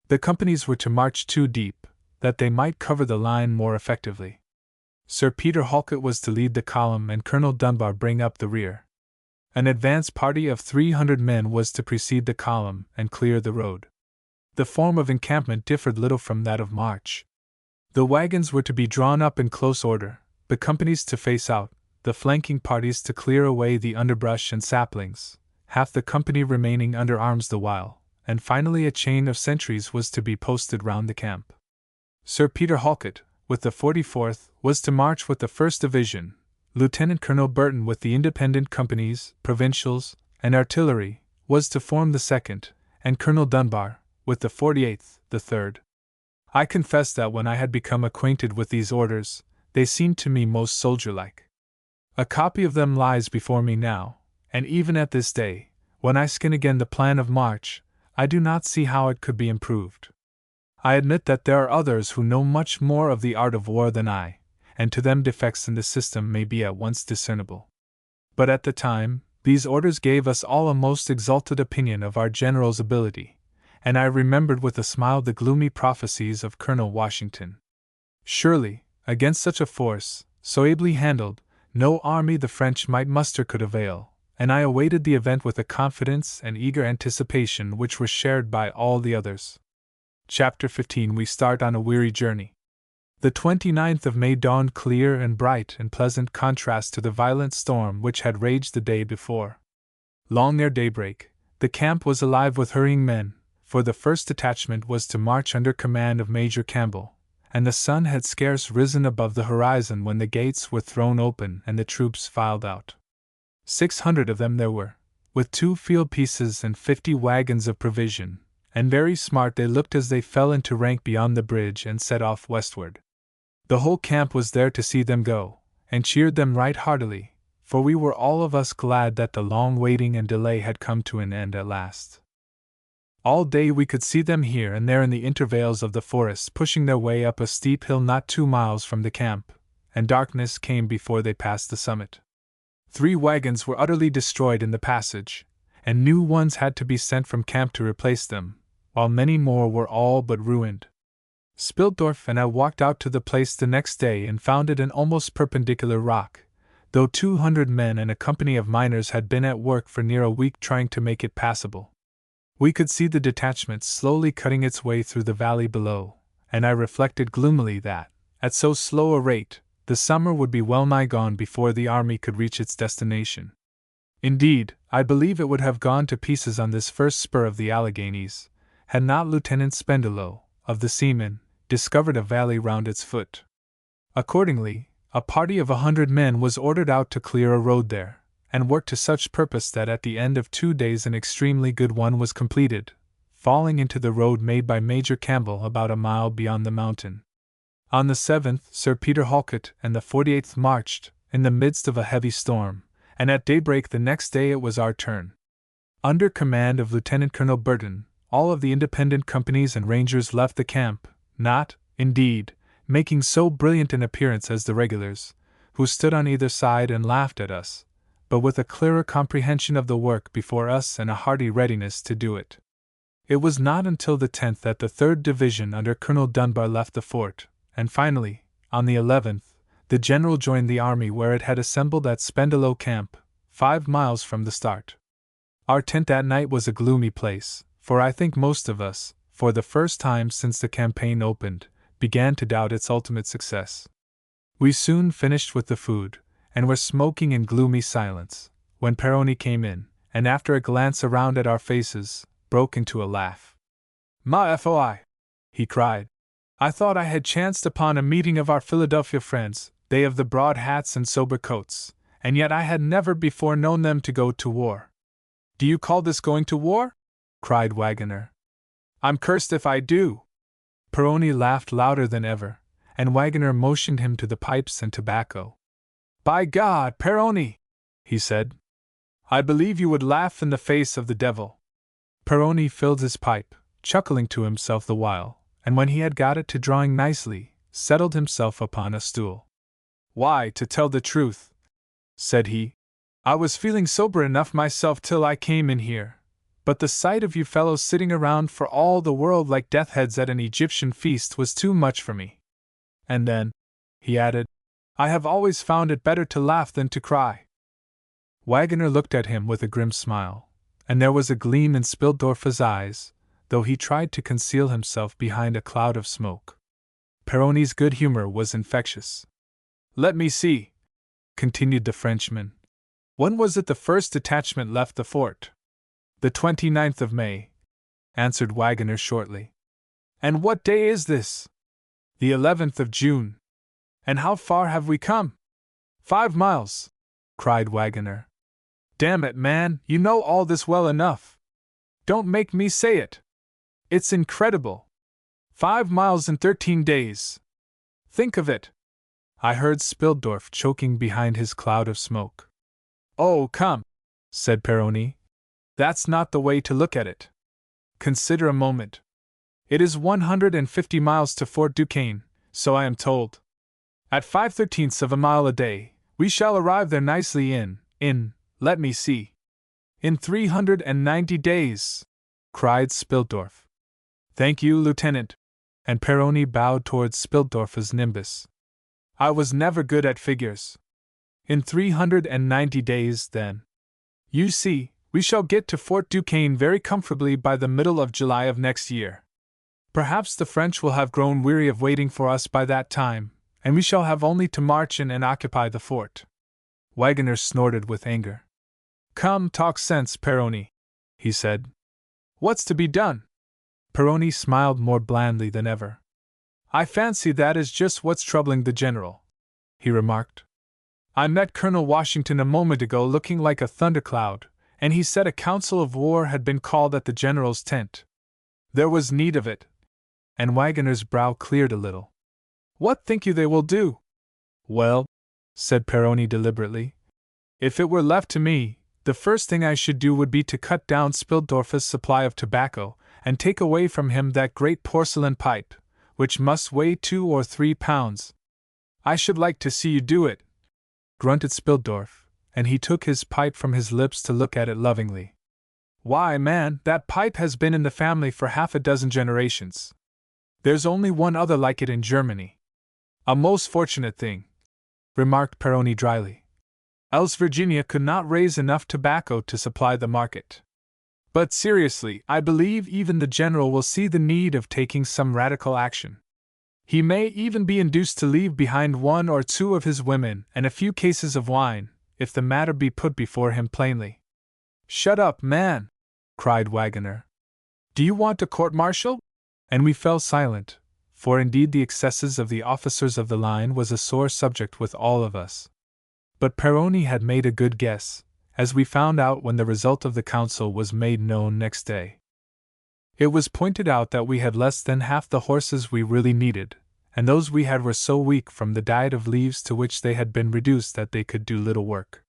[SPEAKER 1] The companies were to march 2 deep, that they might cover the line more effectively. Sir Peter Halket was to lead the column and Colonel Dunbar bring up the rear. An advance party of 300 men was to precede the column and clear the road. The form of encampment differed little from that of march. The wagons were to be drawn up in close order, the companies to face out, the flanking parties to clear away the underbrush and saplings, half the company remaining under arms the while, and finally a chain of sentries was to be posted round the camp. Sir Peter Halket, with the 44th, was to march with the 1st Division, Lieutenant Colonel Burton with the independent companies, provincials, and artillery, was to form the 2nd, and Colonel Dunbar, with the 48th, the 3rd. I confess that when I had become acquainted with these orders, they seemed to me most soldier-like. A copy of them lies before me now, and even at this day, when I scan again the plan of march, I do not see how it could be improved. I admit that there are others who know much more of the art of war than I, and to them defects in the system may be at once discernible. But at the time, these orders gave us all a most exalted opinion of our general's ability, and I remembered with a smile the gloomy prophecies of Colonel Washington. Surely, against such a force, so ably handled, no army the French might muster could avail, and I awaited the event with a confidence and eager anticipation which were shared by all the others. Chapter 15. We start on a weary journey. The 29th of May dawned clear and bright in pleasant contrast to the violent storm which had raged the day before. Long ere daybreak, the camp was alive with hurrying men, for the first detachment was to march under command of Major Campbell, and the sun had scarce risen above the horizon when the gates were thrown open and the troops filed out. 600 of them there were, with 2 field pieces and 50 wagons of provision, and very smart they looked as they fell into rank beyond the bridge and set off westward. The whole camp was there to see them go, and cheered them right heartily, for we were all of us glad that the long waiting and delay had come to an end at last. All day we could see them here and there in the intervales of the forest pushing their way up a steep hill not 2 miles from the camp, and darkness came before they passed the summit. 3 wagons were utterly destroyed in the passage, and new ones had to be sent from camp to replace them, while many more were all but ruined. Spildorf and I walked out to the place the next day and found it an almost perpendicular rock, though 200 men and a company of miners had been at work for near a week trying to make it passable. We could see the detachment slowly cutting its way through the valley below, and I reflected gloomily that, at so slow a rate, the summer would be well nigh gone before the army could reach its destination. Indeed, I believe it would have gone to pieces on this first spur of the Alleghanies, had not Lieutenant Spendelow, of the seamen, discovered a valley round its foot. Accordingly, a party of 100 men was ordered out to clear a road there, and work to such purpose that at the end of 2 days an extremely good one was completed, falling into the road made by Major Campbell about a mile beyond the mountain. On the 7th, Sir Peter Halket and the 48th marched, in the midst of a heavy storm, and at daybreak the next day it was our turn. Under command of Lieutenant Colonel Burton, all of the independent companies and rangers left the camp, not, indeed, making so brilliant an appearance as the regulars, who stood on either side and laughed at us, but with a clearer comprehension of the work before us and a hearty readiness to do it. It was not until the 10th that the 3rd Division under Colonel Dunbar left the fort, and finally, on the 11th, the general joined the army where it had assembled at Spendelow Camp, 5 miles from the start. Our tent that night was a gloomy place, for I think most of us, for the first time since the campaign opened, began to doubt its ultimate success. We soon finished with the food, and were smoking in gloomy silence, when Peroni came in, and after a glance around at our faces, broke into a laugh. "Ma foi!" he cried. "I thought I had chanced upon a meeting of our Philadelphia friends, they of the broad hats and sober coats, and yet I had never before known them to go to war." "Do you call this going to war?" cried Wagoner. "I'm cursed if I do." Peroni laughed louder than ever, and Wagoner motioned him to the pipes and tobacco. "By God, Peroni," he said, "I believe you would laugh in the face of the devil." Peroni filled his pipe, chuckling to himself the while, and when he had got it to drawing nicely, settled himself upon a stool. "Why, to tell the truth," said he, "I was feeling sober enough myself till I came in here, but the sight of you fellows sitting around for all the world like death heads at an Egyptian feast was too much for me. And then," he added, "I have always found it better to laugh than to cry." Wagoner looked at him with a grim smile, and there was a gleam in Spildorf's eyes, though he tried to conceal himself behind a cloud of smoke. Peroni's good humor was infectious. "Let me see," continued the Frenchman. "When was it the first detachment left the fort?" "The 29th of May," answered Wagoner shortly. "And what day is this?" "The 11th of June." "And how far have we come?" 5 miles, cried Wagoner. "Damn it, man, you know all this well enough. Don't make me say it. It's incredible. 5 miles in 13 days. Think of it." I heard Spildorf choking behind his cloud of smoke. "Oh, come," said Peroni. That's not the way to look at it. Consider a moment. It is 150 miles to Fort Duquesne, so I am told. At 5/13ths of a mile a day, we shall arrive there nicely let me see. In 390 days, cried Spiltdorf. Thank you, Lieutenant. And Peroni bowed towards Spiltdorf's nimbus. I was never good at figures. In 390 days, then. You see, we shall get to Fort Duquesne very comfortably by the middle of July of next year. Perhaps the French will have grown weary of waiting for us by that time, and we shall have only to march in and occupy the fort. Wagoner snorted with anger. Come, talk sense, Peroni, he said. What's to be done? Peroni smiled more blandly than ever. I fancy that is just what's troubling the general, he remarked. I met Colonel Washington a moment ago looking like a thundercloud, and he said a council of war had been called at the general's tent. There was need of it. And Wagoner's brow cleared a little. What think you they will do? Well, said Peroni deliberately, if it were left to me, the first thing I should do would be to cut down Spiltdorf's supply of tobacco, and take away from him that great porcelain pipe, which must weigh 2 or 3 pounds. I should like to see you do it, grunted Spiltdorf, and he took his pipe from his lips to look at it lovingly. Why, man, that pipe has been in the family for 6 generations. There's only one other like it in Germany. A most fortunate thing, remarked Peroni dryly. Else Virginia could not raise enough tobacco to supply the market. But seriously, I believe even the general will see the need of taking some radical action. He may even be induced to leave behind 1 or 2 of his women and a few cases of wine, if the matter be put before him plainly. Shut up, man, cried Wagoner. Do you want a court-martial? And we fell silent, for indeed the excesses of the officers of the line was a sore subject with all of us. But Peroni had made a good guess, as we found out when the result of the council was made known next day. It was pointed out that we had less than half the horses we really needed, and those we had were so weak from the diet of leaves to which they had been reduced that they could do little work.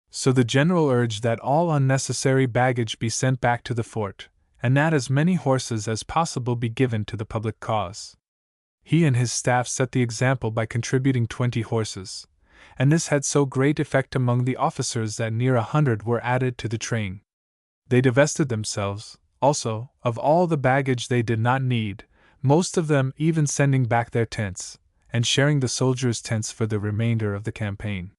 [SPEAKER 1] So the general urged that all unnecessary baggage be sent back to the fort, and that as many horses as possible be given to the public cause. He and his staff set the example by contributing 20 horses, and this had so great effect among the officers that near 100 were added to the train. They divested themselves, also, of all the baggage they did not need, most of them even sending back their tents, and sharing the soldiers' tents for the remainder of the campaign.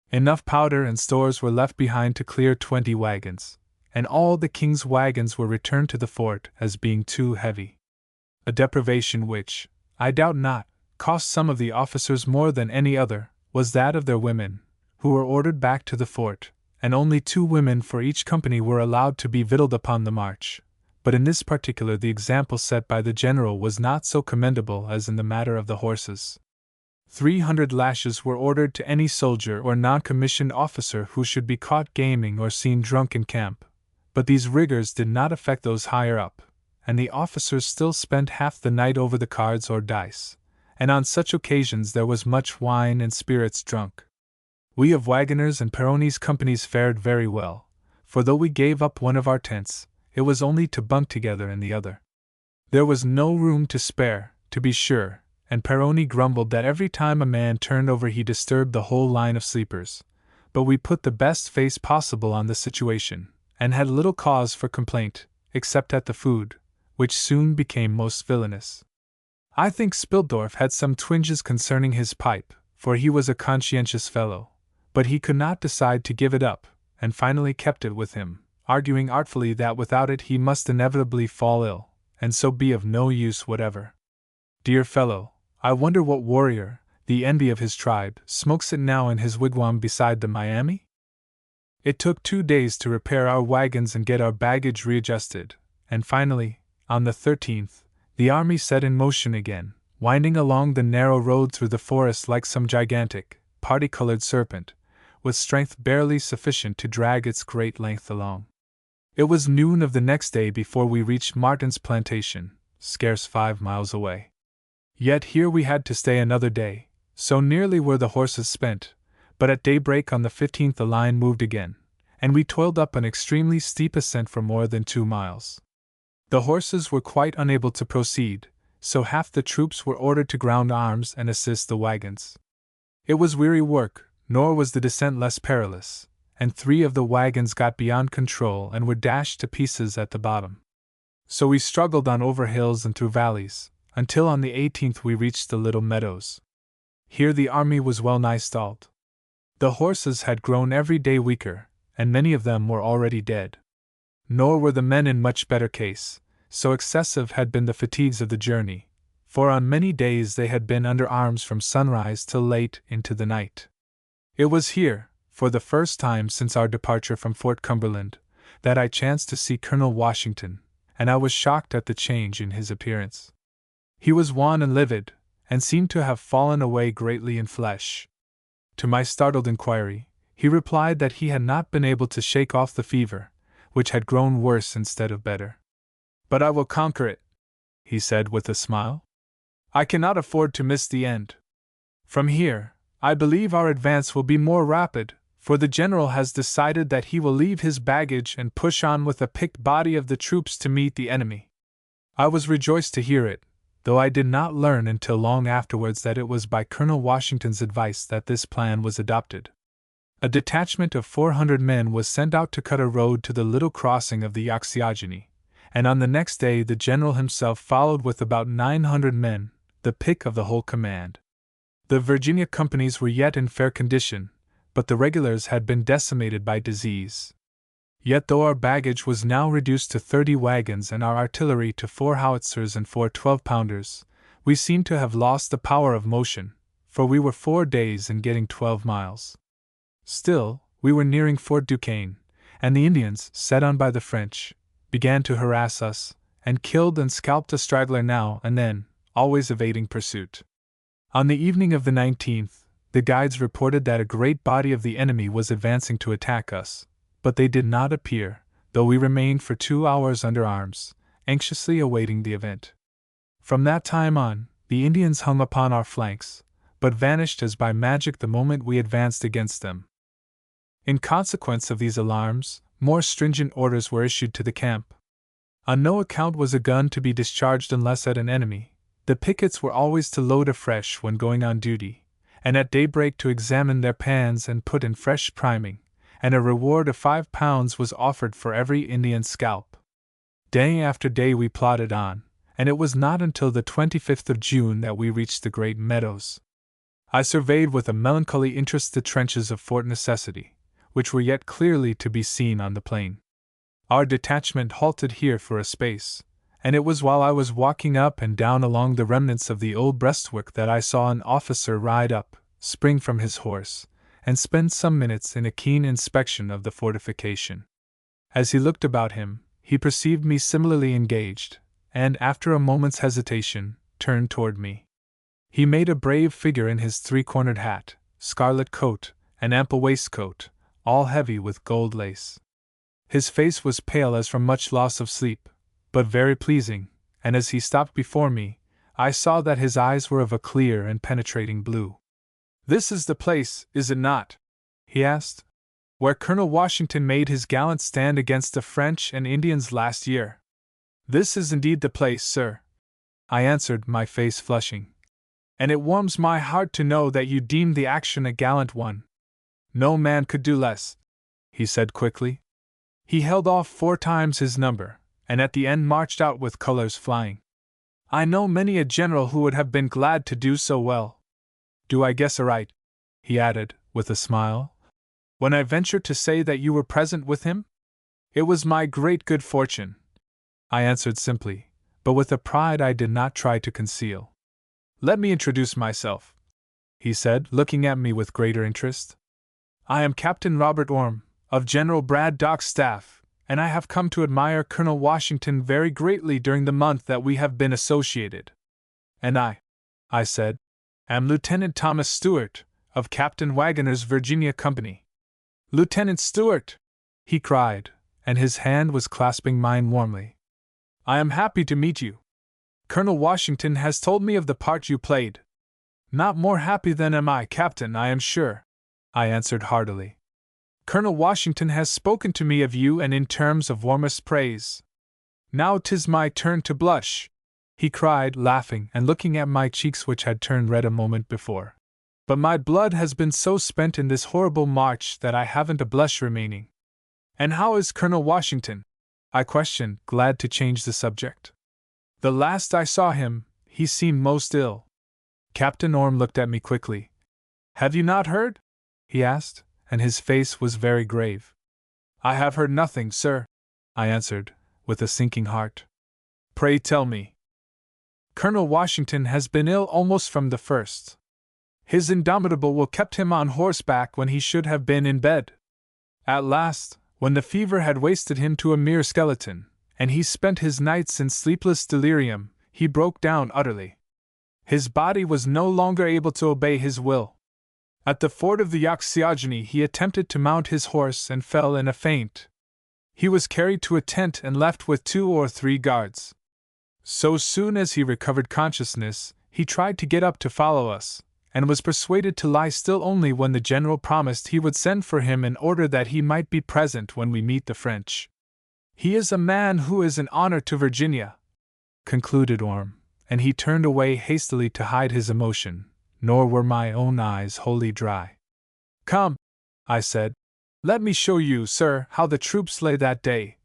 [SPEAKER 1] Enough powder and stores were left behind to clear 20 wagons, and all the king's wagons were returned to the fort as being too heavy. A deprivation which, I doubt not, cost some of the officers more than any other, was that of their women, who were ordered back to the fort, and only 2 women for each company were allowed to be victualled upon the march. But in this particular the example set by the general was not so commendable as in the matter of the horses. 300 lashes were ordered to any soldier or non-commissioned officer who should be caught gaming or seen drunk in camp, but these rigors did not affect those higher up, and the officers still spent half the night over the cards or dice, and on such occasions there was much wine and spirits drunk. We of Wagoner's and Peroni's companies fared very well, for though we gave up one of our tents, it was only to bunk together in the other. There was no room to spare, to be sure, and Peroni grumbled that every time a man turned over he disturbed the whole line of sleepers, but we put the best face possible on the situation, and had little cause for complaint, except at the food, which soon became most villainous. I think Spiltdorf had some twinges concerning his pipe, for he was a conscientious fellow, but he could not decide to give it up, and finally kept it with him, arguing artfully that without it he must inevitably fall ill, and so be of no use whatever. Dear fellow, I wonder what warrior, the envy of his tribe, smokes it now in his wigwam beside the Miami? It took 2 days to repair our wagons and get our baggage readjusted, and finally, on the 13th, the army set in motion again, winding along the narrow road through the forest like some gigantic, party-colored serpent, with strength barely sufficient to drag its great length along. It was noon of the next day before we reached Martin's plantation, scarce 5 miles away. Yet here we had to stay another day, so nearly were the horses spent, but at daybreak on the 15th the line moved again, and we toiled up an extremely steep ascent for more than 2 miles. The horses were quite unable to proceed, so half the troops were ordered to ground arms and assist the wagons. It was weary work, nor was the descent less perilous, and 3 of the wagons got beyond control and were dashed to pieces at the bottom. So we struggled on over hills and through valleys, until on the 18th we reached the little meadows. Here the army was well nigh stalled. The horses had grown every day weaker, and many of them were already dead. Nor were the men in much better case, so excessive had been the fatigues of the journey, for on many days they had been under arms from sunrise till late into the night. It was here, for the first time since our departure from Fort Cumberland, that I chanced to see Colonel Washington, and I was shocked at the change in his appearance. He was wan and livid, and seemed to have fallen away greatly in flesh. To my startled inquiry, he replied that he had not been able to shake off the fever, which had grown worse instead of better. "But I will conquer it," he said with a smile. "I cannot afford to miss the end. From here, I believe our advance will be more rapid, for the general has decided that he will leave his baggage and push on with a picked body of the troops to meet the enemy." I was rejoiced to hear it, though I did not learn until long afterwards that it was by Colonel Washington's advice that this plan was adopted. A detachment of 400 men was sent out to cut a road to the little crossing of the Oxyogeny, and on the next day the general himself followed with about 900 men, the pick of the whole command. The Virginia companies were yet in fair condition, but the regulars had been decimated by disease. Yet though our baggage was now reduced to 30 wagons and our artillery to 4 howitzers and 4 12-pounders, we seemed to have lost the power of motion, for we were 4 days in getting 12 miles. Still, we were nearing Fort Duquesne, and the Indians, set on by the French, began to harass us, and killed and scalped a straggler now and then, always evading pursuit. On the evening of the 19th, the guides reported that a great body of the enemy was advancing to attack us, but they did not appear, though we remained for 2 hours under arms, anxiously awaiting the event. From that time on, the Indians hung upon our flanks, but vanished as by magic the moment we advanced against them. In consequence of these alarms, more stringent orders were issued to the camp. On no account was a gun to be discharged unless at an enemy. The pickets were always to load afresh when going on duty, and at daybreak to examine their pans and put in fresh priming, and a reward of £5 was offered for every Indian scalp. Day after day we plodded on, and it was not until the 25th of June that we reached the great meadows. I surveyed with a melancholy interest the trenches of Fort Necessity, which were yet clearly to be seen on the plain. Our detachment halted here for a space, and it was while I was walking up and down along the remnants of the old breastwork that I saw an officer ride up, spring from his horse, and spend some minutes in a keen inspection of the fortification. As he looked about him, he perceived me similarly engaged, and after a moment's hesitation, turned toward me. He made a brave figure in his 3-cornered hat, scarlet coat, and ample waistcoat, all heavy with gold lace. His face was pale as from much loss of sleep, but very pleasing, and as he stopped before me, I saw that his eyes were of a clear and penetrating blue. "This is the place, is it not?" he asked, "where Colonel Washington made his gallant stand against the French and Indians last year?" "This is indeed the place, sir," I answered, my face flushing. "And it warms my heart to know that you deemed the action a gallant one." "No man could do less," he said quickly. "He held off 4 times his number, and at the end marched out with colors flying. I know many a general who would have been glad to do so well. Do I guess aright," he added, with a smile, "when I venture to say that you were present with him?" "It was my great good fortune," I answered simply, but with a pride I did not try to conceal. "Let me introduce myself," he said, looking at me with greater interest. "I am Captain Robert Orme, of General Braddock's staff, and I have come to admire Colonel Washington very greatly during the month that we have been associated." "And I said, "am Lieutenant Thomas Stewart, of Captain Wagoner's Virginia Company." "Lieutenant Stewart!" he cried, and his hand was clasping mine warmly. "I am happy to meet you. Colonel Washington has told me of the part you played." "Not more happy than am I, Captain, I am sure," I answered heartily. Colonel Washington has spoken to me of you and in terms of warmest praise. Now 'tis my turn to blush," he cried, laughing and looking at my cheeks which had turned red a moment before. "But my blood has been so spent in this horrible march that I haven't a blush remaining." "And how is Colonel Washington?" I questioned, glad to change the subject. "The last I saw him, he seemed most ill." Captain Orme looked at me quickly. "Have you not heard?" he asked, and his face was very grave. "I have heard nothing, sir," I answered, with a sinking heart. "Pray tell me." "Colonel Washington has been ill almost from the first. His indomitable will kept him on horseback when he should have been in bed. At last, when the fever had wasted him to a mere skeleton, and he spent his nights in sleepless delirium, he broke down utterly. His body was no longer able to obey his will. At the ford of the Yaxchiogany he attempted to mount his horse and fell in a faint. He was carried to a tent and left with 2 or 3 guards. So soon as he recovered consciousness, he tried to get up to follow us, and was persuaded to lie still only when the general promised he would send for him in order that he might be present when we meet the French. He is a man who is an honor to Virginia," concluded Orme, and he turned away hastily to hide his emotion, nor were my own eyes wholly dry. "Come," I said, "let me show you, sir, how the troops lay that day."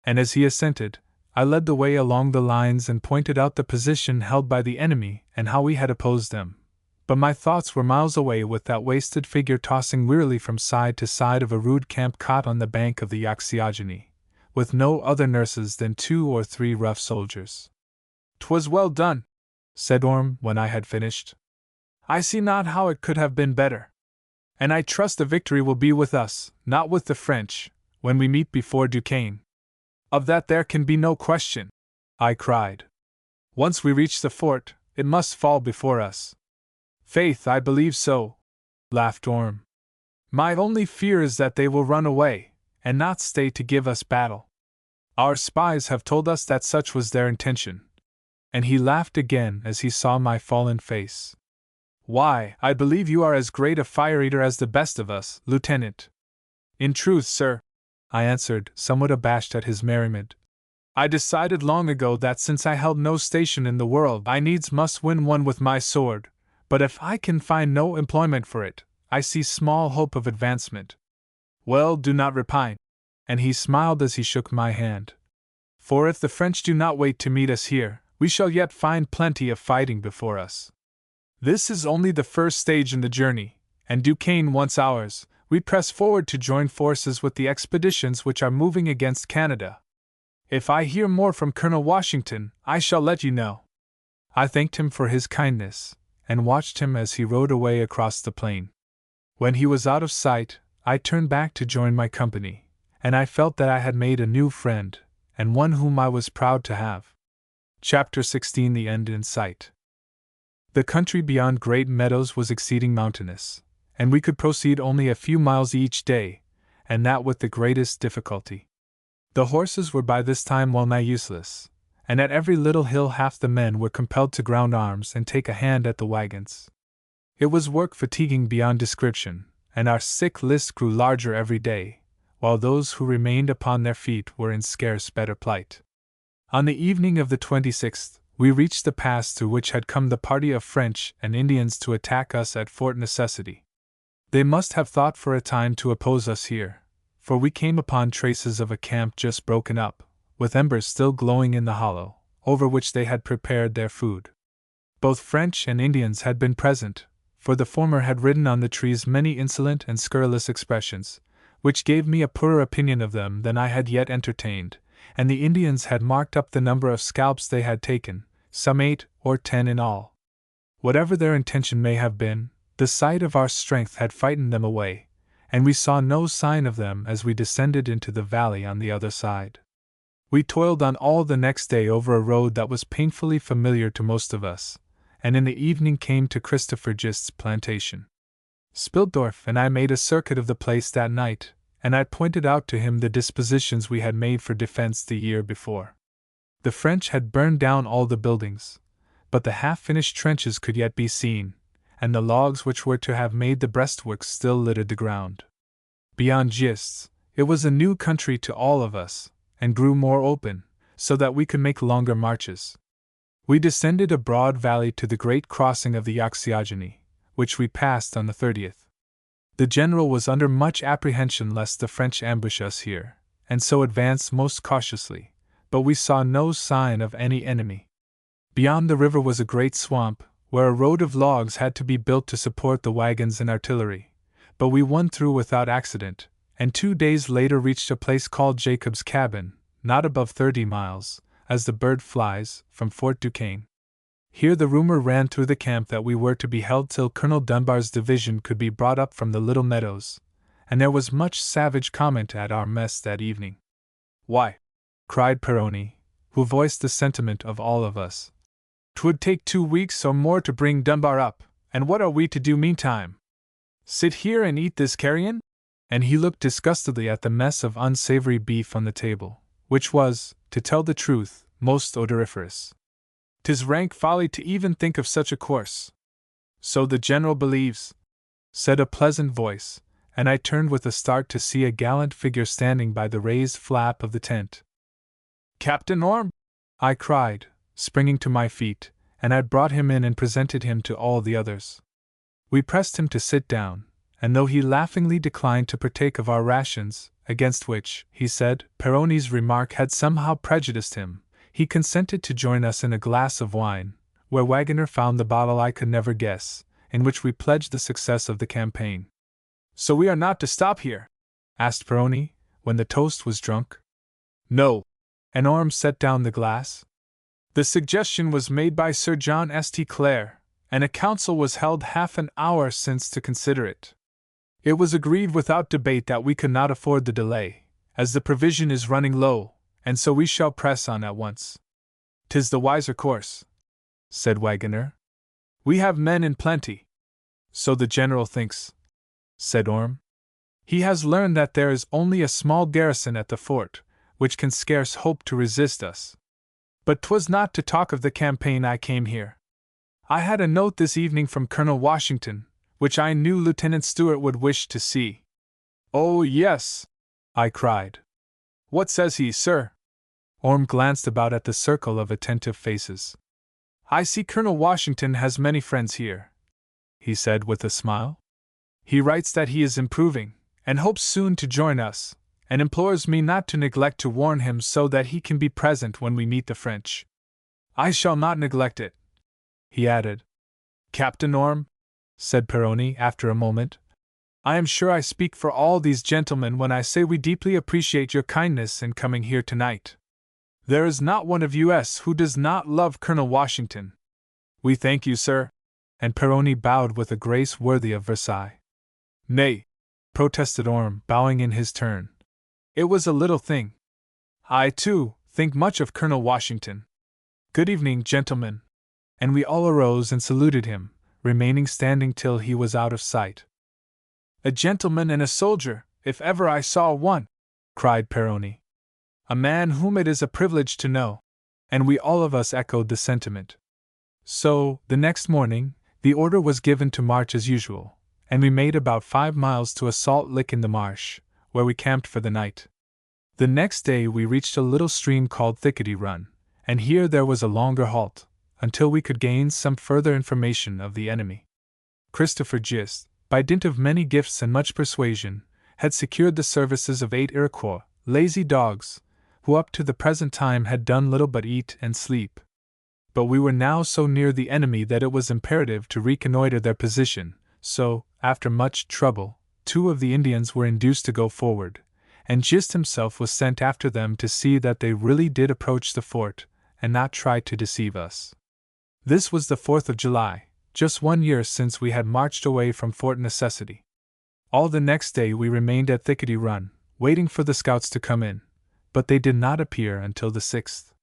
[SPEAKER 1] And as he assented, I led the way along the lines and pointed out the position held by the enemy and how we had opposed them. But my thoughts were miles away with that wasted figure tossing wearily from side to side of a rude camp cot on the bank of the Yaxchiogany, with no other nurses than 2 or 3 rough soldiers. "'Twas well done," said Orme when I had finished. "I see not how it could have been better. And I trust the victory will be with us, not with the French, when we meet before Duquesne." "Of that there can be no question," I cried. "Once we reach the fort, it must fall before us." "Faith, I believe so," laughed Orme. "My only fear is that they will run away, and not stay to give us battle. Our spies have told us that such was their intention." And he laughed again as he saw my fallen face. "Why, I believe you are as great a fire-eater as the best of us, Lieutenant." "In truth, sir," I answered, somewhat abashed at his merriment, "I decided long ago that since I held no station in the world I needs must win one with my sword, but if I can find no employment for it, I see small hope of advancement. Well, do not repine," and he smiled as he shook my hand. "For if the French do not wait to meet us here, we shall yet find plenty of fighting before us. This is only the first stage in the journey, and Duquesne once ours, we press forward to join forces with the expeditions which are moving against Canada. If I hear more from Colonel Washington, I shall let you know." I thanked him for his kindness, and watched him as he rode away across the plain. When he was out of sight, I turned back to join my company, and I felt that I had made a new friend, and one whom I was proud to have. Chapter 16. The End in Sight. The country beyond Great Meadows was exceeding mountainous, and we could proceed only a few miles each day, and that with the greatest difficulty. The horses were by this time well nigh useless, and at every little hill half the men were compelled to ground arms and take a hand at the wagons. It was work fatiguing beyond description, and our sick list grew larger every day, while those who remained upon their feet were in scarce better plight. On the evening of the 26th, we reached the pass through which had come the party of French and Indians to attack us at Fort Necessity. They must have thought for a time to oppose us here, for we came upon traces of a camp just broken up, with embers still glowing in the hollow, over which they had prepared their food. Both French and Indians had been present, for the former had written on the trees many insolent and scurrilous expressions, which gave me a poorer opinion of them than I had yet entertained, and the Indians had marked up the number of scalps they had taken, some 8 or 10 in all. Whatever their intention may have been, the sight of our strength had frightened them away, and we saw no sign of them as we descended into the valley on the other side. We toiled on all the next day over a road that was painfully familiar to most of us, and in the evening came to Christopher Gist's plantation. Spildorf and I made a circuit of the place that night, and I pointed out to him the dispositions we had made for defense the year before. The French had burned down all the buildings, but the half-finished trenches could yet be seen, and the logs which were to have made the breastworks still littered the ground. Beyond Gists, it was a new country to all of us, and grew more open, so that we could make longer marches. We descended a broad valley to the great crossing of the Yaxchiogany, which we passed on the 30th. The general was under much apprehension lest the French ambush us here, and so advanced most cautiously, but we saw no sign of any enemy. Beyond the river was a great swamp, where a road of logs had to be built to support the wagons and artillery, but we won through without accident, and 2 days later reached a place called Jacob's Cabin, not above 30 miles, as the bird flies, from Fort Duquesne. Here the rumor ran through the camp that we were to be held till Colonel Dunbar's division could be brought up from the Little Meadows, and there was much savage comment at our mess that evening. "Why," cried Peroni, who voiced the sentiment of all of us, "'twould take 2 weeks or more to bring Dunbar up, and what are we to do meantime? Sit here and eat this carrion?" And he looked disgustedly at the mess of unsavory beef on the table, which was, to tell the truth, most odoriferous. "'Tis rank folly to even think of such a course." "So the general believes," said a pleasant voice, and I turned with a start to see a gallant figure standing by the raised flap of the tent. "Captain Orme!" I cried, springing to my feet, and I brought him in and presented him to all the others. We pressed him to sit down, and though he laughingly declined to partake of our rations, against which, he said, Peroni's remark had somehow prejudiced him, he consented to join us in a glass of wine, where Wagoner found the bottle I could never guess, in which we pledged the success of the campaign. "So we are not to stop here?" asked Peroni, when the toast was drunk. "No," and Orme set down the glass. "The suggestion was made by Sir John St. Clair, and a council was held half an hour since to consider it. It was agreed without debate that we could not afford the delay, as the provision is running low, and so we shall press on at once." "'Tis the wiser course," said Wagoner. "We have men in plenty." "So the general thinks," said Orme. "He has learned that there is only a small garrison at the fort, which can scarce hope to resist us. But 'twas not to talk of the campaign I came here. I had a note this evening from Colonel Washington, which I knew Lieutenant Stewart would wish to see." "Oh, yes!" I cried. "What says he, sir?" Orme glanced about at the circle of attentive faces. "I see Colonel Washington has many friends here," he said with a smile. "He writes that he is improving, and hopes soon to join us, and implores me not to neglect to warn him so that he can be present when we meet the French. I shall not neglect it," he added. "Captain Orme," said Peroni after a moment, "I am sure I speak for all these gentlemen when I say we deeply appreciate your kindness in coming here tonight. There is not one of us who does not love Colonel Washington." "We thank you, sir," and Peroni bowed with a grace worthy of Versailles. "Nay," protested Orme, bowing in his turn. "It was a little thing. I, too, think much of Colonel Washington. Good evening, gentlemen." And we all arose and saluted him, remaining standing till he was out of sight. "A gentleman and a soldier, if ever I saw one!" cried Peroni. "A man whom it is a privilege to know." And we all of us echoed the sentiment. So, the next morning, the order was given to march as usual, and we made about 5 miles to a salt lick in the marsh, where we camped for the night. The next day we reached a little stream called Thickety Run, and here there was a longer halt, until we could gain some further information of the enemy. Christopher Gist, by dint of many gifts and much persuasion, had secured the services of 8 Iroquois, lazy dogs, who up to the present time had done little but eat and sleep. But we were now so near the enemy that it was imperative to reconnoiter their position, so, after much trouble, 2 of the Indians were induced to go forward, and Gist himself was sent after them to see that they really did approach the fort, and not try to deceive us. This was the 4th of July, just 1 year since we had marched away from Fort Necessity. All the next day we remained at Thickety Run, waiting for the scouts to come in, but they did not appear until the 6th.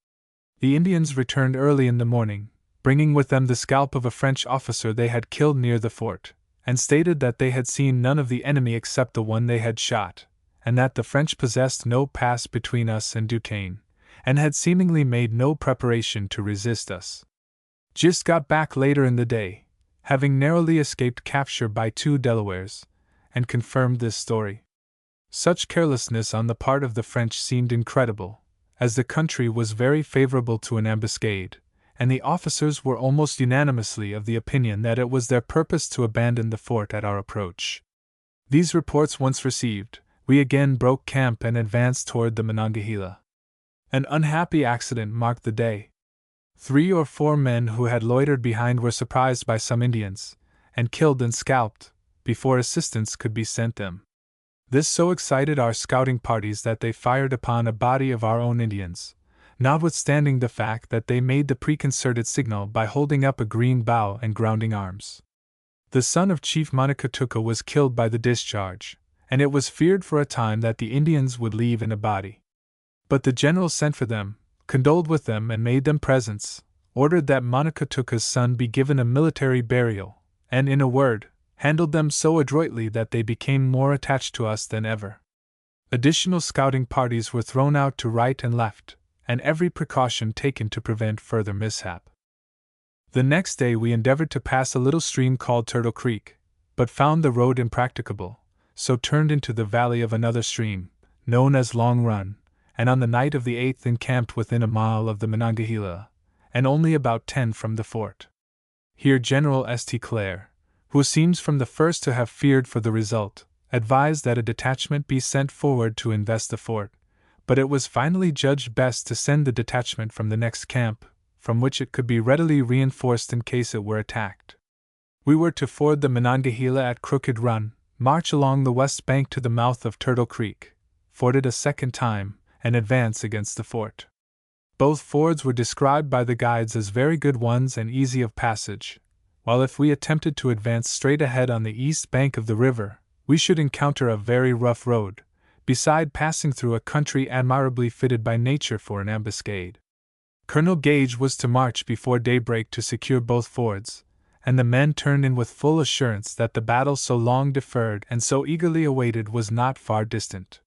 [SPEAKER 1] The Indians returned early in the morning, bringing with them the scalp of a French officer they had killed near the fort, and stated that they had seen none of the enemy except the one they had shot, and that the French possessed no pass between us and Duquesne, and had seemingly made no preparation to resist us. Gist got back later in the day, having narrowly escaped capture by 2 Delawares, and confirmed this story. Such carelessness on the part of the French seemed incredible, as the country was very favorable to an ambuscade, and the officers were almost unanimously of the opinion that it was their purpose to abandon the fort at our approach. These reports once received, we again broke camp and advanced toward the Monongahela. An unhappy accident marked the day. 3 or 4 men who had loitered behind were surprised by some Indians, and killed and scalped, before assistance could be sent them. This so excited our scouting parties that they fired upon a body of our own Indians, notwithstanding the fact that they made the preconcerted signal by holding up a green bough and grounding arms. The son of Chief Monocotuca was killed by the discharge, and it was feared for a time that the Indians would leave in a body. But the general sent for them, condoled with them and made them presents, ordered that Monocotuca's son be given a military burial, and in a word, handled them so adroitly that they became more attached to us than ever. Additional scouting parties were thrown out to right and left, and every precaution taken to prevent further mishap. The next day we endeavored to pass a little stream called Turtle Creek, but found the road impracticable, so turned into the valley of another stream, known as Long Run, and on the night of the 8th encamped within a mile of the Monongahela, and only about 10 from the fort. Here General St. Clair, who seems from the first to have feared for the result, advised that a detachment be sent forward to invest the fort, but it was finally judged best to send the detachment from the next camp, from which it could be readily reinforced in case it were attacked. We were to ford the Monongahela at Crooked Run, march along the west bank to the mouth of Turtle Creek, ford it a second time, and advance against the fort. Both fords were described by the guides as very good ones and easy of passage, while if we attempted to advance straight ahead on the east bank of the river, we should encounter a very rough road, beside passing through a country admirably fitted by nature for an ambuscade. Colonel Gage was to march before daybreak to secure both fords, and the men turned in with full assurance that the battle so long deferred and so eagerly awaited was not far distant.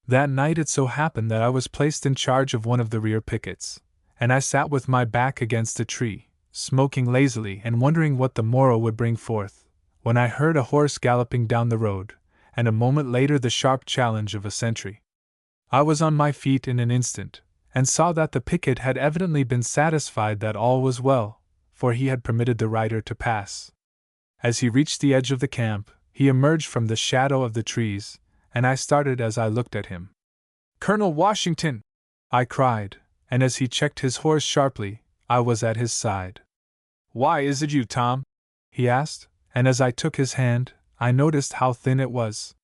[SPEAKER 1] That night it so happened that I was placed in charge of one of the rear pickets, and I sat with my back against a tree, smoking lazily and wondering what the morrow would bring forth, when I heard a horse galloping down the road, and a moment later the sharp challenge of a sentry. I was on my feet in an instant, and saw that the picket had evidently been satisfied that all was well, for he had permitted the rider to pass. As he reached the edge of the camp, he emerged from the shadow of the trees, and I started as I looked at him. "Colonel Washington!" I cried, and as he checked his horse sharply, I was at his side. "Why is it you, Tom?" he asked, and as I took his hand, I noticed how thin it was.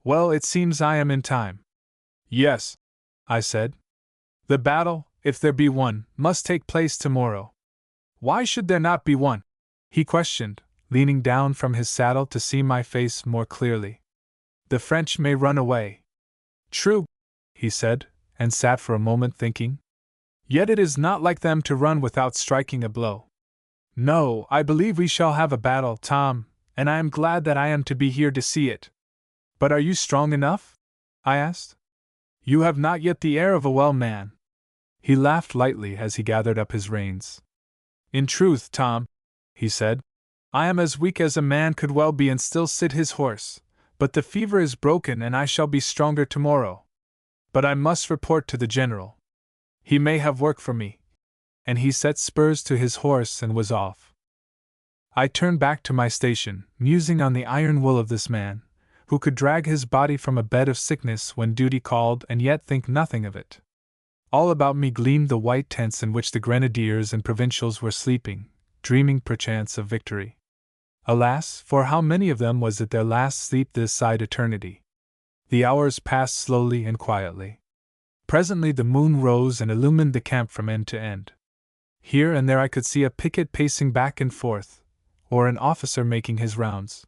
[SPEAKER 1] "Well, it seems I am in time." "Yes," I said. "The battle, if there be one, must take place tomorrow." "Why should there not be one?" he questioned, leaning down from his saddle to see my face more clearly. "The French may run away." "True," he said, and sat for a moment thinking. "Yet it is not like them to run without striking a blow. No, I believe we shall have a battle, Tom, and I am glad that I am to be here to see it." "But are you strong enough?" I asked. "You have not yet the air of a well man." He laughed lightly as he gathered up his reins. "In truth, Tom," he said, "I am as weak as a man could well be and still sit his horse, but the fever is broken and I shall be stronger tomorrow. But I must report to the general. He may have work for me." And he set spurs to his horse and was off. I turned back to my station, musing on the iron will of this man, who could drag his body from a bed of sickness when duty called and yet think nothing of it. All about me gleamed the white tents in which the grenadiers and provincials were sleeping, dreaming perchance of victory. Alas, for how many of them was it their last sleep this side eternity? The hours passed slowly and quietly. Presently the moon rose and illumined the camp from end to end. Here and there I could see a picket pacing back and forth, or an officer making his rounds.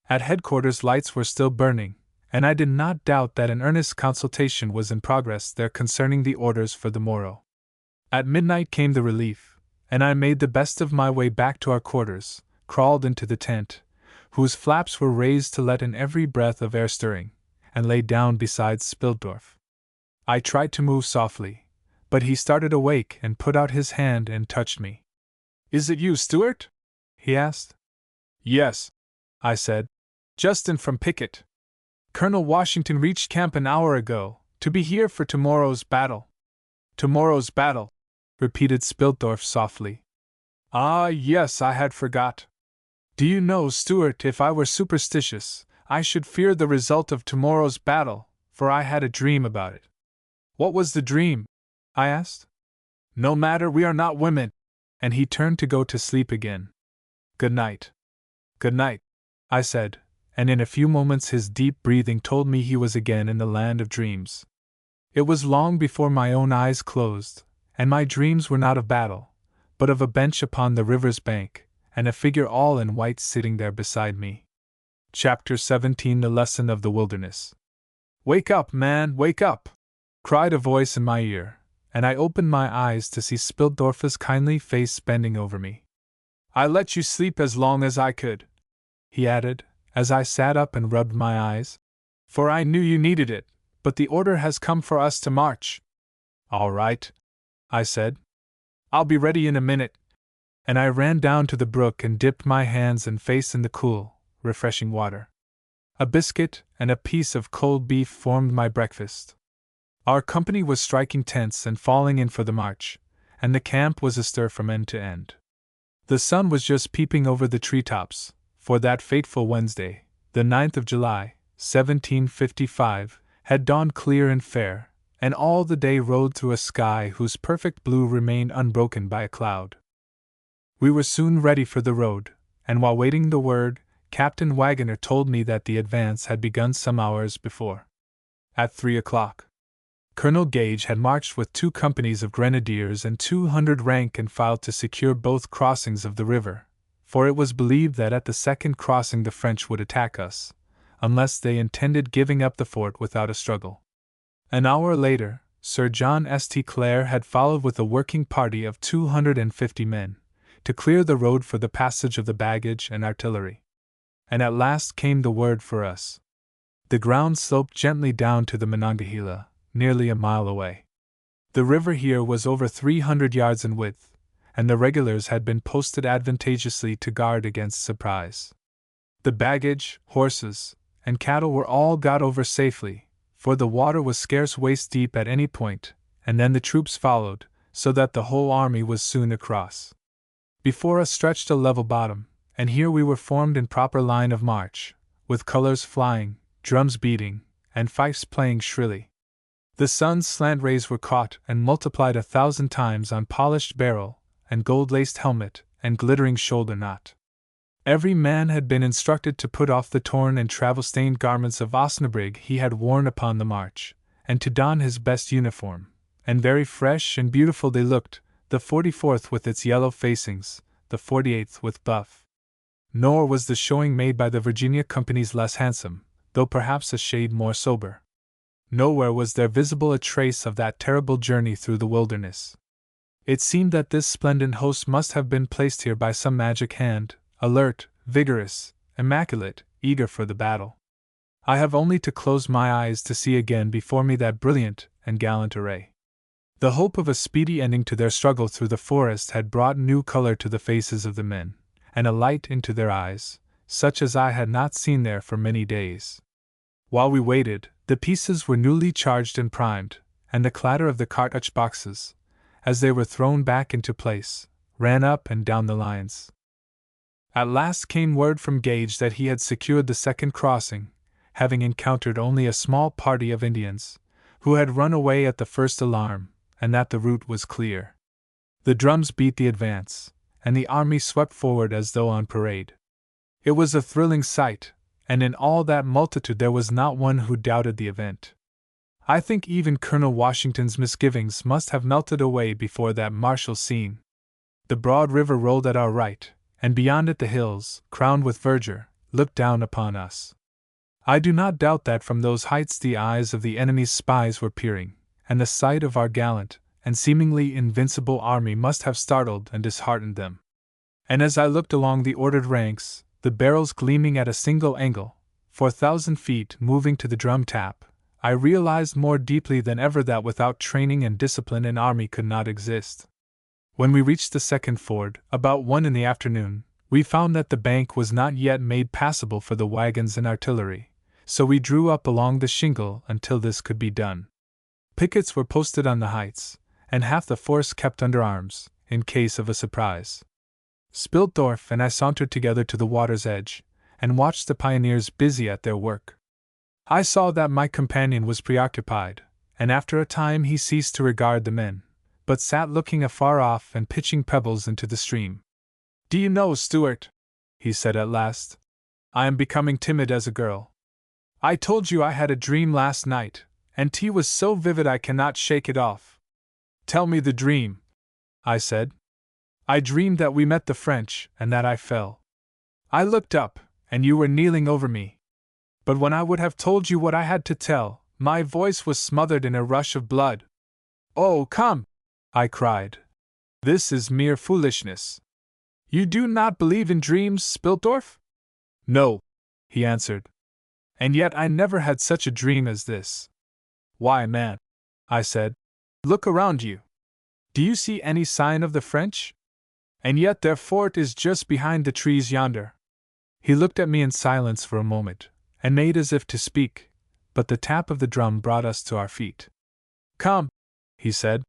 [SPEAKER 1] At headquarters lights were still burning, and I did not doubt that an earnest consultation was in progress there concerning the orders for the morrow. At midnight came the relief, and I made the best of my way back to our quarters, crawled into the tent, whose flaps were raised to let in every breath of air stirring, and lay down beside Spildorf. I tried to move softly, but he started awake and put out his hand and touched me. "Is it you, Stuart?" he asked. "Yes," I said. "Just in from picket." Colonel Washington reached camp an hour ago, to be here for tomorrow's battle. Tomorrow's battle, repeated Spiltdorf softly. Ah, yes, I had forgot. Do you know, Stuart, if I were superstitious, I should fear the result of tomorrow's battle, for I had a dream about it. What was the dream? I asked. No matter, we are not women. And he turned to go to sleep again. Good night. Good night, I said, and in a few moments his deep breathing told me he was again in the land of dreams. It was long before my own eyes closed, and my dreams were not of battle, but of a bench upon the river's bank, and a figure all in white sitting there beside me. Chapter 17 The Lesson of the Wilderness. Wake up, man, wake up! Cried a voice in my ear, and I opened my eyes to see Spiltdorf's kindly face bending over me. I let you sleep as long as I could, he added, as I sat up and rubbed my eyes, for I knew you needed it, but the order has come for us to march. All right, I said. I'll be ready in a minute. And I ran down to the brook and dipped my hands and face in the cool, refreshing water. A biscuit and a piece of cold beef formed my breakfast. Our company was striking tents and falling in for the march, and the camp was astir from end to end. The sun was just peeping over the treetops, for that fateful Wednesday, the 9th of July, 1755, had dawned clear and fair, and all the day rode through a sky whose perfect blue remained unbroken by a cloud. We were soon ready for the road, and while waiting the word, Captain Wagoner told me that the advance had begun some hours before. At 3 o'clock, Colonel Gage had marched with 2 companies of grenadiers and 200 rank and file to secure both crossings of the river, for it was believed that at the second crossing the French would attack us, unless they intended giving up the fort without a struggle. An hour later, Sir John St. Clair had followed with a working party of 250 men, to clear the road for the passage of the baggage and artillery. And at last came the word for us. The ground sloped gently down to the Monongahela, nearly a mile away. The river here was over 300 yards in width, and the regulars had been posted advantageously to guard against surprise. The baggage, horses, and cattle were all got over safely, for the water was scarce waist deep at any point, and then the troops followed, so that the whole army was soon across. Before us stretched a level bottom, and here we were formed in proper line of march, with colors flying, drums beating, and fifes playing shrilly. The sun's slant rays were caught and multiplied 1,000 times on polished barrel, and gold-laced helmet, and glittering shoulder knot. Every man had been instructed to put off the torn and travel-stained garments of Osnabrück he had worn upon the march, and to don his best uniform, and very fresh and beautiful they looked, the 44th with its yellow facings, the 48th with buff. Nor was the showing made by the Virginia companies less handsome, though perhaps a shade more sober. Nowhere was there visible a trace of that terrible journey through the wilderness. It seemed that this splendid host must have been placed here by some magic hand, alert, vigorous, immaculate, eager for the battle. I have only to close my eyes to see again before me that brilliant and gallant array. The hope of a speedy ending to their struggle through the forest had brought new color to the faces of the men, and a light into their eyes, such as I had not seen there for many days. While we waited, the pieces were newly charged and primed, and the clatter of the cartridge boxes, as they were thrown back into place, ran up and down the lines. At last came word from Gage that he had secured the second crossing, having encountered only a small party of Indians, who had run away at the first alarm, and that the route was clear. The drums beat the advance, and the army swept forward as though on parade. It was a thrilling sight, and in all that multitude there was not one who doubted the event. I think even Colonel Washington's misgivings must have melted away before that martial scene. The broad river rolled at our right, and beyond it the hills, crowned with verdure, looked down upon us. I do not doubt that from those heights the eyes of the enemy's spies were peering, and the sight of our gallant and seemingly invincible army must have startled and disheartened them. And as I looked along the ordered ranks, the barrels gleaming at a single angle, 4,000 feet moving to the drum tap, I realized more deeply than ever that without training and discipline an army could not exist. When we reached the second ford, about 1 in the afternoon, we found that the bank was not yet made passable for the wagons and artillery, so we drew up along the shingle until this could be done. Pickets were posted on the heights, and half the force kept under arms, in case of a surprise. Spiltdorf and I sauntered together to the water's edge, and watched the pioneers busy at their work. I saw that my companion was preoccupied, and after a time he ceased to regard the men, but sat looking afar off and pitching pebbles into the stream. "Do you know, Stuart," he said at last, "I am becoming timid as a girl. I told you I had a dream last night, and tea was so vivid I cannot shake it off." "Tell me the dream," I said. "I dreamed that we met the French, and that I fell. I looked up, and you were kneeling over me. But when I would have told you what I had to tell, my voice was smothered in a rush of blood." "Oh, come!" I cried. "This is mere foolishness. You do not believe in dreams, Spiltdorf?" "No," he answered. "And yet I never had such a dream as this." "Why, man," I said, "look around you. Do you see any sign of the French? And yet their fort is just behind the trees yonder." He looked at me in silence for a moment, and made as if to speak, but the tap of the drum brought us to our feet. "Come," he said,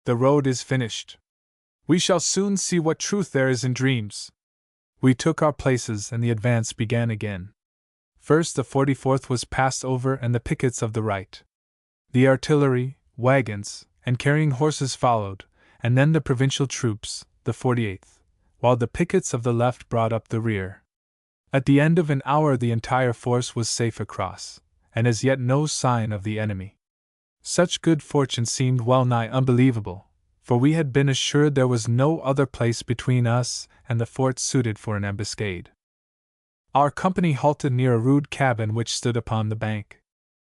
[SPEAKER 1] "the road is finished. We shall soon see what truth there is in dreams." We took our places and the advance began again. First the 44th was passed over and the pickets of the right. The artillery, wagons, and carrying horses followed, and then the provincial troops, the 48th, while the pickets of the left brought up the rear. At the end of an hour the entire force was safe across, and as yet no sign of the enemy. Such good fortune seemed well nigh unbelievable, for we had been assured there was no other place between us and the fort suited for an ambuscade. Our company halted near a rude cabin which stood upon the bank.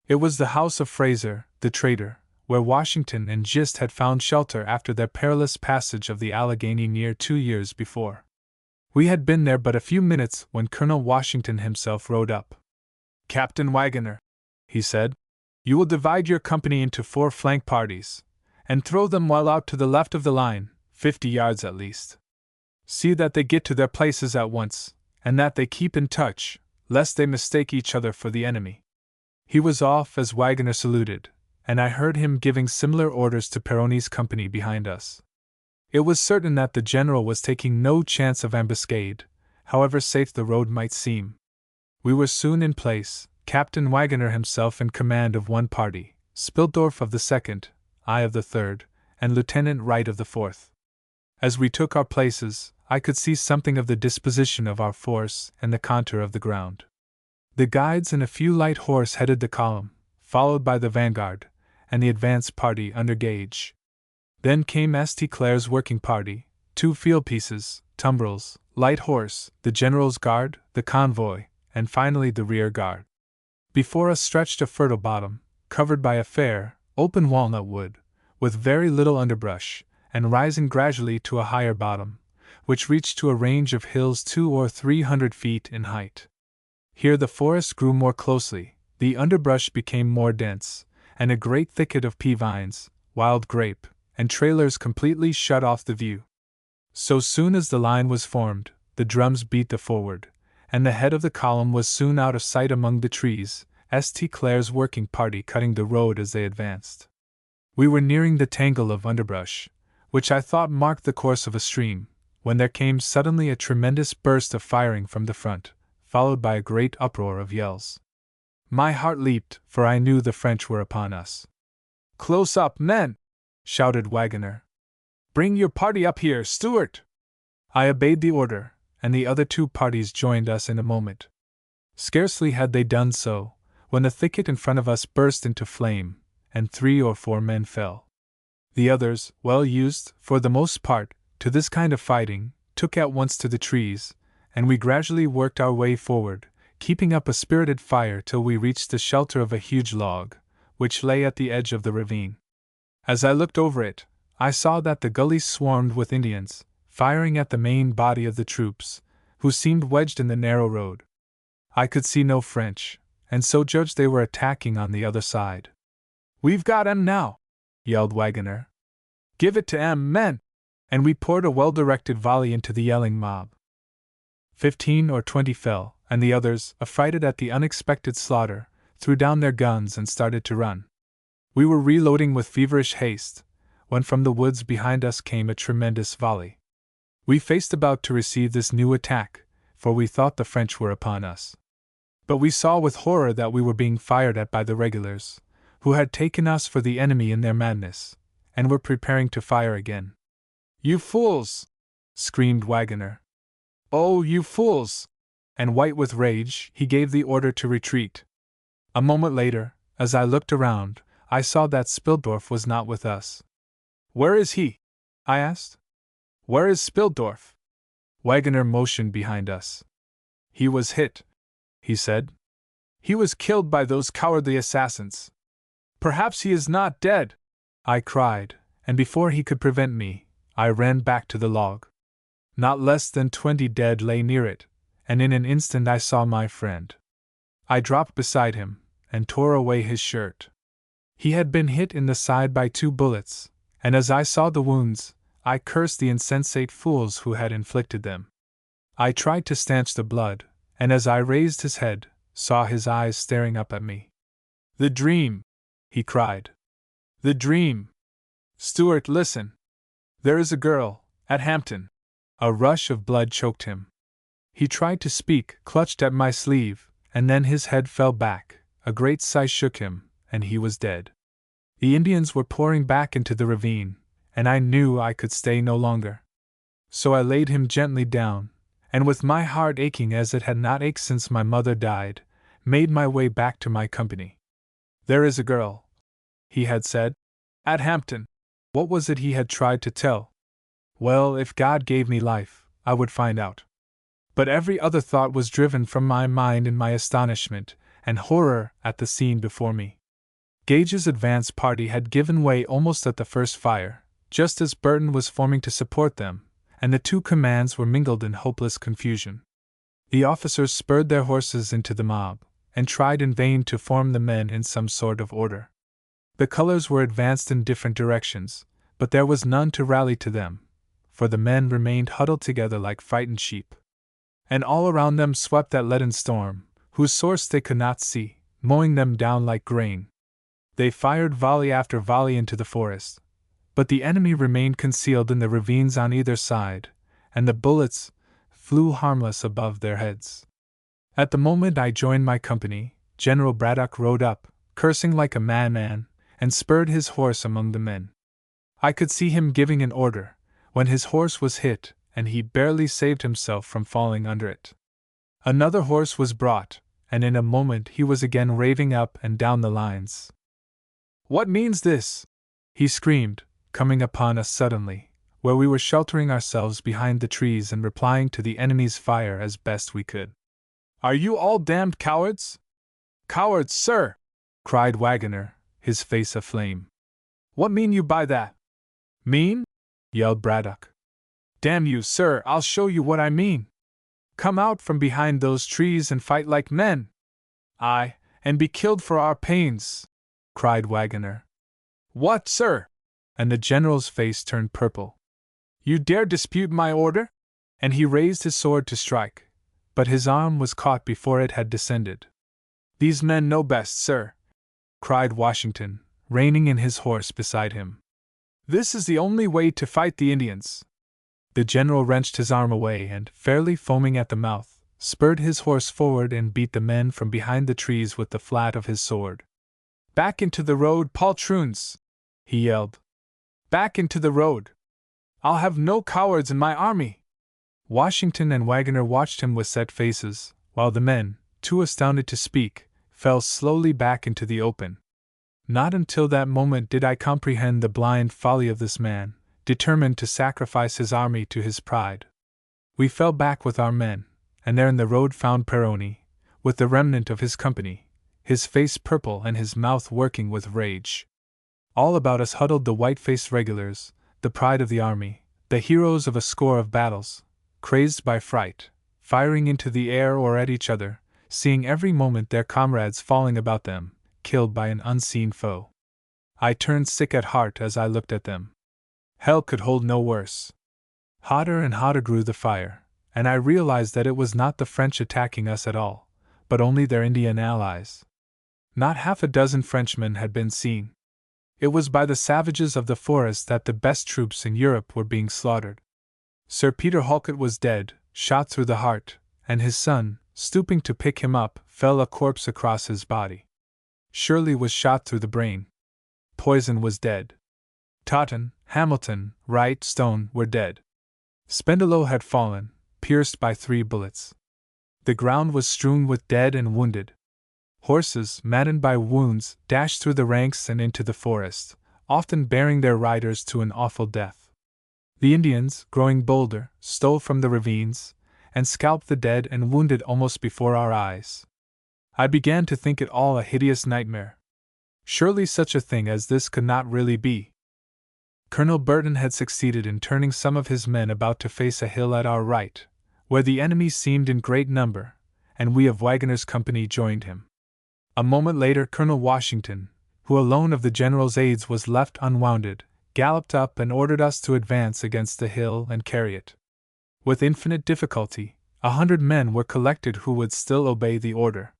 [SPEAKER 1] It was the house of Fraser, the trader, where Washington and Gist had found shelter after their perilous passage of the Allegheny near 2 years before. We had been there but a few minutes when Colonel Washington himself rode up. "Captain Wagoner," he said, "you will divide your company into 4 flank parties, and throw them well out to the left of the line, 50 yards at least. See that they get to their places at once, and that they keep in touch, lest they mistake each other for the enemy." He was off as Wagoner saluted, and I heard him giving similar orders to Peroni's company behind us. It was certain that the general was taking no chance of ambuscade, however safe the road might seem. We were soon in place, Captain Wagoner himself in command of one party, Spiltdorf of the second, I of the third, and Lieutenant Wright of the fourth. As we took our places, I could see something of the disposition of our force and the contour of the ground. The guides and a few light horse headed the column, followed by the vanguard, and the advance party under Gage. Then came St. Clair's working party, 2 field pieces, tumbrils, light horse, the general's guard, the convoy, and finally the rear guard. Before us stretched a fertile bottom, covered by a fair, open walnut wood, with very little underbrush, and rising gradually to a higher bottom, which reached to a range of hills 200 or 300 feet in height. Here the forest grew more closely, the underbrush became more dense, and a great thicket of pea vines, wild grape, and trailers completely shut off the view. So soon as the line was formed, the drums beat the forward, and the head of the column was soon out of sight among the trees, St. Clair's working party cutting the road as they advanced. We were nearing the tangle of underbrush, which I thought marked the course of a stream, when there came suddenly a tremendous burst of firing from the front, followed by a great uproar of yells. My heart leaped, for I knew the French were upon us. "Close up, men!" shouted Wagoner. "Bring your party up here, Stuart!" I obeyed the order, and the other 2 parties joined us in a moment. Scarcely had they done so, when the thicket in front of us burst into flame, and 3 or 4 men fell. The others, well used, for the most part, to this kind of fighting, took at once to the trees, and we gradually worked our way forward, keeping up a spirited fire till we reached the shelter of a huge log, which lay at the edge of the ravine. As I looked over it, I saw that the gullies swarmed with Indians, firing at the main body of the troops, who seemed wedged in the narrow road. I could see no French, and so judged they were attacking on the other side. "We've got 'em now!" yelled Wagoner. "Give it to 'em, men!" And we poured a well-directed volley into the yelling mob. 15 or 20 fell, and the others, affrighted at the unexpected slaughter, threw down their guns and started to run. We were reloading with feverish haste, when from the woods behind us came a tremendous volley. We faced about to receive this new attack, for we thought the French were upon us. But we saw with horror that we were being fired at by the regulars, who had taken us for the enemy in their madness, and were preparing to fire again. "You fools!" screamed Wagoner. "Oh, you fools!" And white with rage, he gave the order to retreat. A moment later, as I looked around, I saw that Spildorf was not with us. "Where is he?" I asked. "Where is Spildorf?" Wagoner motioned behind us. "He was hit," he said. "He was killed by those cowardly assassins." "Perhaps he is not dead," I cried, and before he could prevent me, I ran back to the log. Not less than 20 dead lay near it, and in an instant I saw my friend. I dropped beside him, and tore away his shirt. He had been hit in the side by 2 bullets, and as I saw the wounds, I cursed the insensate fools who had inflicted them. I tried to stanch the blood, and as I raised his head, saw his eyes staring up at me. "The dream!" he cried. "The dream! Stuart, listen! There is a girl, at Hampton." A rush of blood choked him. He tried to speak, clutched at my sleeve, and then his head fell back, a great sigh shook him, and he was dead. The Indians were pouring back into the ravine, and I knew I could stay no longer. So I laid him gently down, and with my heart aching as it had not ached since my mother died, made my way back to my company. "There is a girl," he had said, "at Hampton." What was it he had tried to tell? Well, if God gave me life, I would find out. But every other thought was driven from my mind in my astonishment and horror at the scene before me. Gage's advance party had given way almost at the first fire, just as Burton was forming to support them, and the 2 commands were mingled in hopeless confusion. The officers spurred their horses into the mob, and tried in vain to form the men in some sort of order. The colors were advanced in different directions, but there was none to rally to them, for the men remained huddled together like frightened sheep. And all around them swept that leaden storm, whose source they could not see, mowing them down like grain. They fired volley after volley into the forest, but the enemy remained concealed in the ravines on either side, and the bullets flew harmless above their heads. At the moment I joined my company, General Braddock rode up, cursing like a madman, and spurred his horse among the men. I could see him giving an order, when his horse was hit, and he barely saved himself from falling under it. Another horse was brought, and in a moment he was again raving up and down the lines. "What means this?" he screamed, coming upon us suddenly, where we were sheltering ourselves behind the trees and replying to the enemy's fire as best we could. "Are you all damned cowards?" "Cowards, sir!" cried Wagoner, his face aflame. "What mean you by that?" "Mean?" yelled Braddock. "Damn you, sir, I'll show you what I mean. Come out from behind those trees and fight like men." "Aye, and be killed for our pains," cried Wagoner. "What, sir?" And the general's face turned purple. "You dare dispute my order?" And he raised his sword to strike, but his arm was caught before it had descended. "These men know best, sir," cried Washington, reining in his horse beside him. "This is the only way to fight the Indians." The general wrenched his arm away and, fairly foaming at the mouth, spurred his horse forward and beat the men from behind the trees with the flat of his sword. "Back into the road, poltroons!" he yelled. "Back into the road! I'll have no cowards in my army!" Washington and Wagoner watched him with set faces, while the men, too astounded to speak, fell slowly back into the open. Not until that moment did I comprehend the blind folly of this man, determined to sacrifice his army to his pride. We fell back with our men, and there in the road found Peroni, with the remnant of his company, his face purple and his mouth working with rage. All about us huddled the white-faced regulars, the pride of the army, the heroes of a score of battles, crazed by fright, firing into the air or at each other, seeing every moment their comrades falling about them, killed by an unseen foe. I turned sick at heart as I looked at them. Hell could hold no worse. Hotter and hotter grew the fire, and I realized that it was not the French attacking us at all, but only their Indian allies. Not half a dozen Frenchmen had been seen. It was by the savages of the forest that the best troops in Europe were being slaughtered. Sir Peter Halket was dead, shot through the heart, and his son, stooping to pick him up, fell a corpse across his body. Shirley was shot through the brain. Poison was dead. Totten, Hamilton, Wright, Stone were dead. Spendilow had fallen, pierced by 3 bullets. The ground was strewn with dead and wounded. Horses, maddened by wounds, dashed through the ranks and into the forest, often bearing their riders to an awful death. The Indians, growing bolder, stole from the ravines, and scalped the dead and wounded almost before our eyes. I began to think it all a hideous nightmare. Surely such a thing as this could not really be. Colonel Burton had succeeded in turning some of his men about to face a hill at our right, where the enemy seemed in great number, and we of Waggoner's company joined him. A moment later Colonel Washington, who alone of the general's aides was left unwounded, galloped up and ordered us to advance against the hill and carry it. With infinite difficulty, 100 men were collected who would still obey the order.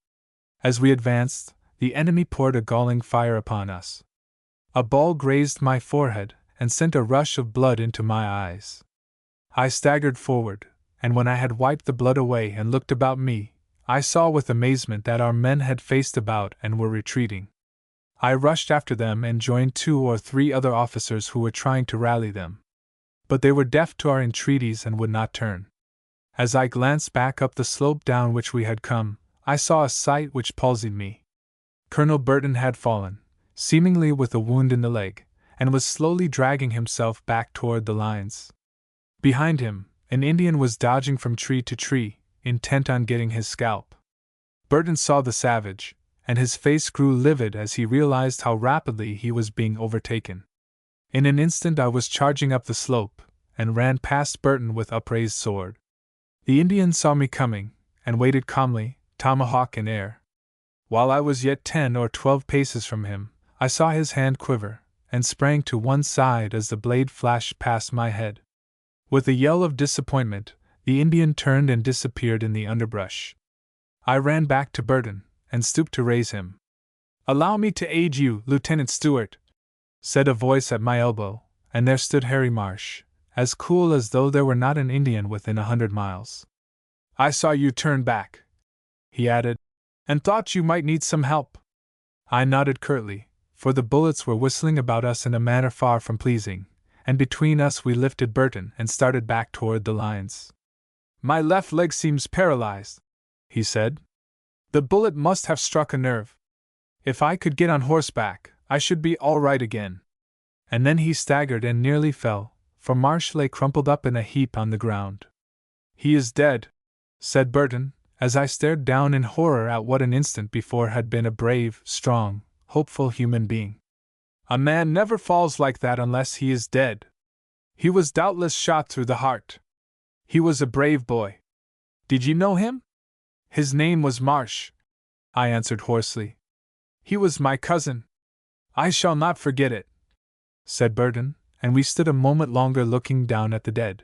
[SPEAKER 1] As we advanced, the enemy poured a galling fire upon us. A ball grazed my forehead and sent a rush of blood into my eyes. I staggered forward, and when I had wiped the blood away and looked about me, I saw with amazement that our men had faced about and were retreating. I rushed after them and joined 2 or 3 other officers who were trying to rally them. But they were deaf to our entreaties and would not turn. As I glanced back up the slope down which we had come, I saw a sight which palsied me. Colonel Burton had fallen, seemingly with a wound in the leg, and was slowly dragging himself back toward the lines. Behind him, an Indian was dodging from tree to tree, intent on getting his scalp. Burton saw the savage, and his face grew livid as he realized how rapidly he was being overtaken. In an instant I was charging up the slope, and ran past Burton with upraised sword. The Indian saw me coming, and waited calmly, tomahawk in air. While I was yet 10 or 12 paces from him, I saw his hand quiver, and sprang to one side as the blade flashed past my head. With a yell of disappointment, the Indian turned and disappeared in the underbrush. I ran back to Burton, and stooped to raise him. "Allow me to aid you, Lieutenant Stewart," said a voice at my elbow, and there stood Harry Marsh, as cool as though there were not an Indian within 100 miles. "I saw you turn back," he added, "and thought you might need some help." I nodded curtly, for the bullets were whistling about us in a manner far from pleasing, and between us we lifted Burton and started back toward the lines. "My left leg seems paralyzed," he said. "The bullet must have struck a nerve. If I could get on horseback, I should be all right again." And then he staggered and nearly fell, for Marsh lay crumpled up in a heap on the ground. "He is dead," said Burton, as I stared down in horror at what an instant before had been a brave, strong, hopeful human being. "A man never falls like that unless he is dead. He was doubtless shot through the heart. He was a brave boy. Did you know him?" "His name was Marsh," I answered hoarsely. "He was my cousin. I shall not forget it," said Burton, and we stood a moment longer looking down at the dead.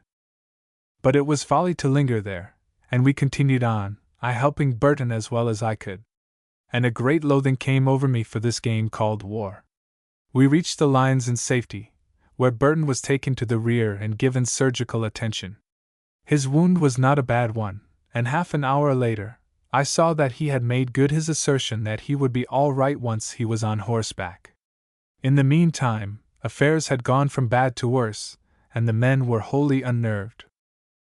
[SPEAKER 1] But it was folly to linger there, and we continued on, I helping Burton as well as I could. And a great loathing came over me for this game called war. We reached the lines in safety, where Burton was taken to the rear and given surgical attention. His wound was not a bad one, and half an hour later, I saw that he had made good his assertion that he would be all right once he was on horseback. In the meantime, affairs had gone from bad to worse, and the men were wholly unnerved.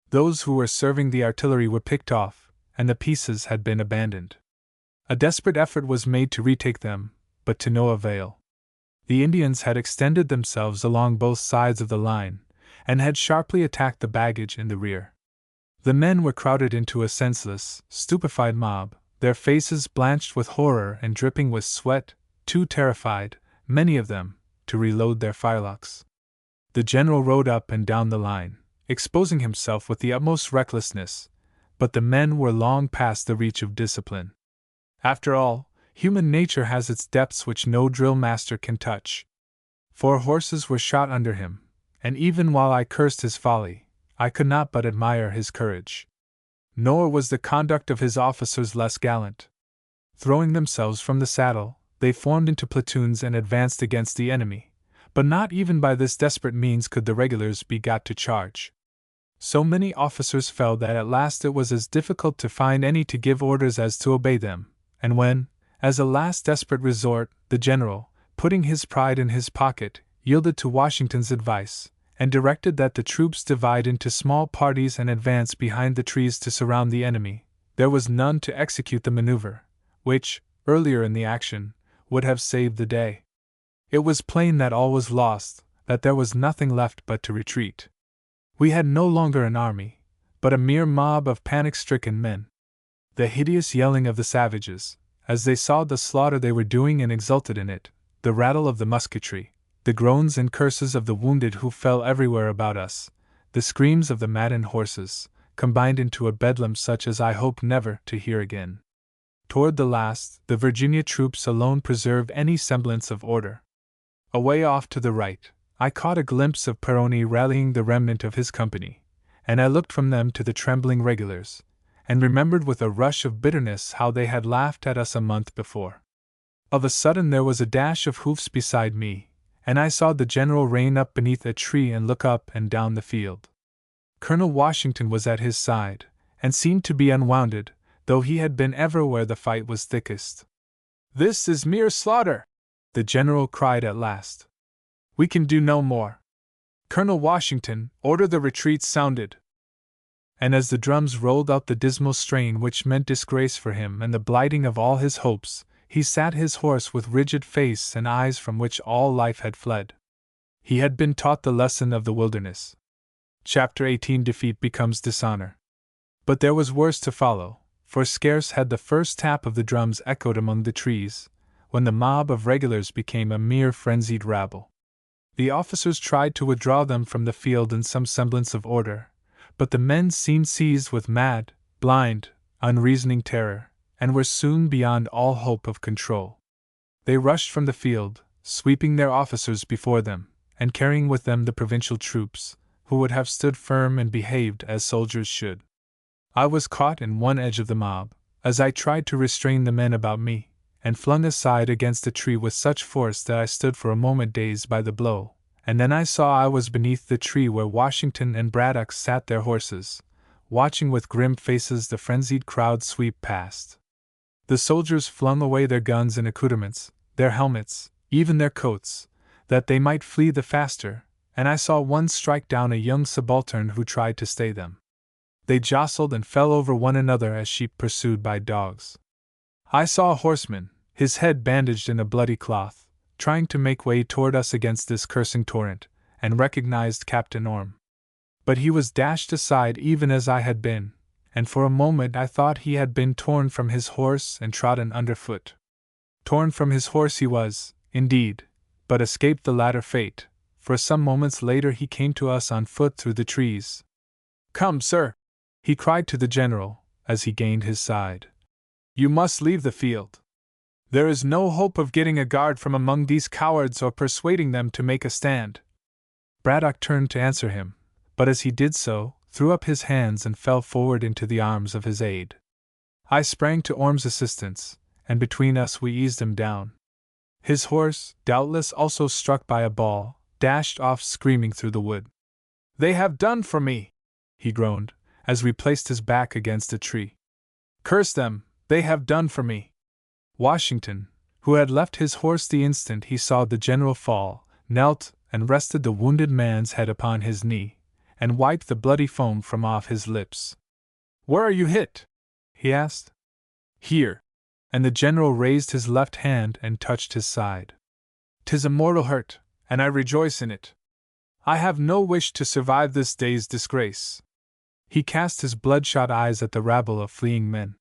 [SPEAKER 1] Those who were serving the artillery were picked off, and the pieces had been abandoned. A desperate effort was made to retake them, but to no avail. The Indians had extended themselves along both sides of the line, and had sharply attacked the baggage in the rear. The men were crowded into a senseless, stupefied mob, their faces blanched with horror and dripping with sweat, too terrified, many of them, to reload their firelocks. The general rode up and down the line, exposing himself with the utmost recklessness, but the men were long past the reach of discipline. After all, human nature has its depths which no drill master can touch. 4 horses were shot under him, and even while I cursed his folly, I could not but admire his courage. Nor was the conduct of his officers less gallant. Throwing themselves from the saddle, they formed into platoons and advanced against the enemy, but not even by this desperate means could the regulars be got to charge. So many officers fell that at last it was as difficult to find any to give orders as to obey them, and when, as a last desperate resort, the general, putting his pride in his pocket, yielded to Washington's advice, and directed that the troops divide into small parties and advance behind the trees to surround the enemy, there was none to execute the maneuver, which, earlier in the action, would have saved the day. It was plain that all was lost, that there was nothing left but to retreat. We had no longer an army, but a mere mob of panic-stricken men. The hideous yelling of the savages, as they saw the slaughter they were doing and exulted in it, the rattle of the musketry, the groans and curses of the wounded who fell everywhere about us, the screams of the maddened horses, combined into a bedlam such as I hope never to hear again. Toward the last, the Virginia troops alone preserved any semblance of order. Away off to the right, I caught a glimpse of Peroni rallying the remnant of his company, and I looked from them to the trembling regulars, and remembered with a rush of bitterness how they had laughed at us a month before. Of a sudden there was a dash of hoofs beside me, and I saw the general rein up beneath a tree and look up and down the field. Colonel Washington was at his side, and seemed to be unwounded, though he had been ever where the fight was thickest. "This is mere slaughter!" the general cried at last. "We can do no more. Colonel Washington, order the retreat sounded." And as the drums rolled out the dismal strain which meant disgrace for him and the blighting of all his hopes, he sat his horse with rigid face and eyes from which all life had fled. He had been taught the lesson of the wilderness. Chapter 18 Defeat becomes dishonor. But there was worse to follow, for scarce had the first tap of the drums echoed among the trees, when the mob of regulars became a mere frenzied rabble. The officers tried to withdraw them from the field in some semblance of order, but the men seemed seized with mad, blind, unreasoning terror, and were soon beyond all hope of control. They rushed from the field, sweeping their officers before them, and carrying with them the provincial troops, who would have stood firm and behaved as soldiers should. I was caught in one edge of the mob, as I tried to restrain the men about me, and flung aside against a tree with such force that I stood for a moment dazed by the blow, and then I saw I was beneath the tree where Washington and Braddock sat their horses, watching with grim faces the frenzied crowd sweep past. The soldiers flung away their guns and accoutrements, their helmets, even their coats, that they might flee the faster, and I saw one strike down a young subaltern who tried to stay them. They jostled and fell over one another as sheep pursued by dogs. I saw a horseman, his head bandaged in a bloody cloth, trying to make way toward us against this cursing torrent, and recognized Captain Orme. But he was dashed aside even as I had been, and for a moment I thought he had been torn from his horse and trodden underfoot. Torn from his horse he was, indeed, but escaped the latter fate, for some moments later he came to us on foot through the trees. "Come, sir," he cried to the general, as he gained his side. "You must leave the field. There is no hope of getting a guard from among these cowards or persuading them to make a stand." Braddock turned to answer him, but as he did so, threw up his hands and fell forward into the arms of his aide. I sprang to Orme's assistance, and between us we eased him down. His horse, doubtless also struck by a ball, dashed off screaming through the wood. "They have done for me," he groaned, as we placed his back against a tree. "Curse them, they have done for me." Washington, who had left his horse the instant he saw the general fall, knelt and rested the wounded man's head upon his knee, and wiped the bloody foam from off his lips. "Where are you hit?" he asked. "Here." And the general raised his left hand and touched his side. "'Tis a mortal hurt, and I rejoice in it. I have no wish to survive this day's disgrace." He cast his bloodshot eyes at the rabble of fleeing men.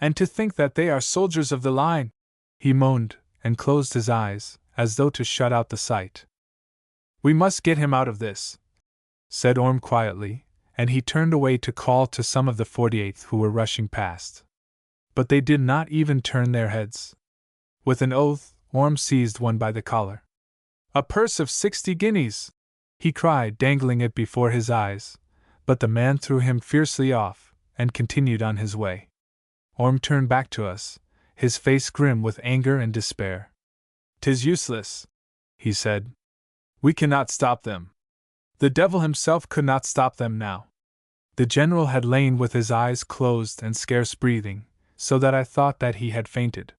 [SPEAKER 1] "And to think that they are soldiers of the line!" he moaned, and closed his eyes, as though to shut out the sight. "We must get him out of this," said Orme quietly, and he turned away to call to some of the 48th who were rushing past. But they did not even turn their heads. With an oath, Orme seized one by the collar. "A purse of 60 guineas!" he cried, dangling it before his eyes, but the man threw him fiercely off, and continued on his way. Orm turned back to us, his face grim with anger and despair. "'Tis useless," he said. "We cannot stop them. The devil himself could not stop them now." The general had lain with his eyes closed and scarce breathing, so that I thought that he had fainted.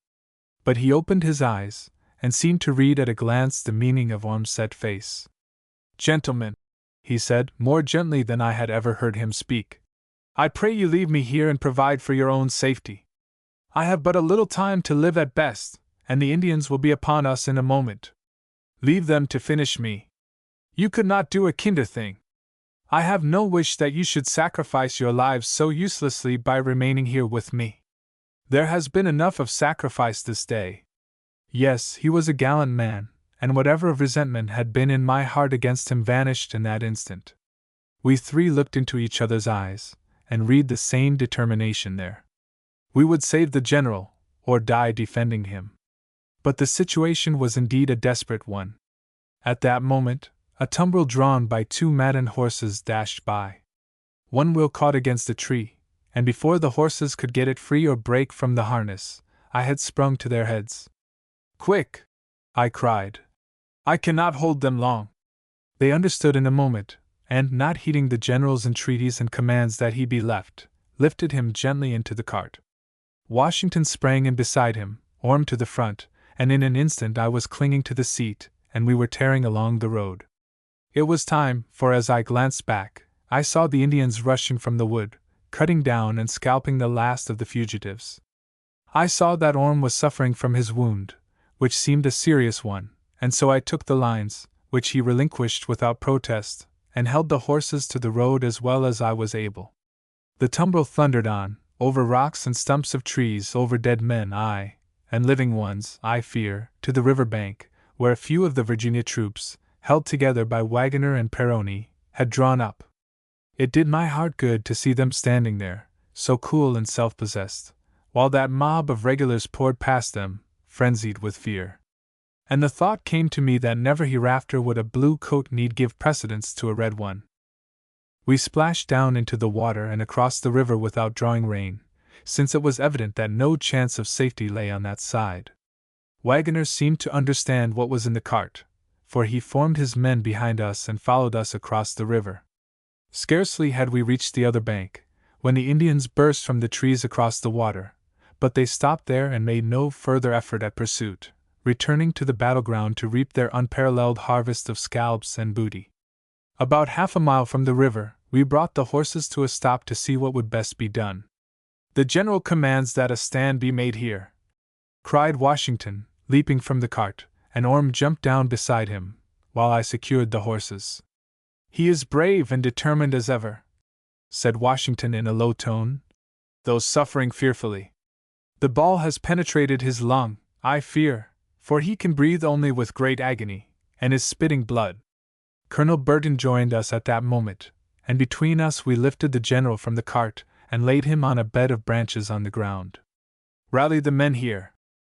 [SPEAKER 1] But he opened his eyes, and seemed to read at a glance the meaning of Orm's set face. "Gentlemen," he said, more gently than I had ever heard him speak, "I pray you leave me here and provide for your own safety. I have but a little time to live at best, and the Indians will be upon us in a moment. Leave them to finish me. You could not do a kinder thing. I have no wish that you should sacrifice your lives so uselessly by remaining here with me. There has been enough of sacrifice this day." Yes, he was a gallant man, and whatever of resentment had been in my heart against him vanished in that instant. We three looked into each other's eyes, and read the same determination there. We would save the general, or die defending him. But the situation was indeed a desperate one. At that moment, a tumbril drawn by 2 maddened horses dashed by. One wheel caught against a tree, and before the horses could get it free or break from the harness, I had sprung to their heads. "Quick!" I cried. "I cannot hold them long." They understood in a moment, and, not heeding the general's entreaties and commands that he be left, lifted him gently into the cart. Washington sprang in beside him, Orm to the front, and in an instant I was clinging to the seat, and we were tearing along the road. It was time, for as I glanced back, I saw the Indians rushing from the wood, cutting down and scalping the last of the fugitives. I saw that Orm was suffering from his wound, which seemed a serious one, and so I took the lines, which he relinquished without protest, and held the horses to the road as well as I was able. The tumbril thundered on, over rocks and stumps of trees, over dead men, aye, and living ones, I fear, to the river bank, where a few of the Virginia troops, held together by Wagoner and Peroni, had drawn up. It did my heart good to see them standing there, so cool and self-possessed, while that mob of regulars poured past them, frenzied with fear. And the thought came to me that never hereafter would a blue coat need give precedence to a red one. We splashed down into the water and across the river without drawing rein, since it was evident that no chance of safety lay on that side. Wagoner seemed to understand what was in the cart, for he formed his men behind us and followed us across the river. Scarcely had we reached the other bank, when the Indians burst from the trees across the water, but they stopped there and made no further effort at pursuit, returning to the battleground to reap their unparalleled harvest of scalps and booty. About half a mile from the river, we brought the horses to a stop to see what would best be done. "The general commands that a stand be made here," cried Washington, leaping from the cart, and Orm jumped down beside him, while I secured the horses. "He is brave and determined as ever," said Washington in a low tone, "though suffering fearfully. The ball has penetrated his lung, I fear, for he can breathe only with great agony, and is spitting blood." Colonel Burton joined us at that moment, and between us we lifted the general from the cart and laid him on a bed of branches on the ground. "Rally the men here,"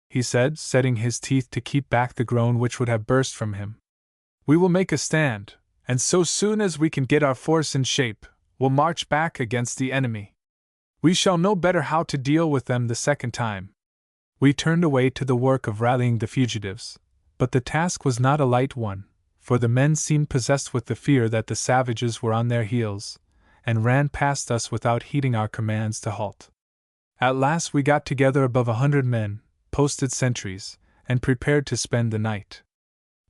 [SPEAKER 1] he said, setting his teeth to keep back the groan which would have burst from him. "We will make a stand, and so soon as we can get our force in shape, we'll march back against the enemy. We shall know better how to deal with them the second time." We turned away to the work of rallying the fugitives, but the task was not a light one, for the men seemed possessed with the fear that the savages were on their heels, and ran past us without heeding our commands to halt. At last we got together above 100 men, posted sentries, and prepared to spend the night.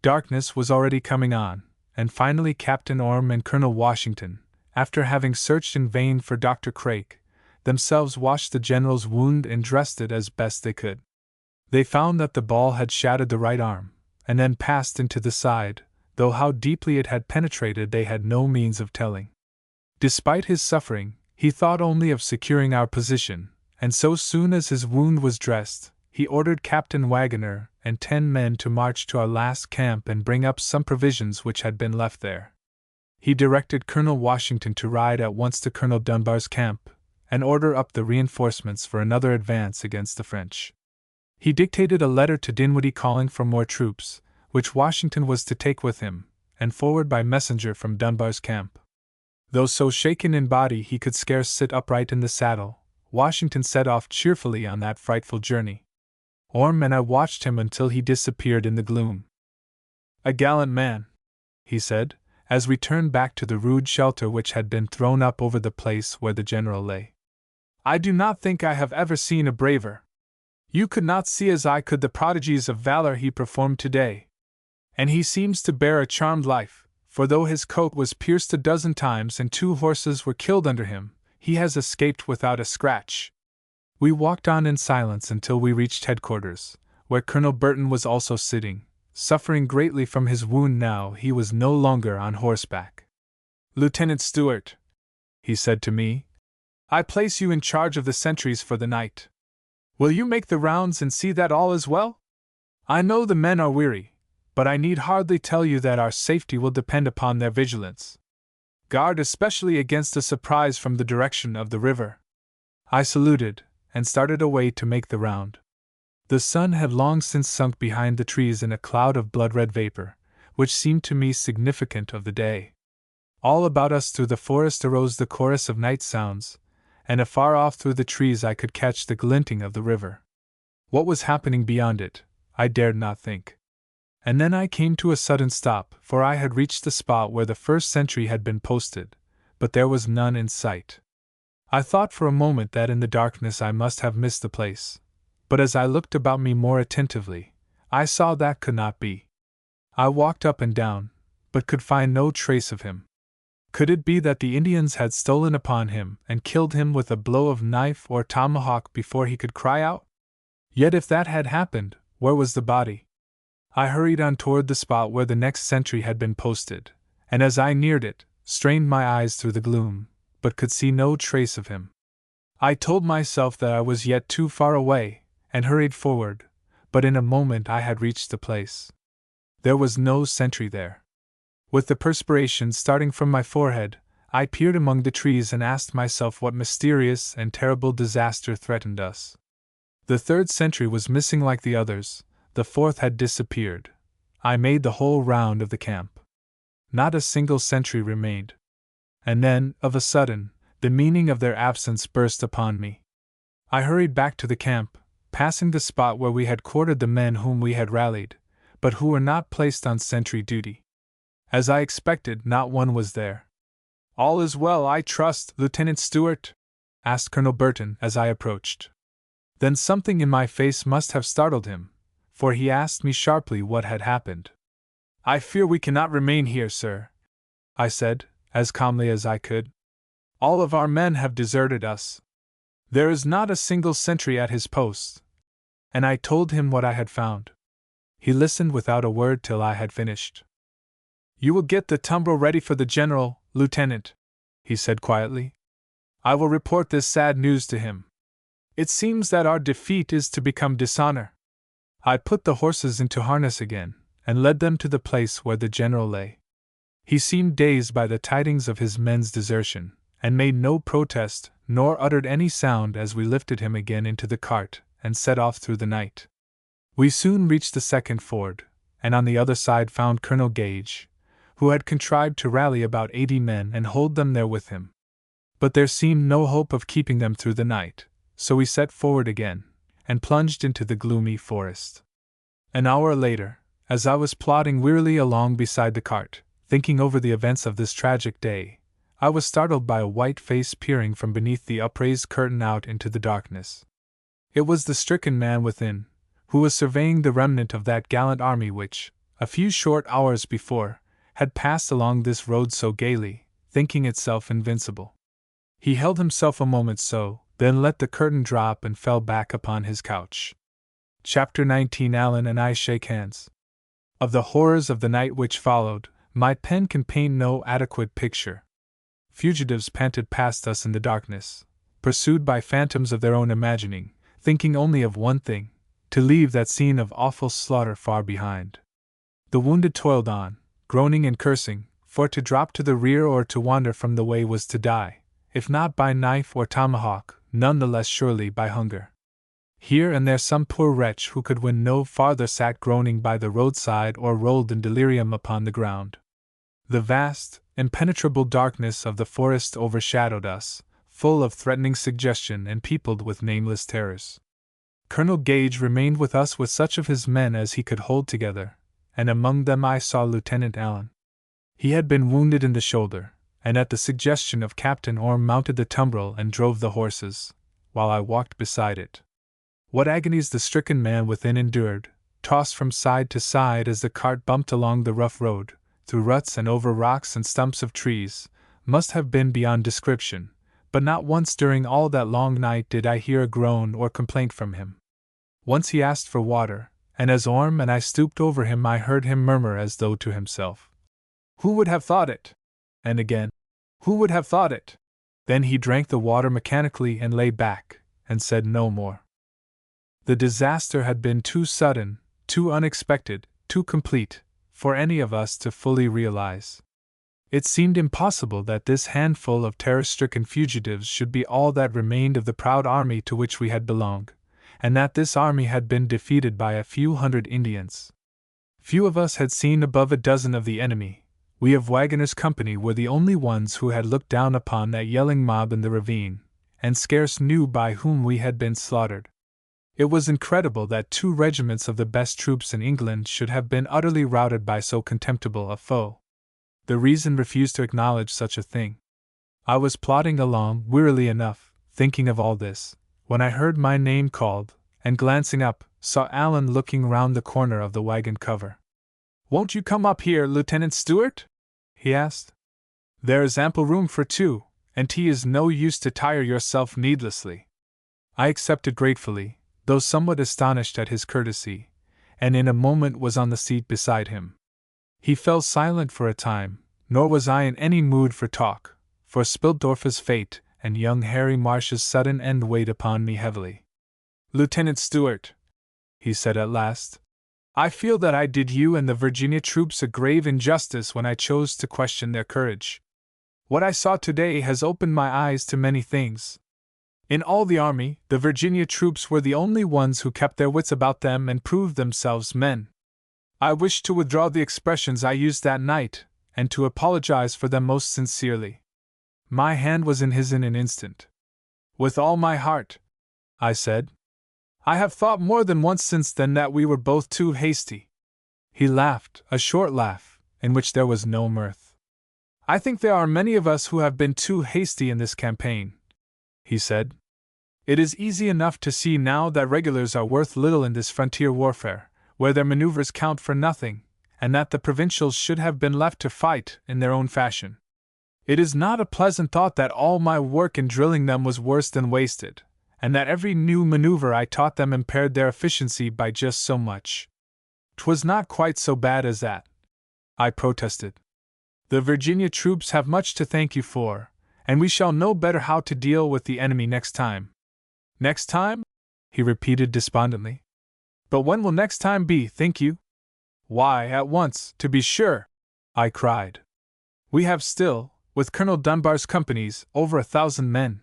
[SPEAKER 1] Darkness was already coming on, and finally Captain Orm and Colonel Washington, after having searched in vain for Dr. Craik, themselves washed the general's wound and dressed it as best they could. They found that the ball had shattered the right arm, and then passed into the side, though how deeply it had penetrated they had no means of telling. Despite his suffering, he thought only of securing our position, and so soon as his wound was dressed, he ordered Captain Wagoner and 10 men to march to our last camp and bring up some provisions which had been left there. He directed Colonel Washington to ride at once to Colonel Dunbar's camp, and order up the reinforcements for another advance against the French. He dictated a letter to Dinwiddie calling for more troops, which Washington was to take with him, and forward by messenger from Dunbar's camp. Though so shaken in body he could scarce sit upright in the saddle, Washington set off cheerfully on that frightful journey. Orme and I watched him until he disappeared in the gloom. "A gallant man," he said, as we turned back to the rude shelter which had been thrown up over the place where the general lay. "I do not think I have ever seen a braver. You could not see as I could the prodigies of valor he performed today. And he seems to bear a charmed life, for though his coat was pierced a dozen times and 2 horses were killed under him, he has escaped without a scratch." We walked on in silence until we reached headquarters, where Colonel Burton was also sitting, suffering greatly from his wound now he was no longer on horseback. "Lieutenant Stewart," he said to me, "I place you in charge of the sentries for the night. Will you make the rounds and see that all is well? I know the men are weary, but I need hardly tell you that our safety will depend upon their vigilance. Guard especially against a surprise from the direction of the river." I saluted, and started away to make the round. The sun had long since sunk behind the trees in a cloud of blood-red vapor, which seemed to me significant of the day. All about us through the forest arose the chorus of night sounds, and afar off through the trees I could catch the glinting of the river. What was happening beyond it, I dared not think. And then I came to a sudden stop, for I had reached the spot where the first sentry had been posted, but there was none in sight. I thought for a moment that in the darkness I must have missed the place, but as I looked about me more attentively, I saw that could not be. I walked up and down, but could find no trace of him. Could it be that the Indians had stolen upon him and killed him with a blow of knife or tomahawk before he could cry out? Yet if that had happened, where was the body? I hurried on toward the spot where the next sentry had been posted, and as I neared it, strained my eyes through the gloom, but could see no trace of him. I told myself that I was yet too far away, and hurried forward, but in a moment I had reached the place. There was no sentry there. With the perspiration starting from my forehead, I peered among the trees and asked myself what mysterious and terrible disaster threatened us. The third sentry was missing like the others, the fourth had disappeared. I made the whole round of the camp. Not a single sentry remained. And then, of a sudden, the meaning of their absence burst upon me. I hurried back to the camp, passing the spot where we had quartered the men whom we had rallied, but who were not placed on sentry duty. As I expected, not one was there. "All is well, I trust, Lieutenant Stewart?" asked Colonel Burton as I approached. Then something in my face must have startled him, for he asked me sharply what had happened. "I fear we cannot remain here, sir," I said, as calmly as I could. "All of our men have deserted us. There is not a single sentry at his post." And I told him what I had found. He listened without a word till I had finished. "You will get the tumbrel ready for the general, Lieutenant," he said quietly. "I will report this sad news to him. It seems that our defeat is to become dishonor." I put the horses into harness again, and led them to the place where the general lay. He seemed dazed by the tidings of his men's desertion, and made no protest, nor uttered any sound as we lifted him again into the cart, and set off through the night. We soon reached the second ford, and on the other side found Colonel Gage, who had contrived to rally about 80 men and hold them there with him. But there seemed no hope of keeping them through the night, so we set forward again, and plunged into the gloomy forest. An hour later, as I was plodding wearily along beside the cart, thinking over the events of this tragic day, I was startled by a white face peering from beneath the upraised curtain out into the darkness. It was the stricken man within, who was surveying the remnant of that gallant army which, a few short hours before, had passed along this road so gaily, thinking itself invincible. He held himself a moment so, then let the curtain drop and fell back upon his couch. Chapter 19. Allen and I shake hands. Of the horrors of the night which followed, my pen can paint no adequate picture. Fugitives panted past us in the darkness, pursued by phantoms of their own imagining, thinking only of one thing: to leave that scene of awful slaughter far behind. The wounded toiled on, groaning and cursing, for to drop to the rear or to wander from the way was to die, if not by knife or tomahawk, none the less surely by hunger. Here and there some poor wretch who could win no farther sat groaning by the roadside or rolled in delirium upon the ground. The vast, impenetrable darkness of the forest overshadowed us, full of threatening suggestion and peopled with nameless terrors. Colonel Gage remained with us with such of his men as he could hold together, and among them I saw Lieutenant Allen. He had been wounded in the shoulder, and at the suggestion of Captain Orme mounted the tumbril and drove the horses, while I walked beside it. What agonies the stricken man within endured, tossed from side to side as the cart bumped along the rough road, through ruts and over rocks and stumps of trees, must have been beyond description, but not once during all that long night did I hear a groan or complaint from him. Once he asked for water, and as Orme and I stooped over him I heard him murmur as though to himself, "Who would have thought it?" And again, "Who would have thought it?" Then he drank the water mechanically and lay back, and said no more. The disaster had been too sudden, too unexpected, too complete, for any of us to fully realize. It seemed impossible that this handful of terror-stricken fugitives should be all that remained of the proud army to which we had belonged, and that this army had been defeated by a few hundred Indians. Few of us had seen above a dozen of the enemy. We of Waggoner's company were the only ones who had looked down upon that yelling mob in the ravine, and scarce knew by whom we had been slaughtered. It was incredible that 2 regiments of the best troops in England should have been utterly routed by so contemptible a foe. The reason refused to acknowledge such a thing. I was plodding along wearily enough, thinking of all this, when I heard my name called, and glancing up, saw Allen looking round the corner of the wagon cover. "Won't you come up here, Lieutenant Stewart?" he asked. "There is ample room for 2, and tea is no use to tire yourself needlessly." I accepted gratefully, though somewhat astonished at his courtesy, and in a moment was on the seat beside him. He fell silent for a time, nor was I in any mood for talk, for Spilldorf's fate and young Harry Marsh's sudden end weighed upon me heavily. "Lieutenant Stewart," he said at last, "I feel that I did you and the Virginia troops a grave injustice when I chose to question their courage. What I saw today has opened my eyes to many things. In all the army, the Virginia troops were the only ones who kept their wits about them and proved themselves men. I wish to withdraw the expressions I used that night, and to apologize for them most sincerely." My hand was in his in an instant. "With all my heart," I said. "I have thought more than once since then that we were both too hasty." He laughed, a short laugh, in which there was no mirth. "I think there are many of us who have been too hasty in this campaign," he said. "It is easy enough to see now that regulars are worth little in this frontier warfare, where their maneuvers count for nothing, and that the provincials should have been left to fight in their own fashion. It is not a pleasant thought that all my work in drilling them was worse than wasted, and that every new maneuver I taught them impaired their efficiency by just so much." "'Twas not quite so bad as that," I protested. "The Virginia troops have much to thank you for, and we shall know better how to deal with the enemy next time." "Next time?" he repeated despondently. "But when will next time be, think you?" "Why, at once, to be sure," I cried. "We have still, with Colonel Dunbar's companies, over 1,000 men.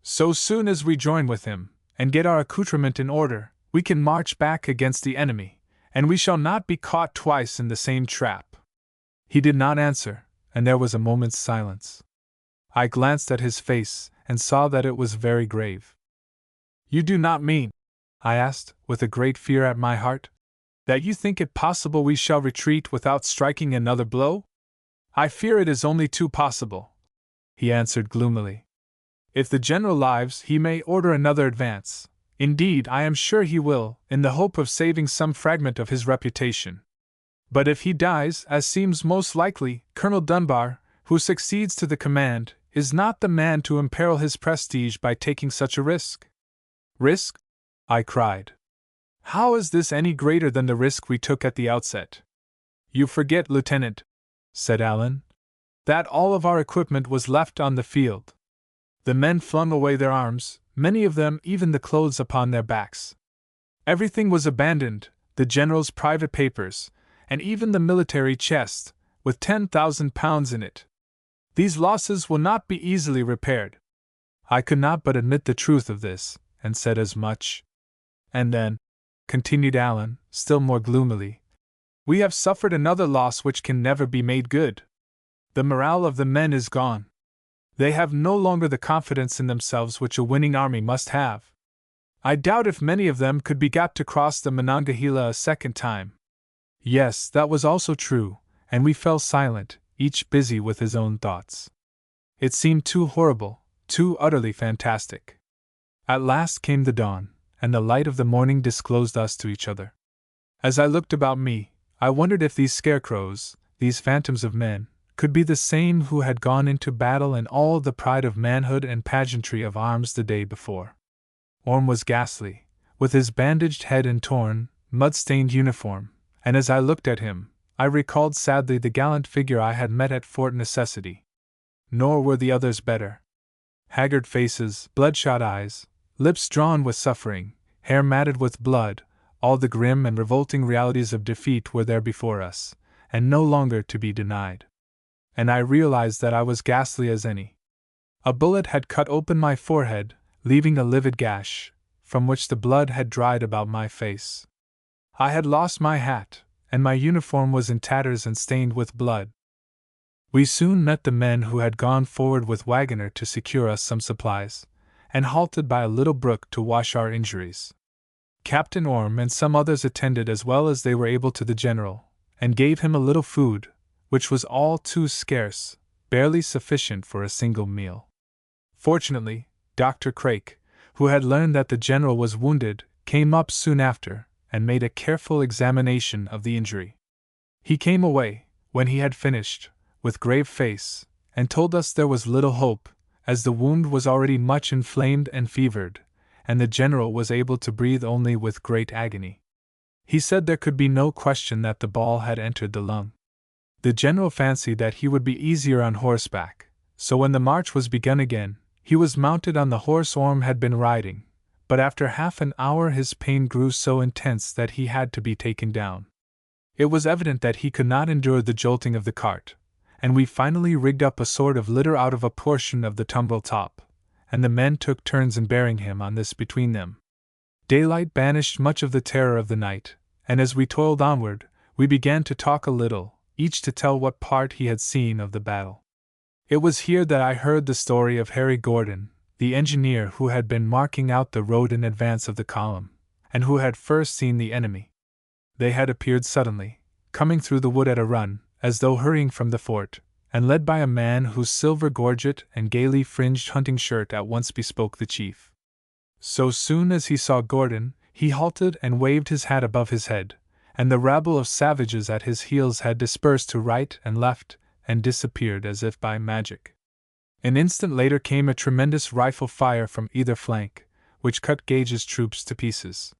[SPEAKER 1] So soon as we join with him, and get our accoutrement in order, we can march back against the enemy, and we shall not be caught twice in the same trap." He did not answer, and there was a moment's silence. I glanced at his face, and saw that it was very grave. "You do not mean," I asked, with a great fear at my heart, "that you think it possible we shall retreat without striking another blow?" "I fear it is only too possible," he answered gloomily. "If the general lives, he may order another advance. Indeed, I am sure he will, in the hope of saving some fragment of his reputation. But if he dies, as seems most likely, Colonel Dunbar, who succeeds to the command, is not the man to imperil his prestige by taking such a risk." "Risk?" I cried. "How is this any greater than the risk we took at the outset?" "You forget, Lieutenant," said Allen, "that all of our equipment was left on the field. The men flung away their arms, many of them even the clothes upon their backs. Everything was abandoned, the general's private papers, and even the military chest, with 10,000 pounds in it. These losses will not be easily repaired." I could not but admit the truth of this, and said as much. "And then," continued Allen, still more gloomily, "we have suffered another loss which can never be made good." The morale of the men is gone. They have no longer the confidence in themselves which a winning army must have. I doubt if many of them could be got to cross the Monongahela a second time. Yes, that was also true, and we fell silent, each busy with his own thoughts. It seemed too horrible, too utterly fantastic. At last came the dawn, and the light of the morning disclosed us to each other. As I looked about me, I wondered if these scarecrows, these phantoms of men, could be the same who had gone into battle in all the pride of manhood and pageantry of arms the day before. Orm was ghastly, with his bandaged head and torn, mud-stained uniform, and as I looked at him, I recalled sadly the gallant figure I had met at Fort Necessity. Nor were the others better. Haggard faces, bloodshot eyes, lips drawn with suffering, hair matted with blood, all the grim and revolting realities of defeat were there before us, and no longer to be denied. And I realized that I was ghastly as any. A bullet had cut open my forehead, leaving a livid gash, from which the blood had dried about my face. I had lost my hat, and my uniform was in tatters and stained with blood. We soon met the men who had gone forward with Wagoner to secure us some supplies, and halted by a little brook to wash our injuries. Captain Orm and some others attended as well as they were able to the general, and gave him a little food, which was all too scarce, barely sufficient for a single meal. Fortunately, Dr. Craik, who had learned that the general was wounded, came up soon after, and made a careful examination of the injury. He came away, when he had finished, with grave face, and told us there was little hope, as the wound was already much inflamed and fevered, and the general was able to breathe only with great agony. He said there could be no question that the ball had entered the lung. The general fancied that he would be easier on horseback, so when the march was begun again, he was mounted on the horse Orm had been riding, but after half an hour his pain grew so intense that he had to be taken down. It was evident that he could not endure the jolting of the cart, and we finally rigged up a sort of litter out of a portion of the tumbrel top, and the men took turns in bearing him on this between them. Daylight banished much of the terror of the night, and as we toiled onward, we began to talk a little, each to tell what part he had seen of the battle. It was here that I heard the story of Harry Gordon, the engineer who had been marking out the road in advance of the column, and who had first seen the enemy. They had appeared suddenly, coming through the wood at a run, as though hurrying from the fort, and led by a man whose silver gorget and gaily fringed hunting shirt at once bespoke the chief. So soon as he saw Gordon, he halted and waved his hat above his head, and the rabble of savages at his heels had dispersed to right and left, and disappeared as if by magic. An instant later came a tremendous rifle fire from either flank, which cut Gage's troops to pieces.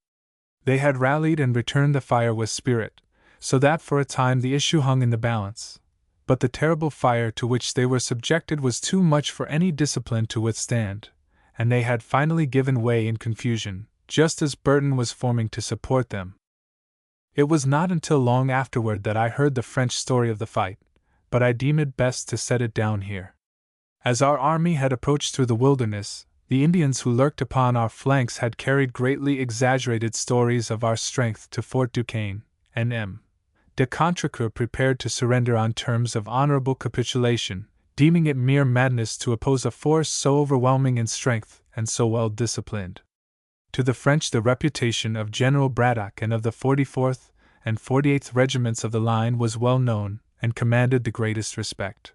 [SPEAKER 1] They had rallied and returned the fire with spirit, so that for a time the issue hung in the balance, but the terrible fire to which they were subjected was too much for any discipline to withstand, and they had finally given way in confusion, just as Burton was forming to support them. It was not until long afterward that I heard the French story of the fight, but I deem it best to set it down here. As our army had approached through the wilderness, the Indians who lurked upon our flanks had carried greatly exaggerated stories of our strength to Fort Duquesne, and M. de Contrecoeur prepared to surrender on terms of honorable capitulation, deeming it mere madness to oppose a force so overwhelming in strength and so well disciplined. To the French the reputation of General Braddock and of the 44th and 48th regiments of the line was well known, and commanded the greatest respect.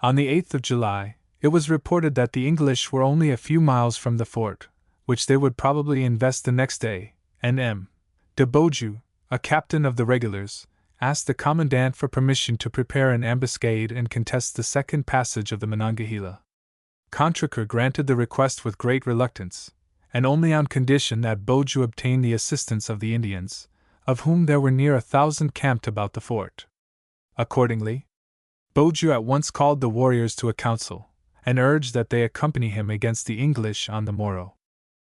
[SPEAKER 1] On the 8th of July, it was reported that the English were only a few miles from the fort, which they would probably invest the next day, and M. de Beaujeu, a captain of the regulars, asked the commandant for permission to prepare an ambuscade and contest the second passage of the Monongahela. Contrecoeur granted the request with great reluctance, and only on condition that Beaujeu obtain the assistance of the Indians, of whom there were near 1,000 camped about the fort. Accordingly, Beaujeu at once called the warriors to a council, and urged that they accompany him against the English on the morrow.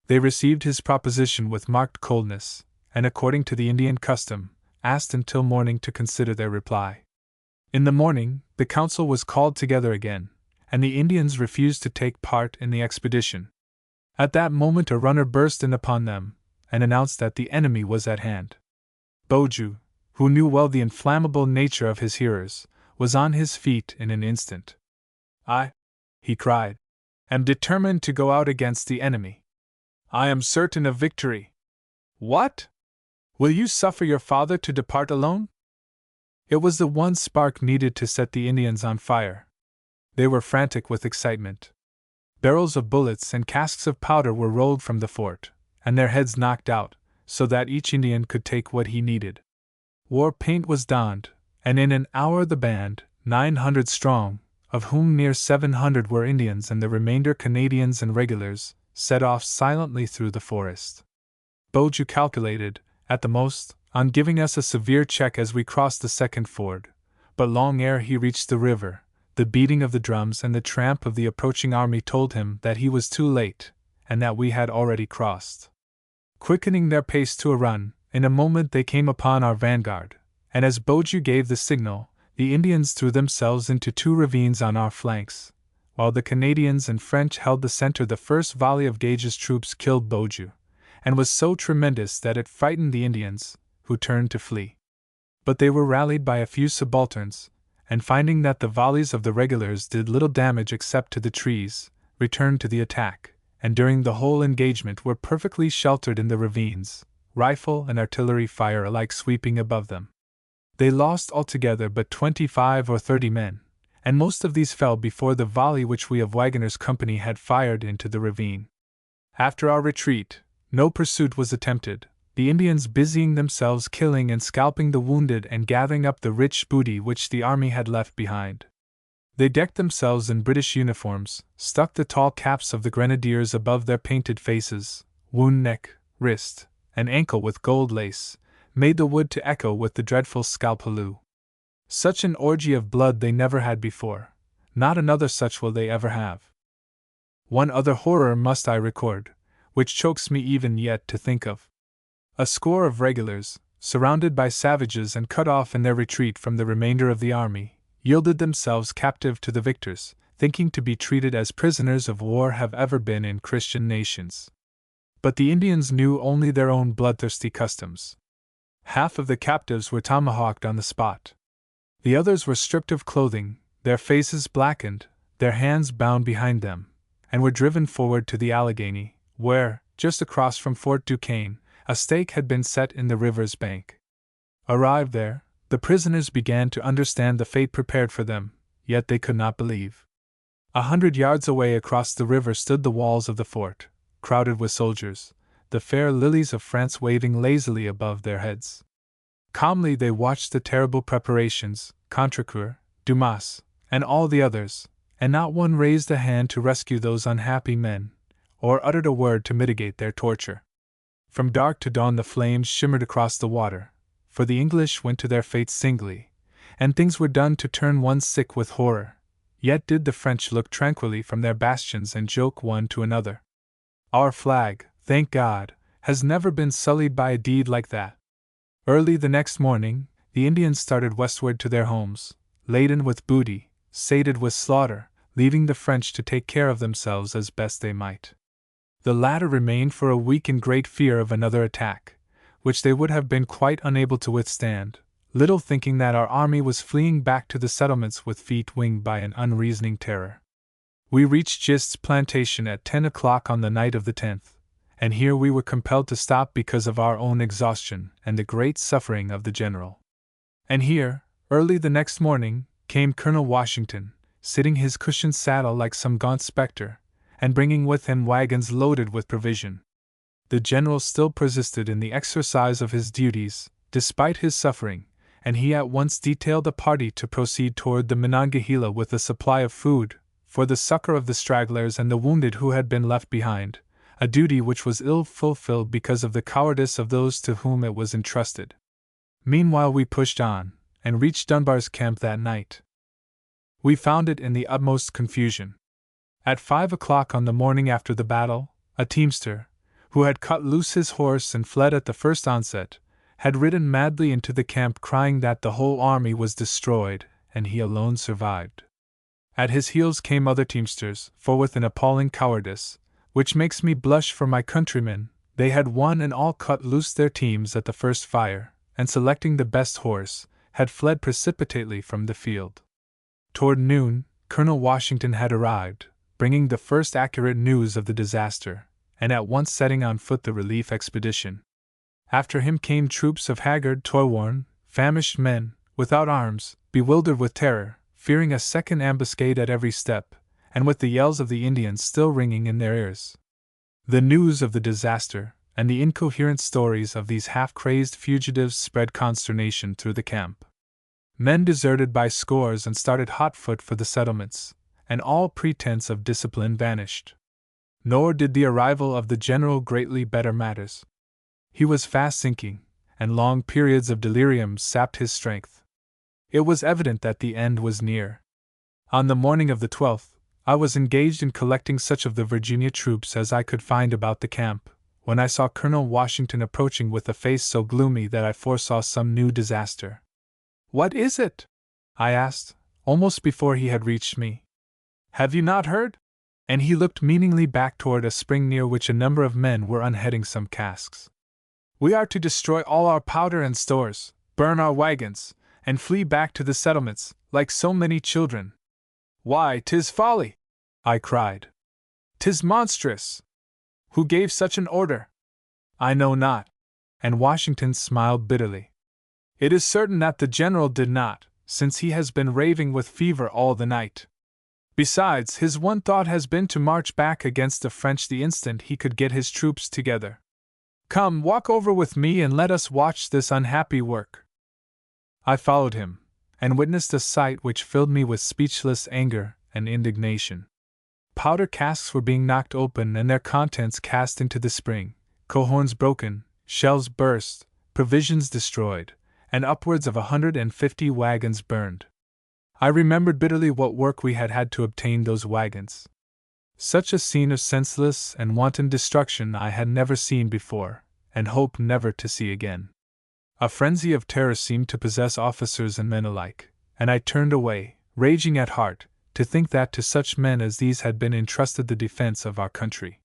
[SPEAKER 1] They received his proposition with marked coldness, and according to the Indian custom, asked until morning to consider their reply. In the morning, the council was called together again, and the Indians refused to take part in the expedition. At that moment a runner burst in upon them, and announced that the enemy was at hand. Beaujeu, who knew well the inflammable nature of his hearers, was on his feet in an instant. "I," he cried, "am determined to go out against the enemy. I am certain of victory." "What? Will you suffer your father to depart alone?" It was the one spark needed to set the Indians on fire. They were frantic with excitement. Barrels of bullets and casks of powder were rolled from the fort, and their heads knocked out, so that each Indian could take what he needed. War paint was donned, and in an hour the band, 900 strong, of whom near 700 were Indians and the remainder Canadians and regulars, set off silently through the forest. Beaujeu calculated, at the most, on giving us a severe check as we crossed the second ford, but long ere he reached the river, the beating of the drums and the tramp of the approaching army told him that he was too late, and that we had already crossed. Quickening their pace to a run, in a moment they came upon our vanguard, and as Beaujeu gave the signal, the Indians threw themselves into two ravines on our flanks, while the Canadians and French held the center. The first volley of Gage's troops killed Beaujeu, and was so tremendous that it frightened the Indians, who turned to flee. But they were rallied by a few subalterns, and finding that the volleys of the regulars did little damage except to the trees, returned to the attack, and during the whole engagement were perfectly sheltered in the ravines, rifle and artillery fire alike sweeping above them. They lost altogether but 25 or 30 men, and most of these fell before the volley which we of Waggoner's company had fired into the ravine. After our retreat, no pursuit was attempted, the Indians busying themselves killing and scalping the wounded and gathering up the rich booty which the army had left behind. They decked themselves in British uniforms, stuck the tall caps of the grenadiers above their painted faces, wound neck, wrist, and ankle with gold lace, made the wood to echo with the dreadful scalp halloo. Such an orgy of blood they never had before, not another such will they ever have. One other horror must I record, which chokes me even yet to think of. A score of regulars, surrounded by savages and cut off in their retreat from the remainder of the army, yielded themselves captive to the victors, thinking to be treated as prisoners of war have ever been in Christian nations. But the Indians knew only their own bloodthirsty customs. Half of the captives were tomahawked on the spot. The others were stripped of clothing, their faces blackened, their hands bound behind them, and were driven forward to the Allegheny, where, just across from Fort Duquesne, a stake had been set in the river's bank. Arrived there, the prisoners began to understand the fate prepared for them, yet they could not believe. 100 yards away across the river stood the walls of the fort, crowded with soldiers, the fair lilies of France waving lazily above their heads. Calmly they watched the terrible preparations, Contrecoeur, Dumas, and all the others, and not one raised a hand to rescue those unhappy men, or uttered a word to mitigate their torture. From dark to dawn the flames shimmered across the water, for the English went to their fate singly, and things were done to turn one sick with horror, yet did the French look tranquilly from their bastions and joke one to another. Our flag, thank God, has never been sullied by a deed like that. Early the next morning, the Indians started westward to their homes, laden with booty, sated with slaughter, leaving the French to take care of themselves as best they might. The latter remained for a week in great fear of another attack, which they would have been quite unable to withstand, little thinking that our army was fleeing back to the settlements with feet winged by an unreasoning terror. We reached Gist's plantation at 10 o'clock on the night of the 10th, and here we were compelled to stop because of our own exhaustion and the great suffering of the general. And here, early the next morning, came Colonel Washington, sitting his cushioned saddle like some gaunt spectre, and bringing with him wagons loaded with provision. The general still persisted in the exercise of his duties, despite his suffering, and he at once detailed a party to proceed toward the Monongahela with a supply of food, for the succor of the stragglers and the wounded who had been left behind, a duty which was ill fulfilled because of the cowardice of those to whom it was entrusted. Meanwhile we pushed on, and reached Dunbar's camp that night. We found it in the utmost confusion. At 5 o'clock on the morning after the battle, a teamster, who had cut loose his horse and fled at the first onset, had ridden madly into the camp crying that the whole army was destroyed, and he alone survived. At his heels came other teamsters, for with an appalling cowardice, which makes me blush for my countrymen, they had one and all cut loose their teams at the first fire, and selecting the best horse, had fled precipitately from the field. Toward noon, Colonel Washington had arrived, bringing the first accurate news of the disaster, and at once setting on foot the relief expedition. After him came troops of haggard, toil-worn, famished men, without arms, bewildered with terror, fearing a second ambuscade at every step, and with the yells of the Indians still ringing in their ears. The news of the disaster, and the incoherent stories of these half-crazed fugitives spread consternation through the camp. Men deserted by scores and started hot-foot for the settlements, and all pretense of discipline vanished. Nor did the arrival of the general greatly better matters. He was fast sinking, and long periods of delirium sapped his strength. It was evident that the end was near. On the morning of the 12th, I was engaged in collecting such of the Virginia troops as I could find about the camp, when I saw Colonel Washington approaching with a face so gloomy that I foresaw some new disaster. "What is it?" I asked, almost before he had reached me. "Have you not heard?" And he looked meaningly back toward a spring near which a number of men were unheading some casks. "We are to destroy all our powder and stores, burn our wagons, and flee back to the settlements, like so many children." "Why, 'tis folly!" I cried. "'Tis monstrous! Who gave such an order?" "I know not." And Washington smiled bitterly. "It is certain that the general did not, since he has been raving with fever all the night. Besides, his one thought has been to march back against the French the instant he could get his troops together. Come, walk over with me and let us watch this unhappy work." I followed him, and witnessed a sight which filled me with speechless anger and indignation. Powder casks were being knocked open and their contents cast into the spring, cohorns broken, shells burst, provisions destroyed, and upwards of 150 wagons burned. I remembered bitterly what work we had had to obtain those wagons. Such a scene of senseless and wanton destruction I had never seen before, and hope never to see again. A frenzy of terror seemed to possess officers and men alike, and I turned away, raging at heart, to think that to such men as these had been entrusted the defense of our country.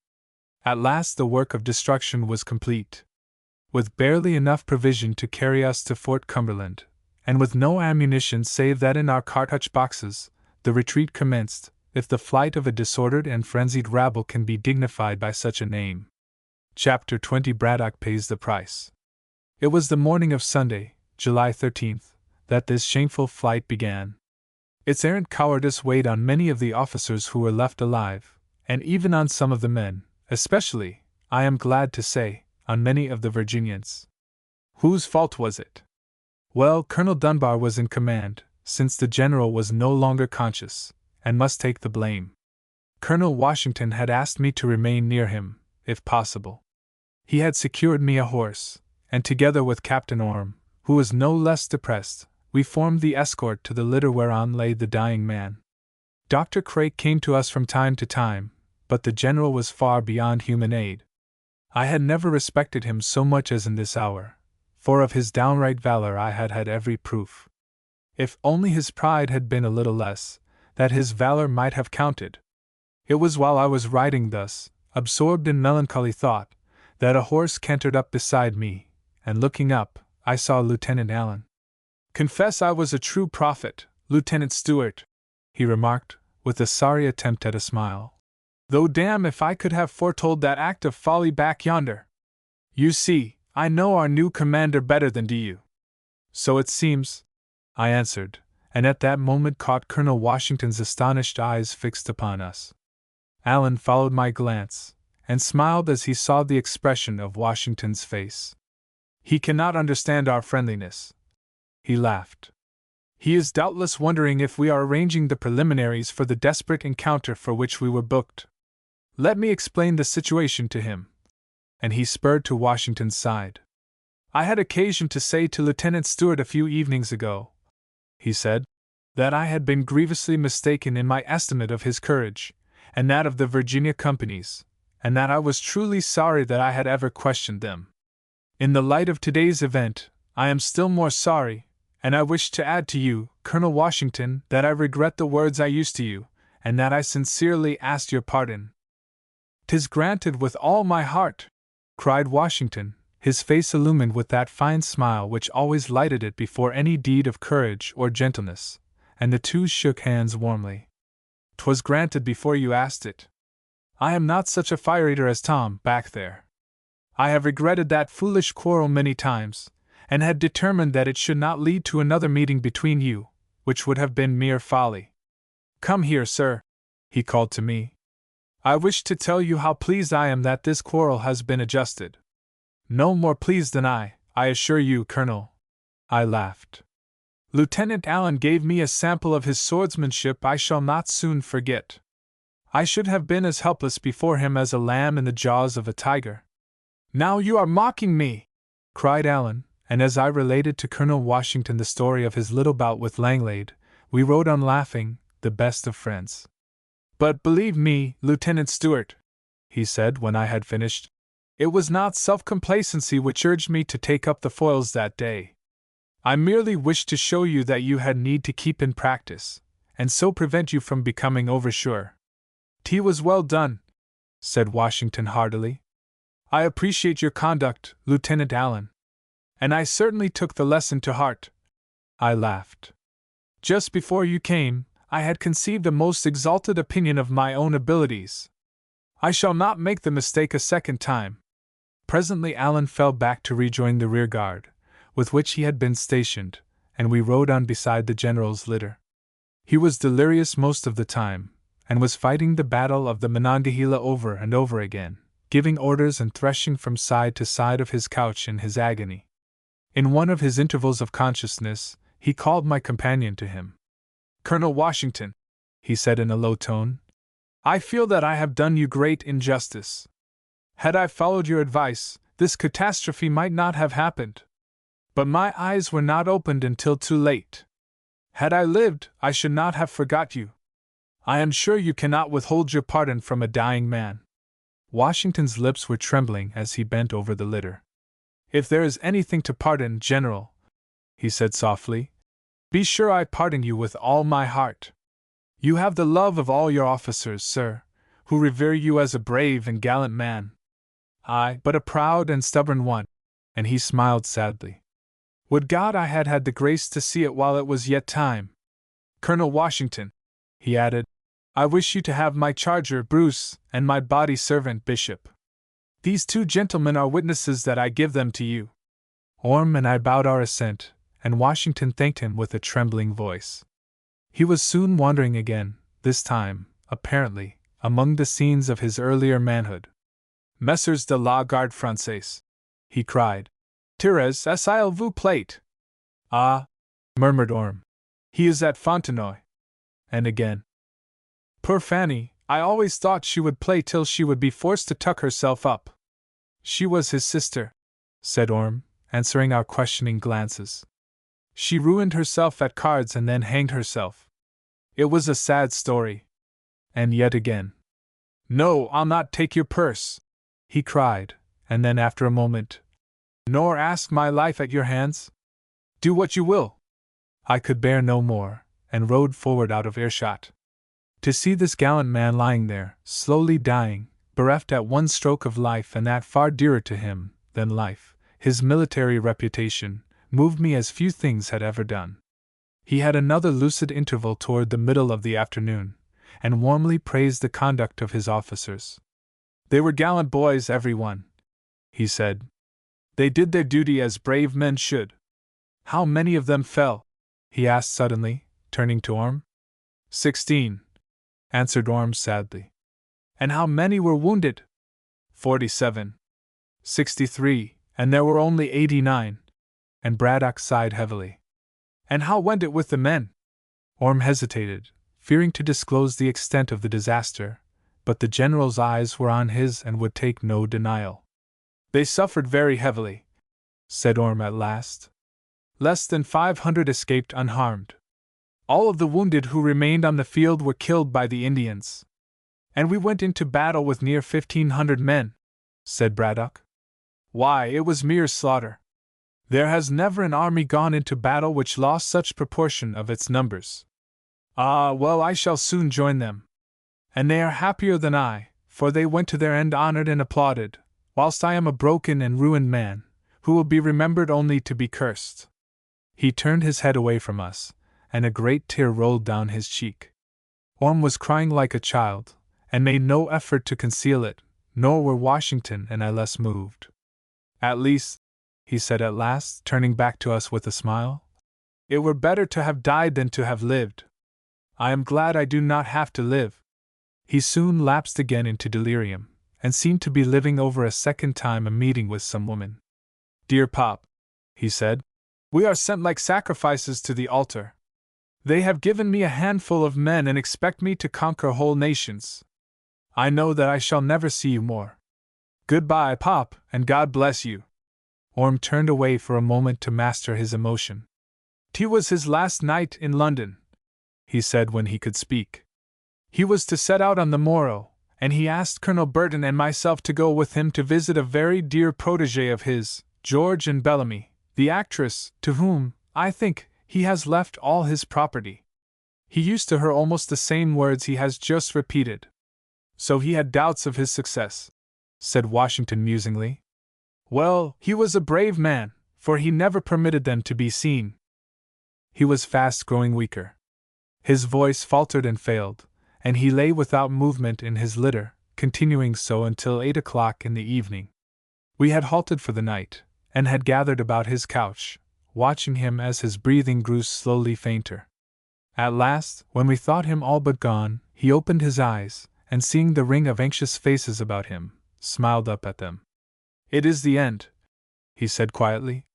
[SPEAKER 1] At last the work of destruction was complete. With barely enough provision to carry us to Fort Cumberland, and with no ammunition save that in our cartridge boxes, the retreat commenced, if the flight of a disordered and frenzied rabble can be dignified by such a name. Chapter 20 Braddock Pays the Price. It was the morning of Sunday, July 13th, that this shameful flight began. Its errant cowardice weighed on many of the officers who were left alive, and even on some of the men, especially, I am glad to say, on many of the Virginians. Whose fault was it? Well, Colonel Dunbar was in command, since the general was no longer conscious, and must take the blame. Colonel Washington had asked me to remain near him, if possible. He had secured me a horse, and together with Captain Orme, who was no less depressed, we formed the escort to the litter whereon lay the dying man. Dr. Craik came to us from time to time, but the general was far beyond human aid. I had never respected him so much as in this hour, for of his downright valor I had had every proof. If only his pride had been a little less, that his valor might have counted. It was while I was riding thus, absorbed in melancholy thought, that a horse cantered up beside me, and looking up, I saw Lieutenant Allen. "Confess I was a true prophet, Lieutenant Stewart," he remarked, with a sorry attempt at a smile. "Though damn if I could have foretold that act of folly back yonder. You see, I know our new commander better than do you." "So it seems," I answered, and at that moment caught Colonel Washington's astonished eyes fixed upon us. Allen followed my glance, and smiled as he saw the expression of Washington's face. "He cannot understand our friendliness," he laughed. "He is doubtless wondering if we are arranging the preliminaries for the desperate encounter for which we were booked. Let me explain the situation to him." And he spurred to Washington's side. "I had occasion to say to Lieutenant Stewart a few evenings ago," he said, "that I had been grievously mistaken in my estimate of his courage, and that of the Virginia companies, and that I was truly sorry that I had ever questioned them. In the light of today's event, I am still more sorry, and I wish to add to you, Colonel Washington, that I regret the words I used to you, and that I sincerely ask your pardon." "'Tis granted with all my heart," cried Washington, his face illumined with that fine smile which always lighted it before any deed of courage or gentleness, and the two shook hands warmly. "'Twas granted before you asked it. I am not such a fire-eater as Tom, back there. I have regretted that foolish quarrel many times, and had determined that it should not lead to another meeting between you, which would have been mere folly. Come here, sir," he called to me. "I wish to tell you how pleased I am that this quarrel has been adjusted." "No more pleased than I assure you, Colonel," I laughed. "Lieutenant Allen gave me a sample of his swordsmanship I shall not soon forget. I should have been as helpless before him as a lamb in the jaws of a tiger." "Now you are mocking me!" cried Allen, and as I related to Colonel Washington the story of his little bout with Langlade, we rode on laughing, the best of friends. "But believe me, Lieutenant Stewart," he said when I had finished, "it was not self-complacency which urged me to take up the foils that day. I merely wished to show you that you had need to keep in practice, and so prevent you from becoming oversure." "'T was well done," said Washington heartily. "I appreciate your conduct, Lieutenant Allen. And I certainly took the lesson to heart." I laughed. "Just before you came, I had conceived a most exalted opinion of my own abilities. I shall not make the mistake a second time." Presently Allen fell back to rejoin the rear guard, with which he had been stationed, and we rode on beside the general's litter. He was delirious most of the time, and was fighting the battle of the Monongahela over and over again, giving orders and threshing from side to side of his couch in his agony. In one of his intervals of consciousness, he called my companion to him. "Colonel Washington," he said in a low tone, "I feel that I have done you great injustice. Had I followed your advice, this catastrophe might not have happened. But my eyes were not opened until too late. Had I lived, I should not have forgot you. I am sure you cannot withhold your pardon from a dying man." Washington's lips were trembling as he bent over the litter. "If there is anything to pardon, General," he said softly, "be sure I pardon you with all my heart. You have the love of all your officers, sir, who revere you as a brave and gallant man. I, but a proud and stubborn one," and he smiled sadly. "Would God I had had the grace to see it while it was yet time. Colonel Washington," he added, "I wish you to have my charger, Bruce, and my body servant, Bishop. These two gentlemen are witnesses that I give them to you." Orme and I bowed our assent, and Washington thanked him with a trembling voice. He was soon wandering again, this time, apparently, among the scenes of his earlier manhood. "Messieurs de la Garde Française," he cried, "Tires s'il vous plaît." "Ah," murmured Orme, "he is at Fontenoy." And again, "Poor Fanny, I always thought she would play till she would be forced to tuck herself up." "She was his sister," said Orme, answering our questioning glances. "She ruined herself at cards and then hanged herself. It was a sad story." And yet again, "No, I'll not take your purse," he cried, and then after a moment, "Nor ask my life at your hands? Do what you will." I could bear no more, and rode forward out of earshot. To see this gallant man lying there, slowly dying, bereft at one stroke of life and that far dearer to him than life, his military reputation, moved me as few things had ever done. He had another lucid interval toward the middle of the afternoon, and warmly praised the conduct of his officers. "They were gallant boys, every one," he said. "They did their duty as brave men should." "How many of them fell?" he asked suddenly, turning to Orme. 16, answered Orme sadly. "And how many were wounded?" 47. 63, and there were only 89. And Braddock sighed heavily. "And how went it with the men?" Orme hesitated, fearing to disclose the extent of the disaster, but the general's eyes were on his and would take no denial. "They suffered very heavily," said Orme at last. "Less than 500 escaped unharmed. All of the wounded who remained on the field were killed by the Indians. And we went into battle with near 1,500 men," said Braddock. "Why, it was mere slaughter. There has never an army gone into battle which lost such proportion of its numbers. Ah, well, I shall soon join them. And they are happier than I, for they went to their end honored and applauded, whilst I am a broken and ruined man, who will be remembered only to be cursed. He turned his head away from us, and a great tear rolled down his cheek. Orm was crying like a child, and made no effort to conceal it, nor were Washington and I less moved. At least, he said at last, turning back to us with a smile, it were better to have died than to have lived. I am glad I do not have to live. He soon lapsed again into delirium, and seemed to be living over a second time a meeting with some woman. Dear Pop, he said, we are sent like sacrifices to the altar. They have given me a handful of men and expect me to conquer whole nations. I know that I shall never see you more. Goodbye, Pop, and God bless you. Orm turned away for a moment to master his emotion. "'T was his last night in London," he said when he could speak. "He was to set out on the morrow, and he asked Colonel Burton and myself to go with him to visit a very dear protégé of his, George and Bellamy, the actress, to whom, I think, he has left all his property. He used to her almost the same words he has just repeated. So he had doubts of his success," said Washington musingly. "Well, he was a brave man, for he never permitted them to be seen." He was fast growing weaker. His voice faltered and failed, and he lay without movement in his litter, continuing so until 8 o'clock in the evening. We had halted for the night, and had gathered about his couch, watching him as his breathing grew slowly fainter. At last, when we thought him all but gone, he opened his eyes, and seeing the ring of anxious faces about him, smiled up at them. "It is the end," he said quietly.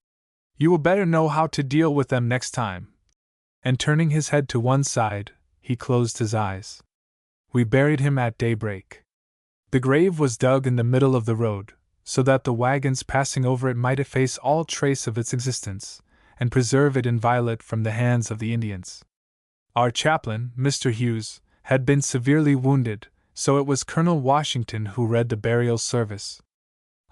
[SPEAKER 1] "You will better know how to deal with them next time." And turning his head to one side, he closed his eyes. We buried him at daybreak. The grave was dug in the middle of the road, so that the wagons passing over it might efface all trace of its existence, and preserve it inviolate from the hands of the Indians. Our chaplain, Mr. Hughes, had been severely wounded, so it was Colonel Washington who read the burial service.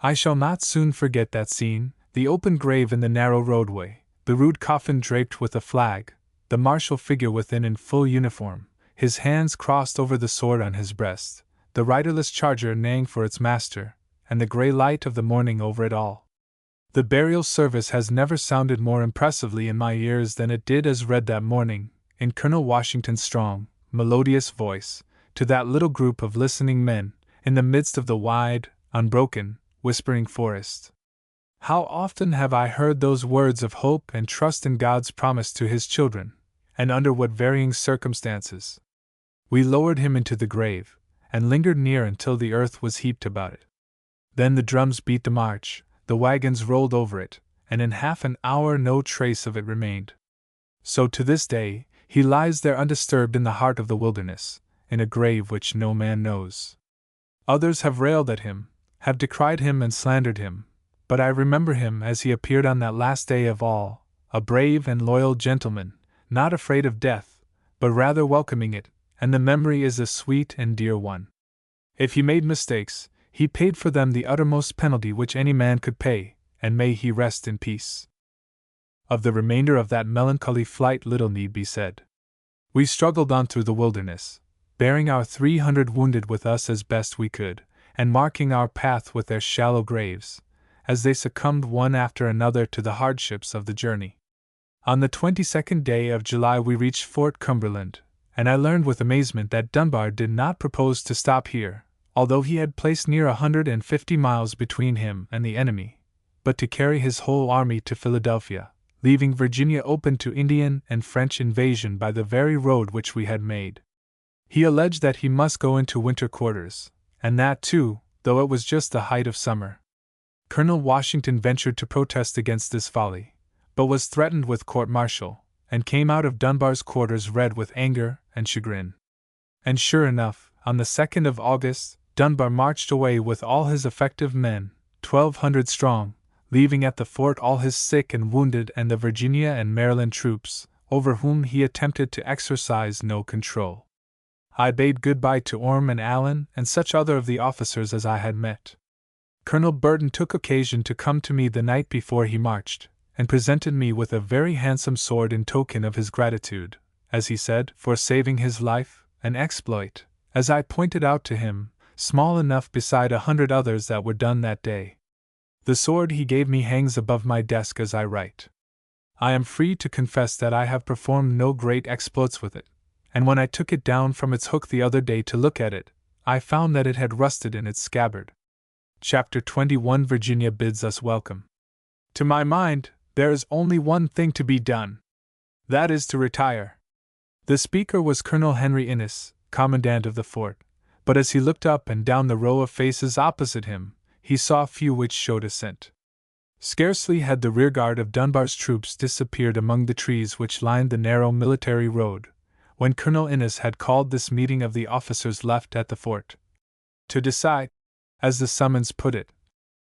[SPEAKER 1] I shall not soon forget that scene, the open grave in the narrow roadway, the rude coffin draped with a flag, the martial figure within in full uniform, his hands crossed over the sword on his breast, the riderless charger neighing for its master, and the grey light of the morning over it all. The burial service has never sounded more impressively in my ears than it did as read that morning, in Colonel Washington's strong, melodious voice, to that little group of listening men, in the midst of the wide, unbroken, whispering forest. How often have I heard those words of hope and trust in God's promise to His children, and under what varying circumstances! We lowered him into the grave, and lingered near until the earth was heaped about it. Then the drums beat the march, the wagons rolled over it, and in half an hour no trace of it remained. So to this day, he lies there undisturbed in the heart of the wilderness, in a grave which no man knows. Others have railed at him, have decried him and slandered him, but I remember him as he appeared on that last day of all, a brave and loyal gentleman, not afraid of death, but rather welcoming it, and the memory is a sweet and dear one. If he made mistakes, he paid for them the uttermost penalty which any man could pay, and may he rest in peace. Of the remainder of that melancholy flight little need be said. We struggled on through the wilderness, bearing our 300 wounded with us as best we could, and marking our path with their shallow graves, as they succumbed one after another to the hardships of the journey. On the 22nd day of July we reached Fort Cumberland, and I learned with amazement that Dunbar did not propose to stop here, although he had placed near 150 miles between him and the enemy, but to carry his whole army to Philadelphia, leaving Virginia open to Indian and French invasion by the very road which we had made. He alleged that he must go into winter quarters, and that too, though it was just the height of summer. Colonel Washington ventured to protest against this folly, but was threatened with court-martial, and came out of Dunbar's quarters red with anger and chagrin. And sure enough, on the 2nd of August, Dunbar marched away with all his effective men, 1,200 strong, leaving at the fort all his sick and wounded and the Virginia and Maryland troops, over whom he attempted to exercise no control. I bade goodbye to Orm and Allen and such other of the officers as I had met. Colonel Burton took occasion to come to me the night before he marched, and presented me with a very handsome sword in token of his gratitude, as he said, for saving his life, an exploit, as I pointed out to him, small enough beside 100 others that were done that day. The sword he gave me hangs above my desk as I write. I am free to confess that I have performed no great exploits with it, and when I took it down from its hook the other day to look at it, I found that it had rusted in its scabbard. Chapter 21 Virginia bids us welcome. To my mind, there is only one thing to be done. That is to retire. The speaker was Colonel Henry Innes, commandant of the fort, but as he looked up and down the row of faces opposite him, he saw few which showed assent. Scarcely had the rearguard of Dunbar's troops disappeared among the trees which lined the narrow military road, when Colonel Innes had called this meeting of the officers left at the fort, to decide, as the summons put it,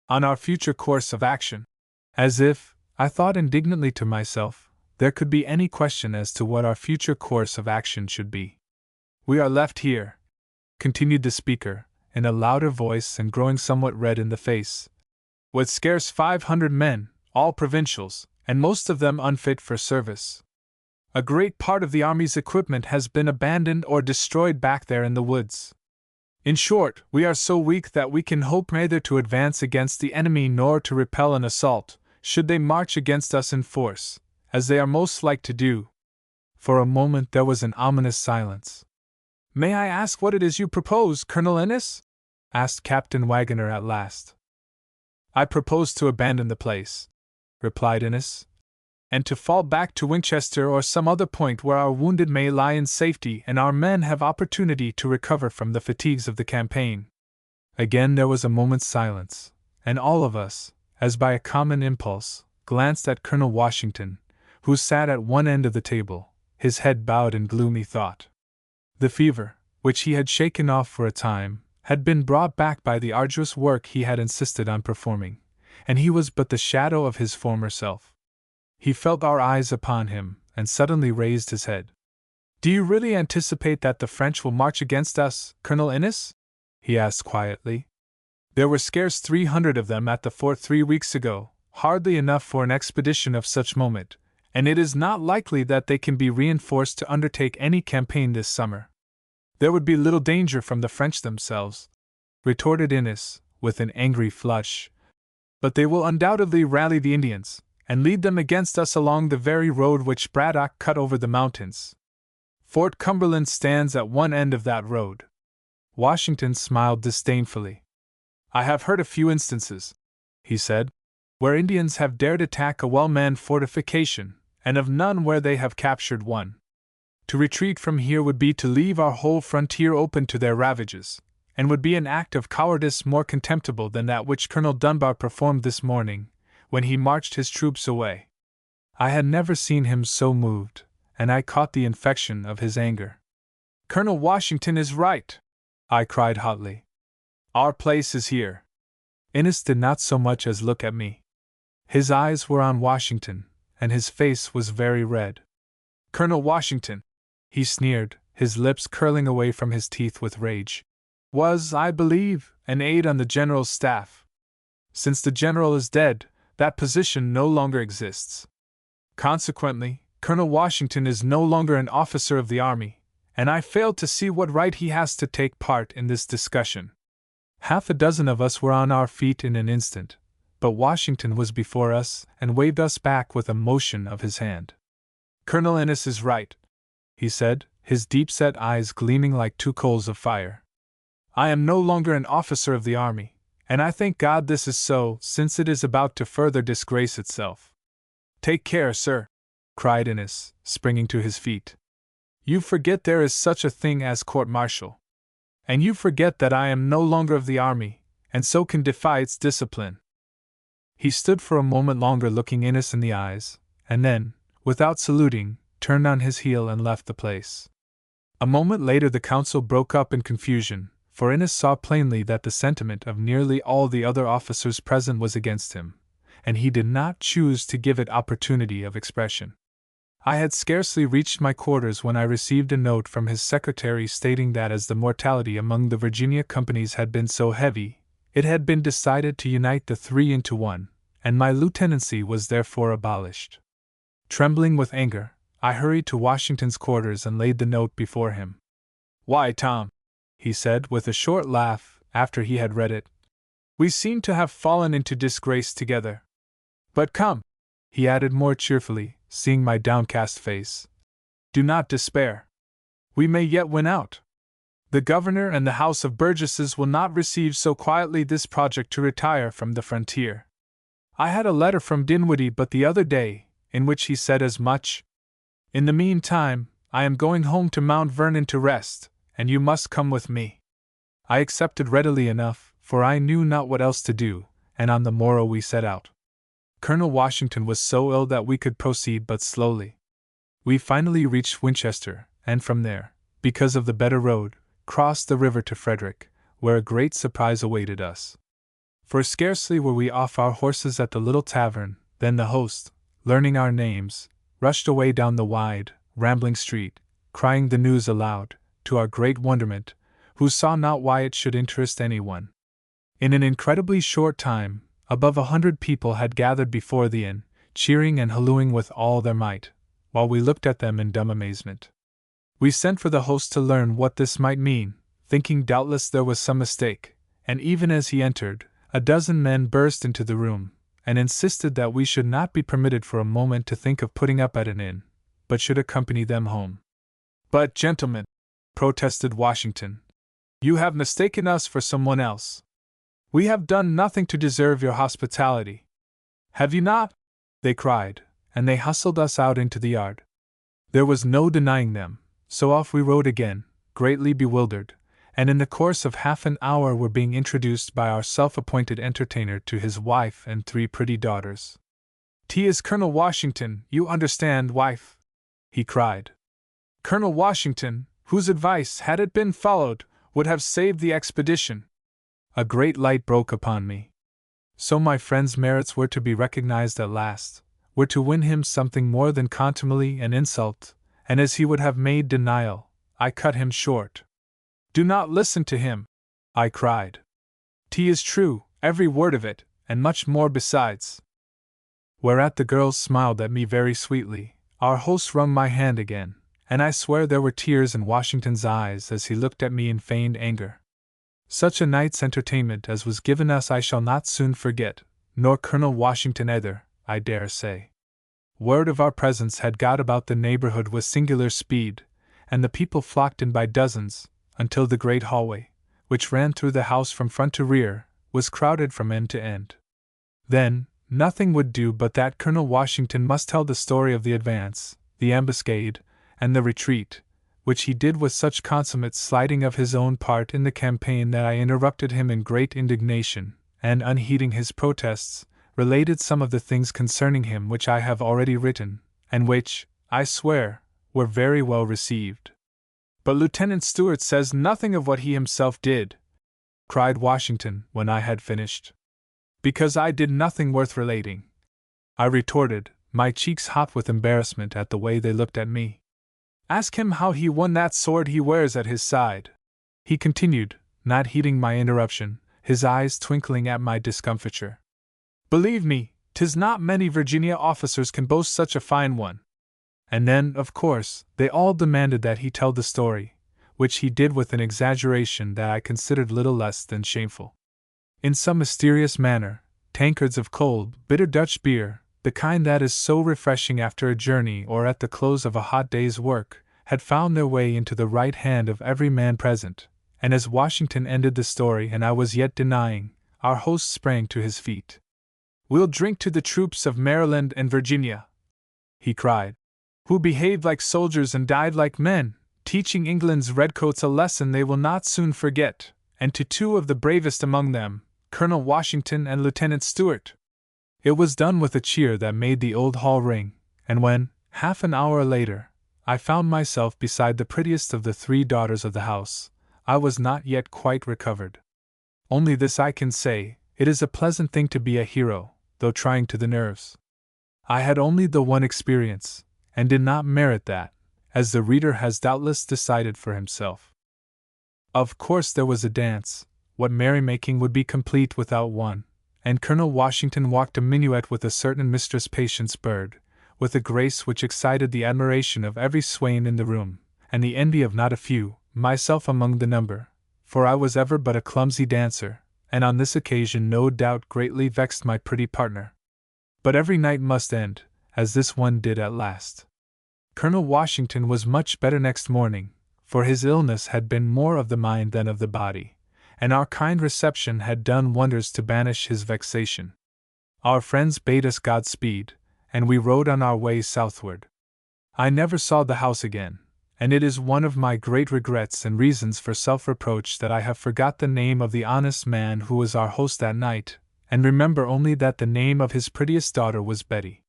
[SPEAKER 1] on our future course of action. As if, I thought indignantly to myself, there could be any question as to what our future course of action should be. We are left here, continued the speaker, in a louder voice and growing somewhat red in the face, with scarce 500 men, all provincials, and most of them unfit for service. A great part of the army's equipment has been abandoned or destroyed back there in the woods. In short, we are so weak that we can hope neither to advance against the enemy nor to repel an assault, should they march against us in force, as they are most like to do. For a moment there was an ominous silence. "May I ask what it is you propose, Colonel Innes?" asked Captain Wagoner at last. "I propose to abandon the place," replied Innes, "and to fall back to Winchester or some other point where our wounded may lie in safety and our men have opportunity to recover from the fatigues of the campaign." Again there was a moment's silence, and all of us, as by a common impulse, glanced at Colonel Washington, who sat at one end of the table, his head bowed in gloomy thought. The fever, which he had shaken off for a time, had been brought back by the arduous work he had insisted on performing, and he was but the shadow of his former self. He felt our eyes upon him, and suddenly raised his head. "Do you really anticipate that the French will march against us, Colonel Innes?" he asked quietly. "There were scarce 300 of them at the fort 3 weeks ago, hardly enough for an expedition of such moment, and it is not likely that they can be reinforced to undertake any campaign this summer." "There would be little danger from the French themselves," retorted Innes, with an angry flush, "but they will undoubtedly rally the Indians, and lead them against us along the very road which Braddock cut over the mountains. Fort Cumberland stands at one end of that road." Washington smiled disdainfully. "I have heard a few instances," he said, "where Indians have dared attack a well-manned fortification, and of none where they have captured one. To retreat from here would be to leave our whole frontier open to their ravages, and would be an act of cowardice more contemptible than that which Colonel Dunbar performed this morning, when he marched his troops away." I had never seen him so moved, and I caught the infection of his anger. "Colonel Washington is right," I cried hotly. "Our place is here." Innes did not so much as look at me. His eyes were on Washington, and his face was very red. "Colonel Washington," he sneered, his lips curling away from his teeth with rage, "was, I believe, an aide on the general's staff. Since the general is dead, that position no longer exists. Consequently, Colonel Washington is no longer an officer of the army, and I fail to see what right he has to take part in this discussion." Half a dozen of us were on our feet in an instant, but Washington was before us and waved us back with a motion of his hand. "Colonel Innes is right," he said, his deep-set eyes gleaming like two coals of fire. "I am no longer an officer of the army, and I thank God this is so, since it is about to further disgrace itself." "Take care, sir," cried Innes, springing to his feet. "You forget there is such a thing as court-martial. And you forget that I am no longer of the army, and so can defy its discipline." He stood for a moment longer looking Innes in the eyes, and then, without saluting, turned on his heel and left the place. A moment later the council broke up in confusion, for Innes saw plainly that the sentiment of nearly all the other officers present was against him, and he did not choose to give it opportunity of expression. I had scarcely reached my quarters when I received a note from his secretary stating that as the mortality among the Virginia companies had been so heavy, it had been decided to unite the three into one, and my lieutenancy was therefore abolished. Trembling with anger, I hurried to Washington's quarters and laid the note before him. "Why, Tom," he said with a short laugh after he had read it, We seem to have fallen into disgrace together. But come, he added more cheerfully, seeing my downcast face. Do not despair. We may yet win out. The governor and the House of Burgesses will not receive so quietly this project to retire from the frontier. I had a letter from Dinwiddie but the other day, in which he said as much. In the meantime, I am going home to Mount Vernon to rest, and you must come with me. I accepted readily enough, for I knew not what else to do, and on the morrow we set out. Colonel Washington was so ill that we could proceed but slowly. We finally reached Winchester, and from there, because of the better road, crossed the river to Frederick, where a great surprise awaited us. For scarcely were we off our horses at the little tavern, than the host, learning our names, rushed away down the wide, rambling street, crying the news aloud, to our great wonderment, who saw not why it should interest anyone. In an incredibly short time, above 100 people had gathered before the inn, cheering and hallooing with all their might, while we looked at them in dumb amazement. We sent for the host to learn what this might mean, thinking doubtless there was some mistake, and even as he entered, a dozen men burst into the room, and insisted that we should not be permitted for a moment to think of putting up at an inn, but should accompany them home. But, gentlemen, protested Washington, you have mistaken us for someone else. We have done nothing to deserve your hospitality. Have you not? They cried, and they hustled us out into the yard. There was no denying them, so off we rode again, greatly bewildered, and in the course of half an hour were being introduced by our self-appointed entertainer to his wife and 3 pretty daughters. "'T is Colonel Washington, you understand, wife," he cried. "Colonel Washington, whose advice, had it been followed, would have saved the expedition." A great light broke upon me. So my friend's merits were to be recognized at last, were to win him something more than contumely and insult, and as he would have made denial, I cut him short. "Do not listen to him," I cried. "'T is true, every word of it, and much more besides." Whereat the girls smiled at me very sweetly, our host wrung my hand again, and I swear there were tears in Washington's eyes as he looked at me in feigned anger. Such a night's entertainment as was given us I shall not soon forget, nor Colonel Washington either, I dare say. Word of our presence had got about the neighborhood with singular speed, and the people flocked in by dozens, until the great hallway, which ran through the house from front to rear, was crowded from end to end. Then, nothing would do but that Colonel Washington must tell the story of the advance, the ambuscade, and the retreat, which he did with such consummate sliding of his own part in the campaign that I interrupted him in great indignation, and unheeding his protests, related some of the things concerning him which I have already written, and which, I swear, were very well received. "But Lieutenant Stewart says nothing of what he himself did," cried Washington when I had finished. "Because I did nothing worth relating," I retorted, my cheeks hot with embarrassment at the way they looked at me. "Ask him how he won that sword he wears at his side," he continued, not heeding my interruption, his eyes twinkling at my discomfiture. "Believe me, 'tis not many Virginia officers can boast such a fine one." And then, of course, they all demanded that he tell the story, which he did with an exaggeration that I considered little less than shameful. In some mysterious manner, tankards of cold, bitter Dutch beer, the kind that is so refreshing after a journey or at the close of a hot day's work, had found their way into the right hand of every man present, and as Washington ended the story and I was yet denying, our host sprang to his feet. "We'll drink to the troops of Maryland and Virginia," he cried, "who behaved like soldiers and died like men, teaching England's redcoats a lesson they will not soon forget, and to 2 of the bravest among them, Colonel Washington and Lieutenant Stewart." It was done with a cheer that made the old hall ring, and when, half an hour later, I found myself beside the prettiest of the 3 daughters of the house, I was not yet quite recovered. Only this I can say, it is a pleasant thing to be a hero, though trying to the nerves. I had only the one experience, and did not merit that, as the reader has doubtless decided for himself. Of course there was a dance, what merrymaking would be complete without one, and Colonel Washington walked a minuet with a certain Mistress Patience Bird, with a grace which excited the admiration of every swain in the room, and the envy of not a few, myself among the number, for I was ever but a clumsy dancer, and on this occasion no doubt greatly vexed my pretty partner. But every night must end, as this one did at last. Colonel Washington was much better next morning, for his illness had been more of the mind than of the body, and our kind reception had done wonders to banish his vexation. Our friends bade us Godspeed, and we rode on our way southward. I never saw the house again, and it is one of my great regrets and reasons for self-reproach that I have forgot the name of the honest man who was our host that night, and remember only that the name of his prettiest daughter was Betty.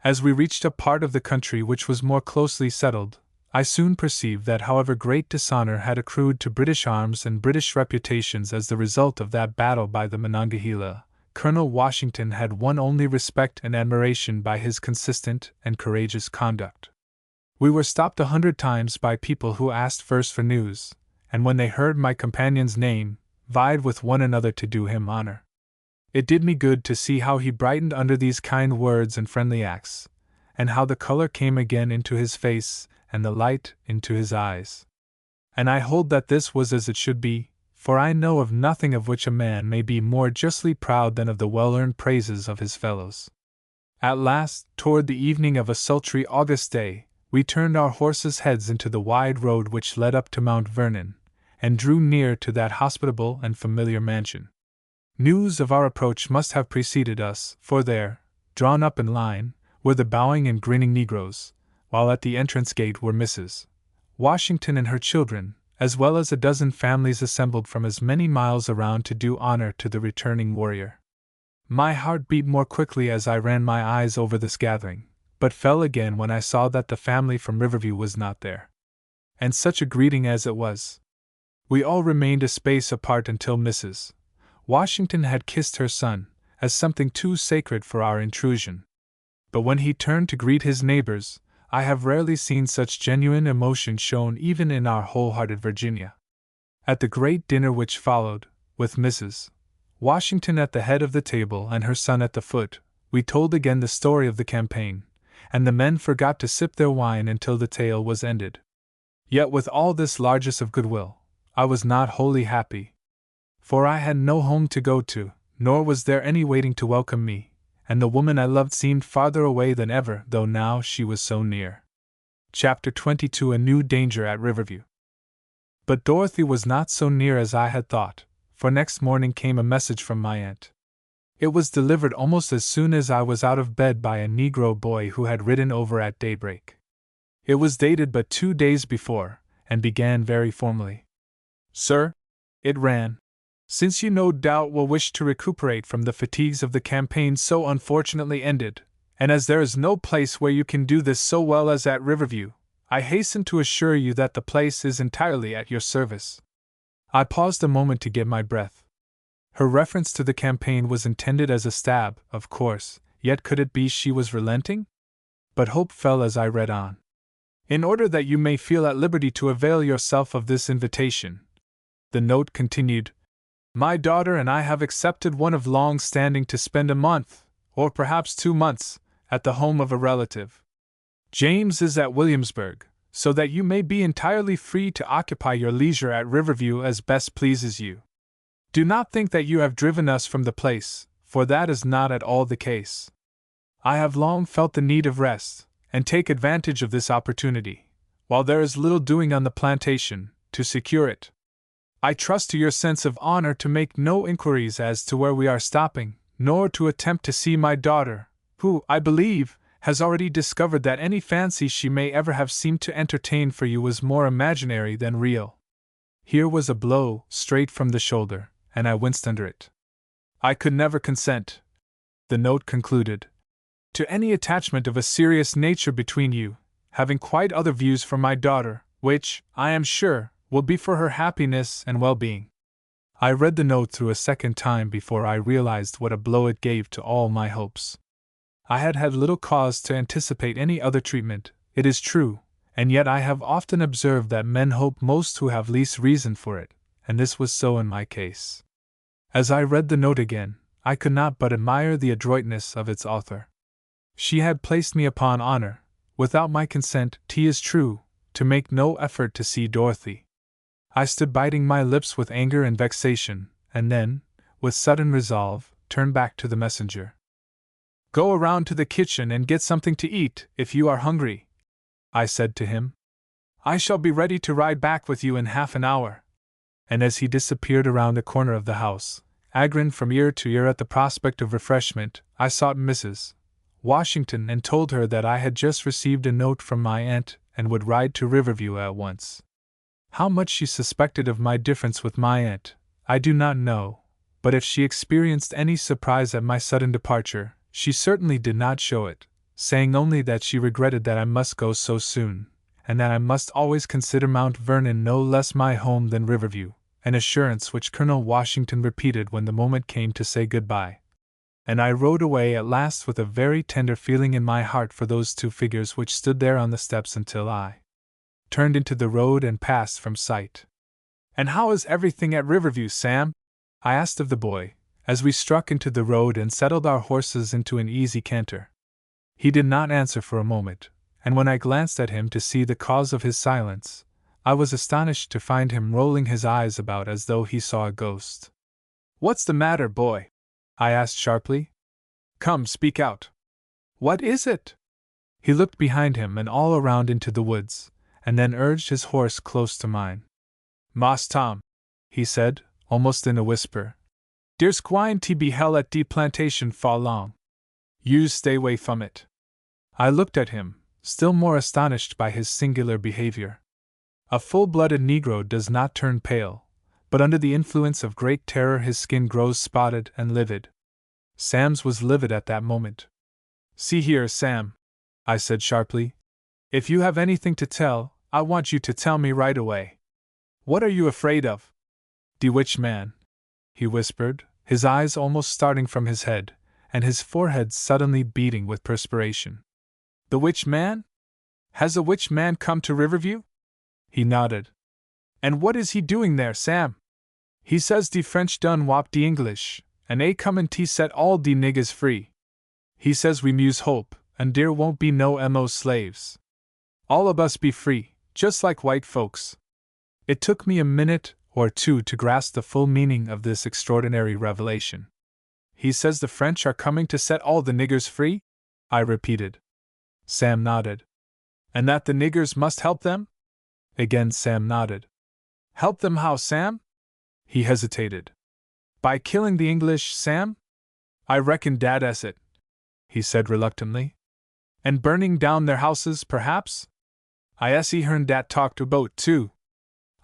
[SPEAKER 1] As we reached a part of the country which was more closely settled, I soon perceived that however great dishonor had accrued to British arms and British reputations as the result of that battle by the Monongahela, Colonel Washington had won only respect and admiration by his consistent and courageous conduct. We were stopped 100 times by people who asked first for news, and when they heard my companion's name, vied with one another to do him honor. It did me good to see how he brightened under these kind words and friendly acts, and how the color came again into his face and the light into his eyes. And I hold that this was as it should be, for I know of nothing of which a man may be more justly proud than of the well-earned praises of his fellows. At last, toward the evening of a sultry August day, we turned our horses' heads into the wide road which led up to Mount Vernon, and drew near to that hospitable and familiar mansion. News of our approach must have preceded us, for there, drawn up in line, were the bowing and grinning negroes, while at the entrance gate were Mrs. Washington and her children, as well as a dozen families assembled from as many miles around to do honor to the returning warrior. My heart beat more quickly as I ran my eyes over this gathering, but fell again when I saw that the family from Riverview was not there. And such a greeting as it was! We all remained a space apart until Mrs. Washington had kissed her son, as something too sacred for our intrusion. But when he turned to greet his neighbors, I have rarely seen such genuine emotion shown even in our wholehearted Virginia. At the great dinner which followed, with Mrs. Washington at the head of the table and her son at the foot, we told again the story of the campaign, and the men forgot to sip their wine until the tale was ended. Yet with all this largesse of goodwill, I was not wholly happy. For I had no home to go to, nor was there any waiting to welcome me, and the woman I loved seemed farther away than ever, though now she was so near. Chapter 22 A New Danger at Riverview. But Dorothy was not so near as I had thought, for next morning came a message from my aunt. It was delivered almost as soon as I was out of bed by a Negro boy who had ridden over at daybreak. It was dated but 2 days before, and began very formally. Sir, it ran, since you no doubt will wish to recuperate from the fatigues of the campaign so unfortunately ended, and as there is no place where you can do this so well as at Riverview, I hasten to assure you that the place is entirely at your service. I paused a moment to get my breath. Her reference to the campaign was intended as a stab, of course, yet could it be she was relenting? But hope fell as I read on. In order that you may feel at liberty to avail yourself of this invitation, the note continued, my daughter and I have accepted one of long standing to spend a month, or perhaps 2 months, at the home of a relative. James is at Williamsburg, so that you may be entirely free to occupy your leisure at Riverview as best pleases you. Do not think that you have driven us from the place, for that is not at all the case. I have long felt the need of rest, and take advantage of this opportunity, while there is little doing on the plantation, to secure it. I trust to your sense of honor to make no inquiries as to where we are stopping, nor to attempt to see my daughter, who, I believe, has already discovered that any fancy she may ever have seemed to entertain for you was more imaginary than real. Here was a blow, straight from the shoulder, and I winced under it. I could never consent, the note concluded, to any attachment of a serious nature between you, having quite other views for my daughter, which, I am sure, will be for her happiness and well-being. I read the note through a second time before I realized what a blow it gave to all my hopes. I had had little cause to anticipate any other treatment, it is true, and yet I have often observed that men hope most who have least reason for it, and this was so in my case. As I read the note again, I could not but admire the adroitness of its author. She had placed me upon honor, without my consent, 'tis true, to make no effort to see Dorothy. I stood biting my lips with anger and vexation, and then, with sudden resolve, turned back to the messenger. "Go around to the kitchen and get something to eat, if you are hungry," I said to him. "I shall be ready to ride back with you in half an hour." And as he disappeared around the corner of the house, chagrin from ear to ear at the prospect of refreshment, I sought Mrs. Washington and told her that I had just received a note from my aunt and would ride to Riverview at once. How much she suspected of my difference with my aunt, I do not know, but if she experienced any surprise at my sudden departure, she certainly did not show it, saying only that she regretted that I must go so soon, and that I must always consider Mount Vernon no less my home than Riverview, an assurance which Colonel Washington repeated when the moment came to say goodbye. And I rode away at last with a very tender feeling in my heart for those two figures which stood there on the steps until I turned into the road and passed from sight. "And how is everything at Riverview, Sam?" I asked of the boy, as we struck into the road and settled our horses into an easy canter. He did not answer for a moment, and when I glanced at him to see the cause of his silence, I was astonished to find him rolling his eyes about as though he saw a ghost. "What's the matter, boy?" I asked sharply. "Come, speak out. What is it?" He looked behind him and all around into the woods, and then urged his horse close to mine. "Moss Tom," he said, almost in a whisper, "dere's gwine to be hell at de plantation 'fore long. Yous stay away from it." I looked at him, still more astonished by his singular behavior. A full-blooded Negro does not turn pale, but under the influence of great terror his skin grows spotted and livid. Sam's was livid at that moment. "See here, Sam," I said sharply. "If you have anything to tell, I want you to tell me right away. What are you afraid of?" "De witch man," he whispered, his eyes almost starting from his head, and his forehead suddenly beading with perspiration. "The witch man? Has a witch man come to Riverview?" He nodded. "And what is he doing there, Sam?" "He says de French done wop de English, and a comin' to set all de niggers free. He says we muse hope, and dere won't be no mo slaves. All of us be free, just like white folks." It took me a minute or two to grasp the full meaning of this extraordinary revelation. "He says the French are coming to set all the niggers free?" I repeated. Sam nodded. "And that the niggers must help them?" Again Sam nodded. "Help them how, Sam?" He hesitated. "By killing the English, Sam? I reckon dat's it," he said reluctantly. "And burning down their houses, perhaps? I see hearn dat talked about too."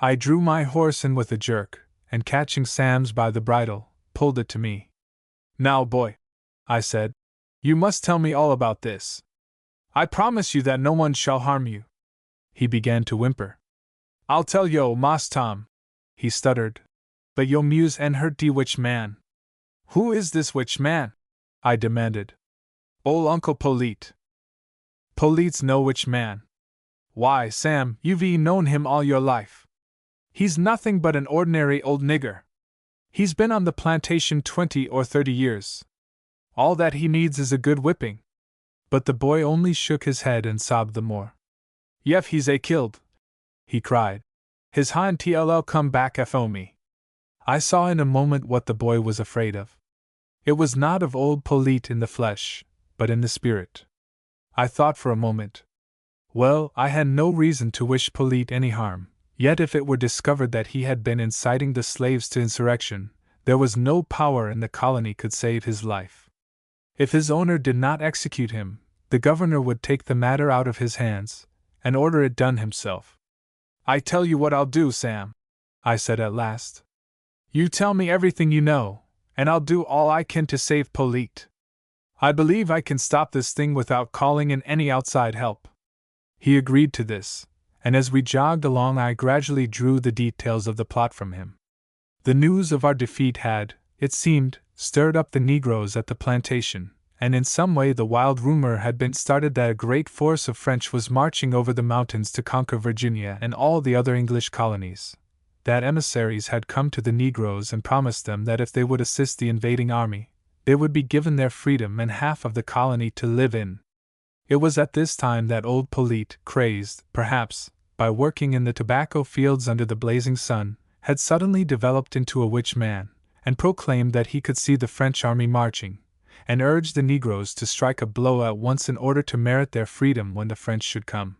[SPEAKER 1] I drew my horse in with a jerk, and catching Sam's by the bridle, pulled it to me. "Now, boy," I said, "you must tell me all about this. I promise you that no one shall harm you." He began to whimper. "I'll tell yo, Moss Tom," he stuttered, "but yo muse and hurt de witch man." "Who is this witch man?" I demanded. "Ol' Uncle Polite." "Polite's no witch man. Why, Sam, you've known him all your life. He's nothing but an ordinary old nigger. He's been on the plantation 20 or 30 years. All that he needs is a good whipping." But the boy only shook his head and sobbed the more. "Yef, he's a killed," he cried. "His hind tll come back fo me." I saw in a moment what the boy was afraid of. It was not of old Polite in the flesh, but in the spirit. I thought for a moment. Well, I had no reason to wish Polite any harm, yet if it were discovered that he had been inciting the slaves to insurrection, there was no power in the colony could save his life. If his owner did not execute him, the governor would take the matter out of his hands, and order it done himself. "I tell you what I'll do, Sam," I said at last. "You tell me everything you know, and I'll do all I can to save Polite. I believe I can stop this thing without calling in any outside help." He agreed to this, and as we jogged along I gradually drew the details of the plot from him. The news of our defeat had, it seemed, stirred up the Negroes at the plantation, and in some way the wild rumor had been started that a great force of French was marching over the mountains to conquer Virginia and all the other English colonies, that emissaries had come to the Negroes and promised them that if they would assist the invading army, they would be given their freedom and half of the colony to live in. It was at this time that old Polite, crazed, perhaps, by working in the tobacco fields under the blazing sun, had suddenly developed into a witch man, and proclaimed that he could see the French army marching, and urged the Negroes to strike a blow at once in order to merit their freedom when the French should come.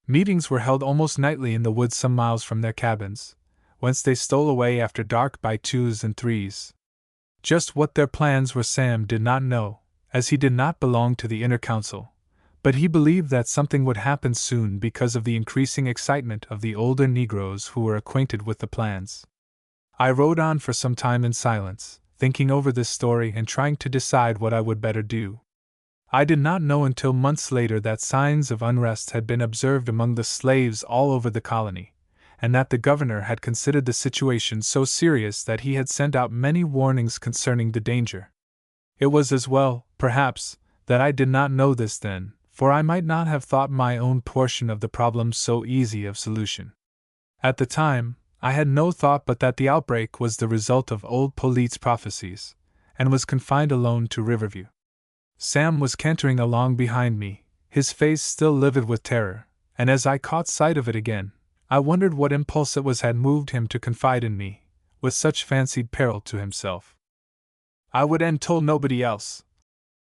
[SPEAKER 1] Meetings were held almost nightly in the woods some miles from their cabins, whence they stole away after dark by twos and threes. Just what their plans were Sam did not know, as he did not belong to the inner council, but he believed that something would happen soon because of the increasing excitement of the older Negroes who were acquainted with the plans. I rode on for some time in silence, thinking over this story and trying to decide what I would better do. I did not know until months later that signs of unrest had been observed among the slaves all over the colony, and that the governor had considered the situation so serious that he had sent out many warnings concerning the danger. It was as well, perhaps, that I did not know this then, for I might not have thought my own portion of the problem so easy of solution. At the time, I had no thought but that the outbreak was the result of old Polite's prophecies, and was confined alone to Riverview. Sam was cantering along behind me, his face still livid with terror, and as I caught sight of it again, I wondered what impulse it was had moved him to confide in me, with such fancied peril to himself. "I would and told nobody else,"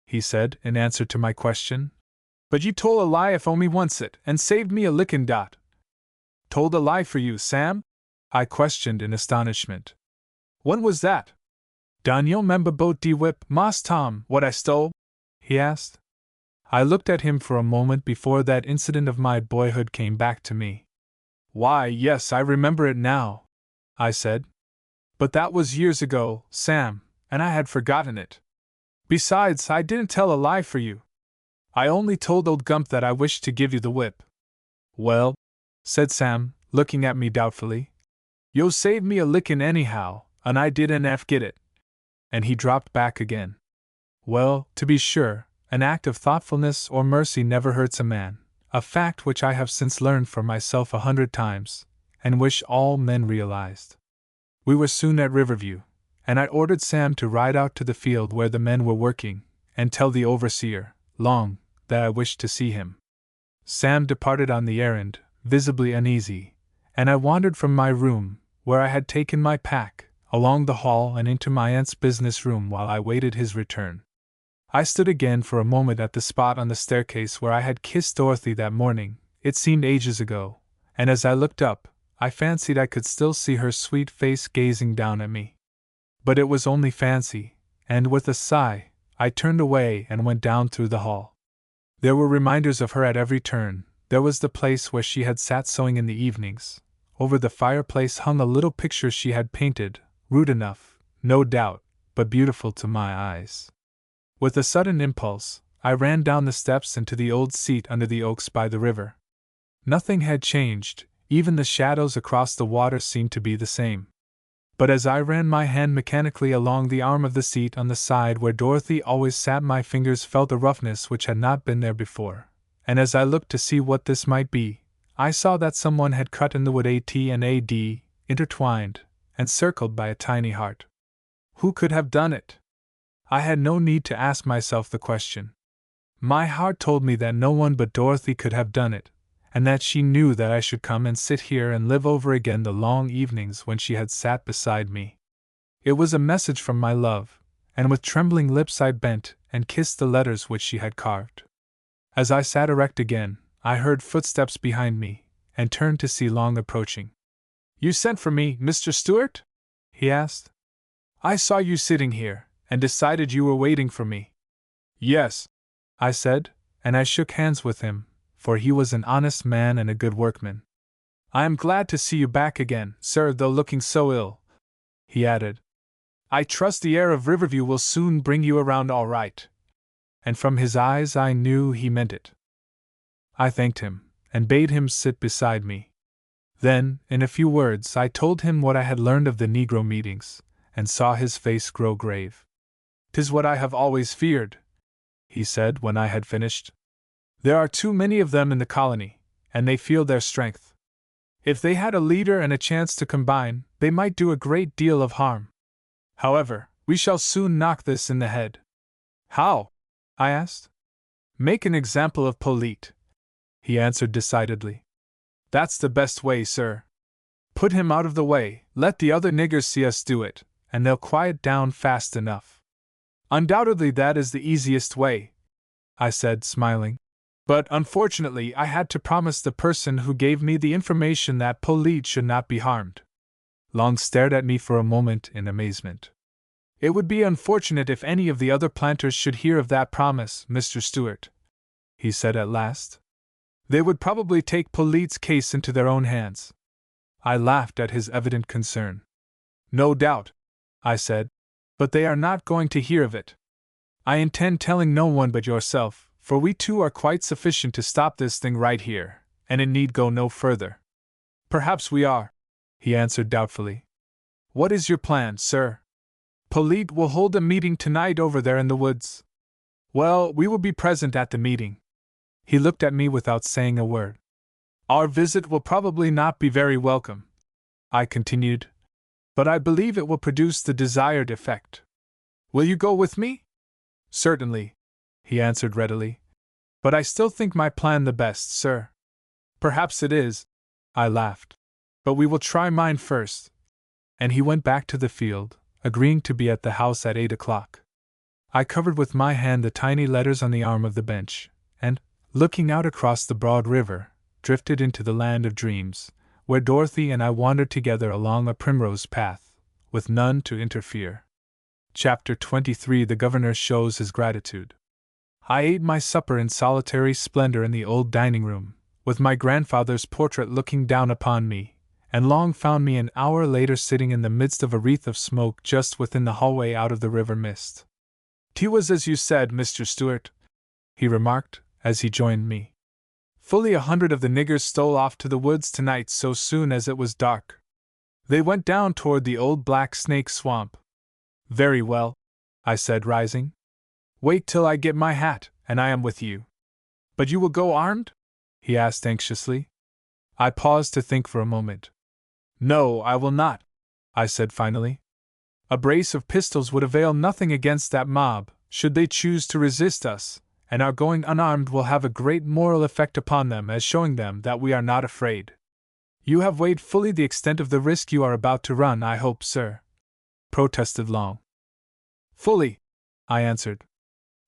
[SPEAKER 1] he said, in answer to my question. "But you told a lie if only once it, and saved me a lickin' dot." "Told a lie for you, Sam?" I questioned in astonishment. "When was that?" "Don yo 'member boat de whip, Moss Tom, what I stole?" he asked. I looked at him for a moment before that incident of my boyhood came back to me. "Why, yes, I remember it now," I said. "But that was years ago, Sam, and I had forgotten it. Besides, I didn't tell a lie for you. I only told old Gump that I wished to give you the whip." "Well," said Sam, looking at me doubtfully, "yo saved me a lickin' anyhow, and I didn't get it." And he dropped back again. Well, to be sure, an act of thoughtfulness or mercy never hurts a man, a fact which I have since learned for myself 100 times, and wish all men realized. We were soon at Riverview, and I ordered Sam to ride out to the field where the men were working, and tell the overseer, Long, that I wished to see him. Sam departed on the errand, visibly uneasy, and I wandered from my room, where I had taken my pack, along the hall and into my aunt's business room while I waited his return. I stood again for a moment at the spot on the staircase where I had kissed Dorothy that morning. It seemed ages ago, and as I looked up, I fancied I could still see her sweet face gazing down at me. But it was only fancy, and with a sigh, I turned away and went down through the hall. There were reminders of her at every turn. There was the place where she had sat sewing in the evenings. Over the fireplace hung a little picture she had painted, rude enough, no doubt, but beautiful to my eyes. With a sudden impulse, I ran down the steps and to the old seat under the oaks by the river. Nothing had changed, even the shadows across the water seemed to be the same. But as I ran my hand mechanically along the arm of the seat on the side where Dorothy always sat, my fingers felt a roughness which had not been there before, and as I looked to see what this might be, I saw that someone had cut in the wood AT and AD, intertwined, and circled by a tiny heart. Who could have done it? I had no need to ask myself the question. My heart told me that no one but Dorothy could have done it, and that she knew that I should come and sit here and live over again the long evenings when she had sat beside me. It was a message from my love, and with trembling lips I bent and kissed the letters which she had carved. As I sat erect again, I heard footsteps behind me, and turned to see Long approaching. "You sent for me, Mr. Stewart?" he asked. "I saw you sitting here, and decided you were waiting for me." "Yes," I said, and I shook hands with him, for he was an honest man and a good workman. "I am glad to see you back again, sir, though looking so ill," he added. "I trust the air of Riverview will soon bring you around all right." And from his eyes I knew he meant it. I thanked him, and bade him sit beside me. Then, in a few words, I told him what I had learned of the Negro meetings, and saw his face grow grave. "'Tis what I have always feared," he said when I had finished. "There are too many of them in the colony, and they feel their strength. If they had a leader and a chance to combine, they might do a great deal of harm. However, we shall soon knock this in the head." "How?" I asked. "Make an example of Polite," he answered decidedly. "That's the best way, sir. Put him out of the way, let the other niggers see us do it, and they'll quiet down fast enough. Undoubtedly that is the easiest way, I said, smiling. But unfortunately I had to promise the person who gave me the information that Polite should not be harmed. Long stared at me for a moment in amazement. It would be unfortunate if any of the other planters should hear of that promise, Mr. Stewart, he said at last. They would probably take Polite's case into their own hands. I laughed at his evident concern. No doubt, I said, but they are not going to hear of it. I intend telling no one but yourself, for we two are quite sufficient to stop this thing right here, and it need go no further. Perhaps we are, he answered doubtfully. What is your plan, sir? Polite will hold a meeting tonight over there in the woods. Well, we will be present at the meeting. He looked at me without saying a word. Our visit will probably not be very welcome, I continued, but I believe it will produce the desired effect. Will you go with me? Certainly, he answered readily. But I still think my plan the best, sir. Perhaps it is, I laughed. But we will try mine first. And he went back to the field, agreeing to be at the house at 8 o'clock. I covered with my hand the tiny letters on the arm of the bench, and, looking out across the broad river, drifted into the land of dreams, where Dorothy and I wandered together along a primrose path, with none to interfere. Chapter 23 The Governor Shows His Gratitude. I ate my supper in solitary splendor in the old dining room, with my grandfather's portrait looking down upon me, and Long found me an hour later sitting in the midst of a wreath of smoke just within the hallway out of the river mist. "'Tea was as you said, Mr. Stewart,' he remarked, as he joined me. "'Fully 100 of the niggers stole off to the woods tonight so soon as it was dark. They went down toward the old Black Snake Swamp.' "'Very well,' I said, rising. "'Wait till I get my hat, and I am with you.' "'But you will go armed?' he asked anxiously. I paused to think for a moment. "'No, I will not,' I said finally. "'A brace of pistols would avail nothing against that mob, should they choose to resist us, and our going unarmed will have a great moral effect upon them as showing them that we are not afraid.' "'You have weighed fully the extent of the risk you are about to run, I hope, sir,' protested Long. "'Fully,' I answered.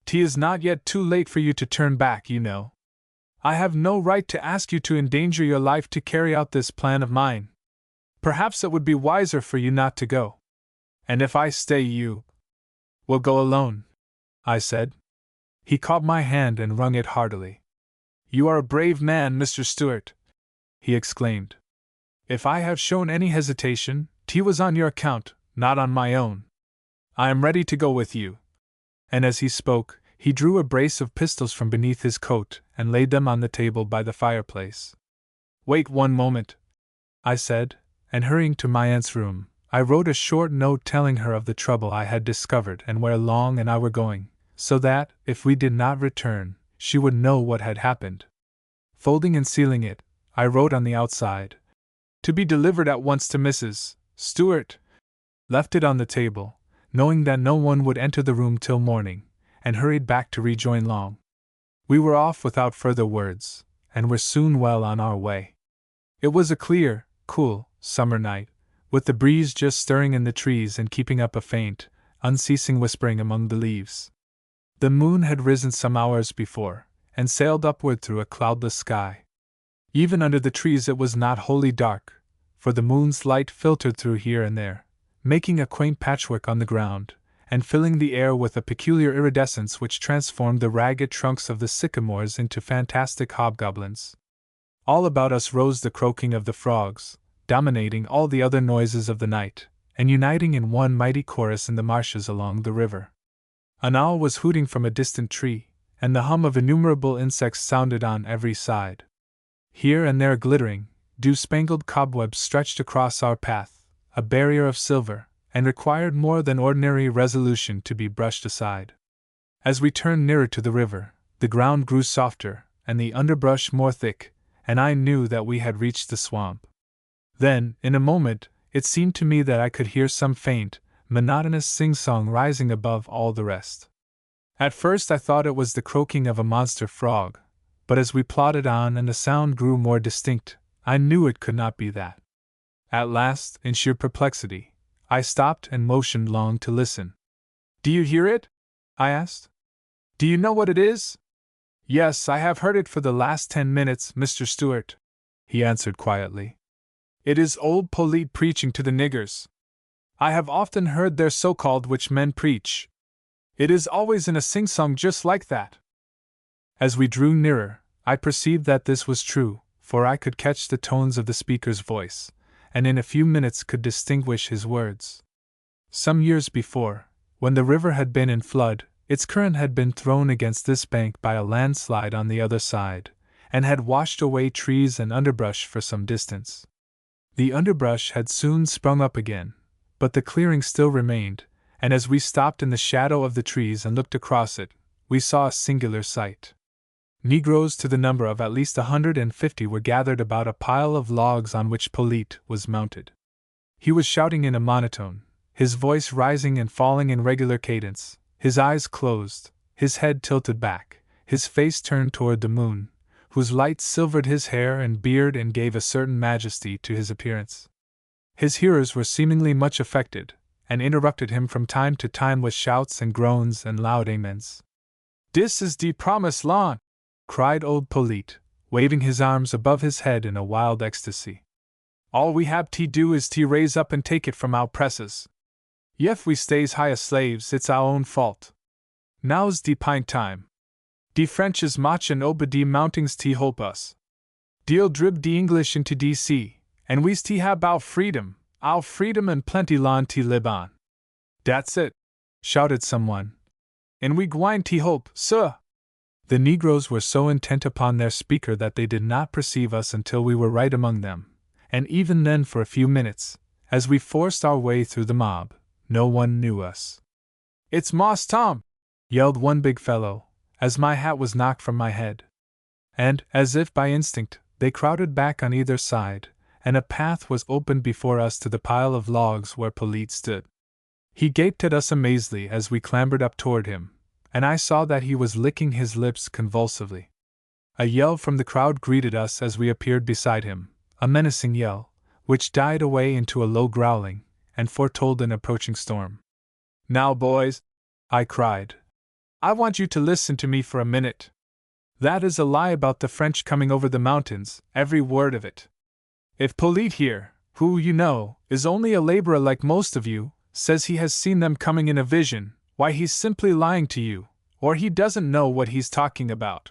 [SPEAKER 1] "''Tis not yet too late for you to turn back, you know. I have no right to ask you to endanger your life to carry out this plan of mine. Perhaps it would be wiser for you not to go. And if I stay, you will go alone,' I said. He caught my hand and wrung it heartily. "'You are a brave man, Mr. Stewart,' he exclaimed. "'If I have shown any hesitation, 'twas on your account, not on my own. I am ready to go with you.' And as he spoke, he drew a brace of pistols from beneath his coat and laid them on the table by the fireplace. "'Wait one moment,' I said, and hurrying to my aunt's room, I wrote a short note telling her of the trouble I had discovered and where Long and I were going, so that, if we did not return, she would know what had happened. Folding and sealing it, I wrote on the outside, "To be delivered at once to Mrs. Stewart." Left it on the table, knowing that no one would enter the room till morning, and hurried back to rejoin Long. We were off without further words, and were soon well on our way. It was a clear, cool, summer night, with the breeze just stirring in the trees and keeping up a faint, unceasing whispering among the leaves. The moon had risen some hours before, and sailed upward through a cloudless sky. Even under the trees it was not wholly dark, for the moon's light filtered through here and there, making a quaint patchwork on the ground, and filling the air with a peculiar iridescence which transformed the ragged trunks of the sycamores into fantastic hobgoblins. All about us rose the croaking of the frogs, dominating all the other noises of the night, and uniting in one mighty chorus in the marshes along the river. An owl was hooting from a distant tree, and the hum of innumerable insects sounded on every side. Here and there glittering, dew-spangled cobwebs stretched across our path, a barrier of silver, and required more than ordinary resolution to be brushed aside. As we turned nearer to the river, the ground grew softer, and the underbrush more thick, and I knew that we had reached the swamp. Then, in a moment, it seemed to me that I could hear some faint, monotonous sing-song rising above all the rest. At first I thought it was the croaking of a monster frog, but as we plodded on and the sound grew more distinct, I knew it could not be that. At last, in sheer perplexity, I stopped and motioned Long to listen. Do you hear it? I asked. Do you know what it is? Yes, I have heard it for the last 10 minutes, Mr. Stewart, he answered quietly. It is old Polite preaching to the niggers. I have often heard their so-called witch men preach. It is always in a sing-song just like that. As we drew nearer, I perceived that this was true, for I could catch the tones of the speaker's voice, and in a few minutes could distinguish his words. Some years before, when the river had been in flood, its current had been thrown against this bank by a landslide on the other side, and had washed away trees and underbrush for some distance. The underbrush had soon sprung up again, but the clearing still remained, and as we stopped in the shadow of the trees and looked across it, we saw a singular sight. Negroes to the number of at least 150 were gathered about a pile of logs on which Polite was mounted. He was shouting in a monotone, his voice rising and falling in regular cadence, his eyes closed, his head tilted back, his face turned toward the moon, whose light silvered his hair and beard and gave a certain majesty to his appearance. His hearers were seemingly much affected, and interrupted him from time to time with shouts and groans and loud amens. "Dis is de promised land!" cried old Polite, waving his arms above his head in a wild ecstasy. "All we hab to do is to raise up and take it from our presses. Yef we stays high as slaves, it's our own fault. Now's de pint time. De French is marchin' ober de mountings to help us. De'll drib de English into de sea, and we's to hab our freedom and plenty land to lib on." "Dat's it!" shouted someone. "And we gwine to hope, suh!" The Negroes were so intent upon their speaker that they did not perceive us until we were right among them, and even then for a few minutes, as we forced our way through the mob, no one knew us. "It's Moss Tom!" yelled one big fellow, as my hat was knocked from my head. And, as if by instinct, they crowded back on either side, and a path was opened before us to the pile of logs where Polite stood. He gaped at us amazedly as we clambered up toward him, and I saw that he was licking his lips convulsively. A yell from the crowd greeted us as we appeared beside him, a menacing yell, which died away into a low growling, and foretold an approaching storm. "Now, boys," I cried, "I want you to listen to me for a minute. That is a lie about the French coming over the mountains, every word of it. If Polite here, who, you know, is only a laborer like most of you, says he has seen them coming in a vision, why he's simply lying to you, or he doesn't know what he's talking about.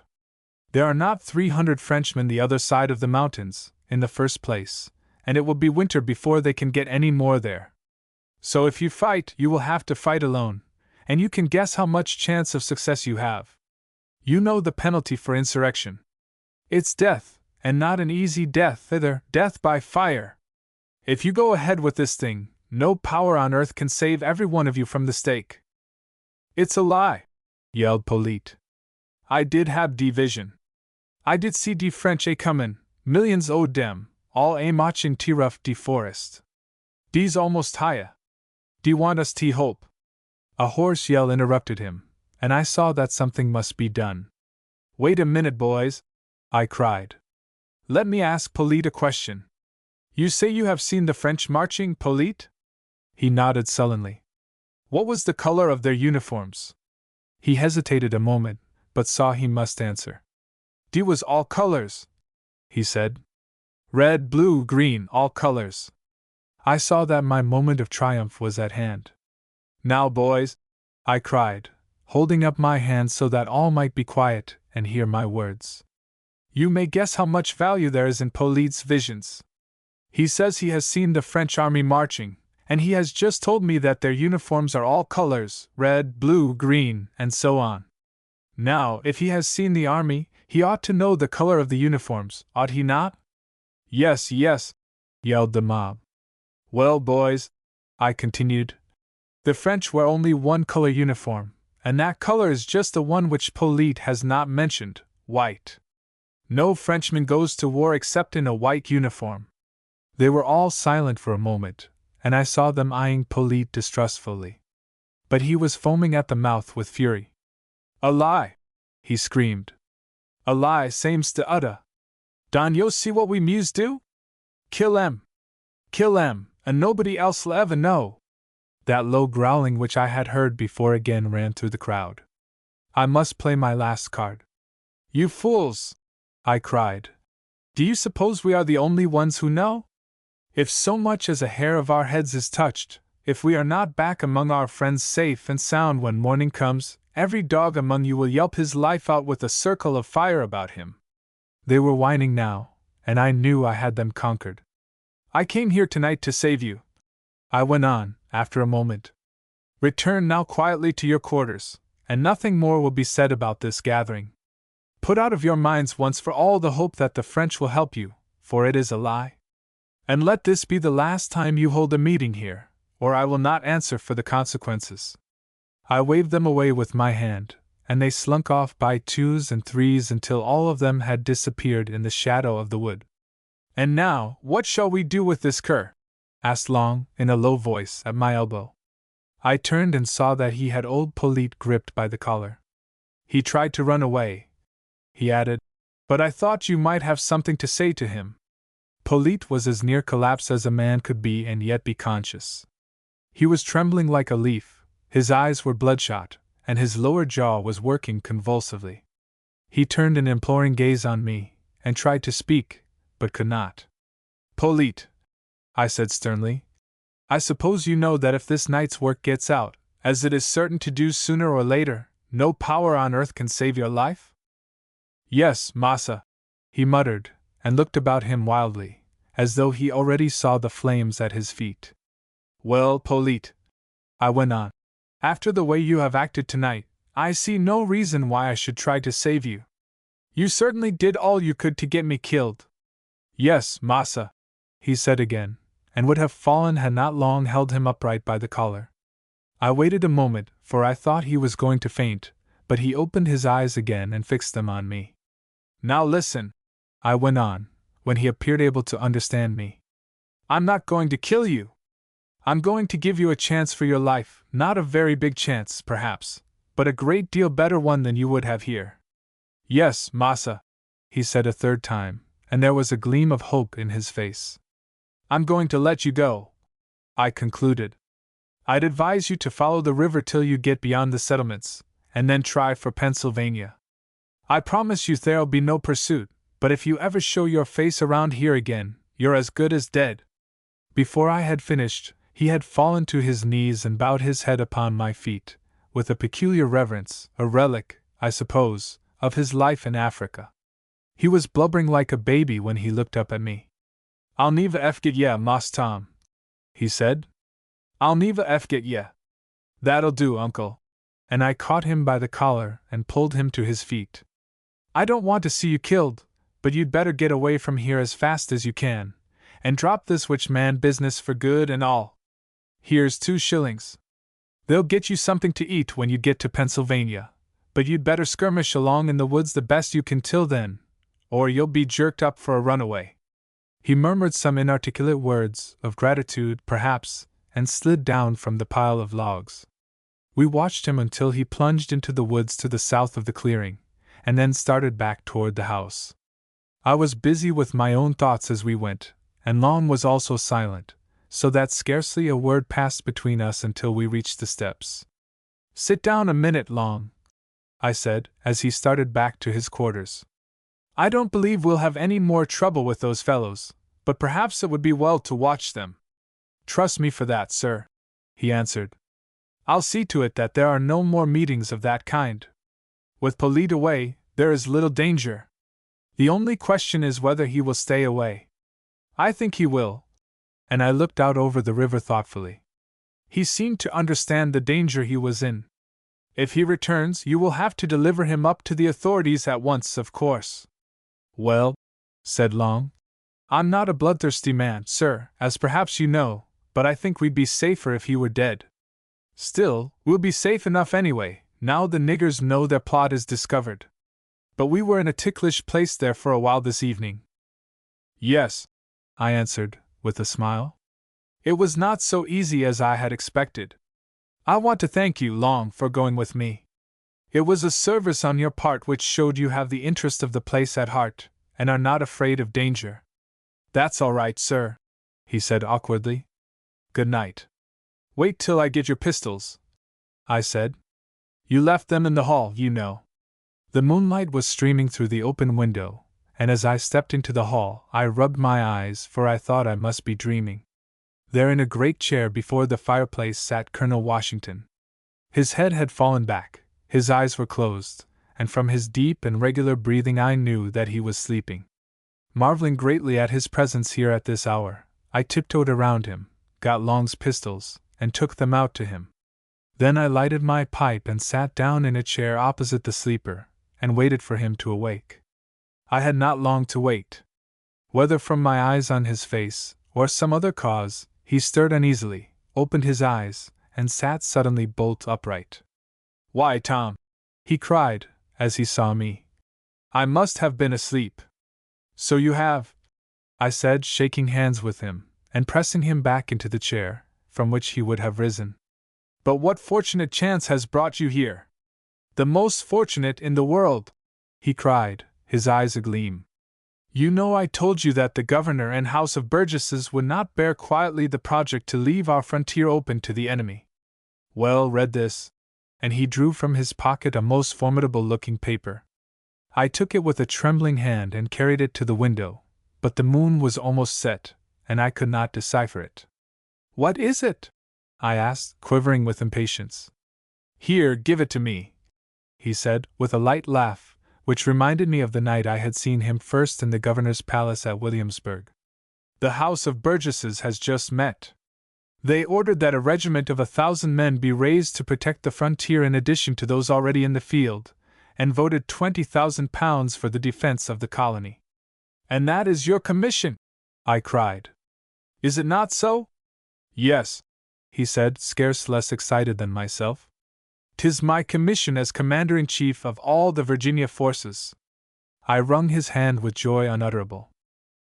[SPEAKER 1] There are not 300 Frenchmen the other side of the mountains, in the first place, and it will be winter before they can get any more there. So if you fight, you will have to fight alone, and you can guess how much chance of success you have. You know the penalty for insurrection. It's death, and not an easy death either, death by fire. If you go ahead with this thing, no power on earth can save every one of you from the stake." "It's a lie!" yelled Polite. "I did have de vision. I did see de French a comin', millions o' dem, all a marchin' rough de forest. De's almost higher. De want us to hope." A hoarse yell interrupted him, and I saw that something must be done. "Wait a minute, boys," I cried. "Let me ask Polite a question. You say you have seen the French marching, Polite?" He nodded sullenly. "What was the color of their uniforms?" He hesitated a moment, but saw he must answer. "De was all colors," he said. "Red, blue, green, all colors." I saw that my moment of triumph was at hand. "Now, boys," I cried, holding up my hand so that all might be quiet and hear my words. "You may guess how much value there is in Polite's visions. He says he has seen the French army marching, and he has just told me that their uniforms are all colors, red, blue, green, and so on. Now, if he has seen the army, he ought to know the color of the uniforms, ought he not?" "Yes, yes," yelled the mob. "Well, boys," I continued, "the French wear only one color uniform, and that color is just the one which Polite has not mentioned, white. No Frenchman goes to war except in a white uniform." They were all silent for a moment, and I saw them eyeing Polite distrustfully. But he was foaming at the mouth with fury. "A lie!" he screamed. "A lie same's to udder. Don yo see what we mus do? Kill em, and nobody else'll ever know. That low growling which I had heard before again ran through the crowd. I must play my last card. You fools! I cried. Do you suppose we are the only ones who know? If so much as a hair of our heads is touched, if we are not back among our friends safe and sound when morning comes, every dog among you will yelp his life out with a circle of fire about him. They were whining now, and I knew I had them conquered. I came here tonight to save you, I went on, after a moment. Return now quietly to your quarters, and nothing more will be said about this gathering. Put out of your minds once for all the hope that the French will help you, for it is a lie. And let this be the last time you hold a meeting here, or I will not answer for the consequences. I waved them away with my hand, and they slunk off by twos and threes until all of them had disappeared in the shadow of the wood. And now, what shall we do with this cur? Asked Long, in a low voice, at my elbow. I turned and saw that he had old Polyte gripped by the collar. He tried to run away, he added, but I thought you might have something to say to him. Polyte was as near collapse as a man could be and yet be conscious. He was trembling like a leaf, his eyes were bloodshot, and his lower jaw was working convulsively. He turned an imploring gaze on me, and tried to speak, but could not. Polyte, I said sternly, I suppose you know that if this night's work gets out, as it is certain to do sooner or later, no power on earth can save your life? Yes, massa, he muttered, and looked about him wildly, as though he already saw the flames at his feet. Well, Polyte, I went on, after the way you have acted tonight, I see no reason why I should try to save you. You certainly did all you could to get me killed. Yes, massa, he said again, and would have fallen had not Long held him upright by the collar. I waited a moment, for I thought he was going to faint, but he opened his eyes again and fixed them on me. Now listen, I went on, when he appeared able to understand me. I'm not going to kill you. I'm going to give you a chance for your life, not a very big chance, perhaps, but a great deal better one than you would have here. Yes, massa, he said a third time, and there was a gleam of hope in his face. I'm going to let you go, I concluded. I'd advise you to follow the river till you get beyond the settlements, and then try for Pennsylvania. I promise you there'll be no pursuit, but if you ever show your face around here again, you're as good as dead. Before I had finished, he had fallen to his knees and bowed his head upon my feet, with a peculiar reverence, a relic, I suppose, of his life in Africa. He was blubbering like a baby when he looked up at me. I'll neva get ya, Moss Tom, he said. I'll neva get ya. That'll do, uncle. And I caught him by the collar and pulled him to his feet. I don't want to see you killed, but you'd better get away from here as fast as you can, and drop this witch man business for good and all. Here's 2 shillings. They'll get you something to eat when you get to Pennsylvania, but you'd better skirmish along in the woods the best you can till then, or you'll be jerked up for a runaway. He murmured some inarticulate words, of gratitude, perhaps, and slid down from the pile of logs. We watched him until he plunged into the woods to the south of the clearing, and then started back toward the house. I was busy with my own thoughts as we went, and Long was also silent, so that scarcely a word passed between us until we reached the steps. Sit down a minute, Long, I said, as he started back to his quarters. I don't believe we'll have any more trouble with those fellows, but perhaps it would be well to watch them. Trust me for that, sir, he answered. I'll see to it that there are no more meetings of that kind. With Polyte away, there is little danger. The only question is whether he will stay away. I think he will. And I looked out over the river thoughtfully. He seemed to understand the danger he was in. If he returns, you will have to deliver him up to the authorities at once, of course. Well, said Long, I'm not a bloodthirsty man, sir, as perhaps you know, but I think we'd be safer if he were dead. Still, we'll be safe enough anyway, now the niggers know their plot is discovered. But we were in a ticklish place there for a while this evening. Yes, I answered, with a smile. It was not so easy as I had expected. I want to thank you, Long, for going with me. It was a service on your part which showed you have the interest of the place at heart, and are not afraid of danger. That's all right, sir, he said awkwardly. Good night. Wait till I get your pistols, I said. You left them in the hall, you know. The moonlight was streaming through the open window, and as I stepped into the hall, I rubbed my eyes, for I thought I must be dreaming. There in a great chair before the fireplace sat Colonel Washington. His head had fallen back, his eyes were closed, and from his deep and regular breathing I knew that he was sleeping. Marveling greatly at his presence here at this hour, I tiptoed around him, got Long's pistols, and took them out to him. Then I lighted my pipe and sat down in a chair opposite the sleeper, and waited for him to awake. I had not long to wait. Whether from my eyes on his face, or some other cause, he stirred uneasily, opened his eyes, and sat suddenly bolt upright. "Why, Tom!" he cried, as he saw me. "I must have been asleep." "So you have," I said, shaking hands with him, and pressing him back into the chair, from which he would have risen. "But what fortunate chance has brought you here?" "The most fortunate in the world!" he cried, his eyes agleam. "You know I told you that the governor and House of Burgesses would not bear quietly the project to leave our frontier open to the enemy. Well, read this," and he drew from his pocket a most formidable-looking paper. I took it with a trembling hand and carried it to the window, but the moon was almost set, and I could not decipher it. "What is it?" I asked, quivering with impatience. "Here, give it to me," he said, with a light laugh, which reminded me of the night I had seen him first in the governor's palace at Williamsburg. "The House of Burgesses has just met. They ordered that a regiment of 1,000 men be raised to protect the frontier in addition to those already in the field, and voted £20,000 for the defense of the colony." "And that is your commission?" I cried. "Is it not so?" "Yes," he said, scarce less excited than myself. "'Tis my commission as Commander-in-Chief of all the Virginia forces." I wrung his hand with joy unutterable.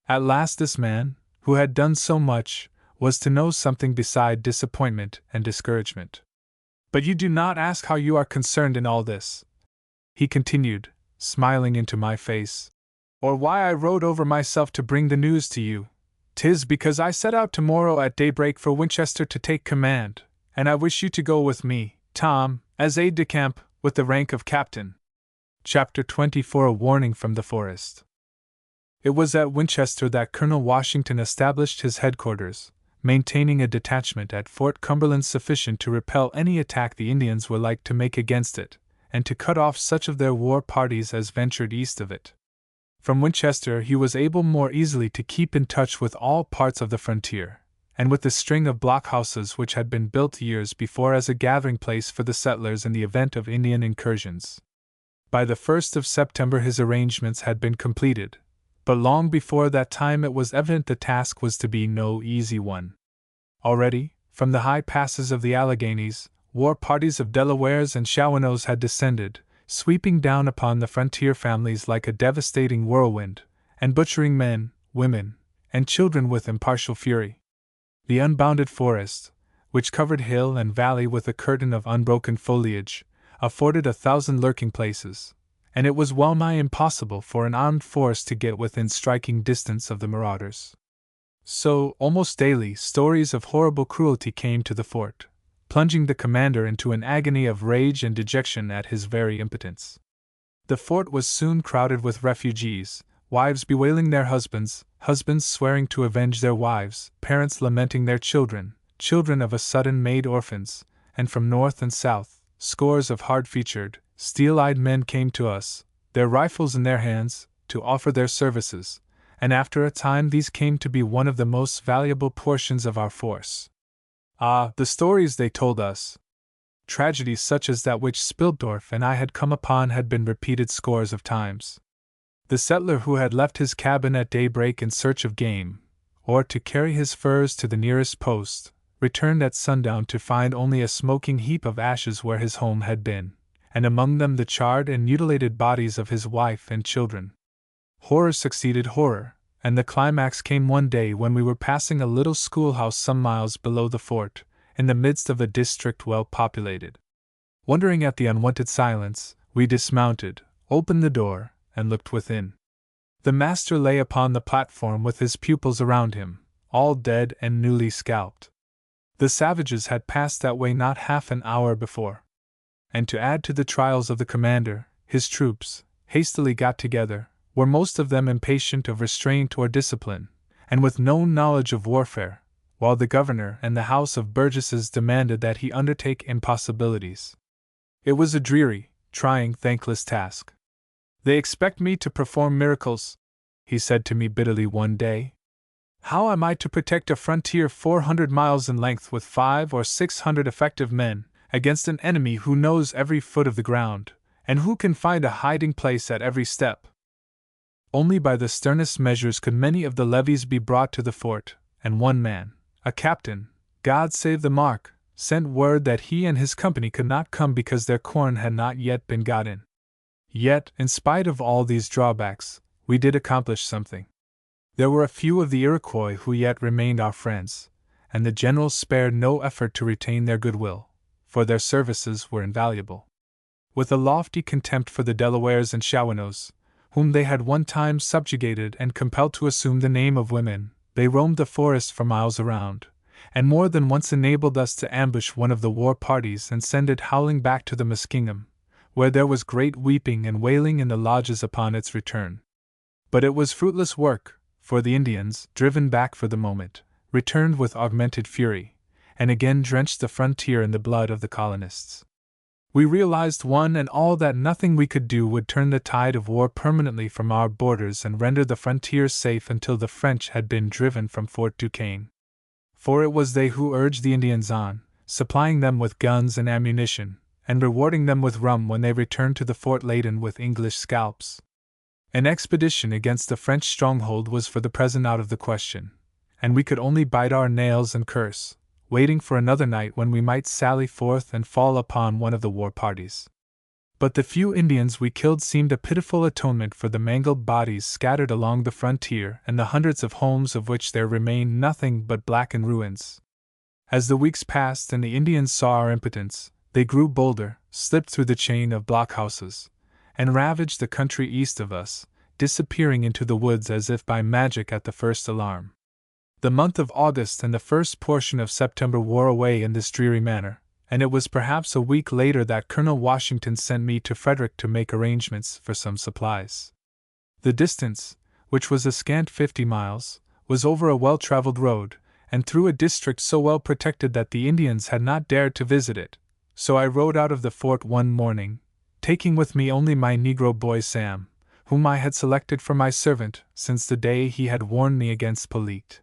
[SPEAKER 1] At last this man, who had done so much, was to know something beside disappointment and discouragement. "But you do not ask how you are concerned in all this," he continued, smiling into my face, "or why I rode over myself to bring the news to you. 'Tis because I set out tomorrow at daybreak for Winchester to take command, and I wish you to go with me, Tom, as aide-de-camp, with the rank of captain." Chapter 24: A Warning from the Forest. It was at Winchester that Colonel Washington established his headquarters, maintaining a detachment at Fort Cumberland sufficient to repel any attack the Indians were like to make against it, and to cut off such of their war parties as ventured east of it. From Winchester he was able more easily to keep in touch with all parts of the frontier, and with the string of blockhouses which had been built years before as a gathering place for the settlers in the event of Indian incursions. By the 1st of September his arrangements had been completed, but long before that time it was evident the task was to be no easy one. Already, from the high passes of the Alleghanies, war parties of Delawares and Shawanoes had descended, sweeping down upon the frontier families like a devastating whirlwind, and butchering men, women, and children with impartial fury. The unbounded forest, which covered hill and valley with a curtain of unbroken foliage, afforded 1,000 lurking places, and it was well-nigh impossible for an armed force to get within striking distance of the marauders. So, almost daily, stories of horrible cruelty came to the fort, plunging the commander into an agony of rage and dejection at his very impotence. The fort was soon crowded with refugees, wives bewailing their husbands, husbands swearing to avenge their wives, parents lamenting their children, children of a sudden made orphans, and from north and south, scores of hard-featured, steel-eyed men came to us, their rifles in their hands, to offer their services, and after a time these came to be one of the most valuable portions of our force. Ah, the stories they told us! Tragedies such as that which Spildorf and I had come upon had been repeated scores of times. The settler who had left his cabin at daybreak in search of game, or to carry his furs to the nearest post, returned at sundown to find only a smoking heap of ashes where his home had been, and among them the charred and mutilated bodies of his wife and children. Horror succeeded horror, and the climax came one day when we were passing a little schoolhouse some miles below the fort, in the midst of a district well populated. Wondering at the unwonted silence, we dismounted, opened the door, and looked within. The master lay upon the platform with his pupils around him, all dead and newly scalped. The savages had passed that way not half an hour before. And to add to the trials of the commander, his troops, hastily got together, were most of them impatient of restraint or discipline, and with no knowledge of warfare, while the governor and the House of Burgesses demanded that he undertake impossibilities. It was a dreary, trying, thankless task. "They expect me to perform miracles," he said to me bitterly one day. "How am I to protect a frontier 400 miles in length with 500 or 600 effective men, against an enemy who knows every foot of the ground, and who can find a hiding place at every step?" Only by the sternest measures could many of the levies be brought to the fort, and one man, a captain, God save the mark, sent word that he and his company could not come because their corn had not yet been got in. Yet, in spite of all these drawbacks, we did accomplish something. There were a few of the Iroquois who yet remained our friends, and the generals spared no effort to retain their goodwill, for their services were invaluable. With a lofty contempt for the Delawares and Shawanoes, whom they had one time subjugated and compelled to assume the name of women, they roamed the forest for miles around, and more than once enabled us to ambush one of the war parties and send it howling back to the Muskingum, where there was great weeping and wailing in the lodges upon its return. But it was fruitless work, for the Indians, driven back for the moment, returned with augmented fury, and again drenched the frontier in the blood of the colonists. We realized one and all that nothing we could do would turn the tide of war permanently from our borders and render the frontier safe until the French had been driven from Fort Duquesne. For it was they who urged the Indians on, supplying them with guns and ammunition, and rewarding them with rum when they returned to the fort laden with English scalps. An expedition against the French stronghold was for the present out of the question, and we could only bite our nails and curse, waiting for another night when we might sally forth and fall upon one of the war parties. But the few Indians we killed seemed a pitiful atonement for the mangled bodies scattered along the frontier and the hundreds of homes of which there remained nothing but blackened ruins. As the weeks passed and the Indians saw our impotence, they grew bolder, slipped through the chain of blockhouses, and ravaged the country east of us, disappearing into the woods as if by magic at the first alarm. The month of August and the first portion of September wore away in this dreary manner, and it was perhaps a week later that Colonel Washington sent me to Frederick to make arrangements for some supplies. The distance, which was a scant 50 miles, was over a well-traveled road, and through a district so well protected that the Indians had not dared to visit it, so I rode out of the fort one morning, taking with me only my Negro boy Sam, whom I had selected for my servant since the day he had warned me against Polit.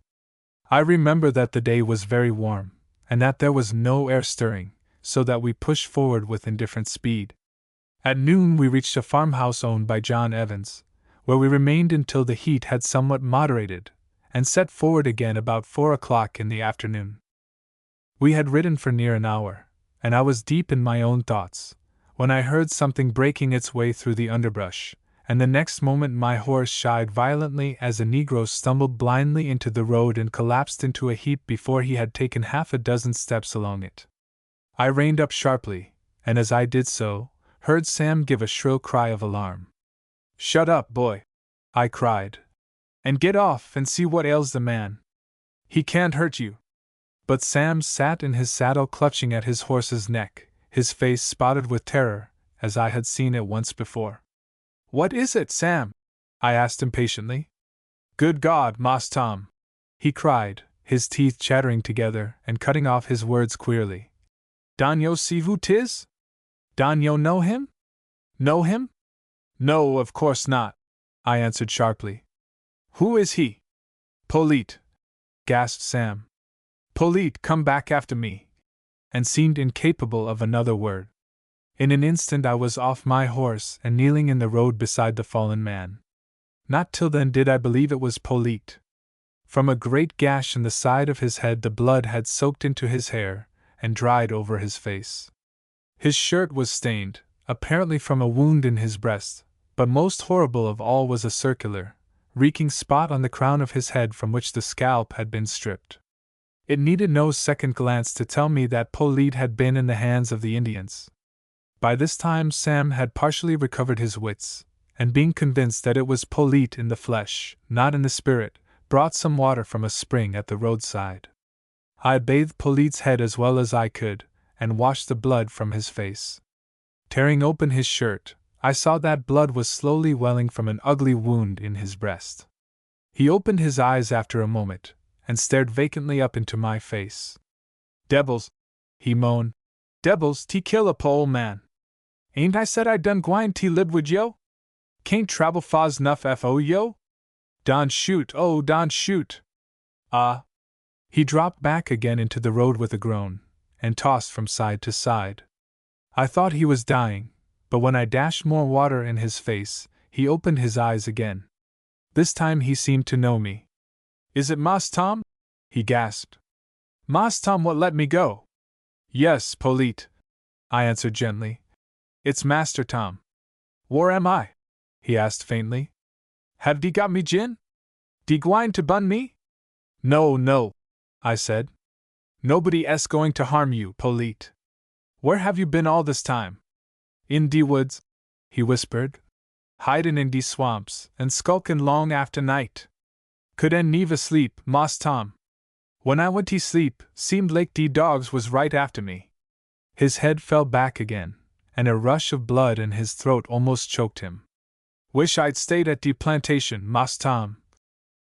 [SPEAKER 1] I remember that the day was very warm, and that there was no air stirring, so that we pushed forward with indifferent speed. At noon we reached a farmhouse owned by John Evans, where we remained until the heat had somewhat moderated, and set forward again about 4 o'clock in the afternoon. We had ridden for near an hour, and I was deep in my own thoughts, when I heard something breaking its way through the underbrush, and the next moment my horse shied violently as a Negro stumbled blindly into the road and collapsed into a heap before he had taken half a dozen steps along it. I reined up sharply, and as I did so, heard Sam give a shrill cry of alarm. "Shut up, boy!" I cried. "And get off and see what ails the man. He can't hurt you." But Sam sat in his saddle clutching at his horse's neck, his face spotted with terror, as I had seen it once before. "What is it, Sam?" I asked impatiently. "Good God, Moss Tom!" he cried, his teeth chattering together and cutting off his words queerly. "Don yo see who 'tis? Don yo know him? Know him?" "No, of course not," I answered sharply. "Who is he?" "Polit," gasped Sam. "Polit come back after me," and seemed incapable of another word. In an instant I was off my horse and kneeling in the road beside the fallen man. Not till then did I believe it was Polit. From a great gash in the side of his head the blood had soaked into his hair and dried over his face. His shirt was stained, apparently from a wound in his breast, but most horrible of all was a circular, reeking spot on the crown of his head from which the scalp had been stripped. It needed no second glance to tell me that Polit had been in the hands of the Indians. By this time Sam had partially recovered his wits, and being convinced that it was Polit in the flesh, not in the spirit, brought some water from a spring at the roadside. I bathed Polite's head as well as I could, and washed the blood from his face. Tearing open his shirt, I saw that blood was slowly welling from an ugly wound in his breast. He opened his eyes after a moment, and stared vacantly up into my face. "Devils," he moaned. "Devils, te kill a pole man. Ain't I said I done gwine te lib wid yo? Can't travel faz nuff fo yo? Don shoot, oh don shoot." Ah! He dropped back again into the road with a groan, and tossed from side to side. I thought he was dying, but when I dashed more water in his face, he opened his eyes again. This time he seemed to know me. "Is it Mas Tom?" he gasped. "Mas Tom what let me go?" "Yes, Polite," I answered gently. "It's Master Tom." "Where am I?" he asked faintly. "Have dee got me gin? Dee gwine to bun me?" "No, no," I said. "Nobody s going to harm you, Polite. Where have you been all this time?" "In dee woods," he whispered. "Hidin' in dee swamps, and skulkin' long after night. Couldn't neva sleep, Mas Tom. When I went to sleep, seemed like dee dogs was right after me." His head fell back again, and a rush of blood in his throat almost choked him. "Wish I'd stayed at dee plantation, Mas Tom,"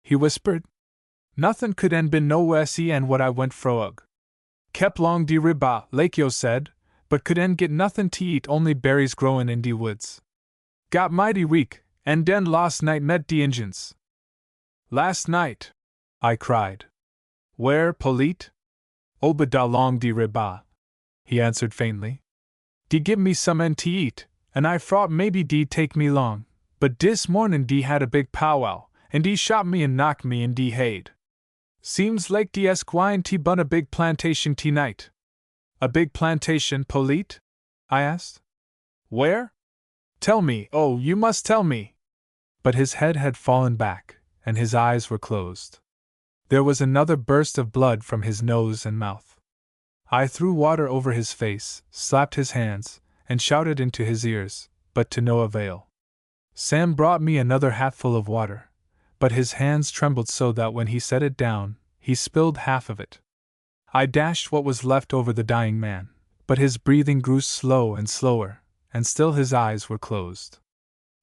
[SPEAKER 1] he whispered. "Nothin' couldn't been no wussy and what I went froug. Kep' long dee riba, like yo said, but couldn't get nothin' to eat, only berries growin' in dee woods. Got mighty weak, and den last night met dee Injuns." "Last night?" I cried. "Where, Polite?" "Obada long dee riba," he answered faintly. "Dee give me some en to eat, and I frought maybe dee take me long, but dis mornin' dee had a big powwow, and dee shot me and knocked me in dee haid. Seems like dee es gwine te bun a big plantation te night." "A big plantation, Polite?" I asked. "Where? Tell me, oh, you must tell me!" But his head had fallen back, and his eyes were closed. There was another burst of blood from his nose and mouth. I threw water over his face, slapped his hands, and shouted into his ears, but to no avail. Sam brought me another hatful of water, but his hands trembled so that when he set it down, he spilled half of it. I dashed what was left over the dying man, but his breathing grew slow and slower, and still his eyes were closed.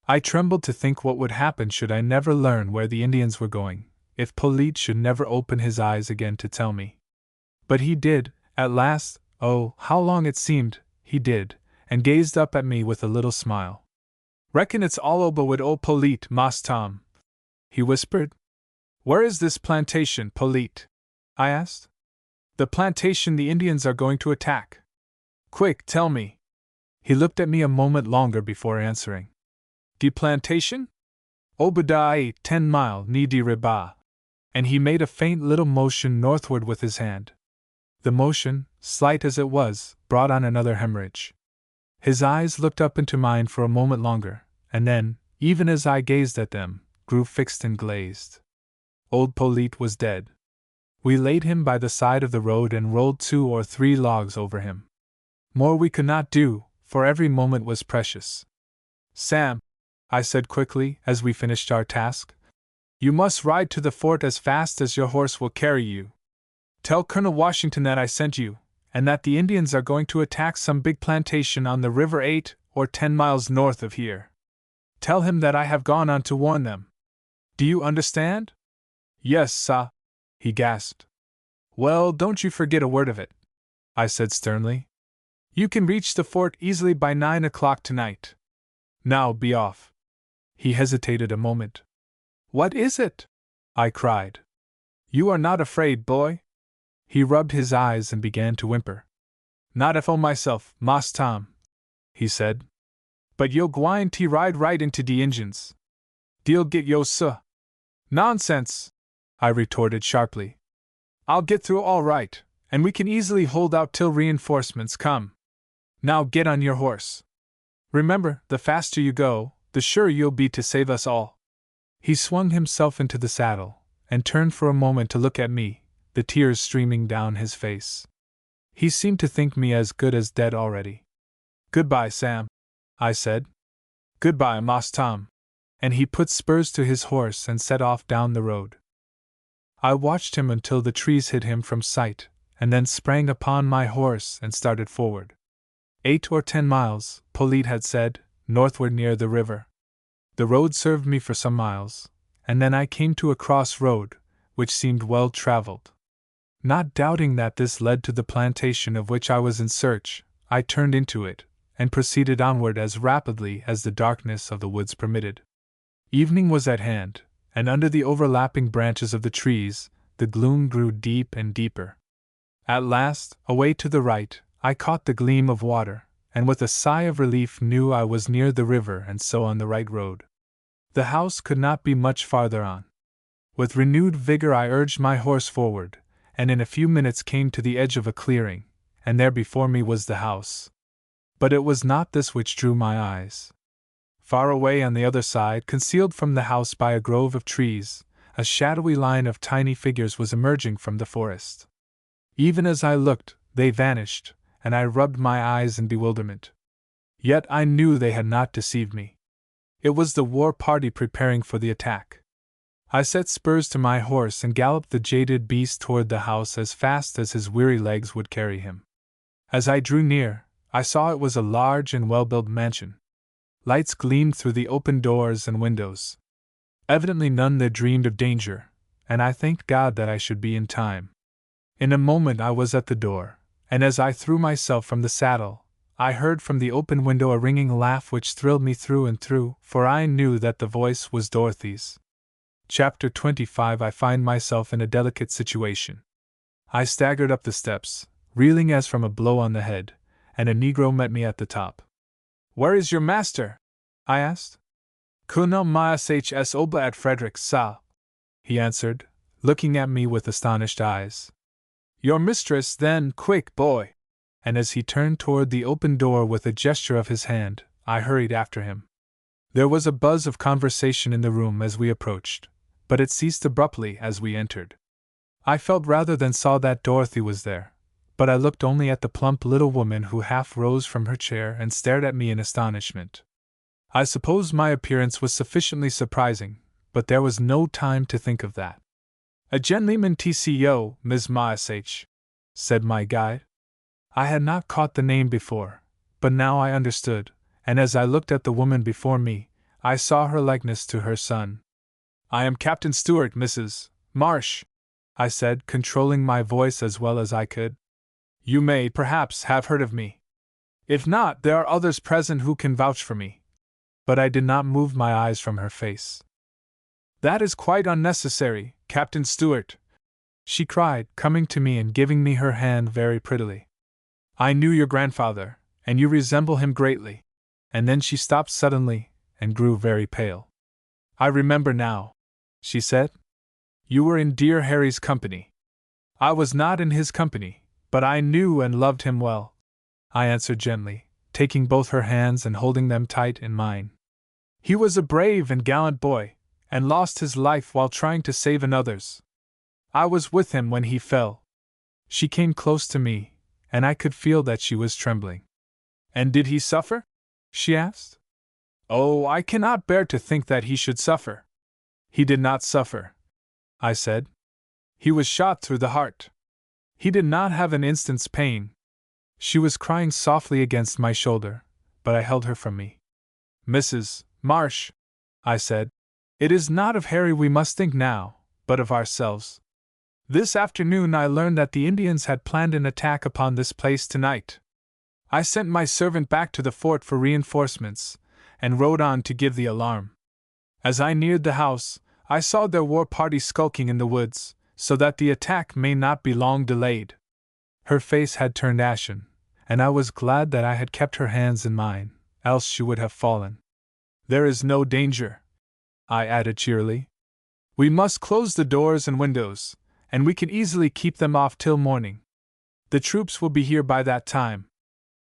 [SPEAKER 1] I trembled to think what would happen should I never learn where the Indians were going, if Polite should never open his eyes again to tell me. But he did, at last. Oh, how long it seemed, he did, and gazed up at me with a little smile. "Reckon it's all oba wid ol' Polite, Mas Tom," he whispered. "Where is this plantation, Polite?" I asked. "The plantation the Indians are going to attack. Quick, tell me." He looked at me a moment longer before answering. "De plantation? Obadiah 10 mile ni de riba." And he made a faint little motion northward with his hand. The motion, slight as it was, brought on another hemorrhage. His eyes looked up into mine for a moment longer, and then, even as I gazed at them, grew fixed and glazed. Old Polite was dead. We laid him by the side of the road and rolled 2 or 3 logs over him. More we could not do, for every moment was precious. "Sam," I said quickly as we finished our task, "you must ride to the fort as fast as your horse will carry you. Tell Colonel Washington that I sent you, and that the Indians are going to attack some big plantation on the river 8 or 10 miles north of here. Tell him that I have gone on to warn them. Do you understand?" "Yes, sah," he gasped. "Well, don't you forget a word of it," I said sternly. "You can reach the fort easily by 9 o'clock tonight. Now be off." He hesitated a moment. "What is it?" I cried. "You are not afraid, boy?" He rubbed his eyes and began to whimper. "Not for myself, Mas Tom," he said. "But yo gwine te ride right into de Injuns. De'll get yo, suh." "Nonsense!" I retorted sharply. "I'll get through all right, and we can easily hold out till reinforcements come. Now get on your horse. Remember, the faster you go, the surer you'll be to save us all." He swung himself into the saddle, and turned for a moment to look at me, the tears streaming down his face. He seemed to think me as good as dead already. "Goodbye, Sam," I said. "Goodbye, Mas Tom." And he put spurs to his horse and set off down the road. I watched him until the trees hid him from sight, and then sprang upon my horse and started forward. 8 or 10 miles, Polite had said, northward near the river. The road served me for some miles, and then I came to a cross road, which seemed well traveled. Not doubting that this led to the plantation of which I was in search, I turned into it, and proceeded onward as rapidly as the darkness of the woods permitted. Evening was at hand, and under the overlapping branches of the trees, the gloom grew deep and deeper. At last, away to the right, I caught the gleam of water, and with a sigh of relief knew I was near the river and so on the right road. The house could not be much farther on. With renewed vigor I urged my horse forward, and in a few minutes came to the edge of a clearing, and there before me was the house. But it was not this which drew my eyes. Far away on the other side, concealed from the house by a grove of trees, a shadowy line of tiny figures was emerging from the forest. Even as I looked, they vanished, and I rubbed my eyes in bewilderment. Yet I knew they had not deceived me. It was the war party preparing for the attack. I set spurs to my horse and galloped the jaded beast toward the house as fast as his weary legs would carry him. As I drew near, I saw it was a large and well-built mansion. Lights gleamed through the open doors and windows. Evidently none there dreamed of danger, and I thanked God that I should be in time. In a moment I was at the door, and as I threw myself from the saddle, I heard from the open window a ringing laugh which thrilled me through and through, for I knew that the voice was Dorothy's. Chapter 25. I find myself in a delicate situation. I staggered up the steps, reeling as from a blow on the head, and a negro met me at the top. "Where is your master?" I asked. "Colonel Mias H.S. Obla at Frederick, Sa," he answered, looking at me with astonished eyes. "Your mistress, then, quick, boy!" And as he turned toward the open door with a gesture of his hand, I hurried after him. There was a buzz of conversation in the room as we approached, but it ceased abruptly as we entered. I felt rather than saw that Dorothy was there, but I looked only at the plump little woman who half rose from her chair and stared at me in astonishment. I suppose my appearance was sufficiently surprising, but there was no time to think of that. "A gentleman TCO, Ms. Mias H.," said my guide. I had not caught the name before, but now I understood, and as I looked at the woman before me, I saw her likeness to her son. "I am Captain Stewart, Mrs. Marsh," I said, controlling my voice as well as I could. "You may, perhaps, have heard of me. If not, there are others present who can vouch for me." But I did not move my eyes from her face. "That is quite unnecessary, Captain Stewart," she cried, coming to me and giving me her hand very prettily. "I knew your grandfather, and you resemble him greatly." And then she stopped suddenly, and grew very pale. "I remember now," she said. "You were in dear Harry's company." "I was not in his company, but I knew and loved him well," I answered gently, taking both her hands and holding them tight in mine. "He was a brave and gallant boy, and lost his life while trying to save another's. I was with him when he fell." She came close to me, and I could feel that she was trembling. "And did he suffer?" she asked. "Oh, I cannot bear to think that he should suffer." "He did not suffer," I said. "He was shot through the heart. He did not have an instant's pain." She was crying softly against my shoulder, but I held her from me. "Mrs. Marsh," I said, "it is not of Harry we must think now, but of ourselves. This afternoon I learned that the Indians had planned an attack upon this place tonight. I sent my servant back to the fort for reinforcements, and rode on to give the alarm. As I neared the house, I saw their war party skulking in the woods, so that the attack may not be long delayed." Her face had turned ashen, and I was glad that I had kept her hands in mine, else she would have fallen. "There is no danger," I added cheerily. "We must close the doors and windows, and we can easily keep them off till morning. The troops will be here by that time."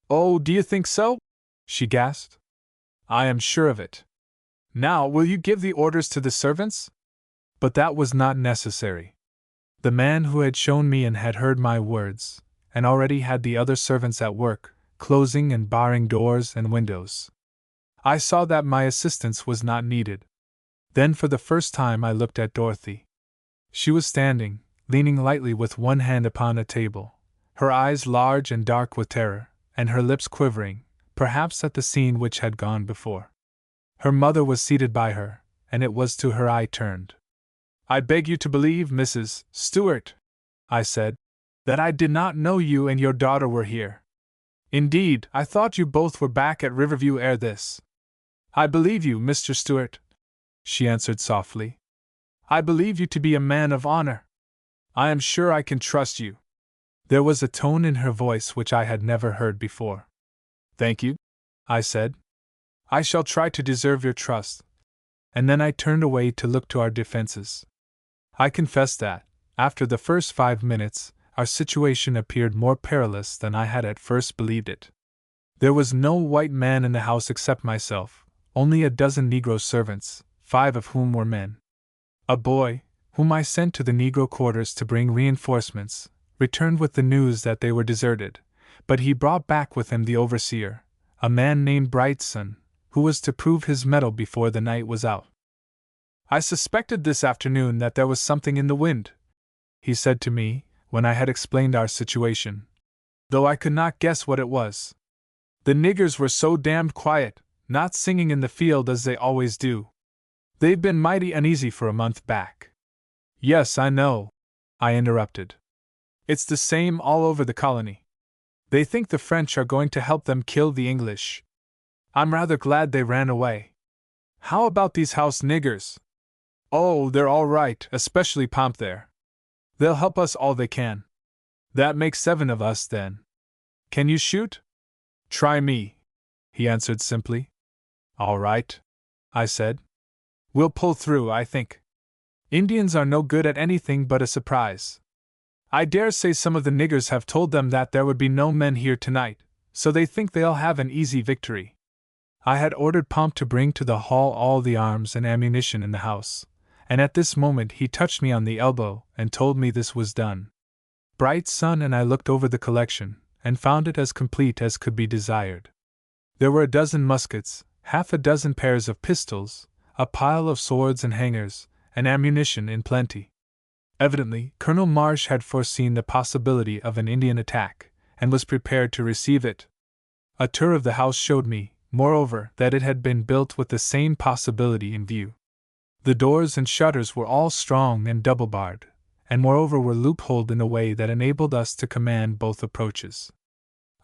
[SPEAKER 1] "Oh, do you think so?" she gasped. "I am sure of it." "Now, will you give the orders to the servants?" But that was not necessary. The man who had shown me and had heard my words, and already had the other servants at work, closing and barring doors and windows. I saw that my assistance was not needed. Then for the first time I looked at Dorothy. She was standing, leaning lightly with one hand upon a table, her eyes large and dark with terror, and her lips quivering, perhaps at the scene which had gone before. Her mother was seated by her, and it was to her I turned. "I beg you to believe, Mrs. Stewart," I said, "that I did not know you and your daughter were here. Indeed, I thought you both were back at Riverview ere this." "I believe you, Mr. Stewart," she answered softly. "I believe you to be a man of honor. I am sure I can trust you." There was a tone in her voice which I had never heard before. "Thank you," I said. "I shall try to deserve your trust." And then I turned away to look to our defenses. I confess that, after the first 5 minutes, our situation appeared more perilous than I had at first believed it. There was no white man in the house except myself, only a dozen Negro servants, 5 of whom were men. A boy, whom I sent to the Negro quarters to bring reinforcements, returned with the news that they were deserted, but he brought back with him the overseer, a man named Brightson, who was to prove his mettle before the night was out. "I suspected this afternoon that there was something in the wind," he said to me, when I had explained our situation, "though I could not guess what it was. The niggers were so damned quiet, not singing in the field as they always do. They've been mighty uneasy for a month back." "Yes, I know," I interrupted. "It's the same all over the colony. They think the French are going to help them kill the English. I'm rather glad they ran away. How about these house niggers?" "Oh, they're all right, especially Pomp there. They'll help us all they can. That makes 7 of us, then. Can you shoot?" "Try me," he answered simply. "All right," I said. "We'll pull through, I think. Indians are no good at anything but a surprise. I dare say some of the niggers have told them that there would be no men here tonight, so they think they'll have an easy victory." I had ordered Pomp to bring to the hall all the arms and ammunition in the house, and at this moment he touched me on the elbow and told me this was done. Brightson and I looked over the collection, and found it as complete as could be desired. There were a dozen muskets, half a dozen pairs of pistols, a pile of swords and hangers, and ammunition in plenty. Evidently, Colonel Marsh had foreseen the possibility of an Indian attack, and was prepared to receive it. A tour of the house showed me, moreover, that it had been built with the same possibility in view. The doors and shutters were all strong and double-barred, and moreover were loopholed in a way that enabled us to command both approaches.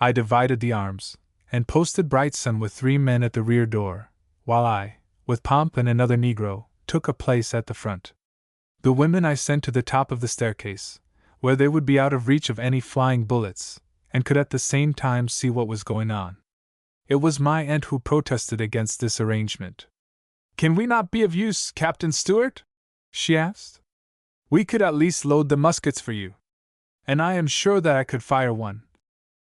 [SPEAKER 1] I divided the arms, and posted Brightson with 3 men at the rear door, while I, with Pomp and another Negro, took a place at the front. The women I sent to the top of the staircase, where they would be out of reach of any flying bullets, and could at the same time see what was going on. It was my aunt who protested against this arrangement. "Can we not be of use, Captain Stewart?" she asked. "We could at least load the muskets for you." "And I am sure that I could fire one,"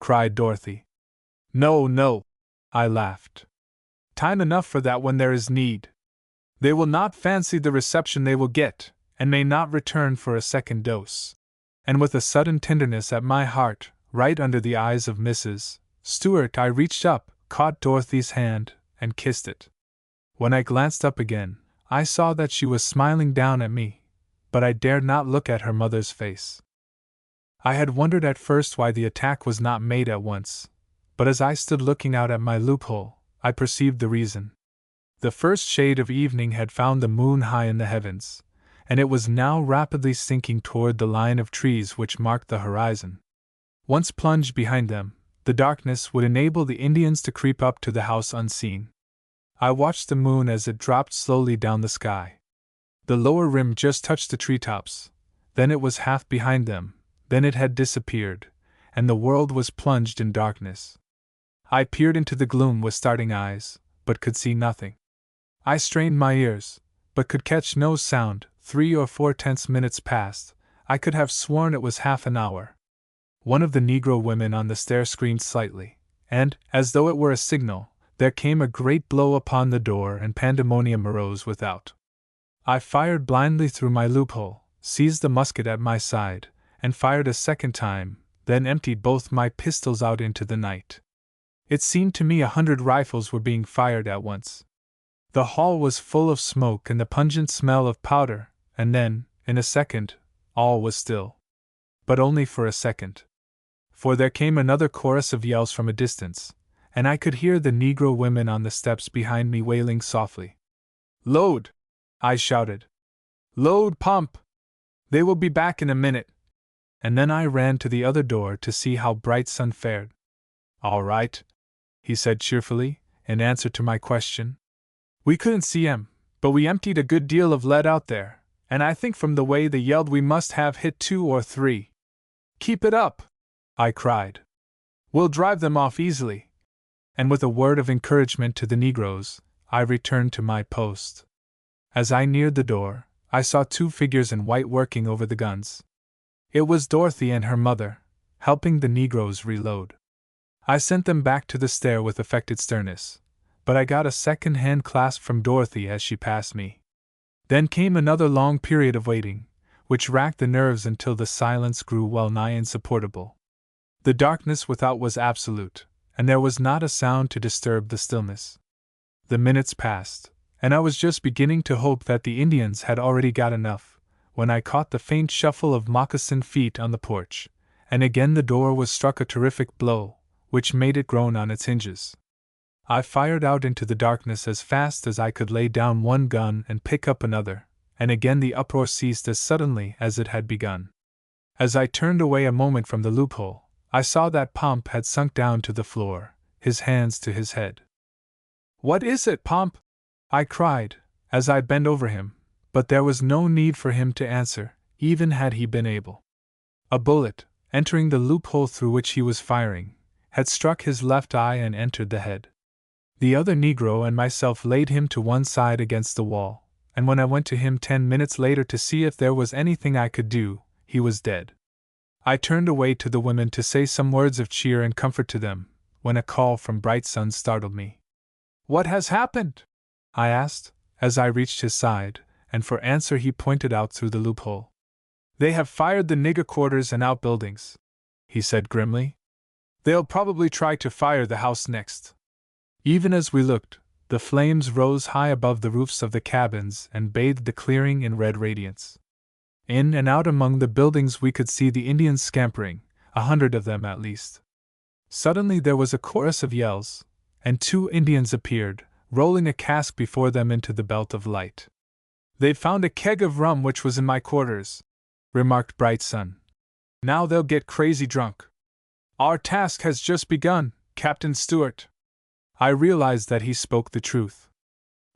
[SPEAKER 1] cried Dorothy. "No, no," I laughed. "Time enough for that when there is need. They will not fancy the reception they will get, and may not return for a second dose." And with a sudden tenderness at my heart, right under the eyes of Mrs. Stewart, I reached up, caught Dorothy's hand, and kissed it. When I glanced up again, I saw that she was smiling down at me, but I dared not look at her mother's face. I had wondered at first why the attack was not made at once, but as I stood looking out at my loophole, I perceived the reason. The first shade of evening had found the moon high in the heavens, and it was now rapidly sinking toward the line of trees which marked the horizon. Once plunged behind them, the darkness would enable the Indians to creep up to the house unseen. I watched the moon as it dropped slowly down the sky. The lower rim just touched the treetops, then it was half behind them, then it had disappeared, and the world was plunged in darkness. I peered into the gloom with starting eyes, but could see nothing. I strained my ears, but could catch no sound. 3 or 4 tense minutes passed. I could have sworn it was half an hour. One of the Negro women on the stair screamed slightly, and, as though it were a signal, there came a great blow upon the door and pandemonium arose without. I fired blindly through my loophole, seized the musket at my side, and fired a second time, then emptied both my pistols out into the night. It seemed to me 100 rifles were being fired at once. The hall was full of smoke and the pungent smell of powder, and then, in a second, all was still. But only for a second. for there came another chorus of yells from a distance, and I could hear the Negro women on the steps behind me wailing softly. "Load!" I shouted. "Load, pump! They will be back in a minute." And then I ran to the other door to see how Brightson fared. "All right," he said cheerfully, in answer to my question. "We couldn't see 'em, but we emptied a good deal of lead out there, and I think from the way they yelled we must have hit 2 or 3. "Keep it up!" I cried. "We'll drive them off easily." And with a word of encouragement to the Negroes, I returned to my post. As I neared the door, I saw 2 figures in white working over the guns. It was Dorothy and her mother, helping the Negroes reload. I sent them back to the stair with affected sternness, but I got a second-hand clasp from Dorothy as she passed me. Then came another long period of waiting, which racked the nerves until the silence grew well nigh insupportable. The darkness without was absolute, and there was not a sound to disturb the stillness. The minutes passed, and I was just beginning to hope that the Indians had already got enough, when I caught the faint shuffle of moccasined feet on the porch, and again the door was struck a terrific blow, which made it groan on its hinges. I fired out into the darkness as fast as I could lay down one gun and pick up another, and again the uproar ceased as suddenly as it had begun. As I turned away a moment from the loophole, I saw that Pomp had sunk down to the floor, his hands to his head. "What is it, Pomp?" I cried, as I bent over him, but there was no need for him to answer, even had he been able. A bullet, entering the loophole through which he was firing, had struck his left eye and entered the head. The other Negro and myself laid him to one side against the wall, and when I went to him 10 minutes later to see if there was anything I could do, he was dead. I turned away to the women to say some words of cheer and comfort to them, when a call from Brightson startled me. "What has happened?" I asked, as I reached his side, and for answer he pointed out through the loophole. "They have fired the nigger quarters and outbuildings," he said grimly. "They'll probably try to fire the house next." Even as we looked, the flames rose high above the roofs of the cabins and bathed the clearing in red radiance. In and out among the buildings we could see the Indians scampering, 100 of them at least. Suddenly there was a chorus of yells, and 2 Indians appeared, rolling a cask before them into the belt of light. "They've found a keg of rum which was in my quarters," remarked Brightson. "Now they'll get crazy drunk. Our task has just begun, Captain Stewart." I realized that he spoke the truth.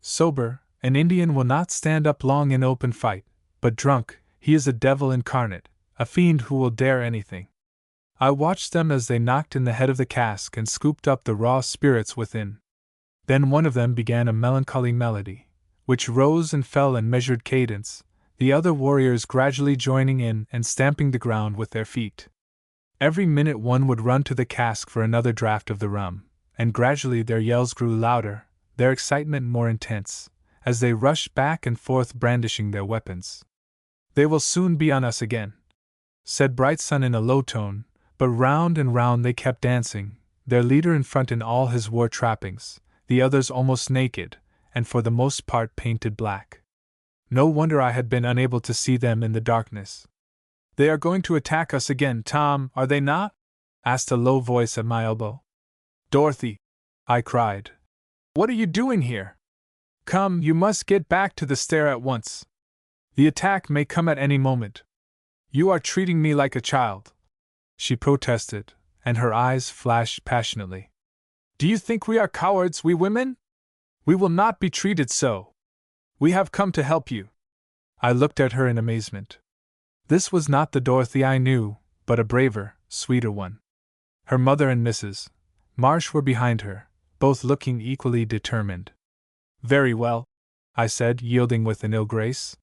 [SPEAKER 1] Sober, an Indian will not stand up long in open fight, but drunk, he is a devil incarnate, a fiend who will dare anything. I watched them as they knocked in the head of the cask and scooped up the raw spirits within. Then one of them began a melancholy melody, which rose and fell in measured cadence, the other warriors gradually joining in and stamping the ground with their feet. Every minute one would run to the cask for another draught of the rum, and gradually their yells grew louder, their excitement more intense, as they rushed back and forth brandishing their weapons. "They will soon be on us again," said Brightson in a low tone, but round and round they kept dancing, their leader in front in all his war trappings, the others almost naked, and for the most part painted black. No wonder I had been unable to see them in the darkness. "They are going to attack us again, Tom, are they not?" asked a low voice at my elbow. "Dorothy," I cried, "what are you doing here? Come, you must get back to the stair at once. The attack may come at any moment. You are treating me like a child," she protested, and her eyes flashed passionately. "Do you think we are cowards, we women? We will not be treated so. We have come to help you." I looked at her in amazement. This was not the Dorothy I knew, but a braver, sweeter one. Her mother and Mrs. Marsh were behind her, both looking equally determined. "Very well," I said, yielding with an ill grace.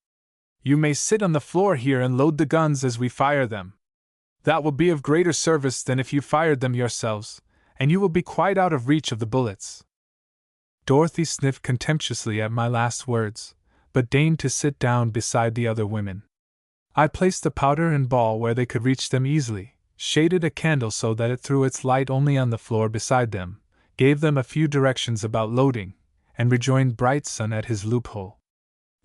[SPEAKER 1] "You may sit on the floor here and load the guns as we fire them. That will be of greater service than if you fired them yourselves, and you will be quite out of reach of the bullets." Dorothy sniffed contemptuously at my last words, but deigned to sit down beside the other women. I placed the powder and ball where they could reach them easily, shaded a candle so that it threw its light only on the floor beside them, gave them a few directions about loading, and rejoined Brightson at his loophole.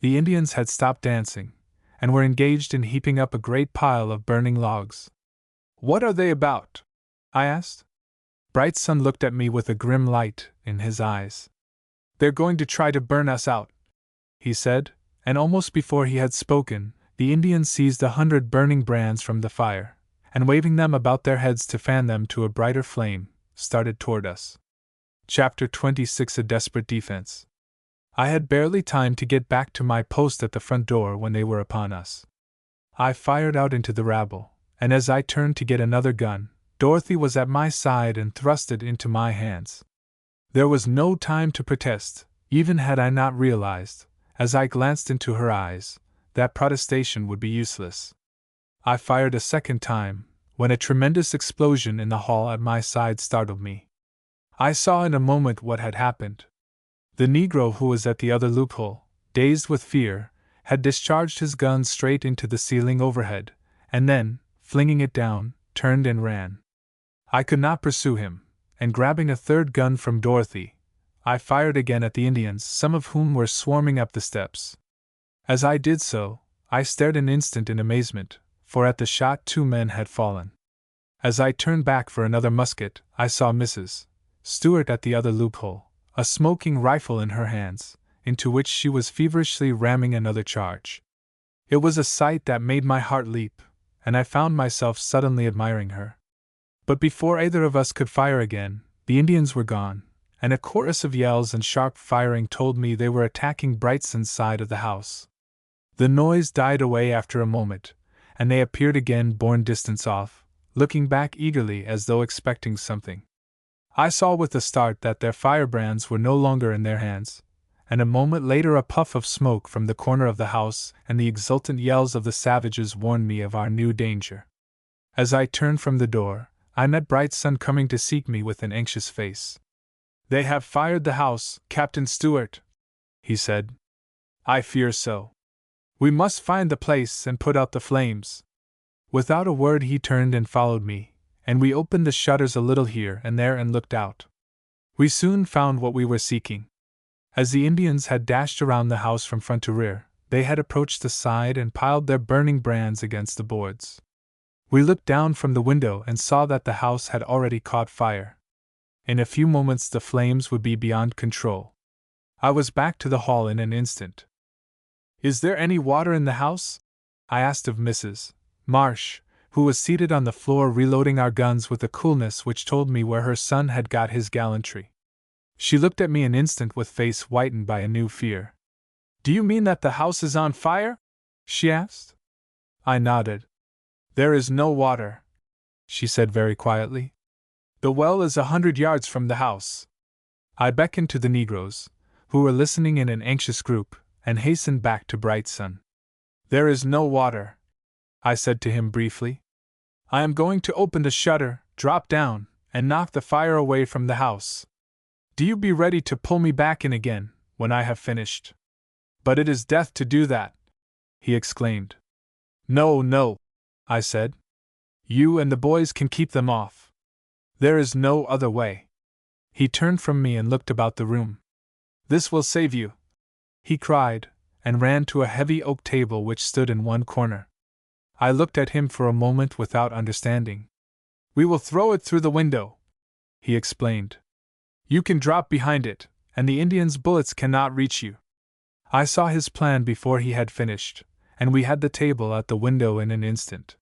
[SPEAKER 1] The Indians had stopped dancing, and were engaged in heaping up a great pile of burning logs. "What are they about?" I asked. Bright Sun looked at me with a grim light in his eyes. They're going to try to burn us out, he said, and almost before he had spoken, the Indians seized 100 burning brands from the fire, and waving them about their heads to fan them to a brighter flame, started toward us. Chapter 26: A Desperate Defense. I had barely time to get back to my post at the front door when they were upon us. I fired out into the rabble, and as I turned to get another gun, Dorothy was at my side and thrust it into my hands. There was no time to protest, even had I not realized, as I glanced into her eyes, that protestation would be useless. I fired a second time, when a tremendous explosion in the hall at my side startled me. I saw in a moment what had happened. The Negro who was at the other loophole, dazed with fear, had discharged his gun straight into the ceiling overhead, and then, flinging it down, turned and ran. I could not pursue him, and grabbing a third gun from Dorothy, I fired again at the Indians, some of whom were swarming up the steps. As I did so, I stared an instant in amazement, for at the shot 2 men had fallen. As I turned back for another musket, I saw Mrs. Stewart at the other loophole, a smoking rifle in her hands, into which she was feverishly ramming another charge. It was a sight that made my heart leap, and I found myself suddenly admiring her. But before either of us could fire again, the Indians were gone, and a chorus of yells and sharp firing told me they were attacking Brightson's side of the house. The noise died away after a moment, and they appeared again borne distance off, looking back eagerly as though expecting something. I saw with a start that their firebrands were no longer in their hands, and a moment later a puff of smoke from the corner of the house and the exultant yells of the savages warned me of our new danger. As I turned from the door, I met Brightson coming to seek me with an anxious face. "They have fired the house, Captain Stewart," he said. "I fear so. We must find the place and put out the flames." Without a word he turned and followed me, and we opened the shutters a little here and there and looked out. We soon found what we were seeking. As the Indians had dashed around the house from front to rear, they had approached the side and piled their burning brands against the boards. We looked down from the window and saw that the house had already caught fire. In a few moments the flames would be beyond control. I was back to the hall in an instant. "Is there any water in the house?" I asked of Mrs. Marsh, who was seated on the floor reloading our guns with a coolness which told me where her son had got his gallantry. She looked at me an instant with face whitened by a new fear. "Do you mean that the house is on fire?" she asked. I nodded. "There is no water," she said very quietly. "The well is 100 yards from the house." I beckoned to the Negroes, who were listening in an anxious group, and hastened back to Brightson. "There is no water," I said to him briefly. "I am going to open the shutter, drop down, and knock the fire away from the house. Do you be ready to pull me back in again, when I have finished." "But it is death to do that," he exclaimed. "No, no," I said. "You and the boys can keep them off. There is no other way." He turned from me and looked about the room. "This will save you," he cried, and ran to a heavy oak table which stood in one corner. I looked at him for a moment without understanding. "We will throw it through the window," he explained. "You can drop behind it, and the Indians' bullets cannot reach you." I saw his plan before he had finished, and we had the table at the window in an instant.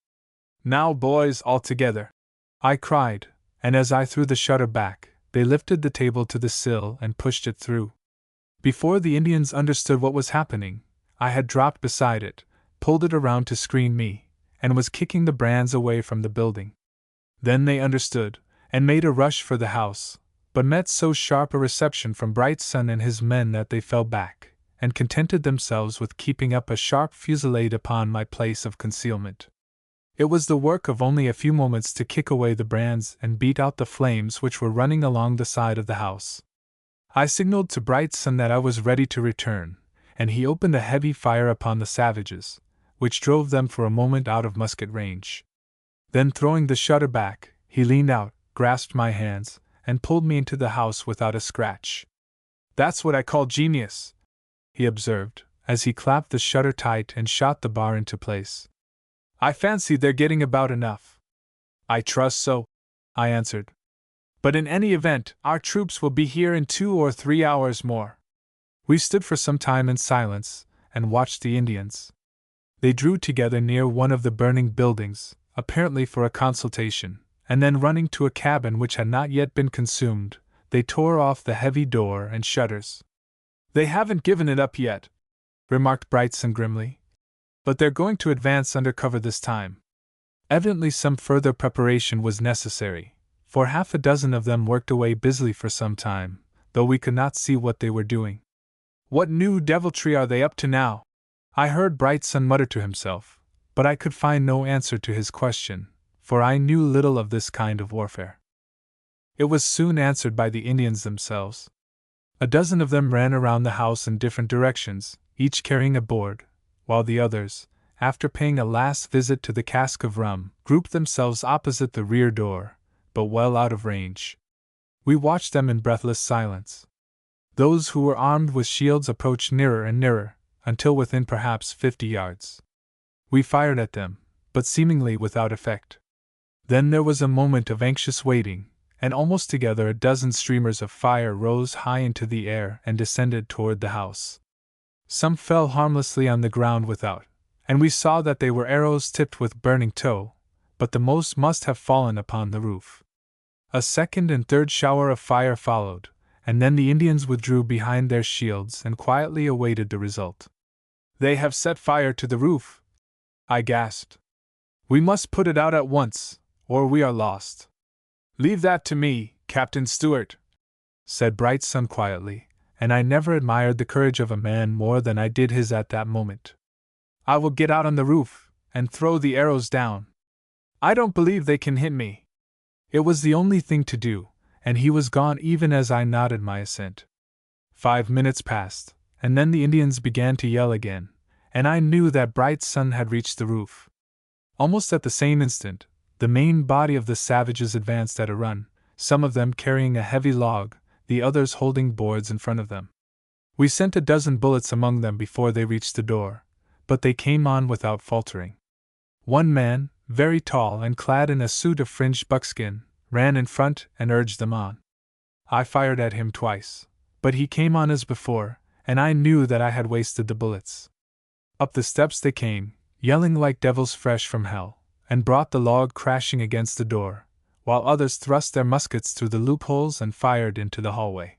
[SPEAKER 1] "Now, boys, all together," I cried, and as I threw the shutter back, they lifted the table to the sill and pushed it through. Before the Indians understood what was happening, I had dropped beside it, pulled it around to screen me, and was kicking the brands away from the building. Then they understood, and made a rush for the house, but met so sharp a reception from Brightson and his men that they fell back, and contented themselves with keeping up a sharp fusillade upon my place of concealment. It was the work of only a few moments to kick away the brands and beat out the flames which were running along the side of the house. I signaled to Brightson that I was ready to return, and he opened a heavy fire upon the savages, which drove them for a moment out of musket range. Then, throwing the shutter back, he leaned out, grasped my hands, and pulled me into the house without a scratch. "That's what I call genius," he observed, as he clapped the shutter tight and shot the bar into place. "I fancy they're getting about enough." "I trust so," I answered. But in any event, our troops will be here in 2 or 3 hours more. We stood for some time in silence, and watched the Indians. They drew together near one of the burning buildings, apparently for a consultation, and then running to a cabin which had not yet been consumed, they tore off the heavy door and shutters. "They haven't given it up yet," remarked Brightson grimly. "But they're going to advance under cover this time." Evidently some further preparation was necessary, for half a dozen of them worked away busily for some time, though we could not see what they were doing. "What new deviltry are they up to now?" I heard Brightson mutter to himself, but I could find no answer to his question, for I knew little of this kind of warfare. It was soon answered by the Indians themselves. A dozen of them ran around the house in different directions, each carrying a board, while the others, after paying a last visit to the cask of rum, grouped themselves opposite the rear door, but well out of range. We watched them in breathless silence. Those who were armed with shields approached nearer and nearer, until within perhaps 50 yards. We fired at them, but seemingly without effect. Then there was a moment of anxious waiting, and almost together a dozen streamers of fire rose high into the air and descended toward the house. Some fell harmlessly on the ground without, and we saw that they were arrows tipped with burning tow, but the most must have fallen upon the roof. A second and third shower of fire followed, and then the Indians withdrew behind their shields and quietly awaited the result. "They have set fire to the roof," I gasped. "We must put it out at once, or we are lost." "Leave that to me, Captain Stewart," said Brightson quietly, and I never admired the courage of a man more than I did his at that moment. "I will get out on the roof, and throw the arrows down. I don't believe they can hit me." It was the only thing to do, and he was gone even as I nodded my assent. 5 minutes passed, and then the Indians began to yell again, and I knew that Brightson had reached the roof. Almost at the same instant, the main body of the savages advanced at a run, some of them carrying a heavy log, the others holding boards in front of them. We sent a dozen bullets among them before they reached the door, but they came on without faltering. One man, very tall and clad in a suit of fringed buckskin, ran in front and urged them on. I fired at him twice, but he came on as before, and I knew that I had wasted the bullets. Up the steps they came, yelling like devils fresh from hell, and brought the log crashing against the door, while others thrust their muskets through the loopholes and fired into the hallway.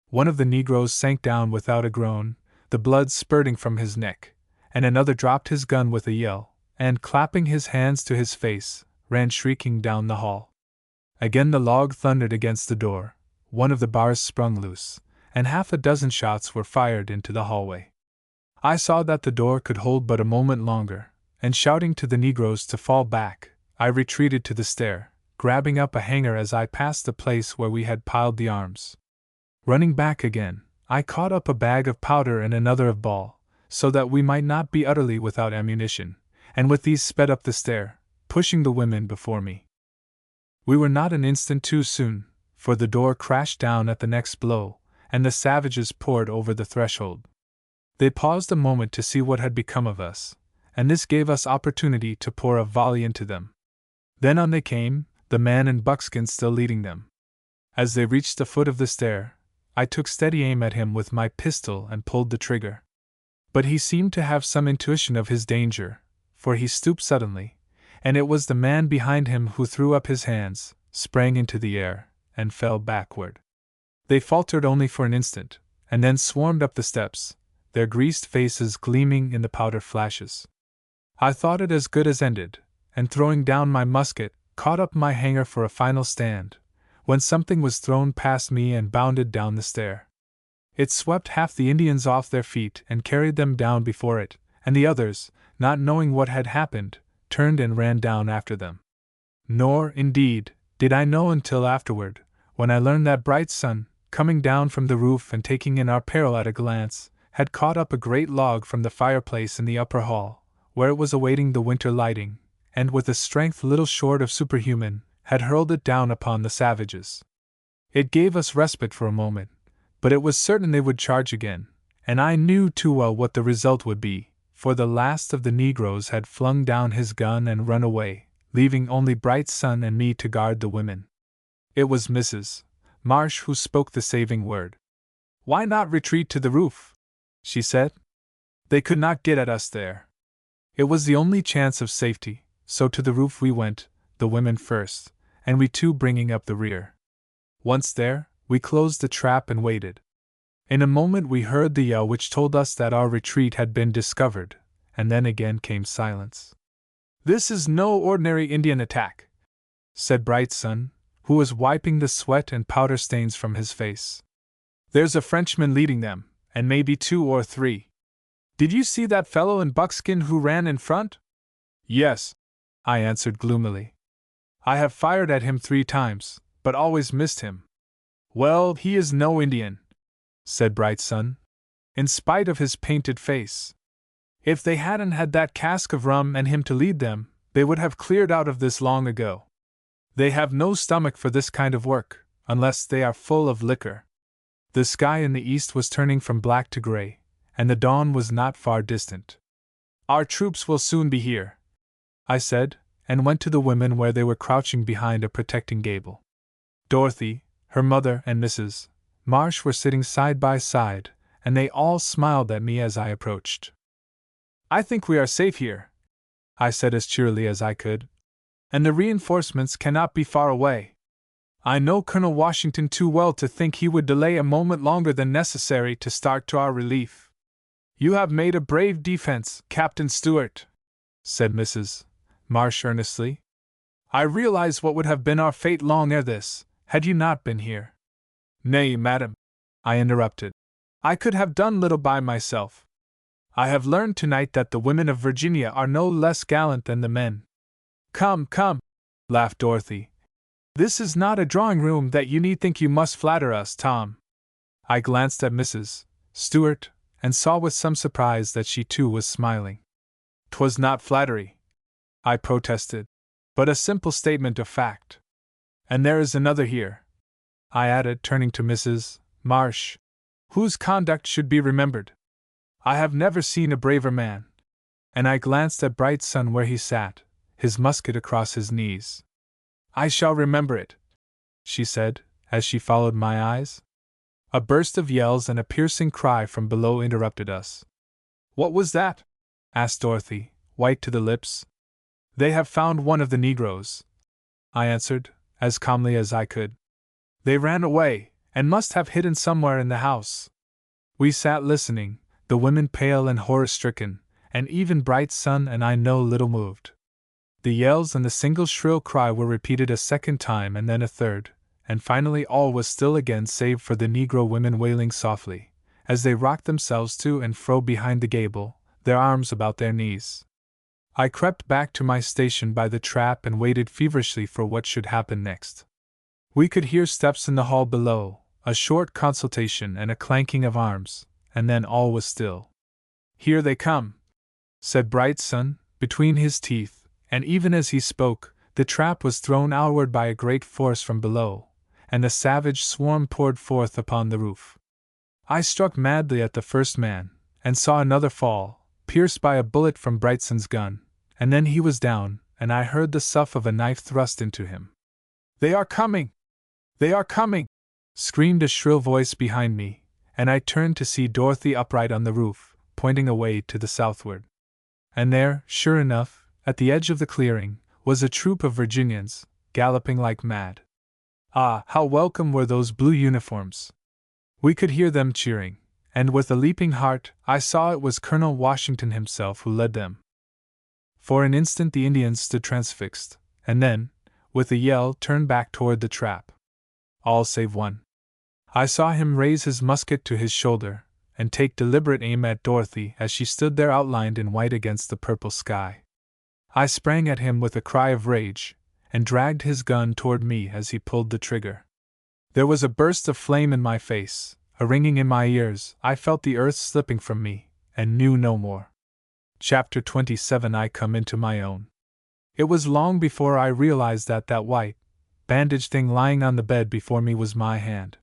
[SPEAKER 1] One of the Negroes sank down without a groan, the blood spurting from his neck, and another dropped his gun with a yell, and, clapping his hands to his face, ran shrieking down the hall. Again the log thundered against the door, one of the bars sprung loose, and half a dozen shots were fired into the hallway. I saw that the door could hold but a moment longer, and shouting to the Negroes to fall back, I retreated to the stair, grabbing up a hanger as I passed the place where we had piled the arms. Running back again, I caught up a bag of powder and another of ball, so that we might not be utterly without ammunition, and with these sped up the stair, pushing the women before me. We were not an instant too soon, for the door crashed down at the next blow, and the savages poured over the threshold. They paused a moment to see what had become of us, and this gave us opportunity to pour a volley into them. Then on they came, the man in buckskin still leading them. As they reached the foot of the stair, I took steady aim at him with my pistol and pulled the trigger. But he seemed to have some intuition of his danger, for he stooped suddenly, and it was the man behind him who threw up his hands, sprang into the air, and fell backward. They faltered only for an instant, and then swarmed up the steps, their greased faces gleaming in the powder flashes. I thought it as good as ended, and throwing down my musket, caught up my hanger for a final stand, when something was thrown past me and bounded down the stair. It swept half the Indians off their feet and carried them down before it, and the others, not knowing what had happened, turned and ran down after them. Nor, indeed, did I know until afterward, when I learned that Brightson, coming down from the roof and taking in our peril at a glance, had caught up a great log from the fireplace in the upper hall, where it was awaiting the winter lighting, and with a strength little short of superhuman, had hurled it down upon the savages. It gave us respite for a moment, but it was certain they would charge again, and I knew too well what the result would be, for the last of the Negroes had flung down his gun and run away, leaving only Bright's son and me to guard the women. It was Mrs. Marsh who spoke the saving word. "Why not retreat to the roof?" she said. "They could not get at us there." It was the only chance of safety, so to the roof we went, the women first, and we two bringing up the rear. Once there, we closed the trap and waited. In a moment we heard the yell which told us that our retreat had been discovered, and then again came silence. "This is no ordinary Indian attack," said Bright's son, who was wiping the sweat and powder stains from his face. "There's a Frenchman leading them, and maybe 2 or 3. Did you see that fellow in buckskin who ran in front?" "Yes," I answered gloomily. "I have fired at him 3 times, but always missed him." "Well, he is no Indian," said Bright's son, "in spite of his painted face. If they hadn't had that cask of rum and him to lead them, they would have cleared out of this long ago. They have no stomach for this kind of work, unless they are full of liquor." The sky in the east was turning from black to gray, and the dawn was not far distant. "Our troops will soon be here," I said, and went to the women where they were crouching behind a protecting gable. Dorothy, her mother, and Mrs. Marsh were sitting side by side, and they all smiled at me as I approached. "I think we are safe here," I said as cheerily as I could. "And the reinforcements cannot be far away. I know Colonel Washington too well to think he would delay a moment longer than necessary to start to our relief." "You have made a brave defense, Captain Stewart," said Mrs. Marsh earnestly. "I realize what would have been our fate long ere this, had you not been here." "Nay, madam," I interrupted. "I could have done little by myself. I have learned tonight that the women of Virginia are no less gallant than the men." "Come, come," laughed Dorothy. "This is not a drawing room that you need think you must flatter us, Tom." I glanced at Mrs. Stewart, and saw with some surprise that she too was smiling. "'Twas not flattery," I protested, "but a simple statement of fact. And there is another here," I added, turning to Mrs. Marsh, "whose conduct should be remembered. I have never seen a braver man." And I glanced at Bright's son where he sat, his musket across his knees. "I shall remember it," she said, as she followed my eyes. A burst of yells and a piercing cry from below interrupted us. "What was that?" asked Dorothy, white to the lips. "They have found one of the Negroes," I answered, as calmly as I could. "They ran away, and must have hidden somewhere in the house." We sat listening, the women pale and horror-stricken, and even Bright's son and I no little moved. The yells and the single shrill cry were repeated a second time and then a third, and finally all was still again save for the Negro women wailing softly, as they rocked themselves to and fro behind the gable, their arms about their knees. I crept back to my station by the trap and waited feverishly for what should happen next. We could hear steps in the hall below, a short consultation and a clanking of arms, and then all was still. "Here they come," said Bright's son, between his teeth, and even as he spoke, the trap was thrown outward by a great force from below, and a savage swarm poured forth upon the roof. I struck madly at the first man, and saw another fall, pierced by a bullet from Brightson's gun, and then he was down, and I heard the sough of a knife thrust into him. "They are coming! They are coming!" screamed a shrill voice behind me, and I turned to see Dorothy upright on the roof, pointing away to the southward. And there, sure enough, at the edge of the clearing, was a troop of Virginians, galloping like mad. Ah, how welcome were those blue uniforms! We could hear them cheering, and with a leaping heart, I saw it was Colonel Washington himself who led them. For an instant the Indians stood transfixed, and then, with a yell, turned back toward the trap. All save one. I saw him raise his musket to his shoulder, and take deliberate aim at Dorothy as she stood there outlined in white against the purple sky. I sprang at him with a cry of rage, and dragged his gun toward me as he pulled the trigger. There was a burst of flame in my face, a ringing in my ears. I felt the earth slipping from me, and knew no more. Chapter 27. I come into my own. It was long before I realized that white, bandaged thing lying on the bed before me was my hand.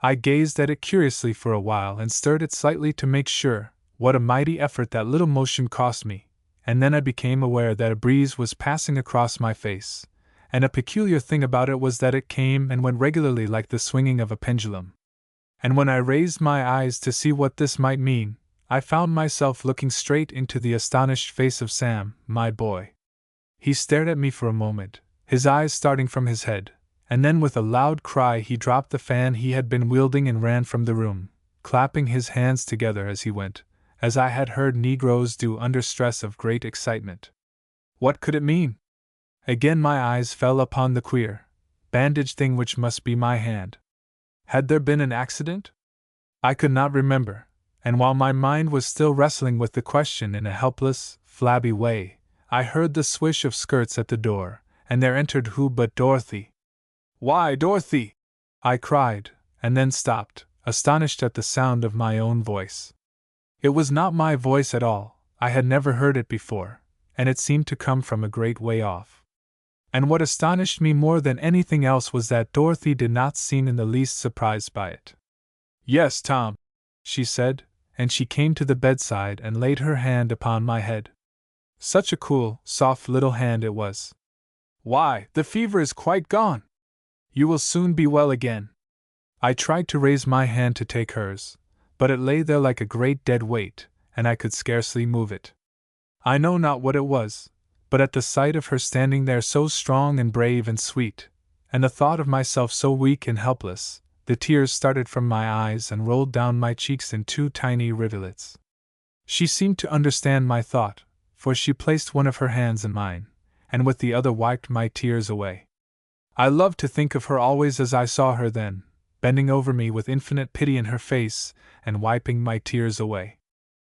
[SPEAKER 1] I gazed at it curiously for a while and stirred it slightly to make sure. What a mighty effort that little motion cost me, and then I became aware that a breeze was passing across my face, and a peculiar thing about it was that it came and went regularly like the swinging of a pendulum. And when I raised my eyes to see what this might mean, I found myself looking straight into the astonished face of Sam, my boy. He stared at me for a moment, his eyes starting from his head, and then with a loud cry he dropped the fan he had been wielding and ran from the room, clapping his hands together as he went, as I had heard Negroes do under stress of great excitement. What could it mean? Again my eyes fell upon the queer, bandaged thing which must be my hand. Had there been an accident? I could not remember, and while my mind was still wrestling with the question in a helpless, flabby way, I heard the swish of skirts at the door, and there entered who but Dorothy. "Why, Dorothy!" I cried, and then stopped, astonished at the sound of my own voice. It was not my voice at all, I had never heard it before, and it seemed to come from a great way off. And what astonished me more than anything else was that Dorothy did not seem in the least surprised by it. "Yes, Tom," she said, and she came to the bedside and laid her hand upon my head. Such a cool, soft little hand it was. "Why, the fever is quite gone. You will soon be well again." I tried to raise my hand to take hers, but it lay there like a great dead weight, and I could scarcely move it. I know not what it was, but at the sight of her standing there so strong and brave and sweet, and the thought of myself so weak and helpless, the tears started from my eyes and rolled down my cheeks in two tiny rivulets. She seemed to understand my thought, for she placed one of her hands in mine, and with the other wiped my tears away. I loved to think of her always as I saw her then, bending over me with infinite pity in her face, and wiping my tears away.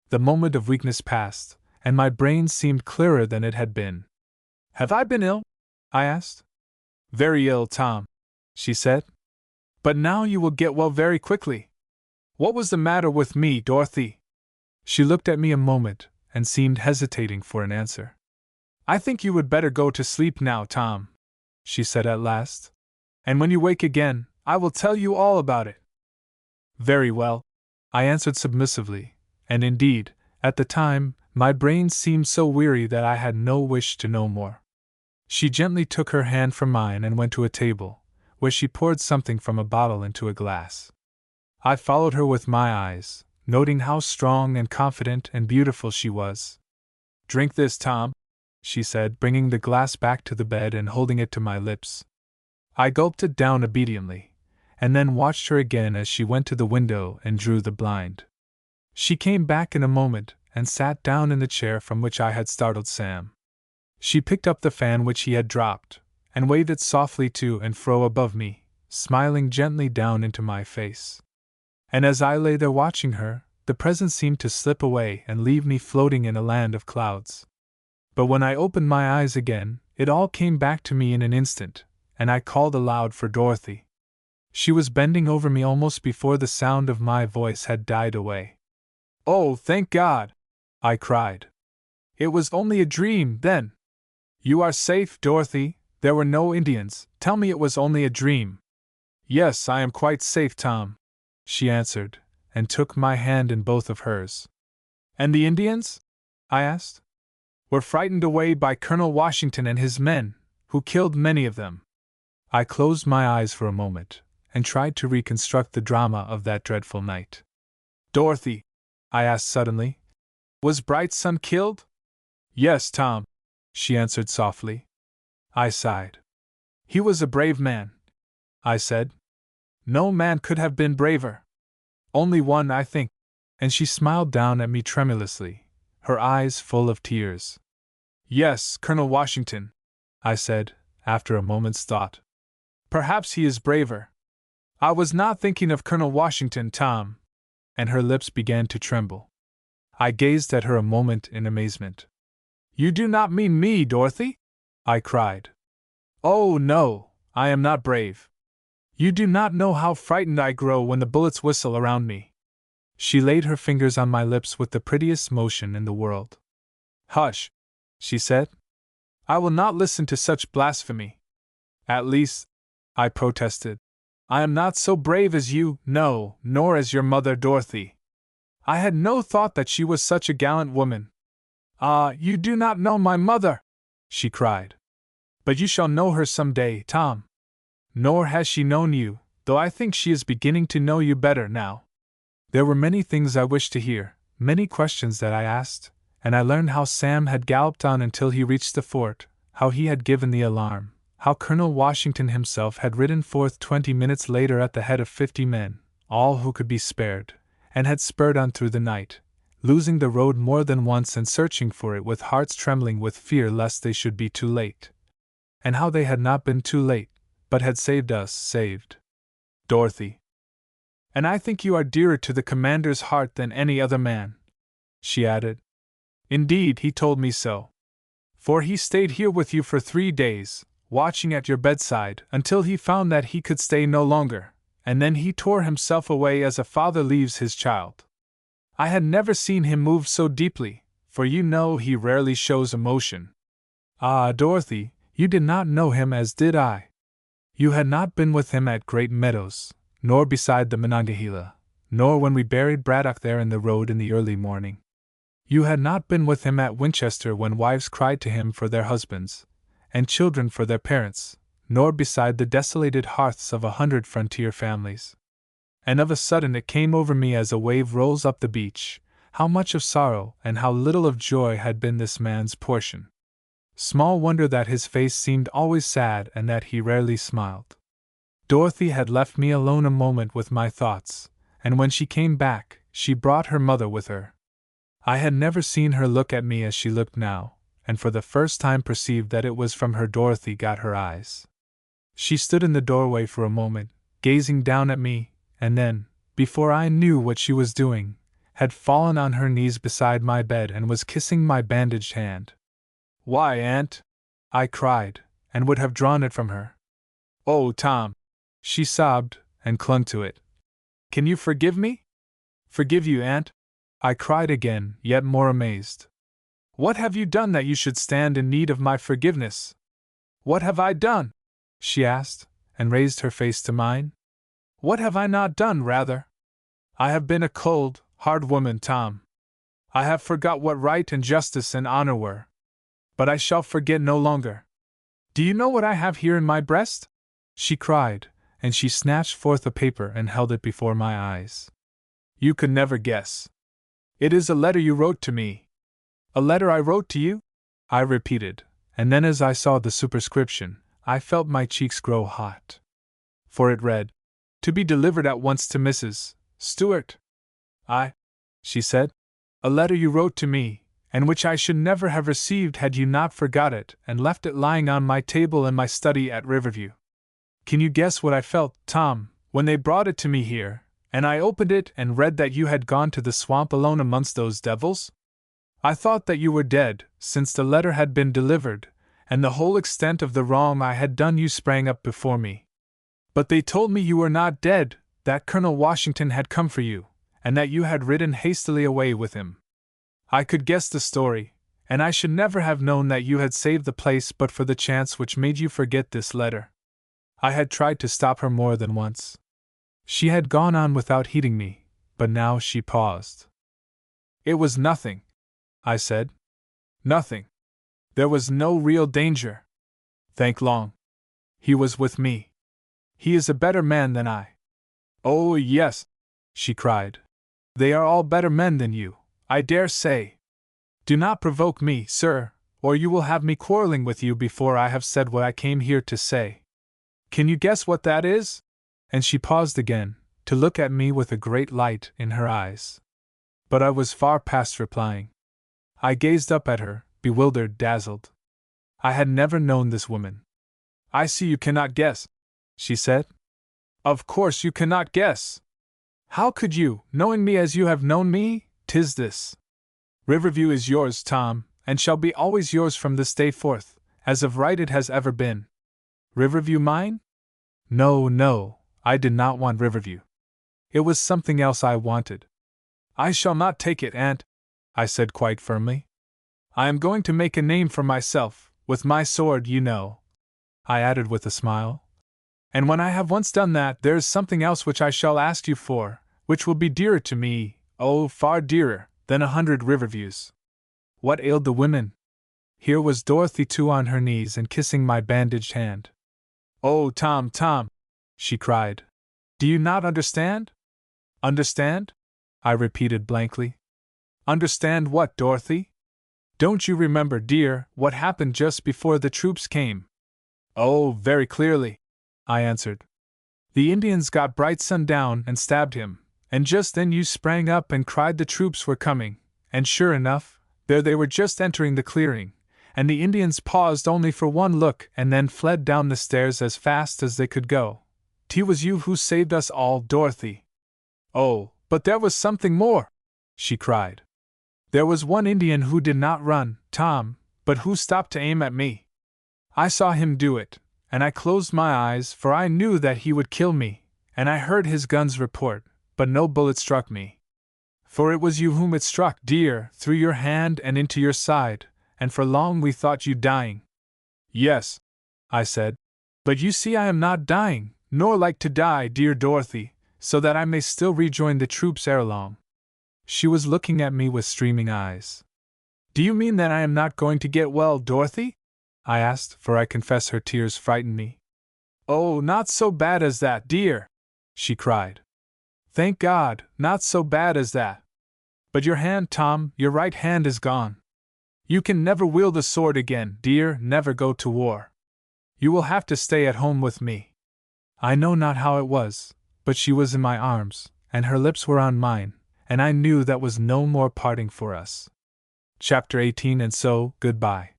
[SPEAKER 1] The moment of weakness passed, and my brain seemed clearer than it had been. "Have I been ill?" I asked. "Very ill, Tom," she said. "But now you will get well very quickly. What was the matter with me, Dorothy?" She looked at me a moment, and seemed hesitating for an answer. "I think you would better go to sleep now, Tom," she said at last. "And when you wake again, I will tell you all about it." "Very well," I answered submissively, and indeed, at the time, my brain seemed so weary that I had no wish to know more. She gently took her hand from mine and went to a table, where she poured something from a bottle into a glass. I followed her with my eyes, noting how strong and confident and beautiful she was. "Drink this, Tom," she said, bringing the glass back to the bed and holding it to my lips. I gulped it down obediently, and then watched her again as she went to the window and drew the blind. She came back in a moment, and sat down in the chair from which I had startled Sam. She picked up the fan which he had dropped, and waved it softly to and fro above me, smiling gently down into my face. And as I lay there watching her, the present seemed to slip away and leave me floating in a land of clouds. But when I opened my eyes again, it all came back to me in an instant, and I called aloud for Dorothy. She was bending over me almost before the sound of my voice had died away. "Oh, thank God!" I cried. "It was only a dream, then. You are safe, Dorothy, there were no Indians, tell me it was only a dream." "Yes, I am quite safe, Tom," she answered, and took my hand in both of hers. "And the Indians?" I asked. "Were frightened away by Colonel Washington and his men, who killed many of them." I closed my eyes for a moment, and tried to reconstruct the drama of that dreadful night. "Dorothy," I asked suddenly, "was Brightson killed?" "Yes, Tom," she answered softly. I sighed. "He was a brave man," I said. "No man could have been braver. Only one, I think," and she smiled down at me tremulously, her eyes full of tears. "Yes, Colonel Washington," I said, after a moment's thought. "Perhaps he is braver." "I was not thinking of Colonel Washington, Tom," and her lips began to tremble. I gazed at her a moment in amazement. "You do not mean me, Dorothy?" I cried. "Oh, no, I am not brave. You do not know how frightened I grow when the bullets whistle around me." She laid her fingers on my lips with the prettiest motion in the world. "Hush," she said. "I will not listen to such blasphemy." "At least," I protested, "I am not so brave as you, no, nor as your mother, Dorothy. I had no thought that she was such a gallant woman." Ah, you do not know my mother! She cried. But you shall know her some day, Tom. Nor has she known you, though I think she is beginning to know you better now. There were many things I wished to hear, many questions that I asked, and I learned how Sam had galloped on until he reached the fort, how he had given the alarm, how Colonel Washington himself had ridden forth 20 minutes later at the head of 50 men, all who could be spared, and had spurred on through the night, losing the road more than once and searching for it with hearts trembling with fear lest they should be too late. And how they had not been too late, but had saved us, saved Dorothy. And I think you are dearer to the commander's heart than any other man, she added. Indeed, he told me so. For he stayed here with you for 3 days, watching at your bedside, until he found that he could stay no longer, and then he tore himself away as a father leaves his child. I had never seen him move so deeply, for you know he rarely shows emotion. Ah, Dorothy, you did not know him as did I. You had not been with him at Great Meadows, nor beside the Monongahela, nor when we buried Braddock there in the road in the early morning. You had not been with him at Winchester when wives cried to him for their husbands, and children for their parents, nor beside the desolated hearths of 100 frontier families. And of a sudden it came over me as a wave rolls up the beach, how much of sorrow and how little of joy had been this man's portion. Small wonder that his face seemed always sad and that he rarely smiled. Dorothy had left me alone a moment with my thoughts, and when she came back, she brought her mother with her. I had never seen her look at me as she looked now, and for the first time perceived that it was from her Dorothy got her eyes. She stood in the doorway for a moment, gazing down at me, and then, before I knew what she was doing, had fallen on her knees beside my bed and was kissing my bandaged hand. Why, Aunt? I cried, and would have drawn it from her. Oh, Tom! She sobbed, and clung to it. Can you forgive me? Forgive you, Aunt? I cried again, yet more amazed. What have you done that you should stand in need of my forgiveness? What have I done? She asked, and raised her face to mine. What have I not done, rather? I have been a cold, hard woman, Tom. I have forgot what right and justice and honor were. But I shall forget no longer. Do you know what I have here in my breast? She cried, and she snatched forth a paper and held it before my eyes. You could never guess. It is a letter you wrote to me. A letter I wrote to you? I repeated, and then as I saw the superscription, I felt my cheeks grow hot. For it read, "To be delivered at once to Mrs. Stewart." She said, "A letter you wrote to me, and which I should never have received had you not forgot it and left it lying on my table in my study at Riverview. Can you guess what I felt, Tom, when they brought it to me here, and I opened it and read that you had gone to the swamp alone amongst those devils? I thought that you were dead, since the letter had been delivered, and the whole extent of the wrong I had done you sprang up before me. But they told me you were not dead, that Colonel Washington had come for you, and that you had ridden hastily away with him. I could guess the story, and I should never have known that you had saved the place but for the chance which made you forget this letter." I had tried to stop her more than once. She had gone on without heeding me, but now she paused. "It was nothing," I said. "Nothing. There was no real danger. Thank long. He was with me. He is a better man than I." "Oh, yes," she cried. "They are all better men than you, I dare say. Do not provoke me, sir, or you will have me quarreling with you before I have said what I came here to say. Can you guess what that is?" And she paused again, to look at me with a great light in her eyes. But I was far past replying. I gazed up at her, bewildered, dazzled. I had never known this woman. "I see you cannot guess," she said. "Of course you cannot guess. How could you, knowing me as you have known me? 'Tis this. Riverview is yours, Tom, and shall be always yours from this day forth, as of right it has ever been. Riverview mine? No, no, I did not want Riverview. It was something else I wanted. I shall not take it, Aunt," I said quite firmly. "I am going to make a name for myself, with my sword, you know," I added with a smile. "And when I have once done that, there is something else which I shall ask you for, which will be dearer to me, oh, far dearer, than 100 Riverviews." What ailed the women? Here was Dorothy too on her knees and kissing my bandaged hand. Oh, Tom, Tom, she cried. Do you not understand? Understand? I repeated blankly. Understand what, Dorothy? Don't you remember, dear, what happened just before the troops came? Oh, very clearly, I answered. The Indians got bright sundown and stabbed him, and just then you sprang up and cried the troops were coming, and sure enough, there they were just entering the clearing, and the Indians paused only for one look and then fled down the stairs as fast as they could go. 'Twas you who saved us all, Dorothy. Oh, but there was something more, she cried. There was one Indian who did not run, Tom, but who stopped to aim at me. I saw him do it, and I closed my eyes, for I knew that he would kill me, and I heard his guns report, but no bullet struck me. For it was you whom it struck, dear, through your hand and into your side, and for long we thought you dying. Yes, I said, but you see I am not dying, nor like to die, dear Dorothy, so that I may still rejoin the troops ere long. She was looking at me with streaming eyes. Do you mean that I am not going to get well, Dorothy? I asked, for I confess her tears frightened me. Oh, not so bad as that, dear, she cried. Thank God, not so bad as that. But your hand, Tom, your right hand is gone. You can never wield a sword again, dear, never go to war. You will have to stay at home with me. I know not how it was, but she was in my arms, and her lips were on mine, and I knew that was no more parting for us. Chapter 18. And so, goodbye.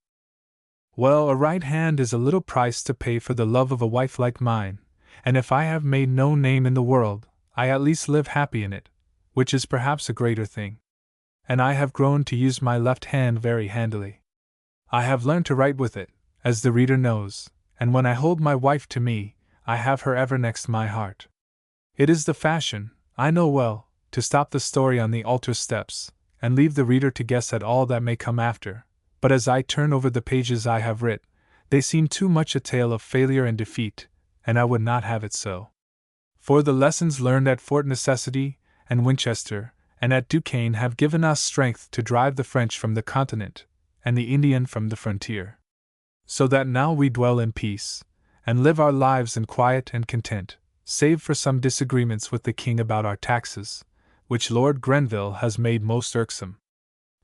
[SPEAKER 1] Well, a right hand is a little price to pay for the love of a wife like mine, and if I have made no name in the world, I at least live happy in it, which is perhaps a greater thing. And I have grown to use my left hand very handily. I have learned to write with it, as the reader knows, and when I hold my wife to me, I have her ever next my heart. It is the fashion, I know well, to stop the story on the altar steps, and leave the reader to guess at all that may come after, but as I turn over the pages I have writ, they seem too much a tale of failure and defeat, and I would not have it so. For the lessons learned at Fort Necessity, and Winchester, and at Duquesne have given us strength to drive the French from the continent, and the Indian from the frontier. So that now we dwell in peace, and live our lives in quiet and content, save for some disagreements with the king about our taxes, which Lord Grenville has made most irksome.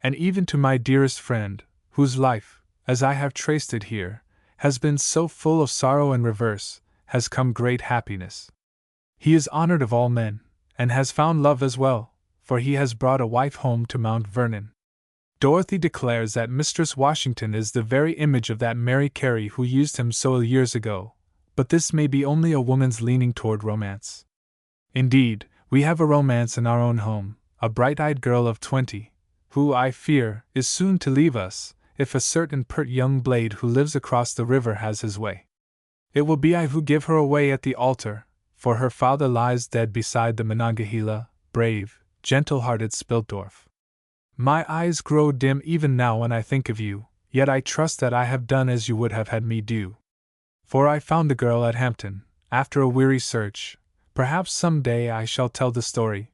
[SPEAKER 1] And even to my dearest friend, whose life, as I have traced it here, has been so full of sorrow and reverse, has come great happiness. He is honored of all men, and has found love as well, for he has brought a wife home to Mount Vernon. Dorothy declares that Mistress Washington is the very image of that Mary Carey who used him so years ago, but this may be only a woman's leaning toward romance. Indeed, we have a romance in our own home, a bright-eyed girl of 20, who, I fear, is soon to leave us, if a certain pert young blade who lives across the river has his way. It will be I who give her away at the altar, for her father lies dead beside the Monongahela, brave, gentle-hearted Spiltdorf. My eyes grow dim even now when I think of you, yet I trust that I have done as you would have had me do. For I found the girl at Hampton, after a weary search. Perhaps some day I shall tell the story.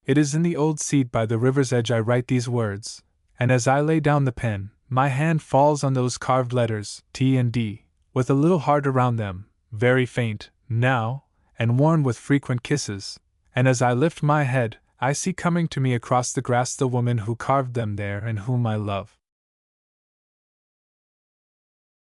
[SPEAKER 1] It is in the old seat by the river's edge I write these words, and as I lay down the pen, my hand falls on those carved letters, T and D, with a little heart around them, very faint, now, and worn with frequent kisses, and as I lift my head, I see coming to me across the grass the woman who carved them there and whom I love.